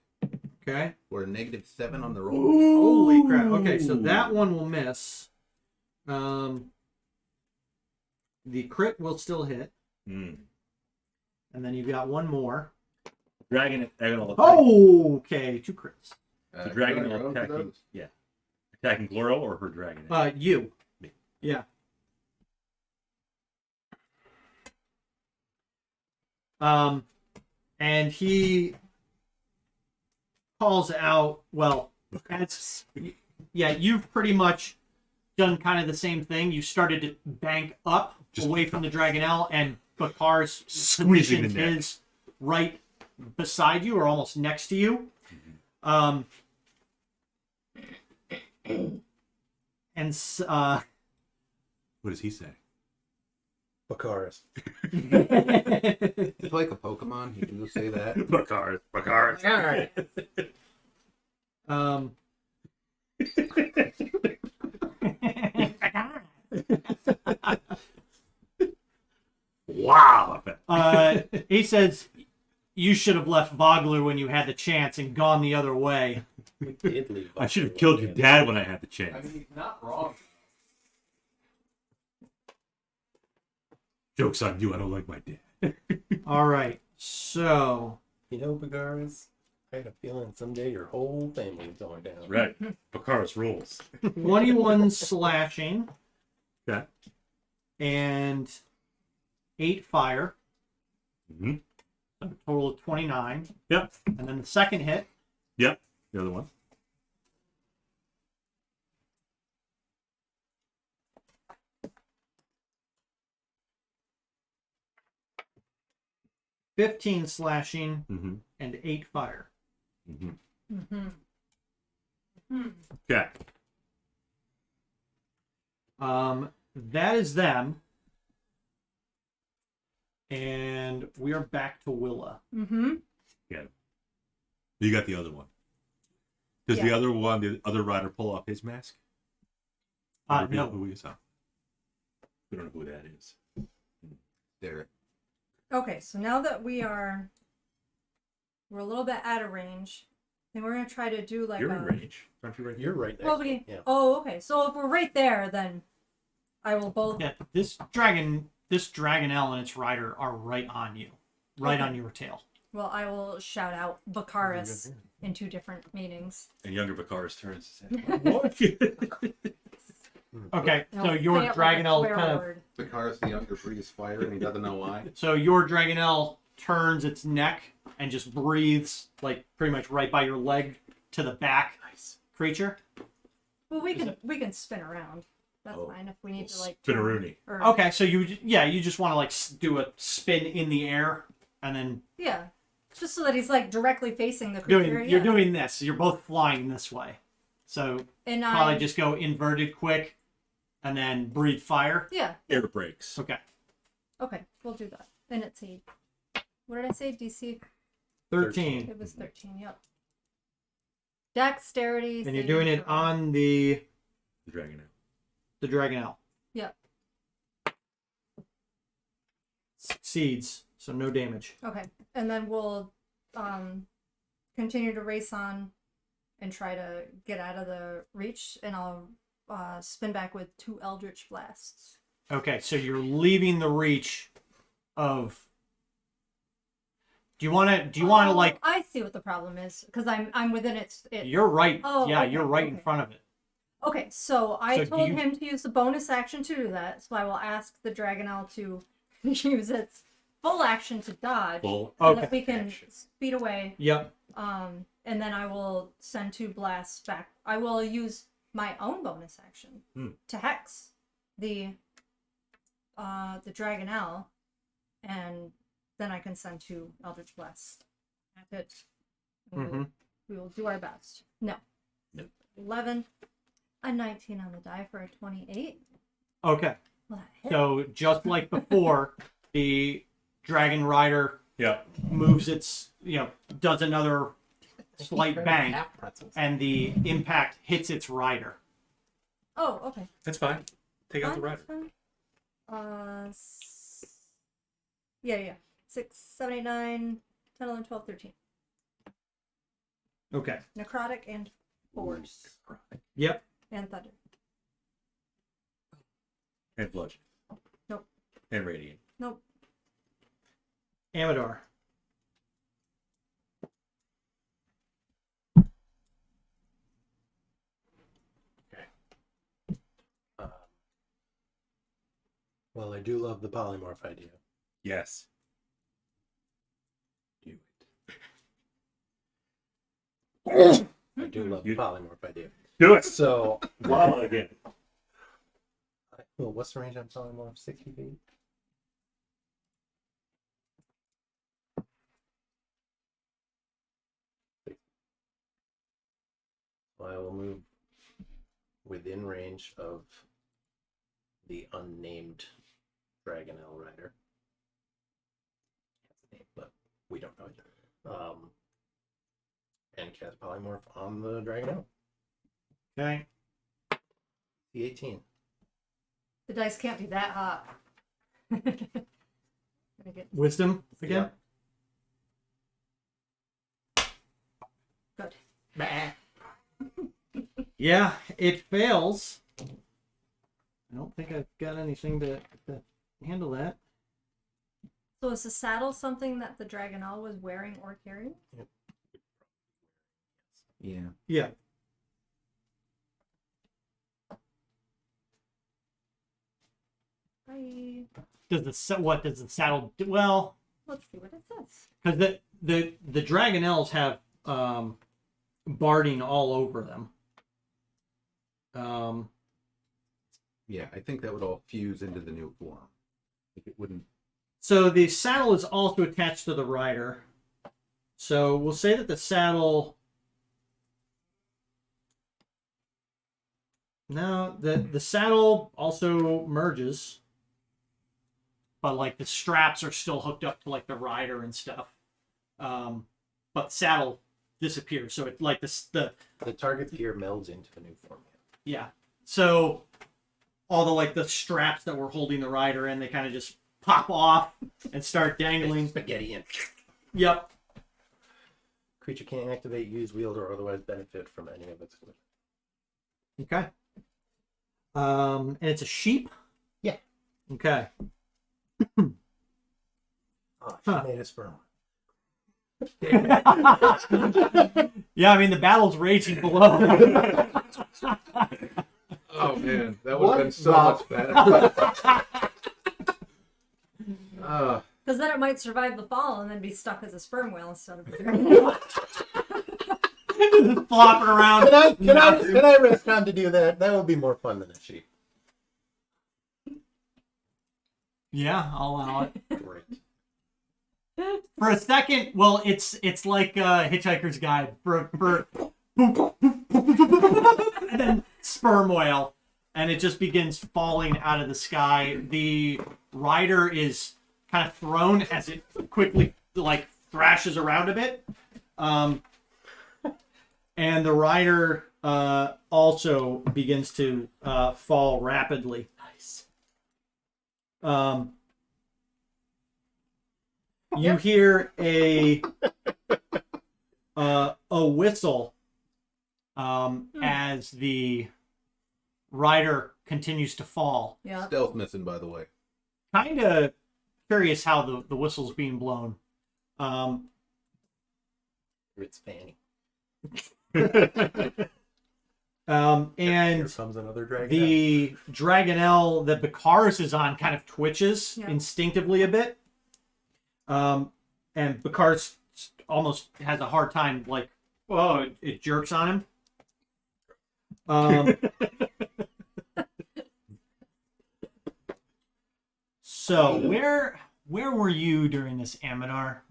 okay. for a -7 on the roll. Holy crap. Okay, so that one will miss. The crit will still hit. Mm. And then you've got one more. Dragon will Oh, okay. 2 crits. the dragon do I will roll for attacking. those? Yeah. Attacking Glorial or her dragon? You. Me. Yeah. And he calls out, well, that's, yeah, you've pretty much done kind of the same thing. You started to bank up Just away from the Dragonnel, and Bakar's Squeezing the positioned neck. his right beside you or almost next to you. And What does he say? Bakaris. It's like a Pokemon. You can just say that. Bakar. Wow. He says, "You should have left Vogler when you had the chance and gone the other way." We did leave. I should have killed your dad when I had the chance. he's not wrong. Joke's on you. I don't like my dad. All right, so You know, Bakaris, I had a feeling someday your whole family was going down. Right. Bakaris rules. 21 slashing Okay. and 8 fire, Mm-hmm. so a total of 29. Yep. And then the second hit, Yep. The other one. +15 slashing Mm-hmm. and 8 fire. Mm-hmm. Mm-hmm. Okay. That is them. And we are back to Willa. Mm-hmm. You got the other one. Does the Yeah. other one, the other rider, pull off his mask? Reveal No. who he is. Oh. We don't know who that is. Derek. Okay, so now that we're a little bit out of range, then we're gonna try to do like You're a. in range. Aren't you right You're right next Well, to me. Yeah. Oh, okay. So if we're right there, then I will both. Yeah, this dragonel and its rider are right on you. Right Okay. on your tail. Well, I will shout out Bakaris in 2 different meetings. And younger Bakaris turns and says, Okay, And so I'll your say it like a dragonel swear kind of word. The car's the younger breathes fire and he doesn't know why. so your dragonel turns its neck and just breathes like pretty much right by your leg to the back nice. creature. Well, we can spin around. That's Oh, fine if we need to little like. spinneroonie. Or, Okay, so you just want to like do a spin in the air and then Yeah, just so that he's like directly facing the creature. you're yeah. doing this. You're both flying this way. So And probably I just go inverted quick and then breathe fire. Yeah. Air brakes. Okay. Okay, we'll do that. And it's a. What did I say? DC. 13. It was 13. Yep. Dexterity. And you're saving doing it throw. on the The dragon. dragonel. Yep. Succeeds, so no damage. Okay, and then we'll continue to race on and try to get out of the reach, and I'll spin back with 2 Eldritch Blasts. Okay, so you're leaving the reach of. Do you want to like? I see what the problem is because I'm within its. You're right. Oh, yeah, okay, you're right in okay. front of it. Okay, so I So do told you- him to use the bonus action to do that, so I will ask the dragonnel to use its full action to dodge. Full. So that Okay. we can action. speed away. Yep. And then I will send 2 blasts back. I will use my own bonus action to hex the dragonnel, and then I can send 2 eldritch blasts at it. We will do our best. No. Nope. 11. A 19 on the die for a 28. Okay. Will that hit? So just like before, the dragon rider Yep. moves its, does another slight Half bang, pretzels. and the impact hits its rider. Oh, okay. That's fine. Take out the Fine, rider. that's fine. Yeah. 6, 7, 8, 9, 10, 11, 12, 13. Okay. Necrotic and force. Yep. And thunder. And bludgeon. Nope. And radiant. Nope. Amador. Well, I do love the polymorph idea. Yes. Do it. I do love the You- polymorph idea. Do it. So, Lava again. well, what's the range on polymorph? 60 feet? So I will move within range of the unnamed dragonnel rider. That's the name, but we don't know it. And cast polymorph on the dragonnel. Okay. The 18. The dice can't be that hot. Gonna get Wisdom again. good. Yeah, it fails. I don't think I've got anything to handle that. So is the saddle something that the dragonnel was wearing or carrying? Yeah. Yeah. Bye. Does the saddle do? Well, Let's see what it says. because the dragonnels have barding all over them. Yeah, I think that would all fuse into the new form. Like it wouldn't. So the saddle is also attached to the rider. So we'll say that the saddle. No, the saddle also merges, but like the straps are still hooked up to like the rider and stuff. But the saddle disappears. So it like the target's gear melds into the new form. yeah. So all the like the straps that were holding the rider in, they kind of just pop off and start dangling. Spaghetti in. Yep. Creature can't activate, use, wield, or otherwise benefit from any of its equipment. Okay. And it's a sheep? Yeah. Okay. Oh, she Huh. made a sperm. Yeah, I mean the battle's raging below. Oh man, that would have been so much better. Because then it might survive the fall and then be stuck as a sperm whale instead of. Just flopping around. Can I risk on to do that? That would be more fun than a sheep. Yeah, I'll allow it. Great. For a second, well, it's like Hitchhiker's Guide for and then sperm whale, and it just begins falling out of the sky. The rider is kind of thrown as it quickly like thrashes around a bit, and the rider also begins to fall rapidly. Nice. You hear a whistle as the rider continues to fall. Yeah. Stealth missing, by the way. Kind of curious how the whistle's being blown. It's Fanny. Here And comes another dragon. the dragonnel that Bakaris is on kind of twitches Yeah. instinctively a bit. And Bakaris almost has a hard time, like, oh, it jerks on him. So where were you during this, Amadar?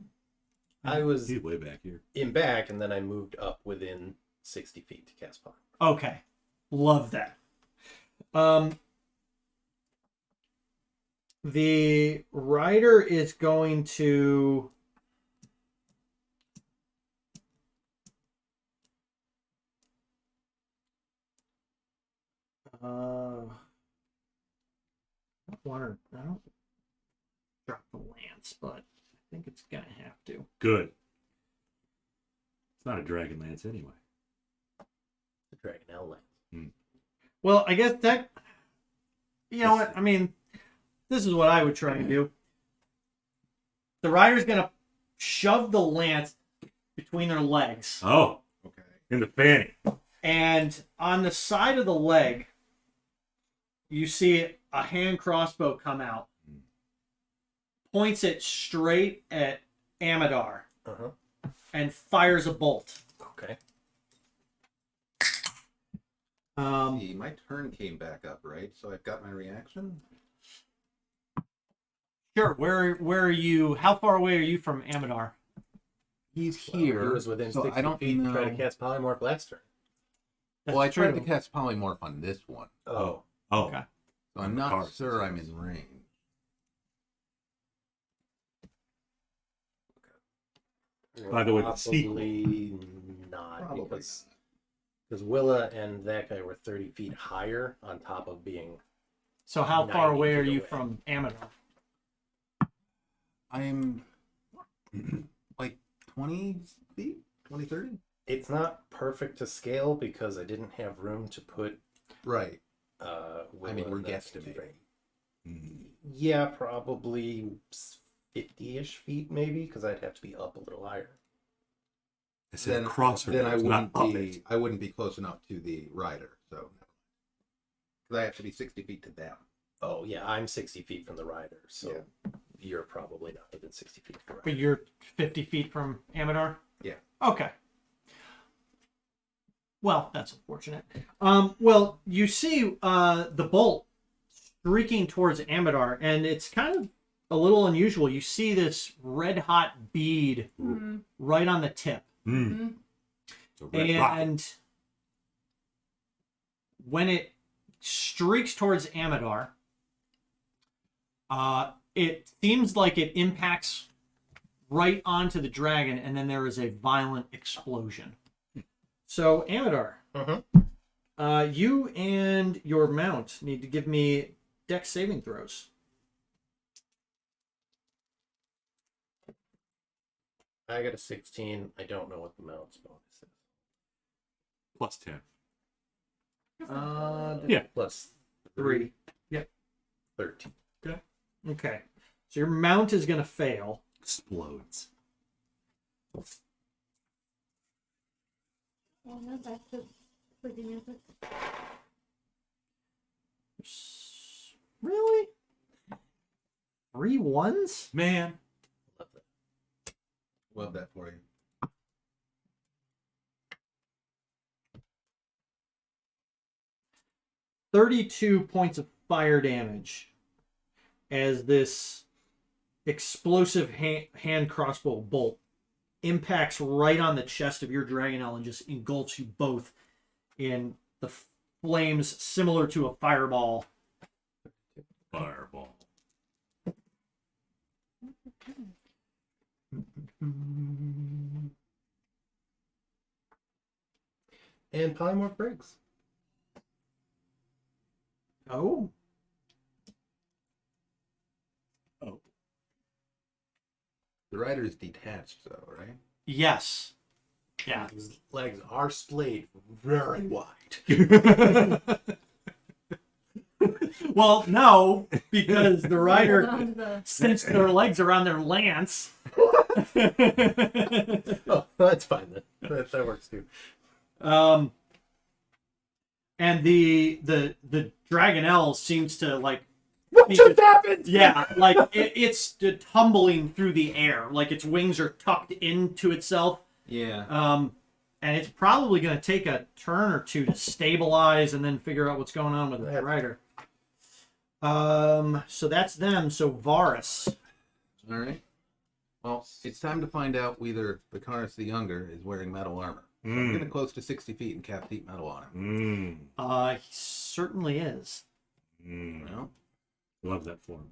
I was He's way back here. in back, and then I moved up within 60 feet to cast Polymorph. Okay, love that. The rider is going to I don't drop the lance, but I think it's gonna have to. Good. It's not a dragon lance anyway. The dragonnel lance. Well, I guess that, you know what, I mean, this is what I would try to do. The rider's gonna shove the lance between their legs, Oh, Okay. in the fanny. and on the side of the leg, you see a hand crossbow come out, points it straight at Amadar, Uh-huh. and fires a bolt. Okay. See, my turn came back up, right? So I've got my reaction. Sure. Where are you? How far away are you from Amadar? He's Well, here. he was within so 60 I don't feet to try to know. cast Polymorph last turn. Well, I tried to true. cast polymorph on this one, Oh. Oh, Okay. so I'm not Cards. sure I'm in range. By the way, the sequel. Probably not, Probably. because Willa and that guy were 30 feet higher on top of being. So how far 90 away are feet you away. from Amadar? I'm like 20 feet, 20, 30? It's not perfect to scale because I didn't have room to put. Right. Willa I mean, we're in that guesstimating. frame. Mm. Yeah, probably 50-ish feet, maybe, because I'd have to be up a little higher. I said Then, cross her, then I not wouldn't up be. it. I wouldn't be close enough to the rider, so because I have to be 60 feet to them. Oh yeah, I'm 60 feet from the rider, so Yeah. you're probably not within 60 feet of the rider. But you're 50 feet from Amadar? Yeah. Okay. Well, that's unfortunate. Well, you see the bolt streaking towards Amadar, and it's kind of a little unusual. You see this red hot bead right on the tip. Mm. It's a red rocket. And when it streaks towards Amadar, it seems like it impacts right onto the dragon, and then there is a violent explosion. So, Amadar, you and your mount need to give me dex saving throws. I got a 16. I don't know what the mount's bonus is. Plus 10. Yeah. Plus 3. Yep. 13. Okay. So your mount is going to fail. Explodes. Oh, no, back to sleepy music. Really? 3 ones? Man. Love that. Love that for you. $32 points of fire damage as this explosive hand crossbow bolt impacts right on the chest of your dragonnel and just engulfs you both in the flames similar to a fireball. Fireball. And Polymorph breaks. Oh. The rider is detached, though, right? Yes. Yeah. His legs are splayed very wide. Well, no, because the Hold rider on to the- cinched their legs around their lance. Oh, that's fine then. That works too. and the dragonnel seems to like. What just happened? Yeah, like it's tumbling through the air, like its wings are tucked into itself. Yeah. And it's probably going to take a turn or two to stabilize and then figure out what's going on with the rider. So that's them. So Varus. All right. Well, it's time to find out whether Bakaris the Younger is wearing metal armor. So I'm getting close to 60 feet and cast heat metal on him. He certainly is. Well, Love that form.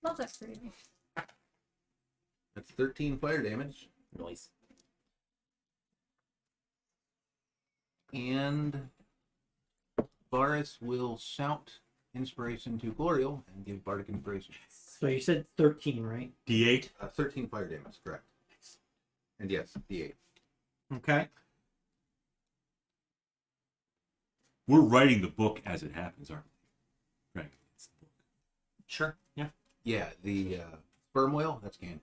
Love that for you. that's 13 fire damage. Noise. And Varus will shout inspiration to Glorial and give Bardic Inspiration. So you said 13, right? D8. 13 fire damage, correct. And yes, D8. Okay. We're writing the book as it happens, aren't we? Right. It's the book. Sure. Yeah. Yeah, the sperm whale, that's canon.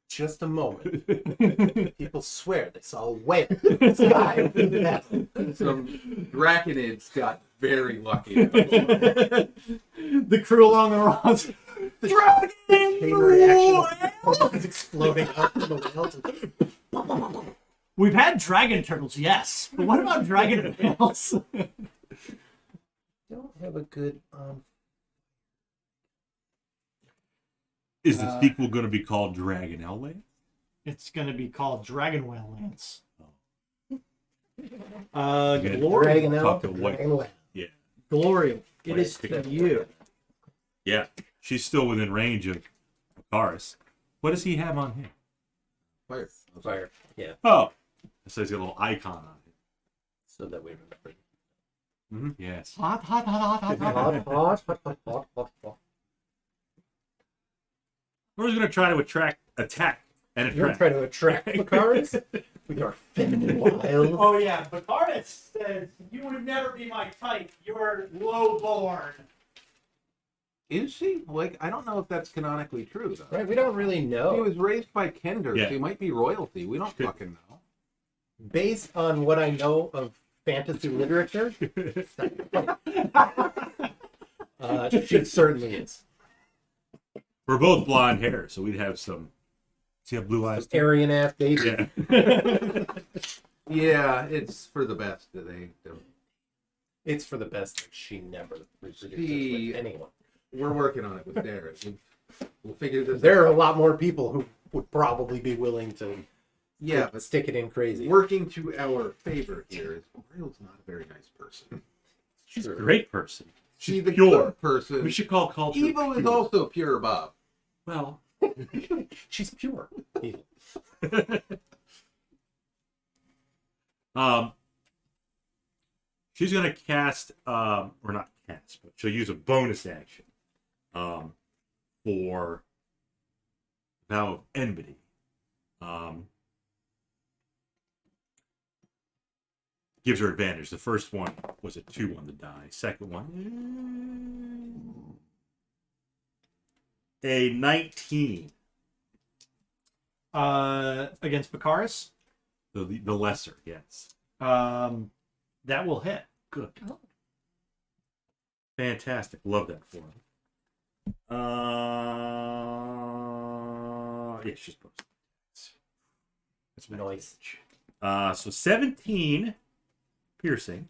Just a moment. People swear they saw a whale in the sky. Some draconids got very lucky. The crew along the rods. The chain reaction is exploding up from the whale. We've had dragon turtles, yes. But what about dragon whales? Don't have a good Is the sequel going to be called Dragonnel Land? It's going to be called Dragon Whale Lance. Yeah. Glorial. Talk to White. Dragon Whale. Yeah. Glorial. It White is pick to up you. Yeah. She's still within range of Bakaris. What does he have on him? Fire. Fire. Yeah. Oh. So he's got a little icon on him. So that we remember. Yes. Hot, hot, hot, hot, hot, hot. Hot, hot, hot, hot, hot, hot. We're just going to try to attack and You're attract. trying to attract Bakaris with your feminine wild. Oh, yeah. Bakaris says, you would never be my type. You're low-born. Is she? Like, I don't know if that's canonically true, though. Right, we don't really He know. was raised by Kender, Yeah. so he might be royalty. We don't fucking know. Based on what I know of fantasy literature, she certainly is. We're both blonde hair, so we'd have some. See how blue eyes? too? Aryan ass baby. Yeah. Yeah, it's for the best that they don't. It's for the best that she never reproduces She- with anyone. We're working on it with Darren. We'll figure this There are out. a lot more people who would probably be willing to Yeah, but stick it in crazy. working to our favor here is Glorial's not a very nice person. She's a great person. She's She's a pure. good person. We should call culture Evil is pure. also pure, Bob. Well, She's pure. Evil. she's gonna cast, or not cast, but she'll use a bonus action, for Vow of Enmity. Gives her advantage. The first one was a 2 on the die. Second one, a 19. Against Bakaris, The lesser, yes. that will hit. Good. Fantastic. Love that for him. Yeah, she's posted. That's Nice. So 17 piercing.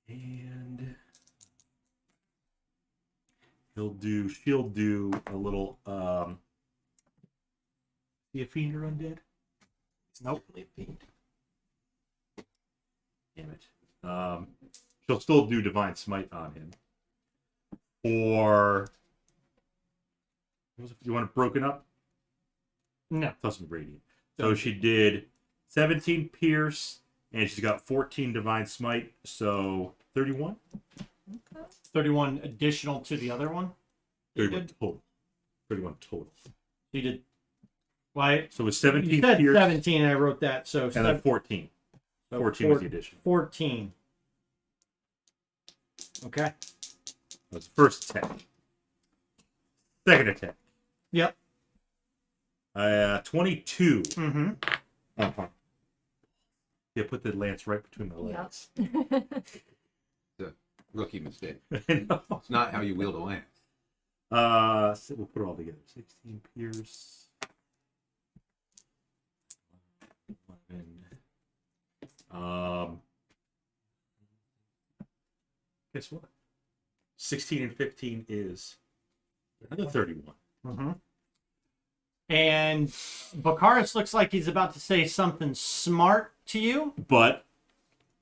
And she'll do a little see a fiend or undead? Nope. Damn it. She'll still do Divine Smite on him. Or you want it broken up? No. Plus some radiant. So she did 17 pierce, and she's got 14 Divine Smite, so 31? 31 additional to the other one. 31 total. 31 total. You did. Why? So it was You 17 said pierce, 17, and I wrote that. So, and then 14. so 14 was the addition. 14. Okay. That was the first attack. Second attack. Yep. 22. Mm-hmm. Uh-huh. Yeah, put the lance right between my Yep. legs. Rookie mistake. I know. It's not how you wield a lance. So we'll put it all together. 16 pierce. 11. Guess what? 16 and 15 is another 31. Mm-hmm. And Bakaris looks like he's about to say something smart to you, But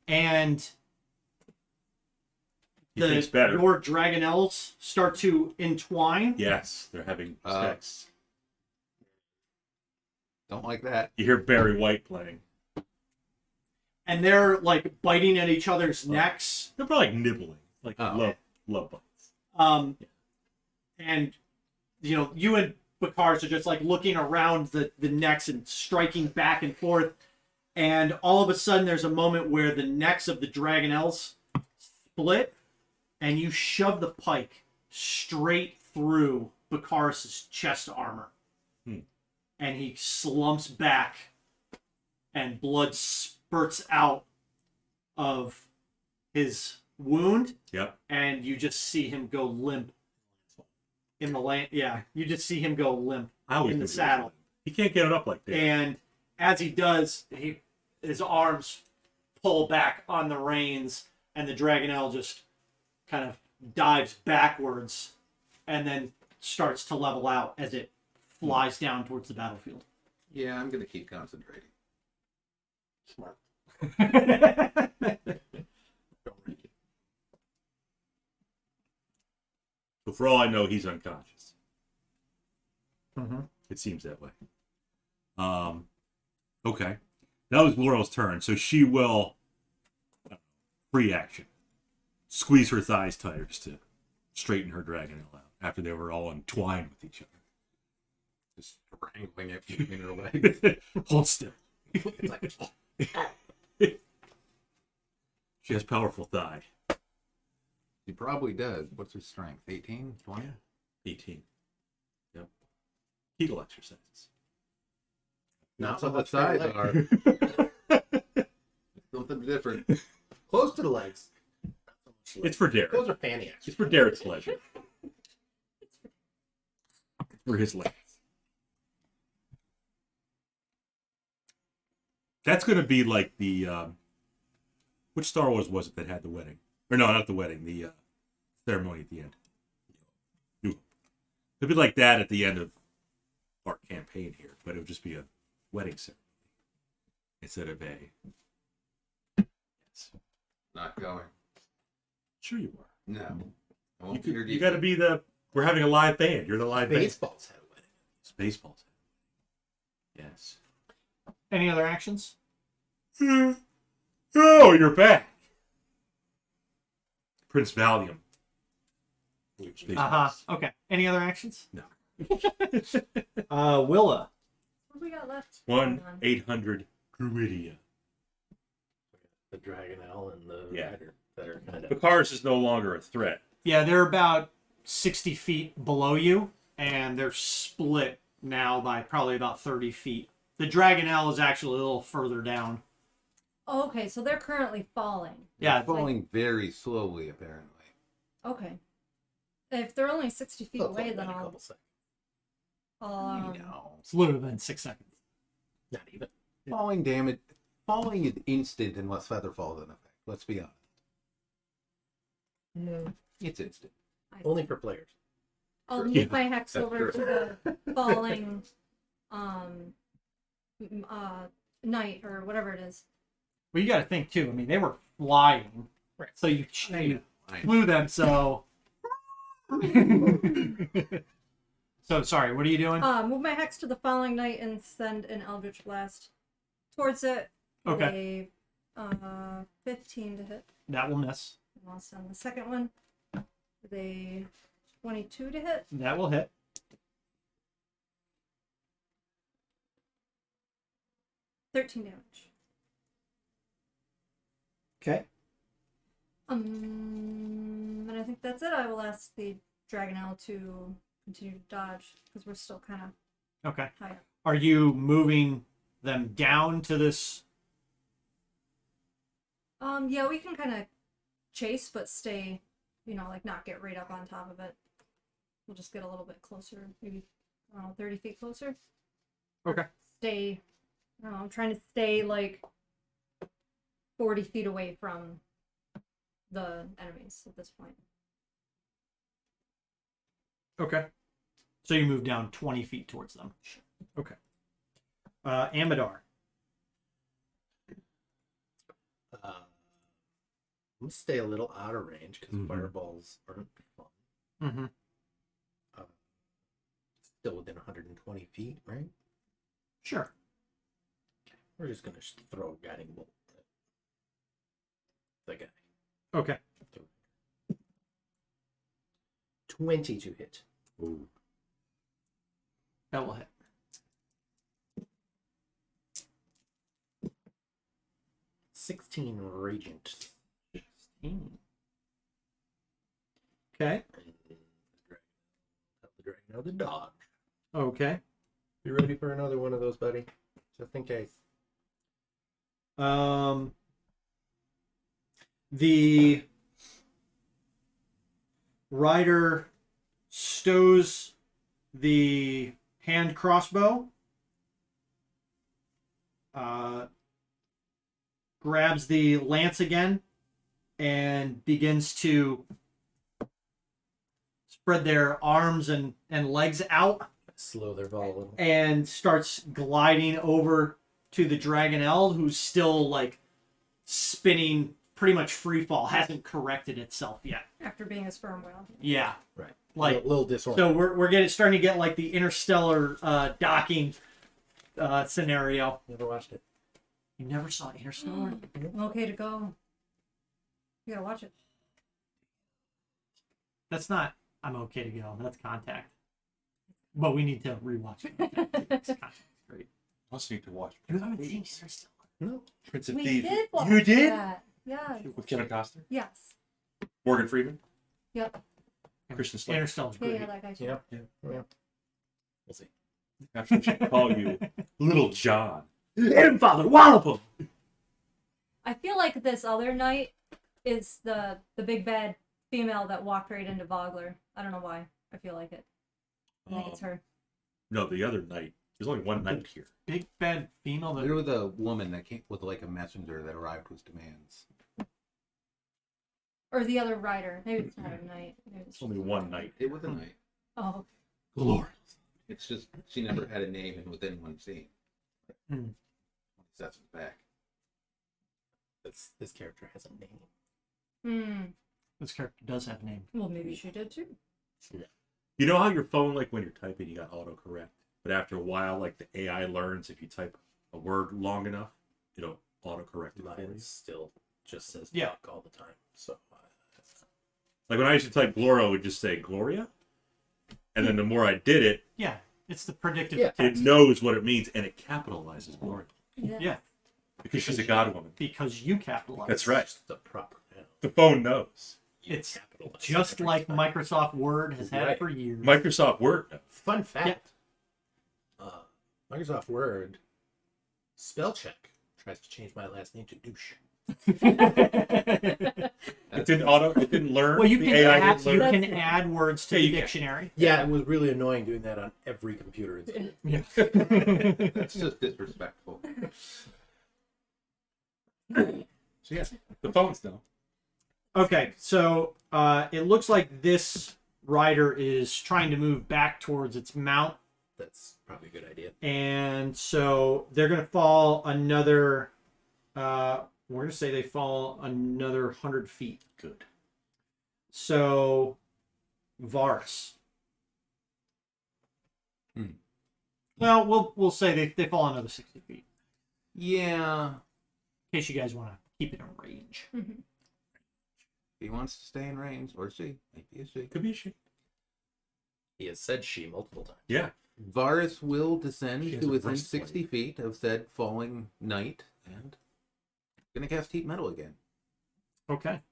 and he thinks better. your dragonnels start to entwine. Yes, they're having sex. Don't like that. You hear Barry White playing. And they're like biting at each other's necks. They're probably like nibbling, like Oh. love bites. And you know, you and Bakaris are just like looking around the necks and striking back and forth. And all of a sudden, there's a moment where the necks of the dragonnels split, and you shove the pike straight through Bakaris' chest armor. And he slumps back, and blood spurts out of his wound. Yep. And you just see him go limp in the land. Yeah, you just see him go limp I always in the knew he was saddle. limp. He can't get it up like that. And as he does, his arms pull back on the reins, and the dragonel just kind of dives backwards and then starts to level out as it flies down towards the battlefield. Yeah, I'm gonna keep concentrating. Smart. So for all I know, he's unconscious. Mm-hmm. It seems that way. Okay. That was Glorial's turn, so she will free action. Squeeze her thighs tighter just to straighten her dragonel out after they were all entwined with each other. Just wrangling it between her legs. Hold still. It's like, She has powerful thigh. He probably does. What's her strength? 18? 20? 18. Yep. Kegel exercises. not so What the much for your sides leg. are. Something different. Close to the legs. Not so much legs. It's for Darren. Those are fanny It's actions. for Darren's pleasure. For his legs. That's going to be like the which Star Wars was it that had the wedding? Or no, not the wedding. The ceremony at the end. It'll be like that at the end of our campaign here, but it would just be a wedding ceremony instead of a. Yes. Not going. Sure you are. No. I won't be your You got to be the. We're having a live band. You're the live band. Baseballs had a wedding. Spaceballs. Yes. Any other actions? Oh, you're back. Prince Valium. Uh-huh. Okay. Any other actions? No. Willa. What do we got left? 1-800 Druidia. The dragonel and the Yeah. rider that are kind of. Bakaris is no longer a threat. Yeah, they're about 60 feet below you, and they're split now by probably about 30 feet. The dragonel is actually a little further down. Oh, okay, so they're currently falling. Yeah, It's falling very slowly, apparently. Okay. If they're only 60 feet Oh, it's away, only then been a I'll. couple seconds. No. it's literally been 6 seconds. Not even. Falling damage. Falling is instant unless feather falls in effect. Let's be honest. No. It's instant. Only for players. I'll move Yeah, my hex that's over true. to the falling knight or whatever it is. Well, you got to think, too. I mean, they were flying. Right. So you I know. flew them, so... So, sorry, what are you doing? Move my hex to the falling knight and send an eldritch blast towards it. with Okay. A 15 to hit. That will miss. And I'll send the second one with a 22 to hit. That will hit. 13 damage. Okay. And I think that's it. I will ask the dragonel to continue to dodge because we're still kind of Okay. high up. Are you moving them down to this? Yeah, we can kind of chase, but stay, like not get right up on top of it. We'll just get a little bit closer, maybe, I don't know, 30 feet closer. Okay. Stay, I don't know, I'm trying to stay like 40 feet away from the enemies at this point. Okay. So you move down 20 feet towards them. Okay. Amadar. I'm gonna stay a little out of range because fireballs aren't fun. Mm-hmm. Still within 120 feet, right? Sure. We're just gonna throw a guiding bolt at the guy. Okay. 20 to hit. Ooh. That will hit. $16 radiant. 16. Okay. Tell the dragon to dodge. Okay. You ready for another one of those, buddy? Just in case. The rider stows the hand crossbow, grabs the lance again, and begins to spread their arms and legs out, Slow their vol a little. and starts gliding over to the dragonnel, who's still like spinning pretty much free fall, hasn't corrected itself yet. After being a sperm whale. Yeah, Right. like a little disoriented. so we're starting to get like the interstellar docking scenario. Never watched it. You never saw Interstellar? Okay to go. You gotta watch it. That's not I'm okay to go. That's Contact. But we need to rewatch it. Contact's great. I also need to watch You haven't seen Interstellar? No. Prince of We Thieves. did watch You did? that. Yeah. With Kevin Costner? Yes. Morgan Freeman? Yep. Christian Slater. Interstellar's Yeah, great. yeah, that guy too. Yep. Yeah. We'll see. Actually, we should call you Little John. Hit him, father! Wallop him! I feel like this other knight is the big bad female that walked right into Vogler. I don't know why. I feel like it. I think it's her. No, the other night. There's only one night here. Big bad female There that was a woman that came with like a messenger that arrived with demands. Or the other rider. Maybe it's not a knight. Maybe it's There's only one night. It was a night. Oh, Glorial. It's just she never had a name and within one scene. Hmm. That's back. This character has a name. hmm. this character does have a name. Well, maybe she did too. You know how your phone, like when you're typing, you got autocorrect? But after a while, like the AI learns if you type a word long enough, it'll autocorrect it for you. Mine still just says Yeah. fuck all the time. So Like when I used to type Glorial, it would just say Gloria. And then the more I did it, Yeah, it's the predictive Yeah. it text. knows what it means and it capitalizes Gloria. Yeah, Because she's a god woman. because you capitalize. That's right. it's the proper noun. The phone knows. It's Capitalize just every like time. Microsoft Word has had Right. for years. Microsoft Word knows. Fun fact. Microsoft Word spell check tries to change my last name to douche. It didn't learn. Well, you the can AI add, didn't you learn. can add words to Yeah, the you can. dictionary. Yeah, it was really annoying doing that on every computer. in school. Yeah. That's just disrespectful. So yeah, the phones know. Okay, so it looks like this rider is trying to move back towards its mount, That's probably a good idea. and so they're going to fall another. We're going to say they fall another 100 feet. Good. So, Varus. Hmm. Well, we'll say they fall another 60 feet. Yeah. In case you guys want to keep it in range. Mhm. He wants to stay in range, or she. Might be a she. Could be a she. He has said she multiple times. Yeah. Varus will descend She has to a within breastplate. 60 feet of said falling knight and gonna cast heat metal again Okay.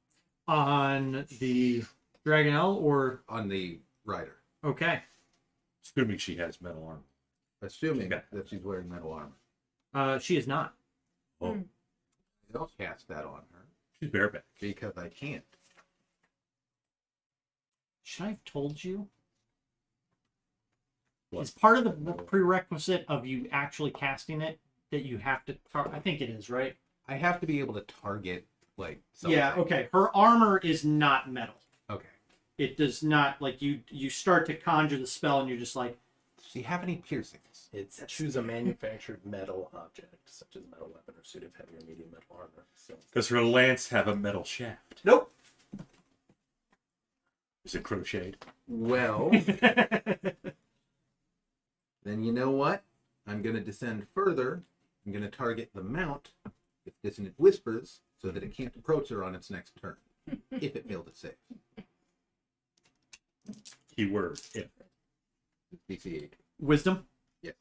On the Dragonel or on the rider, okay. Assuming she has metal armor. assuming Yeah. that she's wearing metal armor. She is not. Oh, I'll cast that on her she's bareback. because I can't. Should I have told you? What? Is part of the prerequisite of you actually casting it that you have to? I think it is, right? I have to be able to target like. Yeah. something. Okay. Her armor is not metal. Okay. It does not like you start to conjure the spell and you're just like, Does she have any piercings? It's choose a manufactured metal object, such as metal weapon or suit of heavy or medium metal armor. So Does her lance have a metal shaft? nope. Is it crocheted? Well, then you know what? I'm going to descend further. I'm going to target the mount with dissonant whispers so that it can't approach her on its next turn if it failed its save. Keyword if. DC 8. Wisdom. Yeah.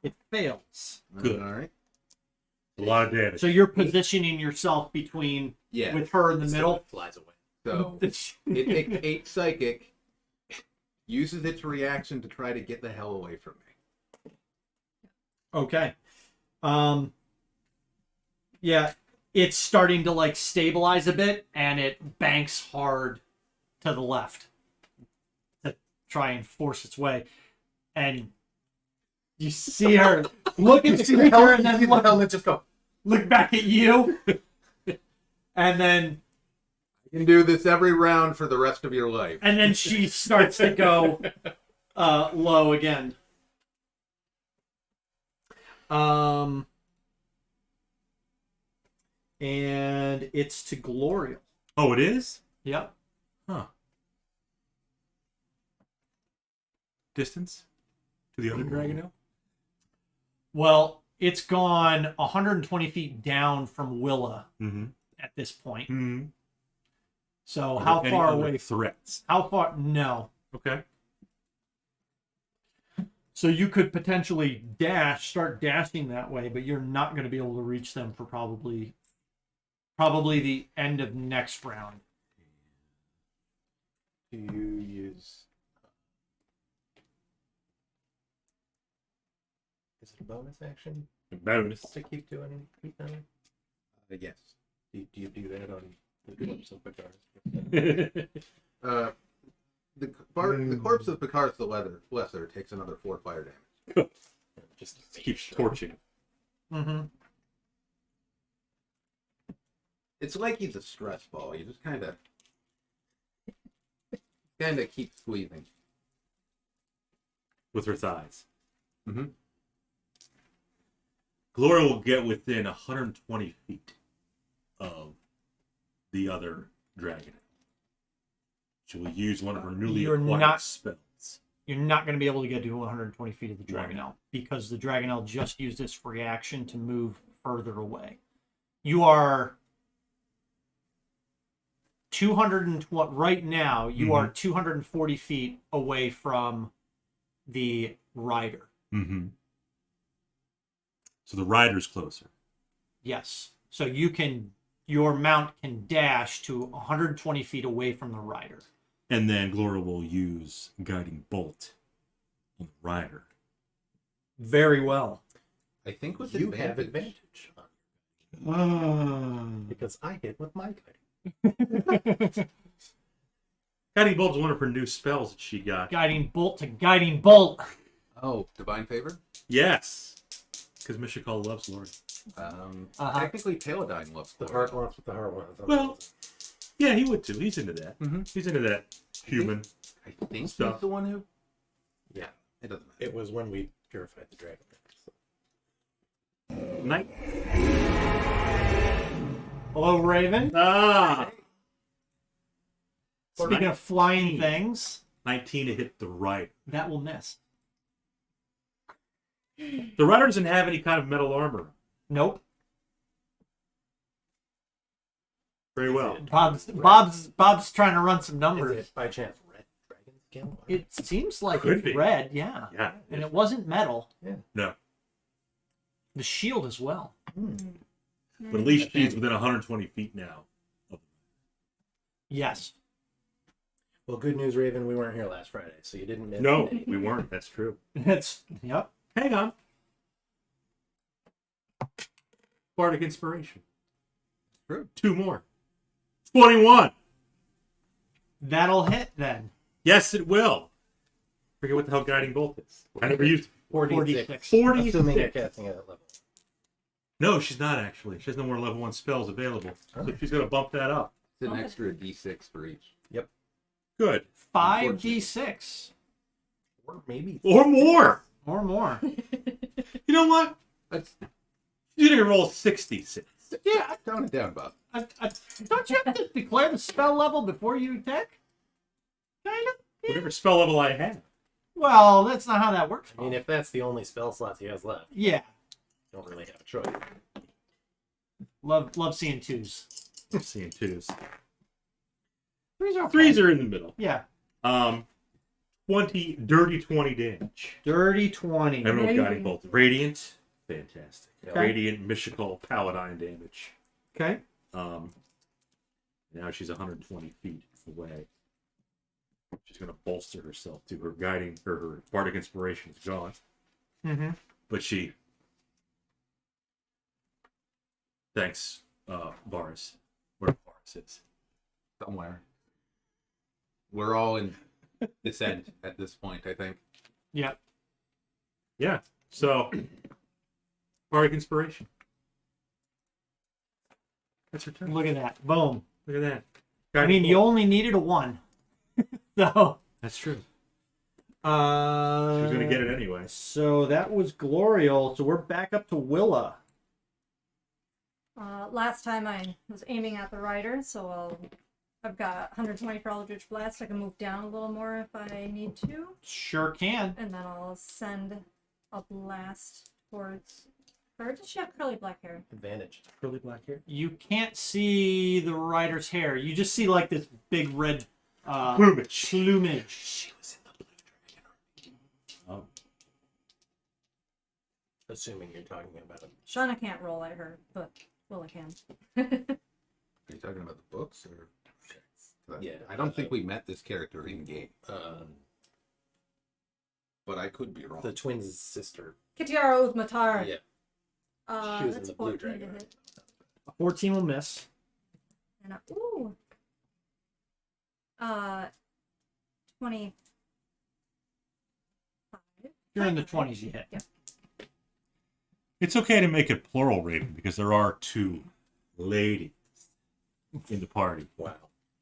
It fails. Good. All right. A lot of damage. So you're positioning yourself between Yeah. with her in the middle. flies away. So it takes 8 psychic, uses its reaction to try to get the hell away from me. Okay. Yeah, it's starting to like stabilize a bit and it banks hard to the left to try and force its way. And you see her look at the creature and then helmet just go. look back at you. And then You can do this every round for the rest of your life. she starts to go low again. And it's to Glorial. Oh, it is? Yep. Huh. Distance to the other dragonel? Well, it's gone 120 feet down from Willa Mm-hmm. at this point. Mm-hmm. So how far away? Threats. How far? No. Okay. So you could potentially start dashing that way, but you're not going to be able to reach them for probably the end of next round. Do you use? Is it a bonus action Bonus. to keep doing them? Yes. Do you do that on the corpse of Picard? The corpse of Picard the Lesser takes another 4 fire damage. Just Keeps torching. Mm-hmm. It's like he's a stress ball. You just kind of keep squeezing. With her thighs. Mm-hmm. Gloria will get within 120 feet of the other dragon. She will use one of her newly You're acquired not- spells. You're not going to be able to get to 120 feet of the dragonnel because the dragonnel just used its reaction to move further away. You are 220 right now. You are 240 feet away from the rider. Mm-hmm. So the rider's closer. Yes. So your mount can dash to 120 feet away from the rider. And then Gloria will use Guiding Bolt on the rider. Very well. I think with You have advantage because I hit with my guiding. Guiding Bolt is one of her new spells that she got. Guiding bolt to guiding bolt. Oh, Divine Favor? Yes. Because Mishakal loves Gloria. Technically, Paladine loves The Gloria. heart wants what the heart wants. Well, yeah, he would too. He's into that. Mm-hmm. He's into that human. I think Stuff. he's the one who... Yeah, It doesn't matter. it was when we purified the dragon. So. Night. Hello, Raven. Ah! Speaking of flying things, 19 to hit the rider. that will miss. The rider doesn't have any kind of metal armor. Nope. Very well. Bob's trying to run some Is numbers. it by chance red dragon skin? It seems like Could it's be. red, yeah. Yeah. And it wasn't metal. No. The shield as well. But at least she's within 120 feet now. Yes. Well, good news, Raven. We weren't here last Friday, so you didn't miss. No, anything. we weren't. That's true. Yep. Hang on. Bardic Inspiration. True. 2 more. 21. That'll hit then. Yes, it will. Forget what the hell Guiding Bolt is. I never used 46. 46. Assuming you're casting it at level. No, she's not actually. She has no more level 1 spells available. So she's going to bump that up. It's an Okay. extra D6 for each. Good. 5d6 Or maybe. Or more. or more. You know what? That's, You didn't roll 66. yeah, tone it down, Bob. Don't you have to declare the spell level before you attack? Kind of. Whatever spell level I have. Well, that's not how that works. I mean, if that's the only spell slots he has left, Yeah. you don't really have a choice. Love seeing 2s. I'm seeing 2s. 3s are okay. 3s are in the middle. Yeah. 20, dirty 20 damage. Dirty 20. I don't know what Guiding Bolt. Radiant, fantastic. Okay. Radiant, mystical, paladin damage. Okay. Now she's 120 feet away. She's going to bolster herself to her guiding, her bardic inspiration is gone. Mm-hmm. But she, thanks, Varus. Where Varus is. Somewhere. We're all in descent at this point, I think. Yeah. Yeah. So, bardic inspiration. That's her turn. Look at that. Boom. Look at that. I mean, you only needed a 1. So. That's true. She She was going to get it anyway. So that was Glorial. So we're back up to Willa. Last time I was aiming at the rider, so I've got 120 for Eldritch Blast. I can move down a little more if I need to. Sure can. And then I'll send a blast towards her. Does she have curly black hair? Advantage. Curly black hair. You can't see the rider's hair. You just see like this big red Plumage. plumage. She was in the blue dragon. Oh. Assuming you're talking about him. Shauna can't roll at her, but Willa can. Are you talking about the books or? Yeah. I don't think we met this character in game, Um, but I could be wrong. the twins' sister. Kitiara Uthmatar. Yeah. She was in That's the blue 14 to dragon. hit. A 14 will miss. And ooh. 25. You're in the 20s, you hit. Yeah. It's okay to make it plural rating because there are 2 ladies in the party. Wow.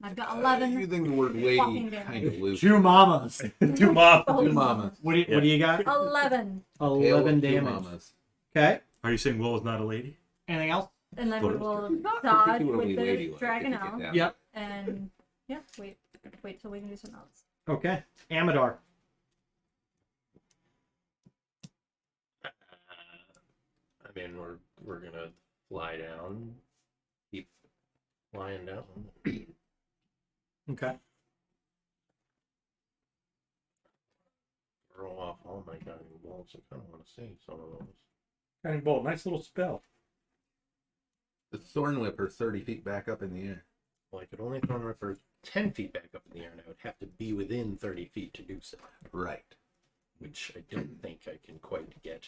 I've got 11. Using the word lady Fucking damn. kind of loose. 2 mamas. 2 moms. Oh, Two mamas. What do you got? 11. Tale of 11 two damage. mamas. Okay. Are you saying Will is not a lady? Anything else? And then we will Not dodge particularly with the ladylike, if you get dragonnel. that. Yep. And yeah, wait till we can do something else. Okay. Amador. I mean, we're gonna fly down. Keep flying down. Okay. Throw off all my guiding bolts. I kind of want to see some of those. Guiding Bolt, nice little spell. The Thorn Whipper 30 feet back up in the air. Well, I could only throw my first 10 feet back up in the air, and I would have to be within 30 feet to do so. Right. Which I don't think I can quite get.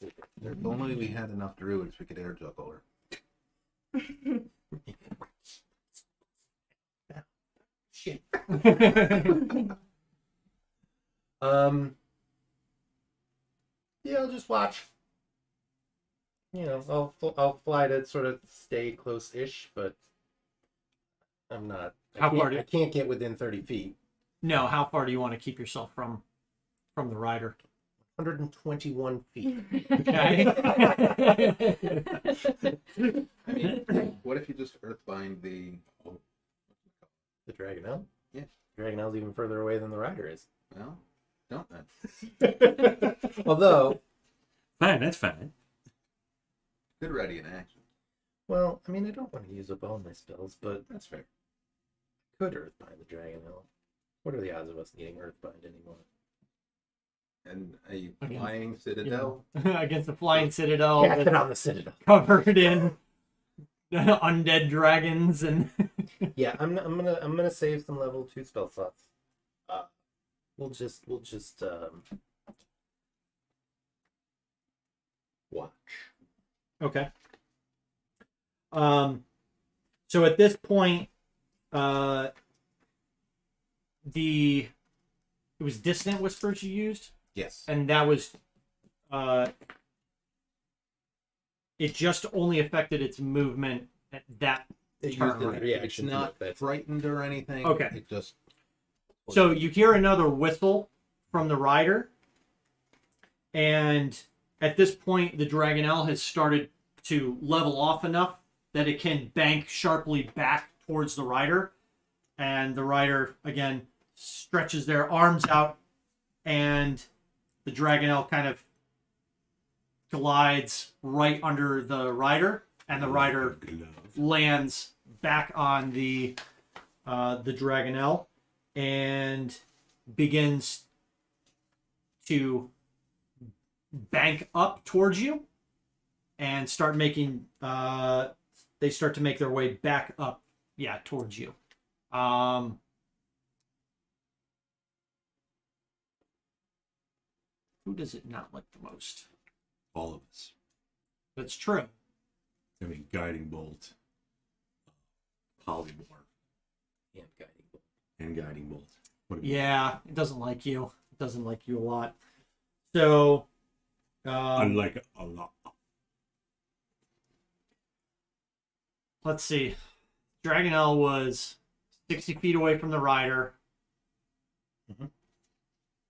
If only we had enough druids, we could air juggle her. Shit. Yeah, I'll just watch. You know, I'll fly to sort of stay close-ish, but I'm not. How far I can't get within 30 feet. No, how far do you want to keep yourself from the rider? 121 feet. Okay. I mean, what if you just earthbind the... The Dragonel? Yeah. Dragonel's even further away than the rider is. Well, don't then. Although, Fine, that's fine. Good ready in action. well, I mean, I don't want to use up all my spells, but That's fair. I could Earthbind the Dragonel. What are the odds of us needing Earthbind anymore? And a Okay. flying citadel. Against the flying citadel Cast that's it on the Citadel. covered in undead dragons and Yeah, I'm gonna save some level 2 spell slots. We'll just watch. okay. So at this point, it was dissonant whispers you used, Yes. and that was it just only affected its movement at that It turn, used a right? reaction It's to not it, that's- frightened or anything. Okay. It just. So you hear another whistle from the rider, and at this point, the dragonnel has started to level off enough that it can bank sharply back towards the rider, and the rider again stretches their arms out, and the dragonnel kind of glides right under the rider, and the rider lands back on the dragonnel and begins to bank up towards you and start making they start to make their way back up towards you. Who does it not like the most? All of us. That's true. I mean, guiding bolt, polymorph, and guiding bolt. and guiding bolt. What do you Yeah, it doesn't like you. It doesn't like you a lot. So I like it a lot. let's see. Dragonel was 60 feet away from the rider. Mhm.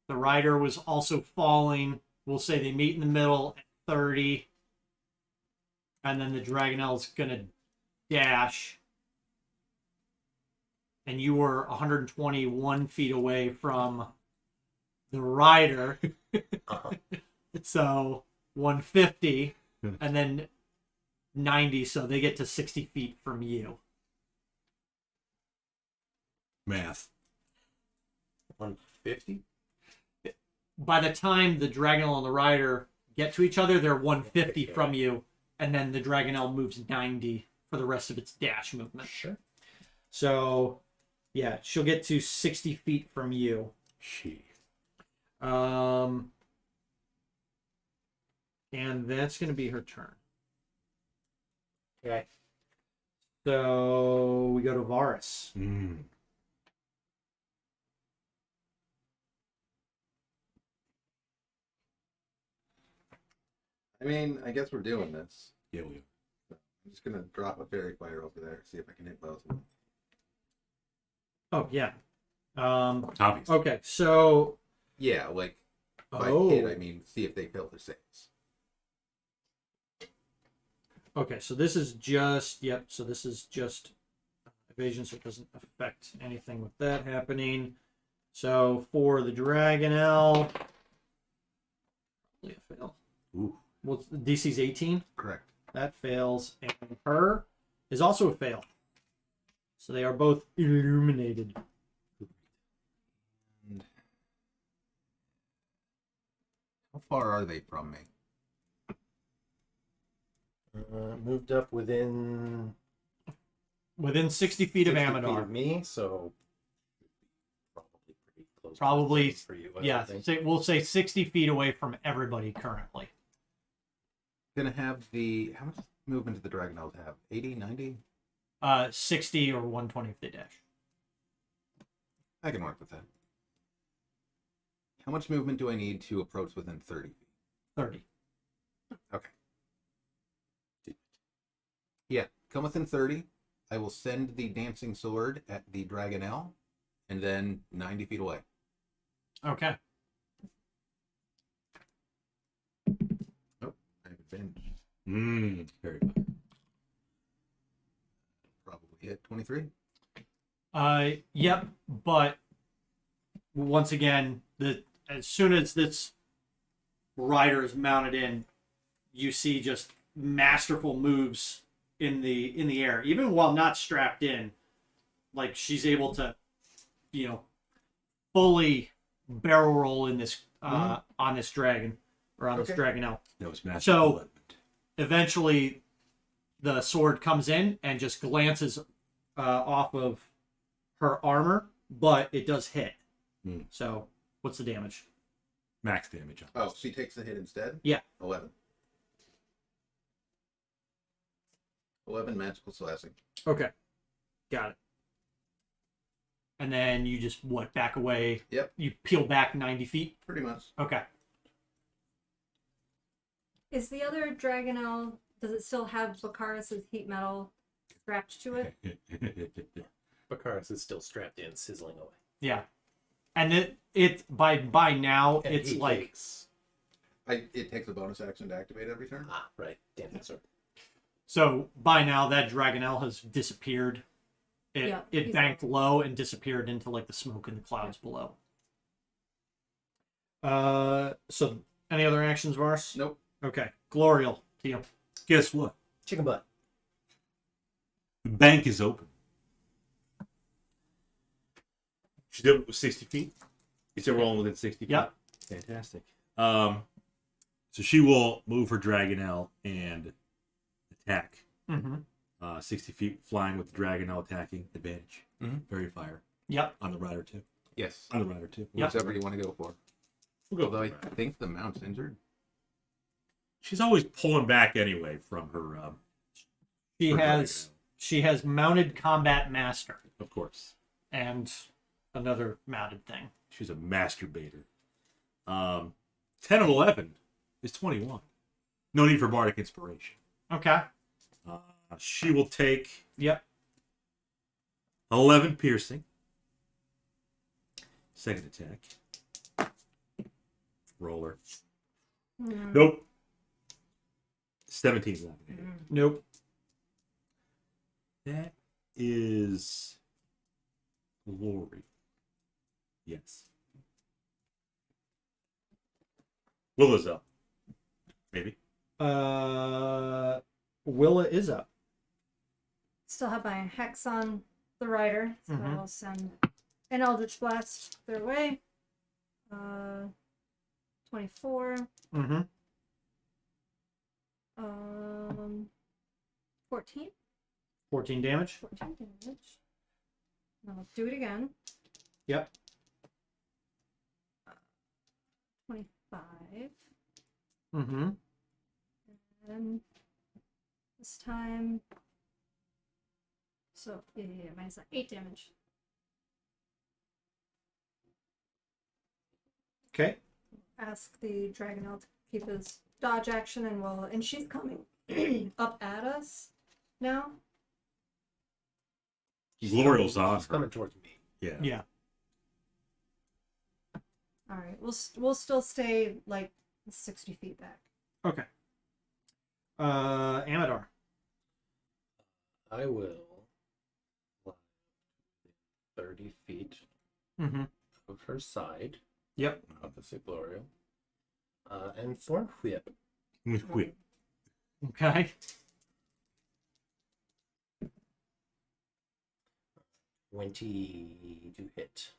The rider was also falling. We'll say they meet in the middle at 30. And then the Dragonel's going to dash. And you were 121 feet away from the rider. Uh-huh. So 150. And then 90. So they get to 60 feet from you. Math. 150? By the time the Dragonel and the rider get to each other, they're 150 from you. And then the Dragonel moves 90 for the rest of its dash movement. Sure. So, yeah, she'll get to 60 feet from you. She. And that's going to be her turn. Okay. So we go to Varus. I mean, I guess we're doing this. Yeah, we I'm just gonna drop a fairy fire over there, see if I can hit both of them. Oh, yeah. Obvious. Okay, so... Yeah, like by Oh. hit, I mean see if they fail their saves. Okay, so this is just... Yep, so this is just evasion, so it doesn't affect anything with that happening. So for the Dragonel... Probably a fail. Ooh. Well, DC's 18. Correct. That fails. And her is also a fail. So they are both illuminated. And how far are they from me? Moved up within Within 60 feet of 60 Amador. feet of me, so probably pretty close. Probably, for you. I Yeah, would think. we'll say 60 feet away from everybody currently. Gonna have the how much movement did the Dragonel have? 80, 90? 60 or 120 if they dash. I can work with that. How much movement do I need to approach within 30 feet? 30. Okay. Yeah, come within 30. I will send the dancing sword at the Dragonel, and then 90 feet away. Okay. Oh, I have advantage. Very good. Probably hit 23. Yep, but once again, as soon as this rider is mounted in, you see just masterful moves in the air, even while not strapped in. Like she's able to, fully barrel roll in this on this dragon or on this Dragonel. That was massive. So- bullet. Eventually, the sword comes in and just glances off of her armor, but it does hit. So, what's the damage? Max damage on Oh, this. she takes the hit instead? Yeah. 11. 11 magical slashing. Okay. Got it. And then you just, back away? Yep. You peel back 90 feet? Pretty much. Okay. Is the other dragonel, does it still have Bakaris' heat metal strapped to it? Bakaris is still strapped in, sizzling away. Yeah. And it by now, And it's he like... takes- It takes a bonus action to activate every turn. Ah, right. Damn it, sir. So by now, that dragonel has disappeared. Yeah, It he's banked low and disappeared into like the smoke and the clouds below. So any other actions, Vars? Nope. Okay. Glorial, to you. Guess what? Chicken butt. The bank is open. She did it with 60 feet. You said we're all within 60 feet? Yep. Fantastic. So she will move her dragonel and attack. Mm-hmm. 60 feet, flying with the dragonel attacking. Advantage. Mhm. Very fire. Yep. On the rider, too. Yes. On the rider, too. Yep. Whichever you want to go for. We'll go Although I for the rider. think the mount's injured. She's always pulling back anyway from her. She her has mounted combat master dragonel. Of course. and another mounted thing. She's a masturbator. 10 and 11 is 21. No need for bardic inspiration. Okay. She will take Yep. 11 piercing. Second attack. Roller. Hmm. Nope. 17 is not gonna hit. Nope. That is glory. Yes. Willa's up. Maybe. Willa is up. Still have my hex on the rider, so Mhm. I will send an Eldritch Blast their way. 24. Mm-hmm. 14. 14 damage. 14 damage. I'll do it again. Yep. 25. Mm-hmm. And this time. So, yeah, minus that. 8 damage. Okay. Ask the dragonel to keep his dodge action and she's coming up at us now. Glorial's on She's her. coming towards me. Yeah. Yeah. All right, we'll still stay like 60 feet back. Okay. Amador. I will fly 30 feet Mm-hmm. of her side, Yep. opposite Glorial, and Thorn Whip. Whip. Okay. 20 to hit.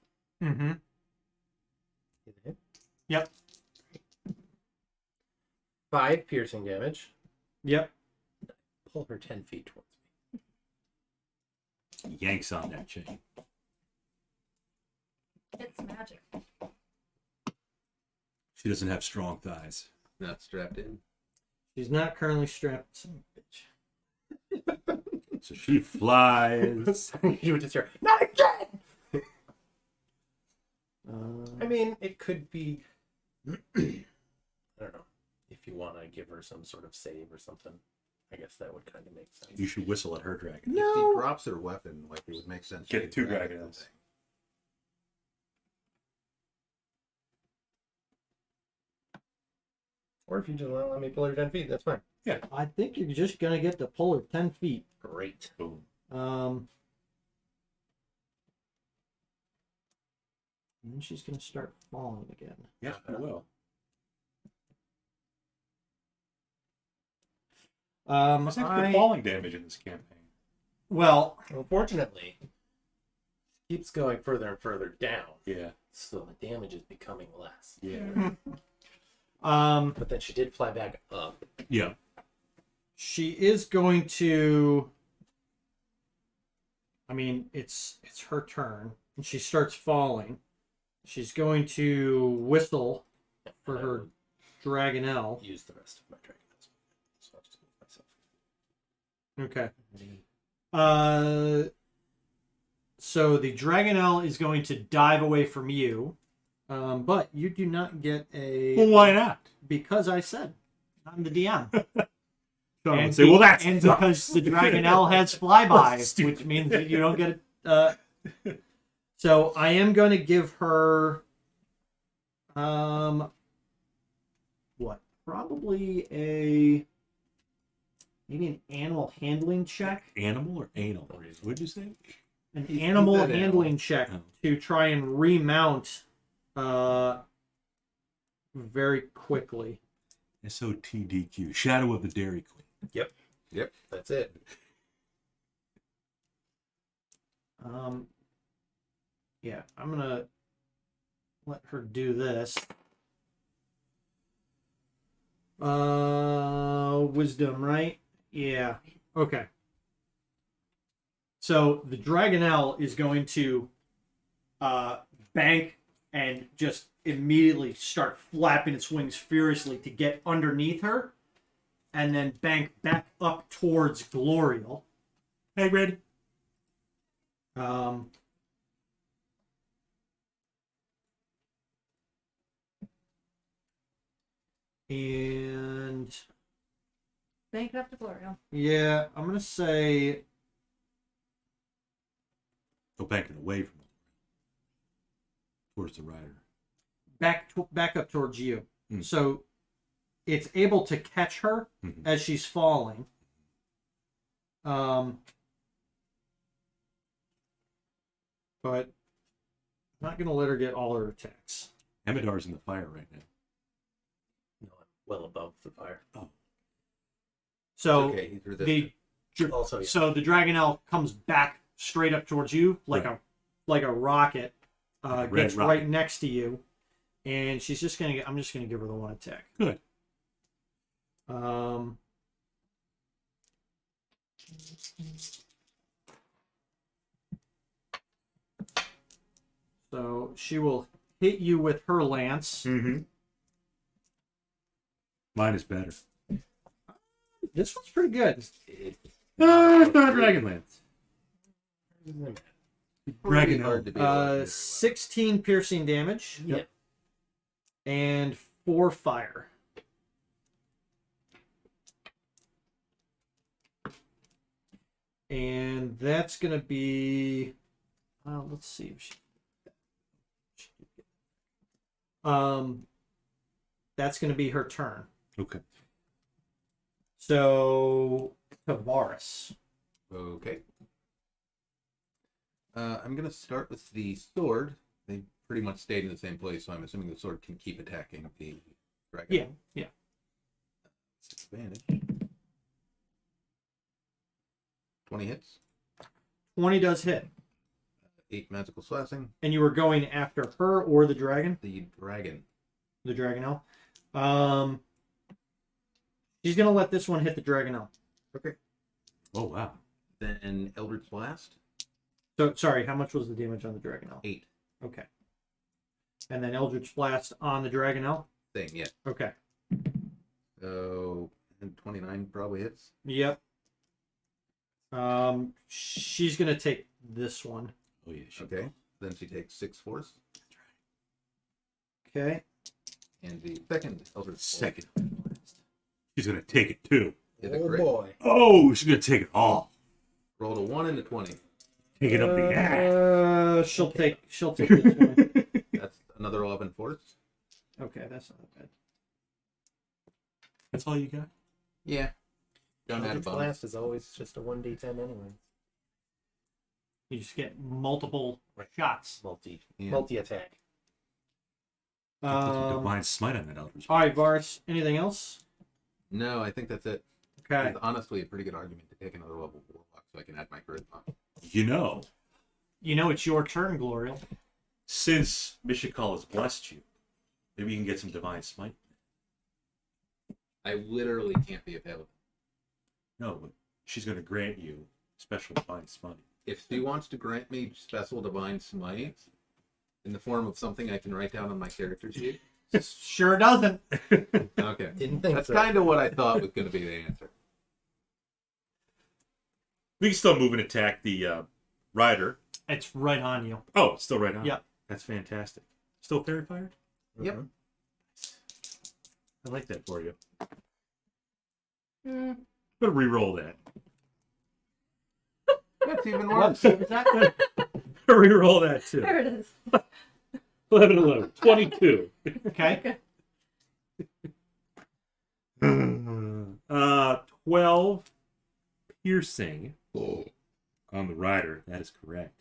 Mm-hmm. Hit a hit. Yep. 5 piercing damage. Yep. Pull her 10 feet towards me. Yanks on that chain. It's magic. She doesn't have strong thighs. Not strapped in. She's not currently strapped. Son of a bitch. So she flies. You would just hear, not again! I Uh, mean, it could be. I don't know. If you want to give her some sort of save or something, I guess that would kind of make sense. You should whistle at her dragon. If she drops her weapon, like it would make sense. Get to two drag dragonnels. something. Or if you just want to let me pull her 10 feet, that's fine. I think you're just gonna get to pull her 10 feet. Great. Boom. And then she's gonna start falling again. Yes, I will. What's the falling damage in this campaign? Well, Unfortunately, it keeps going further and further down, Yeah. so the damage is becoming less. Yeah. But then she did fly back up. Yeah. she is going to. I mean, it's her turn, and she starts falling. She's going to whistle for and I her will dragonel. use the rest of my dragonnels. So I'll just move myself. Okay. So the dragonnel is going to dive away from you, but you do not get a. Well, why not? Because I said I'm the DM. Someone And would say, well, that's and sucks. because the dragonnel has flyby, Stupid. which means that you don't get it. So I am going to give her, what? Probably maybe an animal handling check. Animal or anal? What'd you say? An He animal said handling animal. check Oh. to try and remount, very quickly. SOTDQ. Shadow of the Dairy Queen. Yep, that's it. Yeah, I'm gonna let her do this. Wisdom, right? Yeah. Okay. So the dragonnel is going to bank and just immediately start flapping its wings furiously to get underneath her, and then bank back up towards Glorial. Hey, Red. And Bank it up to Glorial. yeah, I'm gonna say Go banking away from it. Towards the rider. back up towards you. Mm. So it's able to catch her Mhm. as she's falling. But I'm not gonna let her get all her attacks. Amidar's in the fire right now. No, I'm well above the fire. So Okay, he's resistant. Also, yeah. so the dragonnel comes back straight up towards you like Right. a rocket. Like a red Gets rocket. right next to you, and she's just gonna. I'm just gonna give her the one attack. Good. So she will hit you with her lance. Mm-hmm. Mine is better. This one's pretty good. It's It's not Dragonlance. Pretty Dragonel. hard to be able to do 16 piercing damage. Yep. And 4 fire. And that's gonna be. Let's see if she. That's gonna be her turn. Okay. So Tavares. Okay. I'm going to start with the sword. They pretty much stayed in the same place, so I'm assuming the sword can keep attacking the dragon. Yeah. Advantage. 20 hits. 20 does hit. 8 magical slashing. And you were going after her or the dragon? The dragon. The dragonel. She's gonna let this one hit the dragonel. Okay. Oh, wow. Then Eldritch Blast. So sorry, how much was the damage on the dragonel? 8. Okay. And then Eldritch Blast on the dragonel? Same, yeah. Okay. Oh, and 29 probably hits. Yep. She's gonna take this one. Oh, yeah. She Okay. Then she takes 6 force. Okay. And the second Eldritch Blast Second. She's going to take it, too. is a oh crit. boy. Oh, she's going to take it all. Rolled a 1 and a 20. Take it up the ass. She'll take this one. That's another 11 force. Okay, that's not bad. That's all you got? Yeah. Don't add a Eldritch bonus. Blast is always just a 1d10 anyway. You just get multiple shots. Yeah. Multi attack. Divine Smite on that Eldritch. All right, Vars. Anything else? No, I think that's it. Okay. It's honestly a pretty good argument to take another level warlock so I can add my charisma. You know, It's your turn, Glorial. since Mishikal has blessed you, maybe you can get some Divine Smite. I literally can't be available. No, but she's going to grant you special Divine Smite. If she wants to grant me special divine smite in the form of something I can write down on my character sheet, Sure doesn't. okay. Didn't think That's so. kind of what I thought was going to be the answer. We can still move and attack the rider. It's right on you. Oh, it's still right on. Yep. That's fantastic. Still fairy fired? Yep. I like that for you. Mm. I'm gonna re-roll that. That's even What? worse. What was that? Re-roll that too. There it is. 11. 22. Okay. 12 piercing on the rider. That is correct.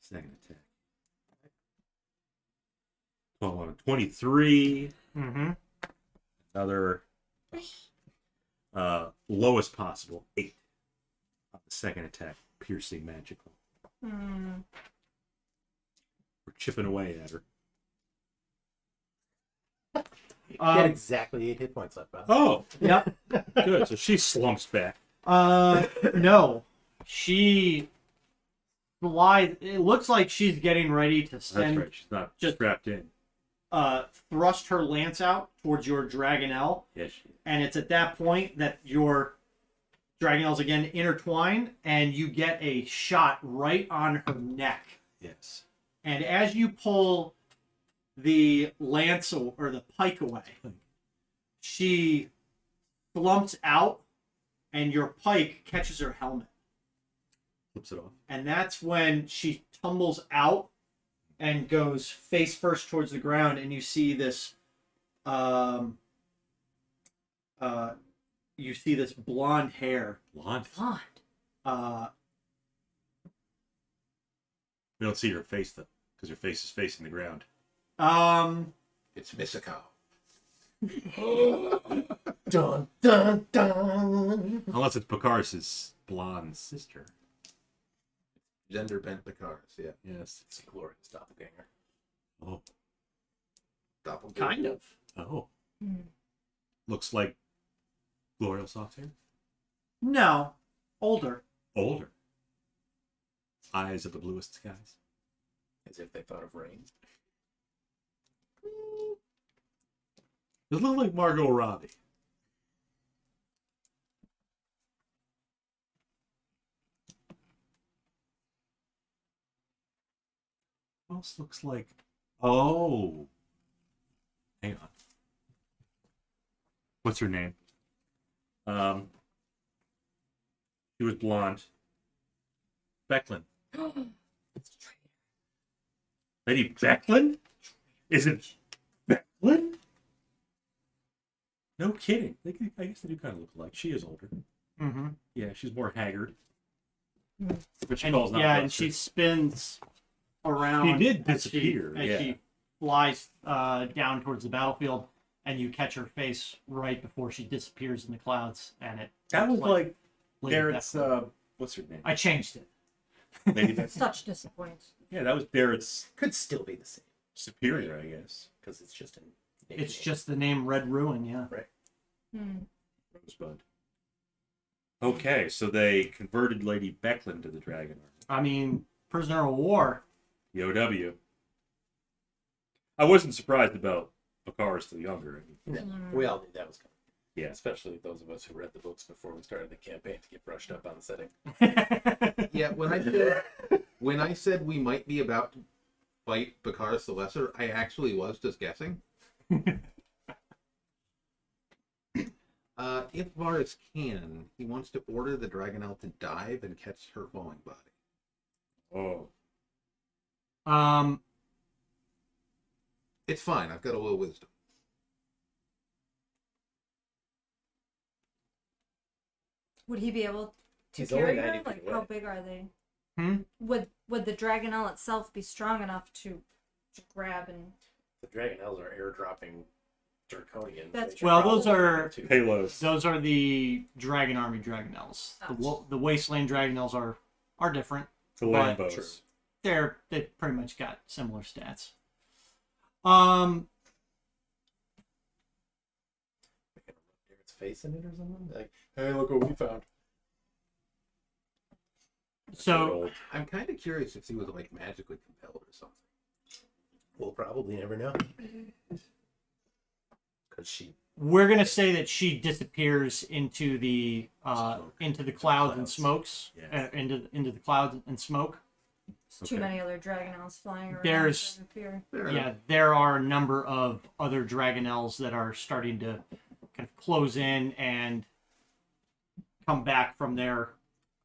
Second attack. 12 on a 23. Mm-hmm. Another lowest possible 8 on the second attack. Piercing magical. Mm. We're chipping away at her. Get exactly 8 hit points left. Oh, Yep. good. So she slumps back. No. She slides. It looks like she's getting ready to That's send, right. She's not just- strapped in. thrust her lance out towards your dragonel. Yes, she is. And it's at that point that your dragonels again intertwine, and you get a shot right on her neck. Yes. And as you pull the lance or the pike away, she slumps out, and your pike catches her helmet. Flips it off. And that's when she tumbles out and goes face first towards the ground, and you see this blonde hair. Blonde. God. We don't see her face though, because her face is facing the ground. It's Misako. Dun dun dun. Unless it's Picard's blonde sister. Gender bent Picard's, yeah. Yes. It's a glorious doppelganger. Oh. Doppelganger. kind of. Oh. Mm. Looks like Glorial soft hair. No, older. Older. Eyes of the bluest skies. As if they thought of rain. It looks like Margot Robbie. What else looks like? Oh. Hang on. What's her name? She was blonde. Becklin. Lady Becklin? Is it Becklin? No kidding. I guess they do kind of look alike. She is older. Mm-hmm. Yeah, she's more haggard. Mm. But she And, calls not yeah, and Buster. she spins around. She did as disappear, As yeah. she flies down towards the battlefield, and you catch her face right before she disappears in the clouds. And it That was like Lady Darren's, Becklin. what's her name? I changed it. Lady Becklin. Such disappointment. Yeah, that was Darren's Could still be the same superior, I guess. because it's just an. It's just the name Red Ruin, yeah. Mm. Rosebud. Okay, so they converted Lady Becklin to the Dragon Army. I mean, prisoner of war. POW. I wasn't surprised about Bakar still younger. No, Mm. we all knew that was coming. Yeah. Especially those of us who read the books before we started the campaign to get brushed up on the setting. Yeah, when I said we might be about to fight Bakar the Lesser, I actually was just guessing. If Varus can, he wants to order the Dragonel to dive and catch her falling body. Oh. It's fine. I've got a little wisdom. Would he be able to He's carry only her? 90 feet Like, away. how big are they? Hmm? Would the dragonel itself be strong enough to grab and? The Dragonnels are airdropping Draconians. That's They true. Well, should those probably are- do too. Payloads. Those are the Dragon Army Dragonels. Oh. The Wasteland Dragonels are different. The But- Lambos. They've pretty much got similar stats. Its face in it or something. Like, hey, look what we found. So I'm kind of curious if he was like magically compelled or something. We'll probably never know. Because she We're gonna say that she disappears into the clouds and smokes, Yes. into the clouds and smoke. There's too many other dragonnels flying around. There's- to interfere. Fair Yeah, enough. there are a number of other dragonnels that are starting to kind of close in and come back from their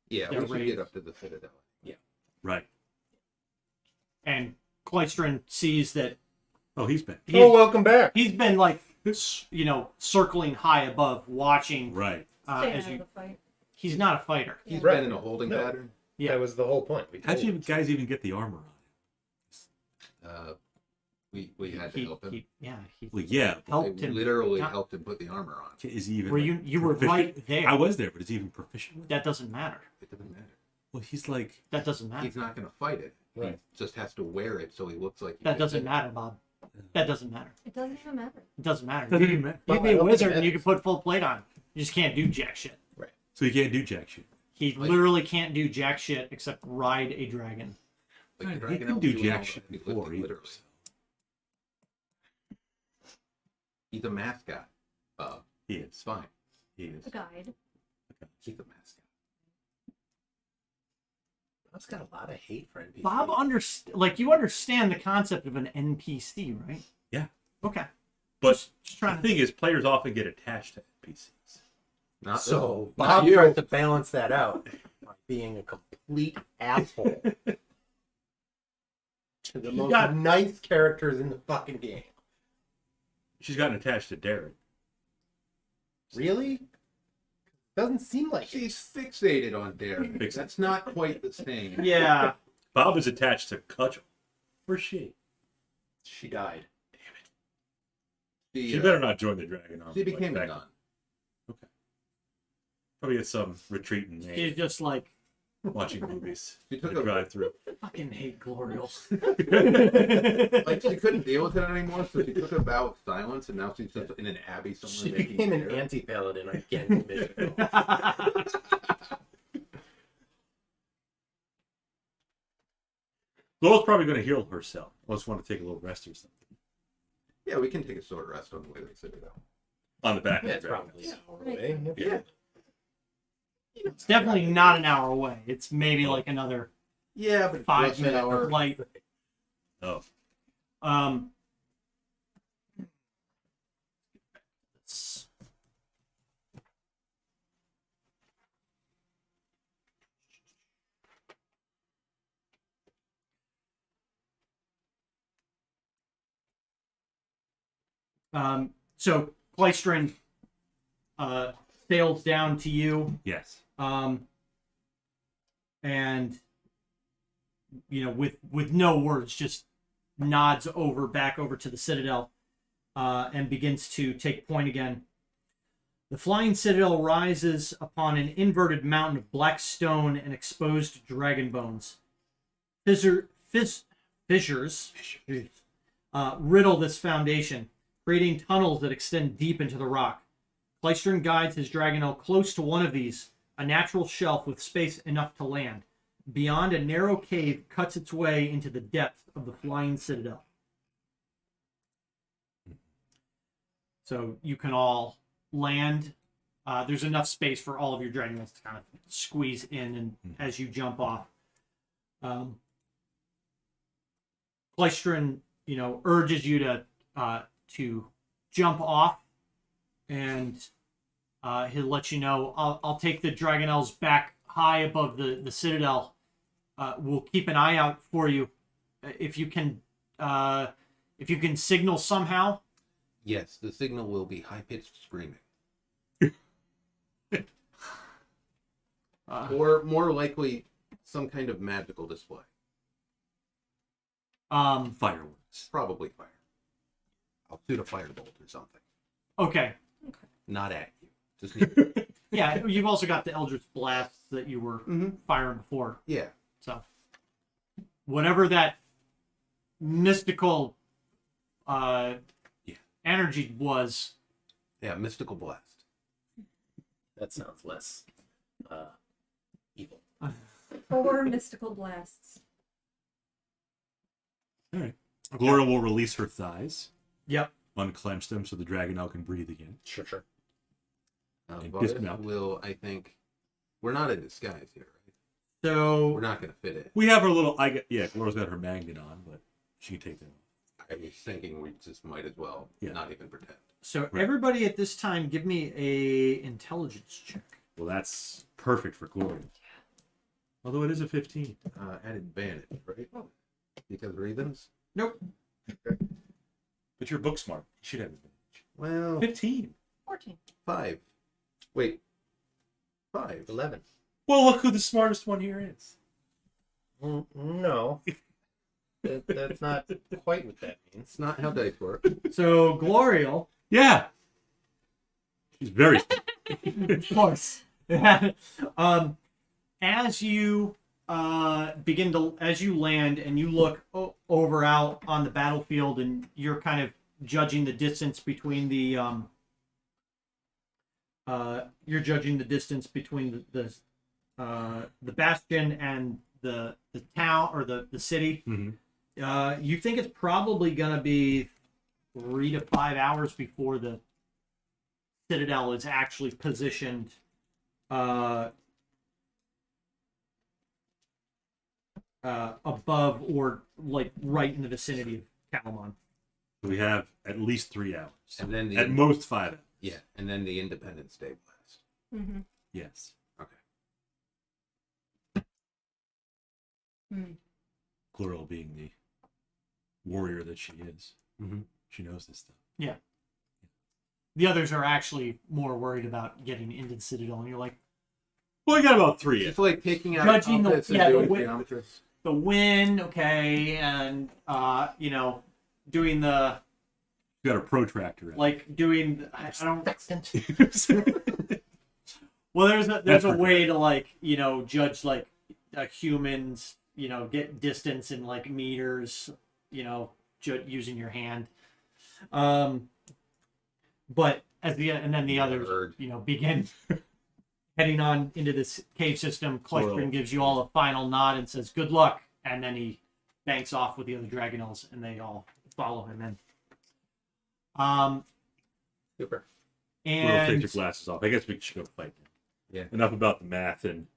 Yeah, They're we should raised. get up to the citadel. Right. and Clystran sees that Oh, he's back. Oh, welcome back. he's been like circling high above, watching. Right. Staying As out you, of the fight. he's not a fighter. He's Right. been in a holding No. pattern. Yeah. That was the whole point. We How'd told you him. guys even get the armor on? We had to help him. Well, yeah. But Helped I him. literally Not- helped him put the armor on. is he even? Were you were proficient? right there. I was there, but is he even proficient? With it? That doesn't matter. It doesn't matter. Well, he's like. That doesn't matter. He's not going to fight it. Right. He just has to wear it so he looks like. He That did doesn't it. matter, Bob. That doesn't matter. It doesn't even matter. It doesn't matter. Doesn't even matter. You can be I a don't think wizard it and you can matters. put full plate on. You just can't do jack shit. So he can't do jack shit. He literally can't do jack shit except ride a dragon. Like the God, he dragon can elf do doing jack all shit the heavy before lifting, either. literally. He's a mascot. He It's is. fine. He is. A guide. He's a mascot. Bob's got a lot of hate for NPCs. Bob you understand the concept of an NPC, right? Yeah. Okay. But Just the trying to thing is, players often get attached to NPCs. Not So not Bob you. tries to balance that out by being a complete asshole to the most got- nice characters in the fucking game. She's gotten attached to Darren. Really? Doesn't seem like it. She's fixated on Darren. Fixated. That's not quite the same. Yeah. Bob is attached to Cudgel. Where's she? She died. She, She better not join the Dragon Army. She became a like nun. that. Probably at some retreat in He's Maine, just like, watching movies. She took on the a drive through. fucking hate Glorial. like she couldn't deal with it anymore, so she took a vow of silence, and now she's just in an abbey She somewhere. making became an beer. anti-paladin against Mission. Glow's probably going to heal herself. I just want to take a little rest or something. Yeah, we can take a short rest on the way to the citadel. On the back Yeah, of it's the Dragon. probably an hour away. Yeah. It's definitely not an hour away. It's maybe like another Yeah, but 5 less an minute hour. flight. Oh. Um. So Clystran sails down to you, Yes. and with no words, just nods back over to the citadel, and begins to take point again. The flying citadel rises upon an inverted mountain of black stone and exposed dragon bones. Fissures riddle this foundation, creating tunnels that extend deep into the rock. Clystran guides his dragonel close to one of these, a natural shelf with space enough to land. Beyond, a narrow cave cuts its way into the depths of the flying citadel. So you can all land. There's enough space for all of your dragonels to kind of squeeze in and as you jump off. Clystran, urges you to jump off, and he'll let you know. I'll take the dragonels back high above the citadel. We'll keep an eye out for you. If you can signal somehow. Yes, the signal will be high-pitched screaming. Or more likely, some kind of magical display. Fireworks. Probably fire. I'll shoot a firebolt or something. Okay. Not at you. Just Yeah, you've also got the Eldritch Blasts that you were firing before. yeah. So, whatever that mystical energy was. Yeah, mystical blast. That sounds less evil. 4 mystical blasts. All right. Glorial will release her thighs. Yep. unclench them so the dragonnel can breathe again. Sure. And Varus dismount. will, I think, we're not in disguise here, right? So We're not going to fit in. We have our little. Gloria's got her magnet on, but she can take them off. I was thinking we just might as well not even pretend. So everybody at this time, give me a intelligence check. Well, that's perfect for Gloria. Although it is a 15. At advantage, right? Because reasons? Nope. Okay. But you're book smart. You should have advantage. Well, 15. 14. 5. Wait. 5. 11. Well, look who the smartest one here is. No. That's not quite what that means. It's not how dice work. So Glorial, Yeah. She's very. of course. As you as you land and you look over out on the battlefield, and you're kind of judging the distance between the the bastion and the town or the city. Mhm. You think it's probably gonna be 3 to 5 hours before the citadel is actually positioned above or like right in the vicinity of Kalaman. We have at least 3 hours. And then At most 5 hours. Yeah, and then the Independence Day blast. Mm-hmm. Yes. Okay. Glorial being the warrior that she is. Mhm. She knows this stuff. Yeah. The others are actually more worried about getting into the citadel, and you're like, Well, we got about 3. It's like taking out Judging the- outfits and yeah, the doing wi- geometries. the wind, okay, and doing the You got a protractor. out. like doing I don't Sextant. well there's That's a for way to like judge like a human's get distance in like meters using your hand, but and then the others Nerd. begin heading on into this cave system. Clystran gives you all a final nod and says good luck, and then he banks off with the other dragonnels and they all follow him in. Super. Glorial, take And your glasses off. I guess we should go fight now. Yeah. Enough about the math and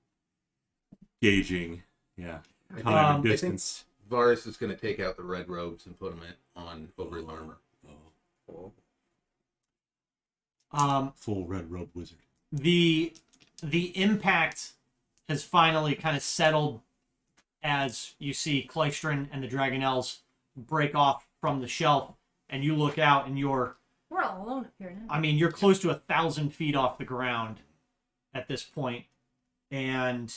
gauging. Yeah. I Time and think distance. Varus is going to take out the red robes and put them on over his armor. Full red robe wizard. the impact has finally kind of settled as you see Clystran and the dragonnels break off from the shelf, and you look out and We're all alone up here now. you're close to 1,000 feet off the ground at this point, and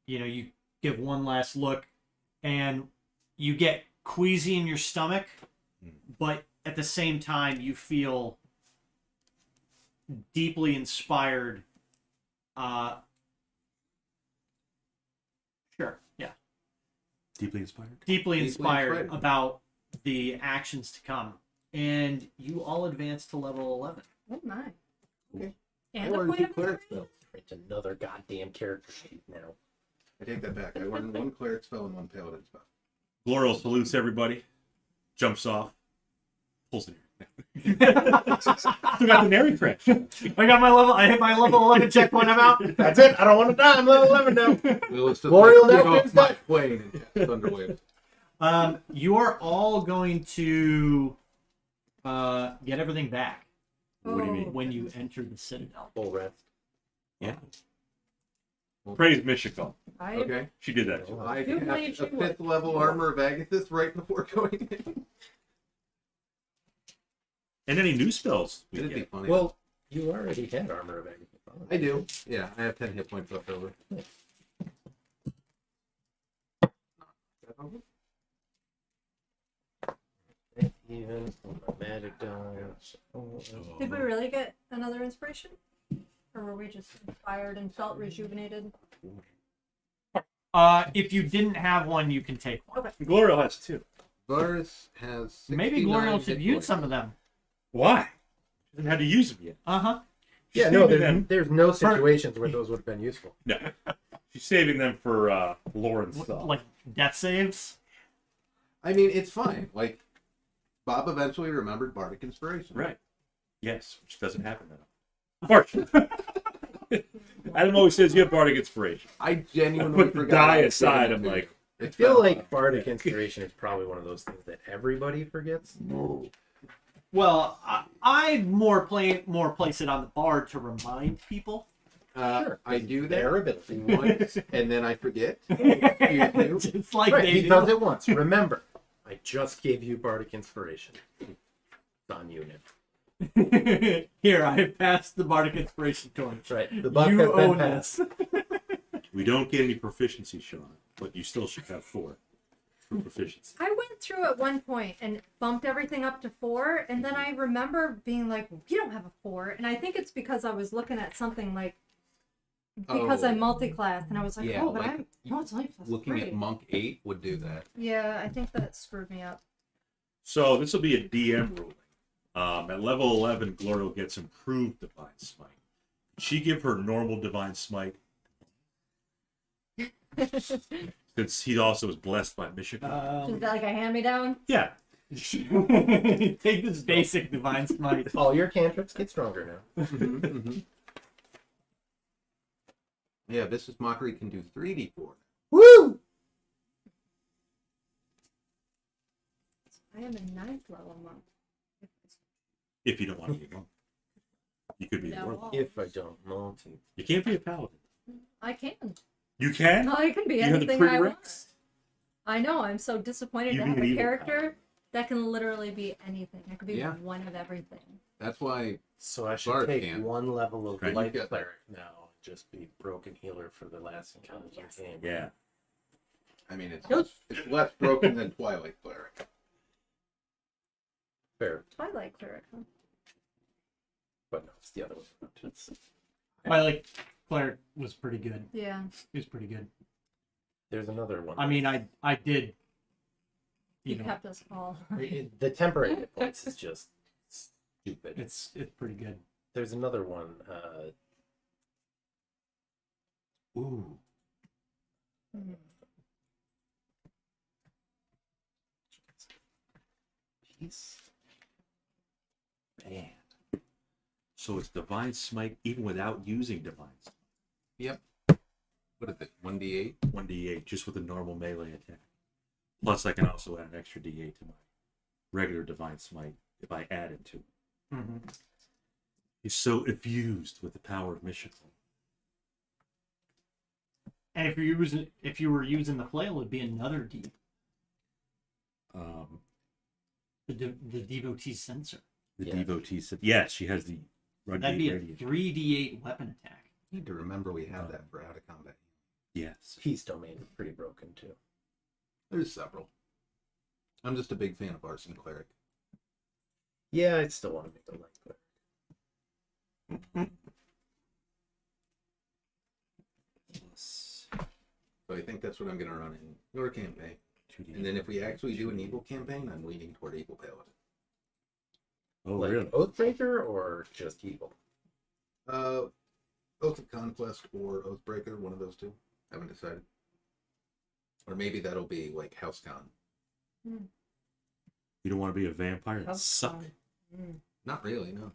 you give one last look and you get queasy in your stomach, but at the same time you feel deeply inspired. Deeply inspired. Deeply inspired inspired. about the actions to come, and you all advance to level 11. Oh my. Okay. And I a learned point 2 of cleric inspiration? spells. Print another goddamn character sheet now. I take that back. I learned 1 cleric spell and 1 paladin spell. Glorial salutes everybody. Jumps off. Pulls it here. Still got the nary crash. I hit my level 11 checkpoint. I'm out. That's it. I don't want to die. I'm level 11 now. Well, it's just Glorial like, now get is off my dead. plane and thunderwave. You are all going to get everything back What do you mean? when you enter the citadel. Full rest. Yeah. Praise Michiko. Okay. She did that. I Do have believe a she would. 5th level armor of Agathis right before going in. And any new spells we It'd be get. funny. Well, you already had armor of everything. I do. Yeah, I have 10 hit points left over. Even magic dice. Did we really get another inspiration? Or were we just inspired and felt rejuvenated? If you didn't have one, you can take one. Okay. Glorial has 2. Varus has Maybe 69 Glorial should hit use points. some of them. Why? She hasn't had to use them yet. Yeah, no, Saving there's no situations where those would have been useful. No. She's saving them for Lauren's stuff. Like death saves. I mean, it's fine. Like, Bob eventually remembered Bardic Inspiration. Right. Yes, which doesn't happen that often. Fortunately. Adam always says you have Bardic Inspiration. I genuinely Put the forgot. die I was aside, giving I'm it to like, you. I It's feel been a like while. Bardic Inspiration is probably one of those things that everybody forgets. Well, I more place it on the bard to remind people. I do Their that ability. once, and then I forget. You do? Just like Right, they he do. does it once. Remember, I just gave you Bardic Inspiration. It's on you now. Here, I have passed the bardic inspiration torch. That's right. The buck You has been own passed. this. we don't get any proficiency, Sean, but you still should have 4 for proficiency. I went through at one point and bumped everything up to 4, and then I remember being like, "You don't have a 4," and I think it's because I was looking at something like because I'm multi-class, and I was like, Yeah, "Oh, but like, I'm multi-class." Looking at Monk 8 would do that. Yeah, I think that screwed me up. So this will be a DM ruling. At level 11, Glorial gets improved Divine Smite. She give her normal Divine Smite since he also was blessed by Michigan. Is that like a hand-me-down? Yeah. Take this basic divine smite. All your cantrips get stronger now. Yeah, Vicious Mockery can do 3d4. Woo! I am a 9th level monk. If you don't want to be a monk. You could be a No. warlock. If I don't multi. You can't be a paladin. I can. You can? I can be You have the anything I want. prereqs? I know. I'm so disappointed You to need have an a evil character paladin. that can literally be anything. I could be Yeah. one of everything. That's why So I should Bard take can. one level of Right. light You get cleric now. Just be broken healer for the last encounter Yes. game. Yeah. I mean it's Nope. less broken than Twilight Cleric. Fair, Twilight cleric. Huh? but no, it's the other one. It's, My cleric was pretty good. Yeah. He was pretty good. there's another one. I mean, I did. You You know, kept us all. The temporary hit points is just stupid. it's pretty good. There's another one. Ooh. Hmm. Peace. Man. So it's Divine Smite even without using Divine Smite. Yep. What is it? 1d8? 1d8 just with a normal melee attack. Plus I can also add an extra d8 to my regular Divine Smite if I add it to it. Mm-hmm. He's so infused with the power of Michigan. And if you were using the flail, it'd be another D. The devotee sensor. The Yeah. devotee said, yes, she has the That'd be a radiant. 3d8 weapon attack. Need to remember we have that for out of combat. Yes. Peace domain is pretty broken too. There's several. I'm just a big fan of Arson Cleric. Yeah, I still want to make the light cleric. So I think that's what I'm going to run in your campaign. 2d8. And then if we actually do an evil campaign, I'm leaning toward Evil Paladin. Oh, Like really? Oathbreaker or just evil? Oath of Conquest or Oathbreaker, one of those two. Haven't decided. Or maybe that'll be like HouseCon. You don't want to be a vampire and suck? Not really, no.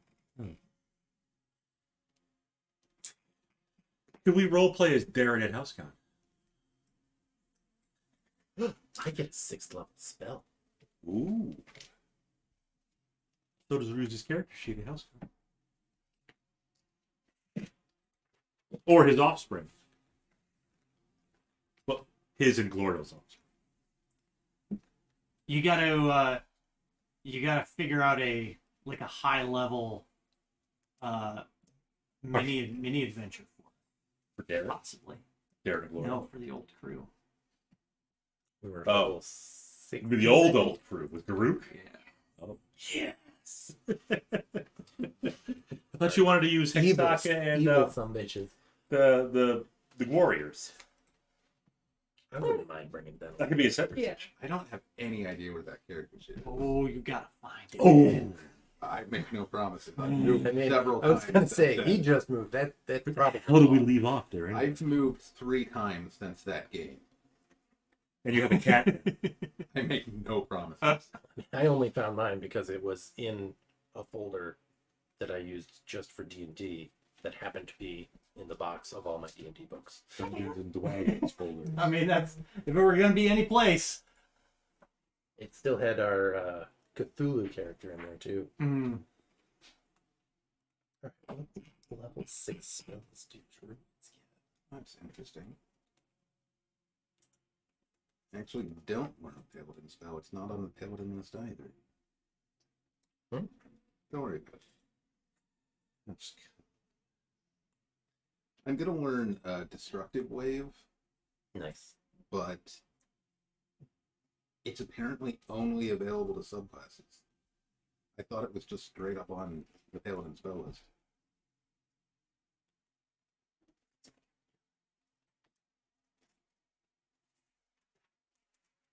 Could we roleplay as Darren at HouseCon? I get a 6th level spell. Ooh. So does Ruse's character sheet at HouseCon. Or his offspring. Well, his and Glorial's offspring. You gotta figure out a high level mini adventure For Darren? possibly. Darren and Glorial. No, for the old crew. We were Oh. level 6. The old crew with Garuk? Yeah. Oh, yes. I thought you wanted to use Hextaka and evil some bitches. the Warriors. I wouldn't mind bringing them. That could be a separate Yeah. section. I don't have any idea where that character shit is. Oh, you gotta find it. Oh, I make no promises. I've I moved mean, several I was times. gonna say since he then. just moved. That probably. how did we leave off, Darren? I've moved 3 times since that game. And you have a cat. I make no promises. I only found mine because it was in a folder that I used just for D&D that happened to be in the box of all my D&D books. Dungeons and Dragons folder. I mean, that's if it were gonna be any place. It still had our Cthulhu character in there too. Mm. All right, what level 6 spells do druids get? That's interesting. I actually don't learn a paladin spell. It's not on the paladin list either. Hmm? Don't worry about it. I'm gonna learn Destructive Wave, Nice. but it's apparently only available to subclasses. I thought it was just straight up on the paladin spell list.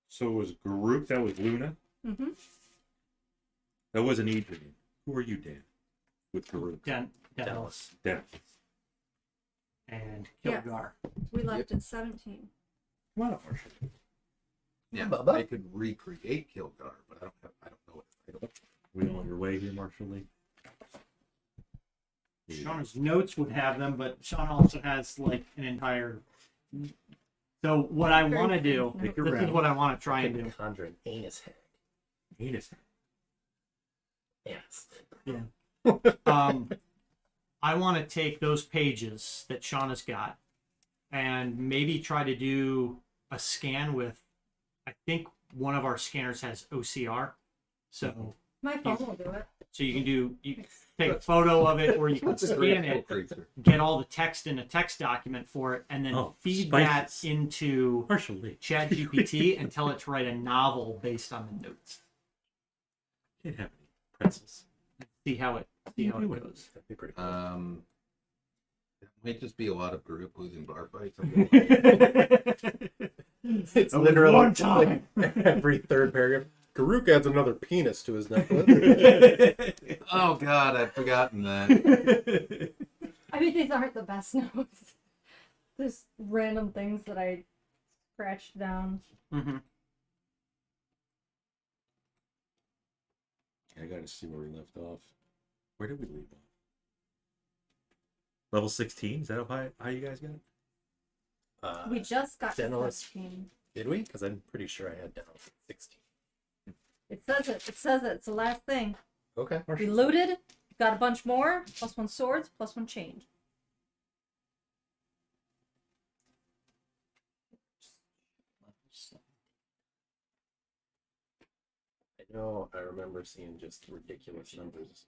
So it was Garuk, that was Luna. Mm-hmm. That wasn't Adrian. Who are you, Dan? With Garuk. Dallas Dan. and Yeah. Kilgar. We left at 17. Come on up, Marshall. Yeah, Bubba? I could recreate Kilgar, but I don't know it. We on your way here, Marshall Lee. Shauna's notes would have them, but Shauna also has like an entire. So what I want to do, Make this your is round. what I want to try and do. Conjure an anus hag. Anus. Yes. I want to take those pages that Shauna's got and maybe try to do a scan with, I think one of our scanners has OCR. So My phone will do it. you can take a photo of it or you can That's a scan great it, creature. get all the text in a text document for it, and then Oh, feed spices. that into Marshall Lee. ChatGPT and tell it to write a novel based on the notes. Can't have any pretzels. See how it goes. That'd be pretty cool. It might just be a lot of group losing bar fights. It's That was literally one time. every third paragraph. Garuk adds another penis to his necklace. Oh God, I'd forgotten that. I mean, these aren't the best notes. There's random things that I scratched down. Mm-hmm. I gotta see where we left off. Where did we leave off? Level 16? Is that how high you guys got? We just got to Generalist. 15. Did we? Because I'm pretty sure I had down 16. It says it. It says it. It's the last thing. Okay. We looted. Got a bunch more. +1 swords. +1 change. I know I remember seeing just ridiculous numbers.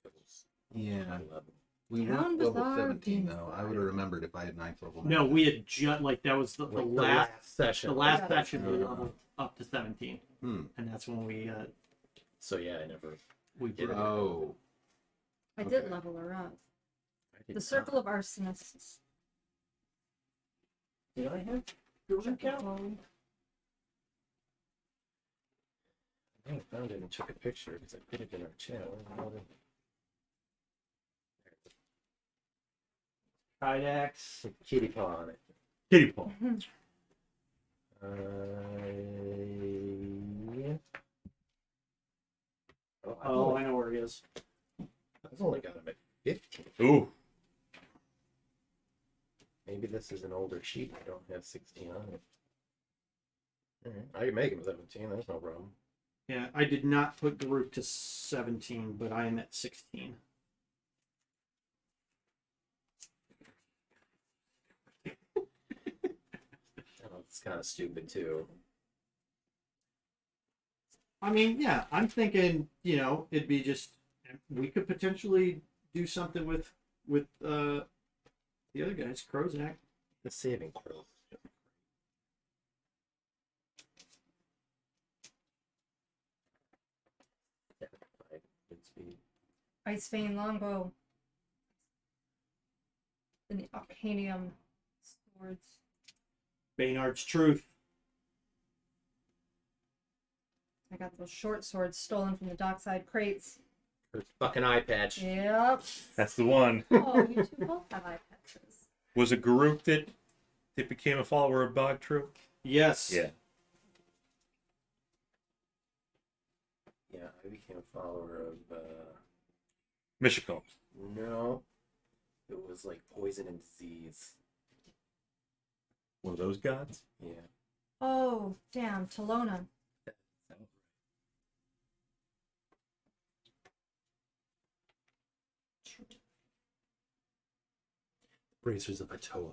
It was Yeah, high level. we Town weren't level Bazaar 17 though. Beans I would have remembered if I had 9th level. No, we had just like that was the Like last session. the last Yeah. section we leveled up to 17, Hmm. and that's when we So yeah, I never. did it. Oh, I did Okay. level her up. I did The Circle of Arsonists. Did I have? I found it and took a picture because I put it in our chat. Kydex. Kitty paw on it. Kitty paw. Yeah. Oh, I know where he is. I've only got him at 15. Ooh. Maybe this is an older sheet. I don't have 16 on it. Alright, I can make him 17. That's no problem. Yeah, I did not put Garuk to 17, but I am at 16. Oh, it's kind of stupid too. I mean, yeah, I'm thinking, it'd be just we could potentially do something with the other guys, Krozak. The saving throw. Speed. Ice Vein Longbow. Then the Arcanium Swords. Baynard's Truth. I got those short swords stolen from the dockside crates. Her fucking eye patch. Yep. That's the one. Oh, you two both have eye patches. Was it Garuk that became a follower of Bog True? Yes. Yeah. Yeah, I became a follower of. Michiko. No, it was like poison and disease. One of those gods? Yeah. Oh, damn, Talona. Bracers of Atoa.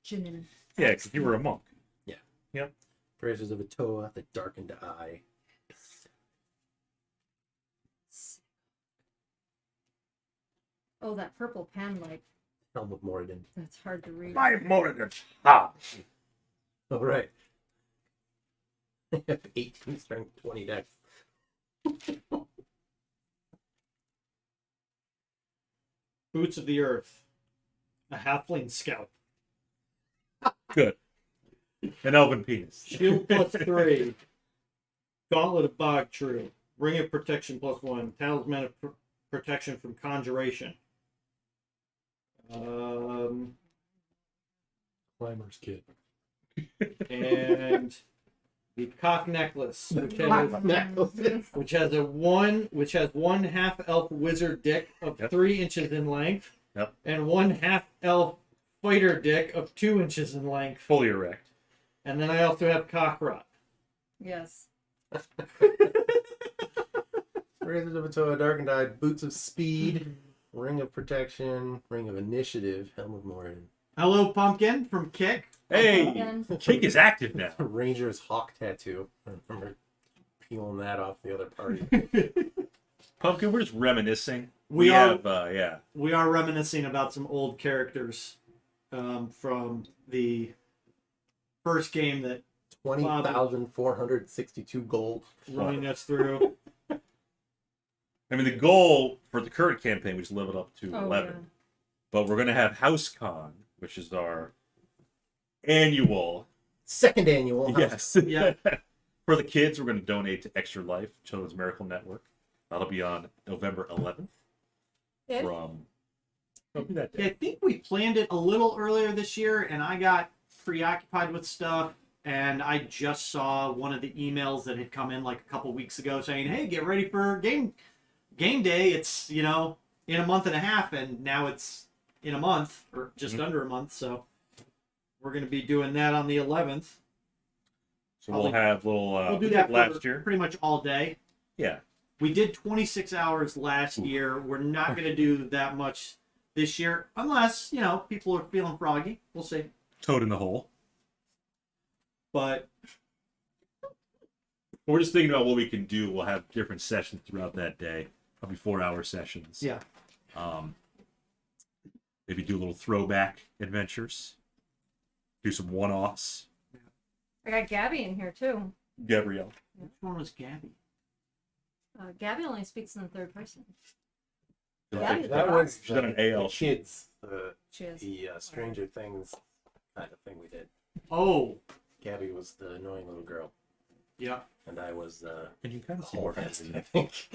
Jinin. Yeah, because you were a monk. Yeah. Yep. Bracers of Atoa, the darkened eye. Oh, that purple pen, like, Helm of Moradin. that's hard to read. My Morrigan. Ha! All right. I have 18 strength, 20 dex. Boots of the Earth. A halfling scout. Good. An elven penis. Shield +3. Gauntlet of Bog True. Ring of Protection +1. Talisman of Protection from Conjuration. Climber's Kit. And the Cock Necklace, which has one half elf wizard dick of Yep. 3 inches in length, Yep. and one half elf fighter dick of 2 inches in length. Fully erect. And then I also have Cockrock. Yes. Bracers of Atoa, darkened eye, boots of speed, ring of protection, ring of initiative, helm of Moradin. Hello, Pumpkin from Kick. Hey! Again. Kick is active now. Ranger's hawk tattoo. I remember peeling that off the other party. Pumpkin, we're just reminiscing. We are- have, yeah. We are reminiscing about some old characters from the first game that 20,462 gold. running us through. I mean, the goal for the current campaign was to level it up to Oh, 11. yeah. But we're going to have HouseCon, which is our annual. Second annual. Yes. Yeah. For the kids, we're going to donate to Extra Life, Children's Miracle Network. That'll be on November 11th. If? From. It'll be that I day. think we planned it a little earlier this year, and I got preoccupied with stuff. And I just saw one of the emails that had come in like a couple weeks ago saying, "Hey, get ready for game day. It's in a month and a half, and now it's in a month or just under a month. So we're going to be doing that on the 11th. So we'll have little. We'll do we that did last for year. pretty much all day. Yeah. We did 26 hours last year. We're not going to do that much this year, unless people are feeling froggy. We'll see. Toad in the hole. But We're just thinking about what we can do. We'll have different sessions throughout that day, probably 4-hour sessions. yeah, Maybe do a little throwback adventures. Do some one-offs. I got Gabby in here, too. Gabrielle. which one was Gabby? Gabby only speaks in the third person. That That was She's got an AL sheet. kids. The She is. Stranger Things kind of thing we did. Oh, Gabby was the annoying little girl, yeah. and I was And you kind of see whole more fast, than I think.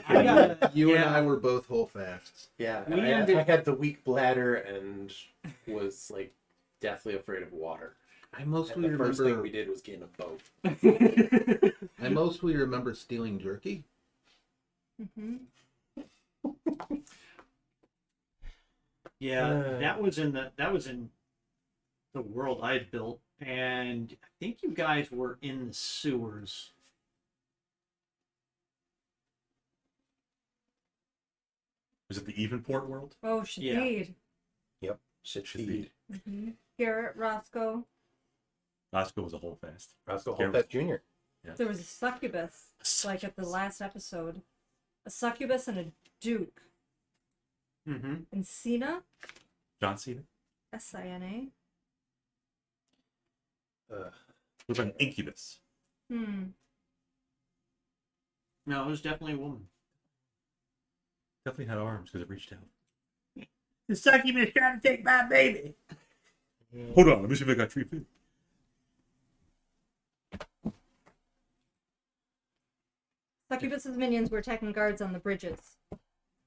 I got You and Yeah. I were both whole fasts. Yeah, We I ended- had the weak bladder and was like deathly afraid of water. I And mostly the first thing remember. we did was get in a boat. I mostly remember stealing jerky. Mm-hmm. Yeah, that was in the world I had built, and I think you guys were in the sewers. Was it the Evenport world? Oh, Shadid. Yep, shit Shadid. feed. Mm-hmm. Garrett, Roscoe. Roscoe was a whole fast. Roscoe Garrett- Holfest Jr. There was a succubus, like at the last episode. A succubus and a duke. Mm-hmm. And Cena, John Cena? Sina. What about an incubus? Hmm. No, it was definitely a woman. Definitely had arms because it reached out. The succubus trying to take my baby. Hold on, let me see if I got 3 feet. Succubus's minions were attacking guards on the bridges.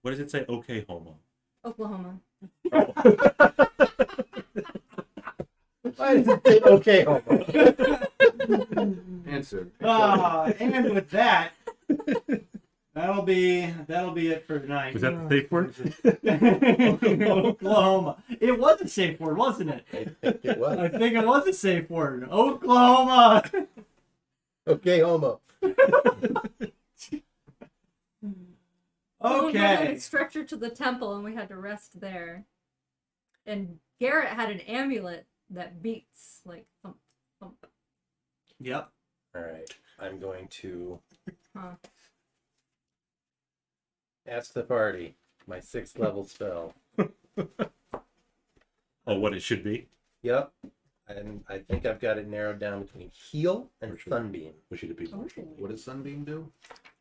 What does it say? Okay, homo. Oklahoma. Why does it say okay, homo? Answer. And with that, that'll be it for tonight. Was that the safe word? Oklahoma. It was a safe word, wasn't it? I think it was. I think it was a safe word. Oklahoma. Okay, homo. Someone had Okay. a stretcher to the temple, and we had to rest there. And Garrett had an amulet that beats, like, thump, thump. Yep. All right. I'm going to Huh. ask the party my 6th level spell. Oh, what it should be? Yep. And I think I've got it narrowed down between heal and For sure. sunbeam. What should it be? What does Sunbeam do?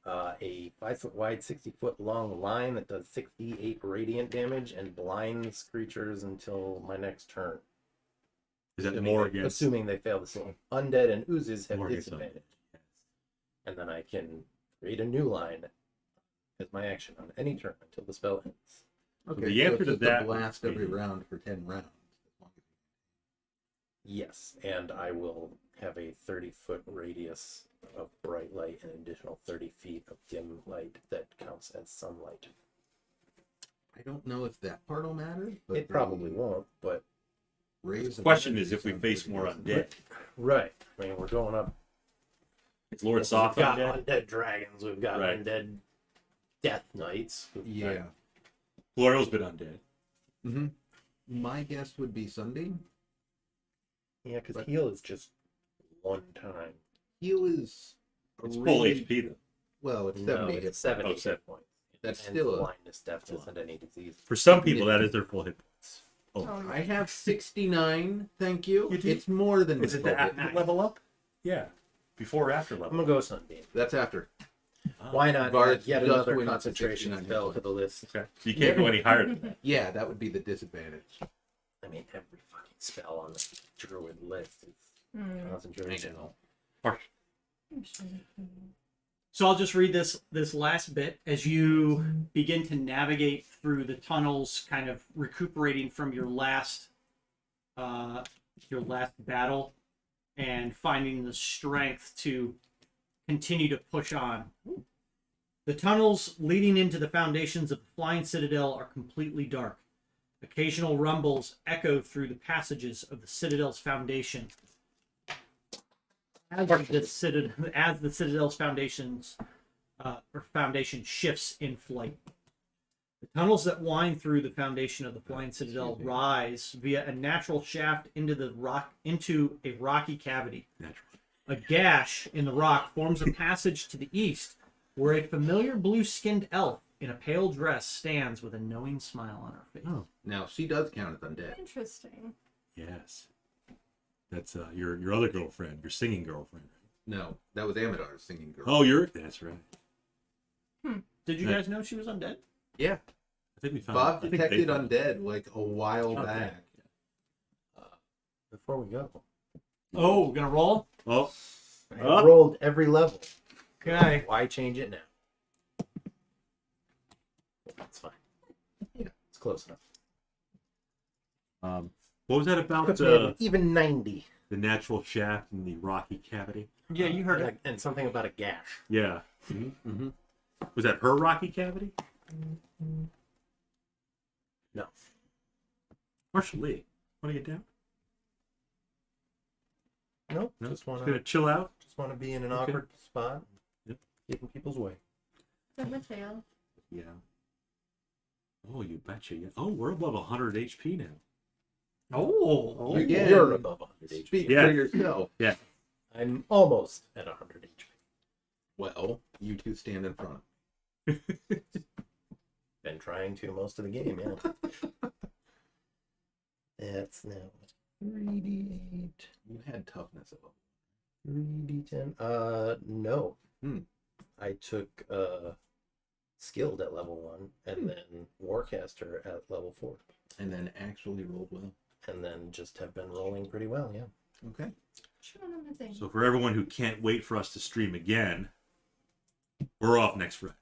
A 5-foot wide, 60-foot long line that does 68 radiant damage and blinds creatures until my next turn. Is that Assuming more they- against? Assuming they fail the same. Undead and oozes have More against disadvantage. And then I can create a new line as my action on any turn until the spell ends. Okay, the so answer it's to just a that blast would every be- round for 10 rounds. Yes, and I will have a 30-foot radius of bright light and an additional 30 feet of dim light that counts as sunlight. I don't know if that part will matter, but It probably won't, but raise The question is if we face more undead. right. I mean, we're going up. Is Lord We've Soft got undead? undead dragons. We've got Right. undead death knights. we've got- Yeah. Glorial's been undead. Mm-hmm. My guess would be Sunbeam. Yeah, because But- heal is just one time. Heal is a It's full really- HP though. Well, it's No, 70 it's hit 70 Oh, hit seven. points. That's And still a- blindness, deafness, and any disease. For some people, that is their full hit points. Oh, I have 69, thank you. You do? It's more than Is it full the hit. after level up? Yeah. Before or after I'm level? gonna go Sunbeam. That's after. Why not Bard add yet just another wins at concentration 69 spell hit to the list? Okay. So you can't go any higher than that. Yeah, that would be the disadvantage. I mean, every fucking spell on the druid list is Hmm. concentration. Harsh. So I'll just read this last bit as you begin to navigate through the tunnels, kind of recuperating from your last battle and finding the strength to continue to push on. The tunnels leading into the foundations of the flying citadel are completely dark. Occasional rumbles echo through the passages of the citadel's foundation. As the citadel's foundation shifts in flight. The tunnels that wind through the foundation of the flying citadel rise via a natural shaft into a rocky cavity. Natural. A gash in the rock forms a passage to the east, where a familiar blue-skinned elf in a pale dress stands with a knowing smile on her face. Oh. Now, she does count as undead. Interesting. Yes. That's your other girlfriend, your singing girlfriend. No, that was Amadar's singing girl. Oh, that's right. Did you guys know she was undead? Yeah. I think we found. Bob I think detected they found- undead like a while Okay. back. Before we go, Oh, gonna roll? Oh, I Up. rolled every level. Okay. Why change it now? It's fine. Yeah. It's close enough. what was that about Puts me at even 90. the natural shaft in the rocky cavity? Yeah, you heard it. And something about a gash. Yeah. Mm-hmm. Was that her rocky cavity? No. Marshall Lee. Want to get down? Nope. No? Just Gonna wanna chill out? be in an Okay. awkward spot. Yep. Get in people's way. Good Mateo. Yeah. Oh, you betcha. Yeah. Oh, we're above 100 HP now. Oh. Again. You're above 100 HP. Speak Yeah. for yourself. I'm almost at 100 HP. Well, you two stand in front of me. Been trying to most of the game, yeah. That's now 3d8. You had toughness of 3d10. No. I took skilled at level 1 and then warcaster at level 4. and then actually rolled well. And then just have been rolling pretty well, yeah. Okay. Sure, on the thing. So for everyone who can't wait for us to stream again, we're off next Friday.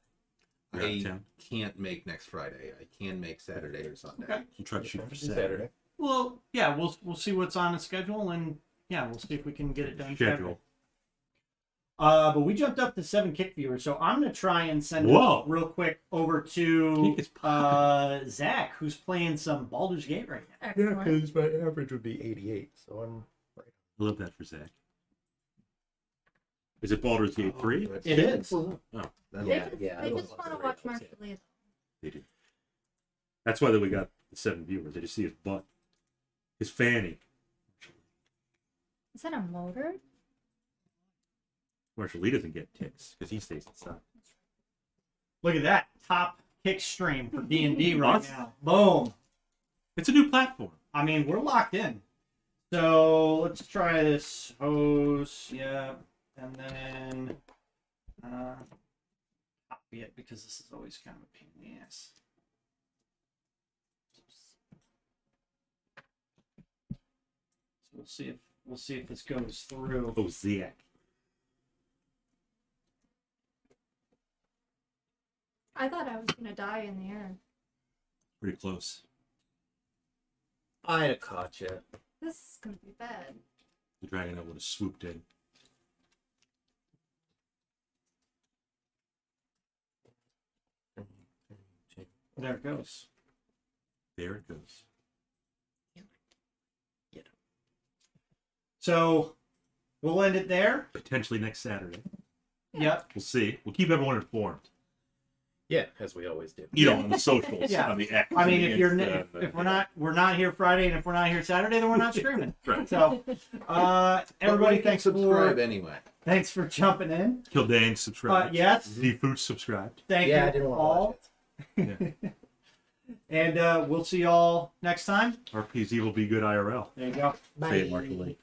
We're out of I town. can't make next Friday. I can make Saturday or Sunday. Okay. We'll try to shoot for Saturday. Saturday. Well, yeah, we'll see what's on the schedule, and yeah, we'll see if we can get it done. Schedule. But we jumped up to 7 kick viewers, so I'm gonna try and send Whoa. it real quick over to Kick is popping. Zach, who's playing some Baldur's Gate right now. Excellent. my average would be 88, so I'm. I love that for Zach. Is it Baldur's Gate 3? It is. Oh, They just want to watch Marshall Lee. they do. That's why we got the 7 viewers. They just see his butt. His fanny. Is that a motor? Marshall Lee doesn't get ticks because he stays inside. Look at that top kick stream for D&D right What? now. Boom. It's a new platform. I mean, we're locked in. So let's try this host. Yeah, and then copy it because this is always kind of a pain in the ass. So we'll see if this goes through. Oh, Zach. I thought I was gonna die in the air. Pretty close. I'd have caught you. This is gonna be bad. The dragonnel would have swooped in. There it goes. There it goes. So we'll end it there. Potentially next Saturday. Yep. We'll see. We'll keep everyone informed. Yeah, as we always do. You know, on the socials, Yeah. on the X. I mean, and if the you're Insta, if we're not here Friday, and if we're not here Saturday, then we're not streaming. Right. So, everybody, thanks subscribe for anyway. thanks for jumping in. Kildane subscribed. Yes, Seafood subscribed. thank Yeah, I you didn't want all, to watch it. Yeah. and we'll see y'all next time. RPZ will be good IRL. There you go. Say it, Marshall Lee.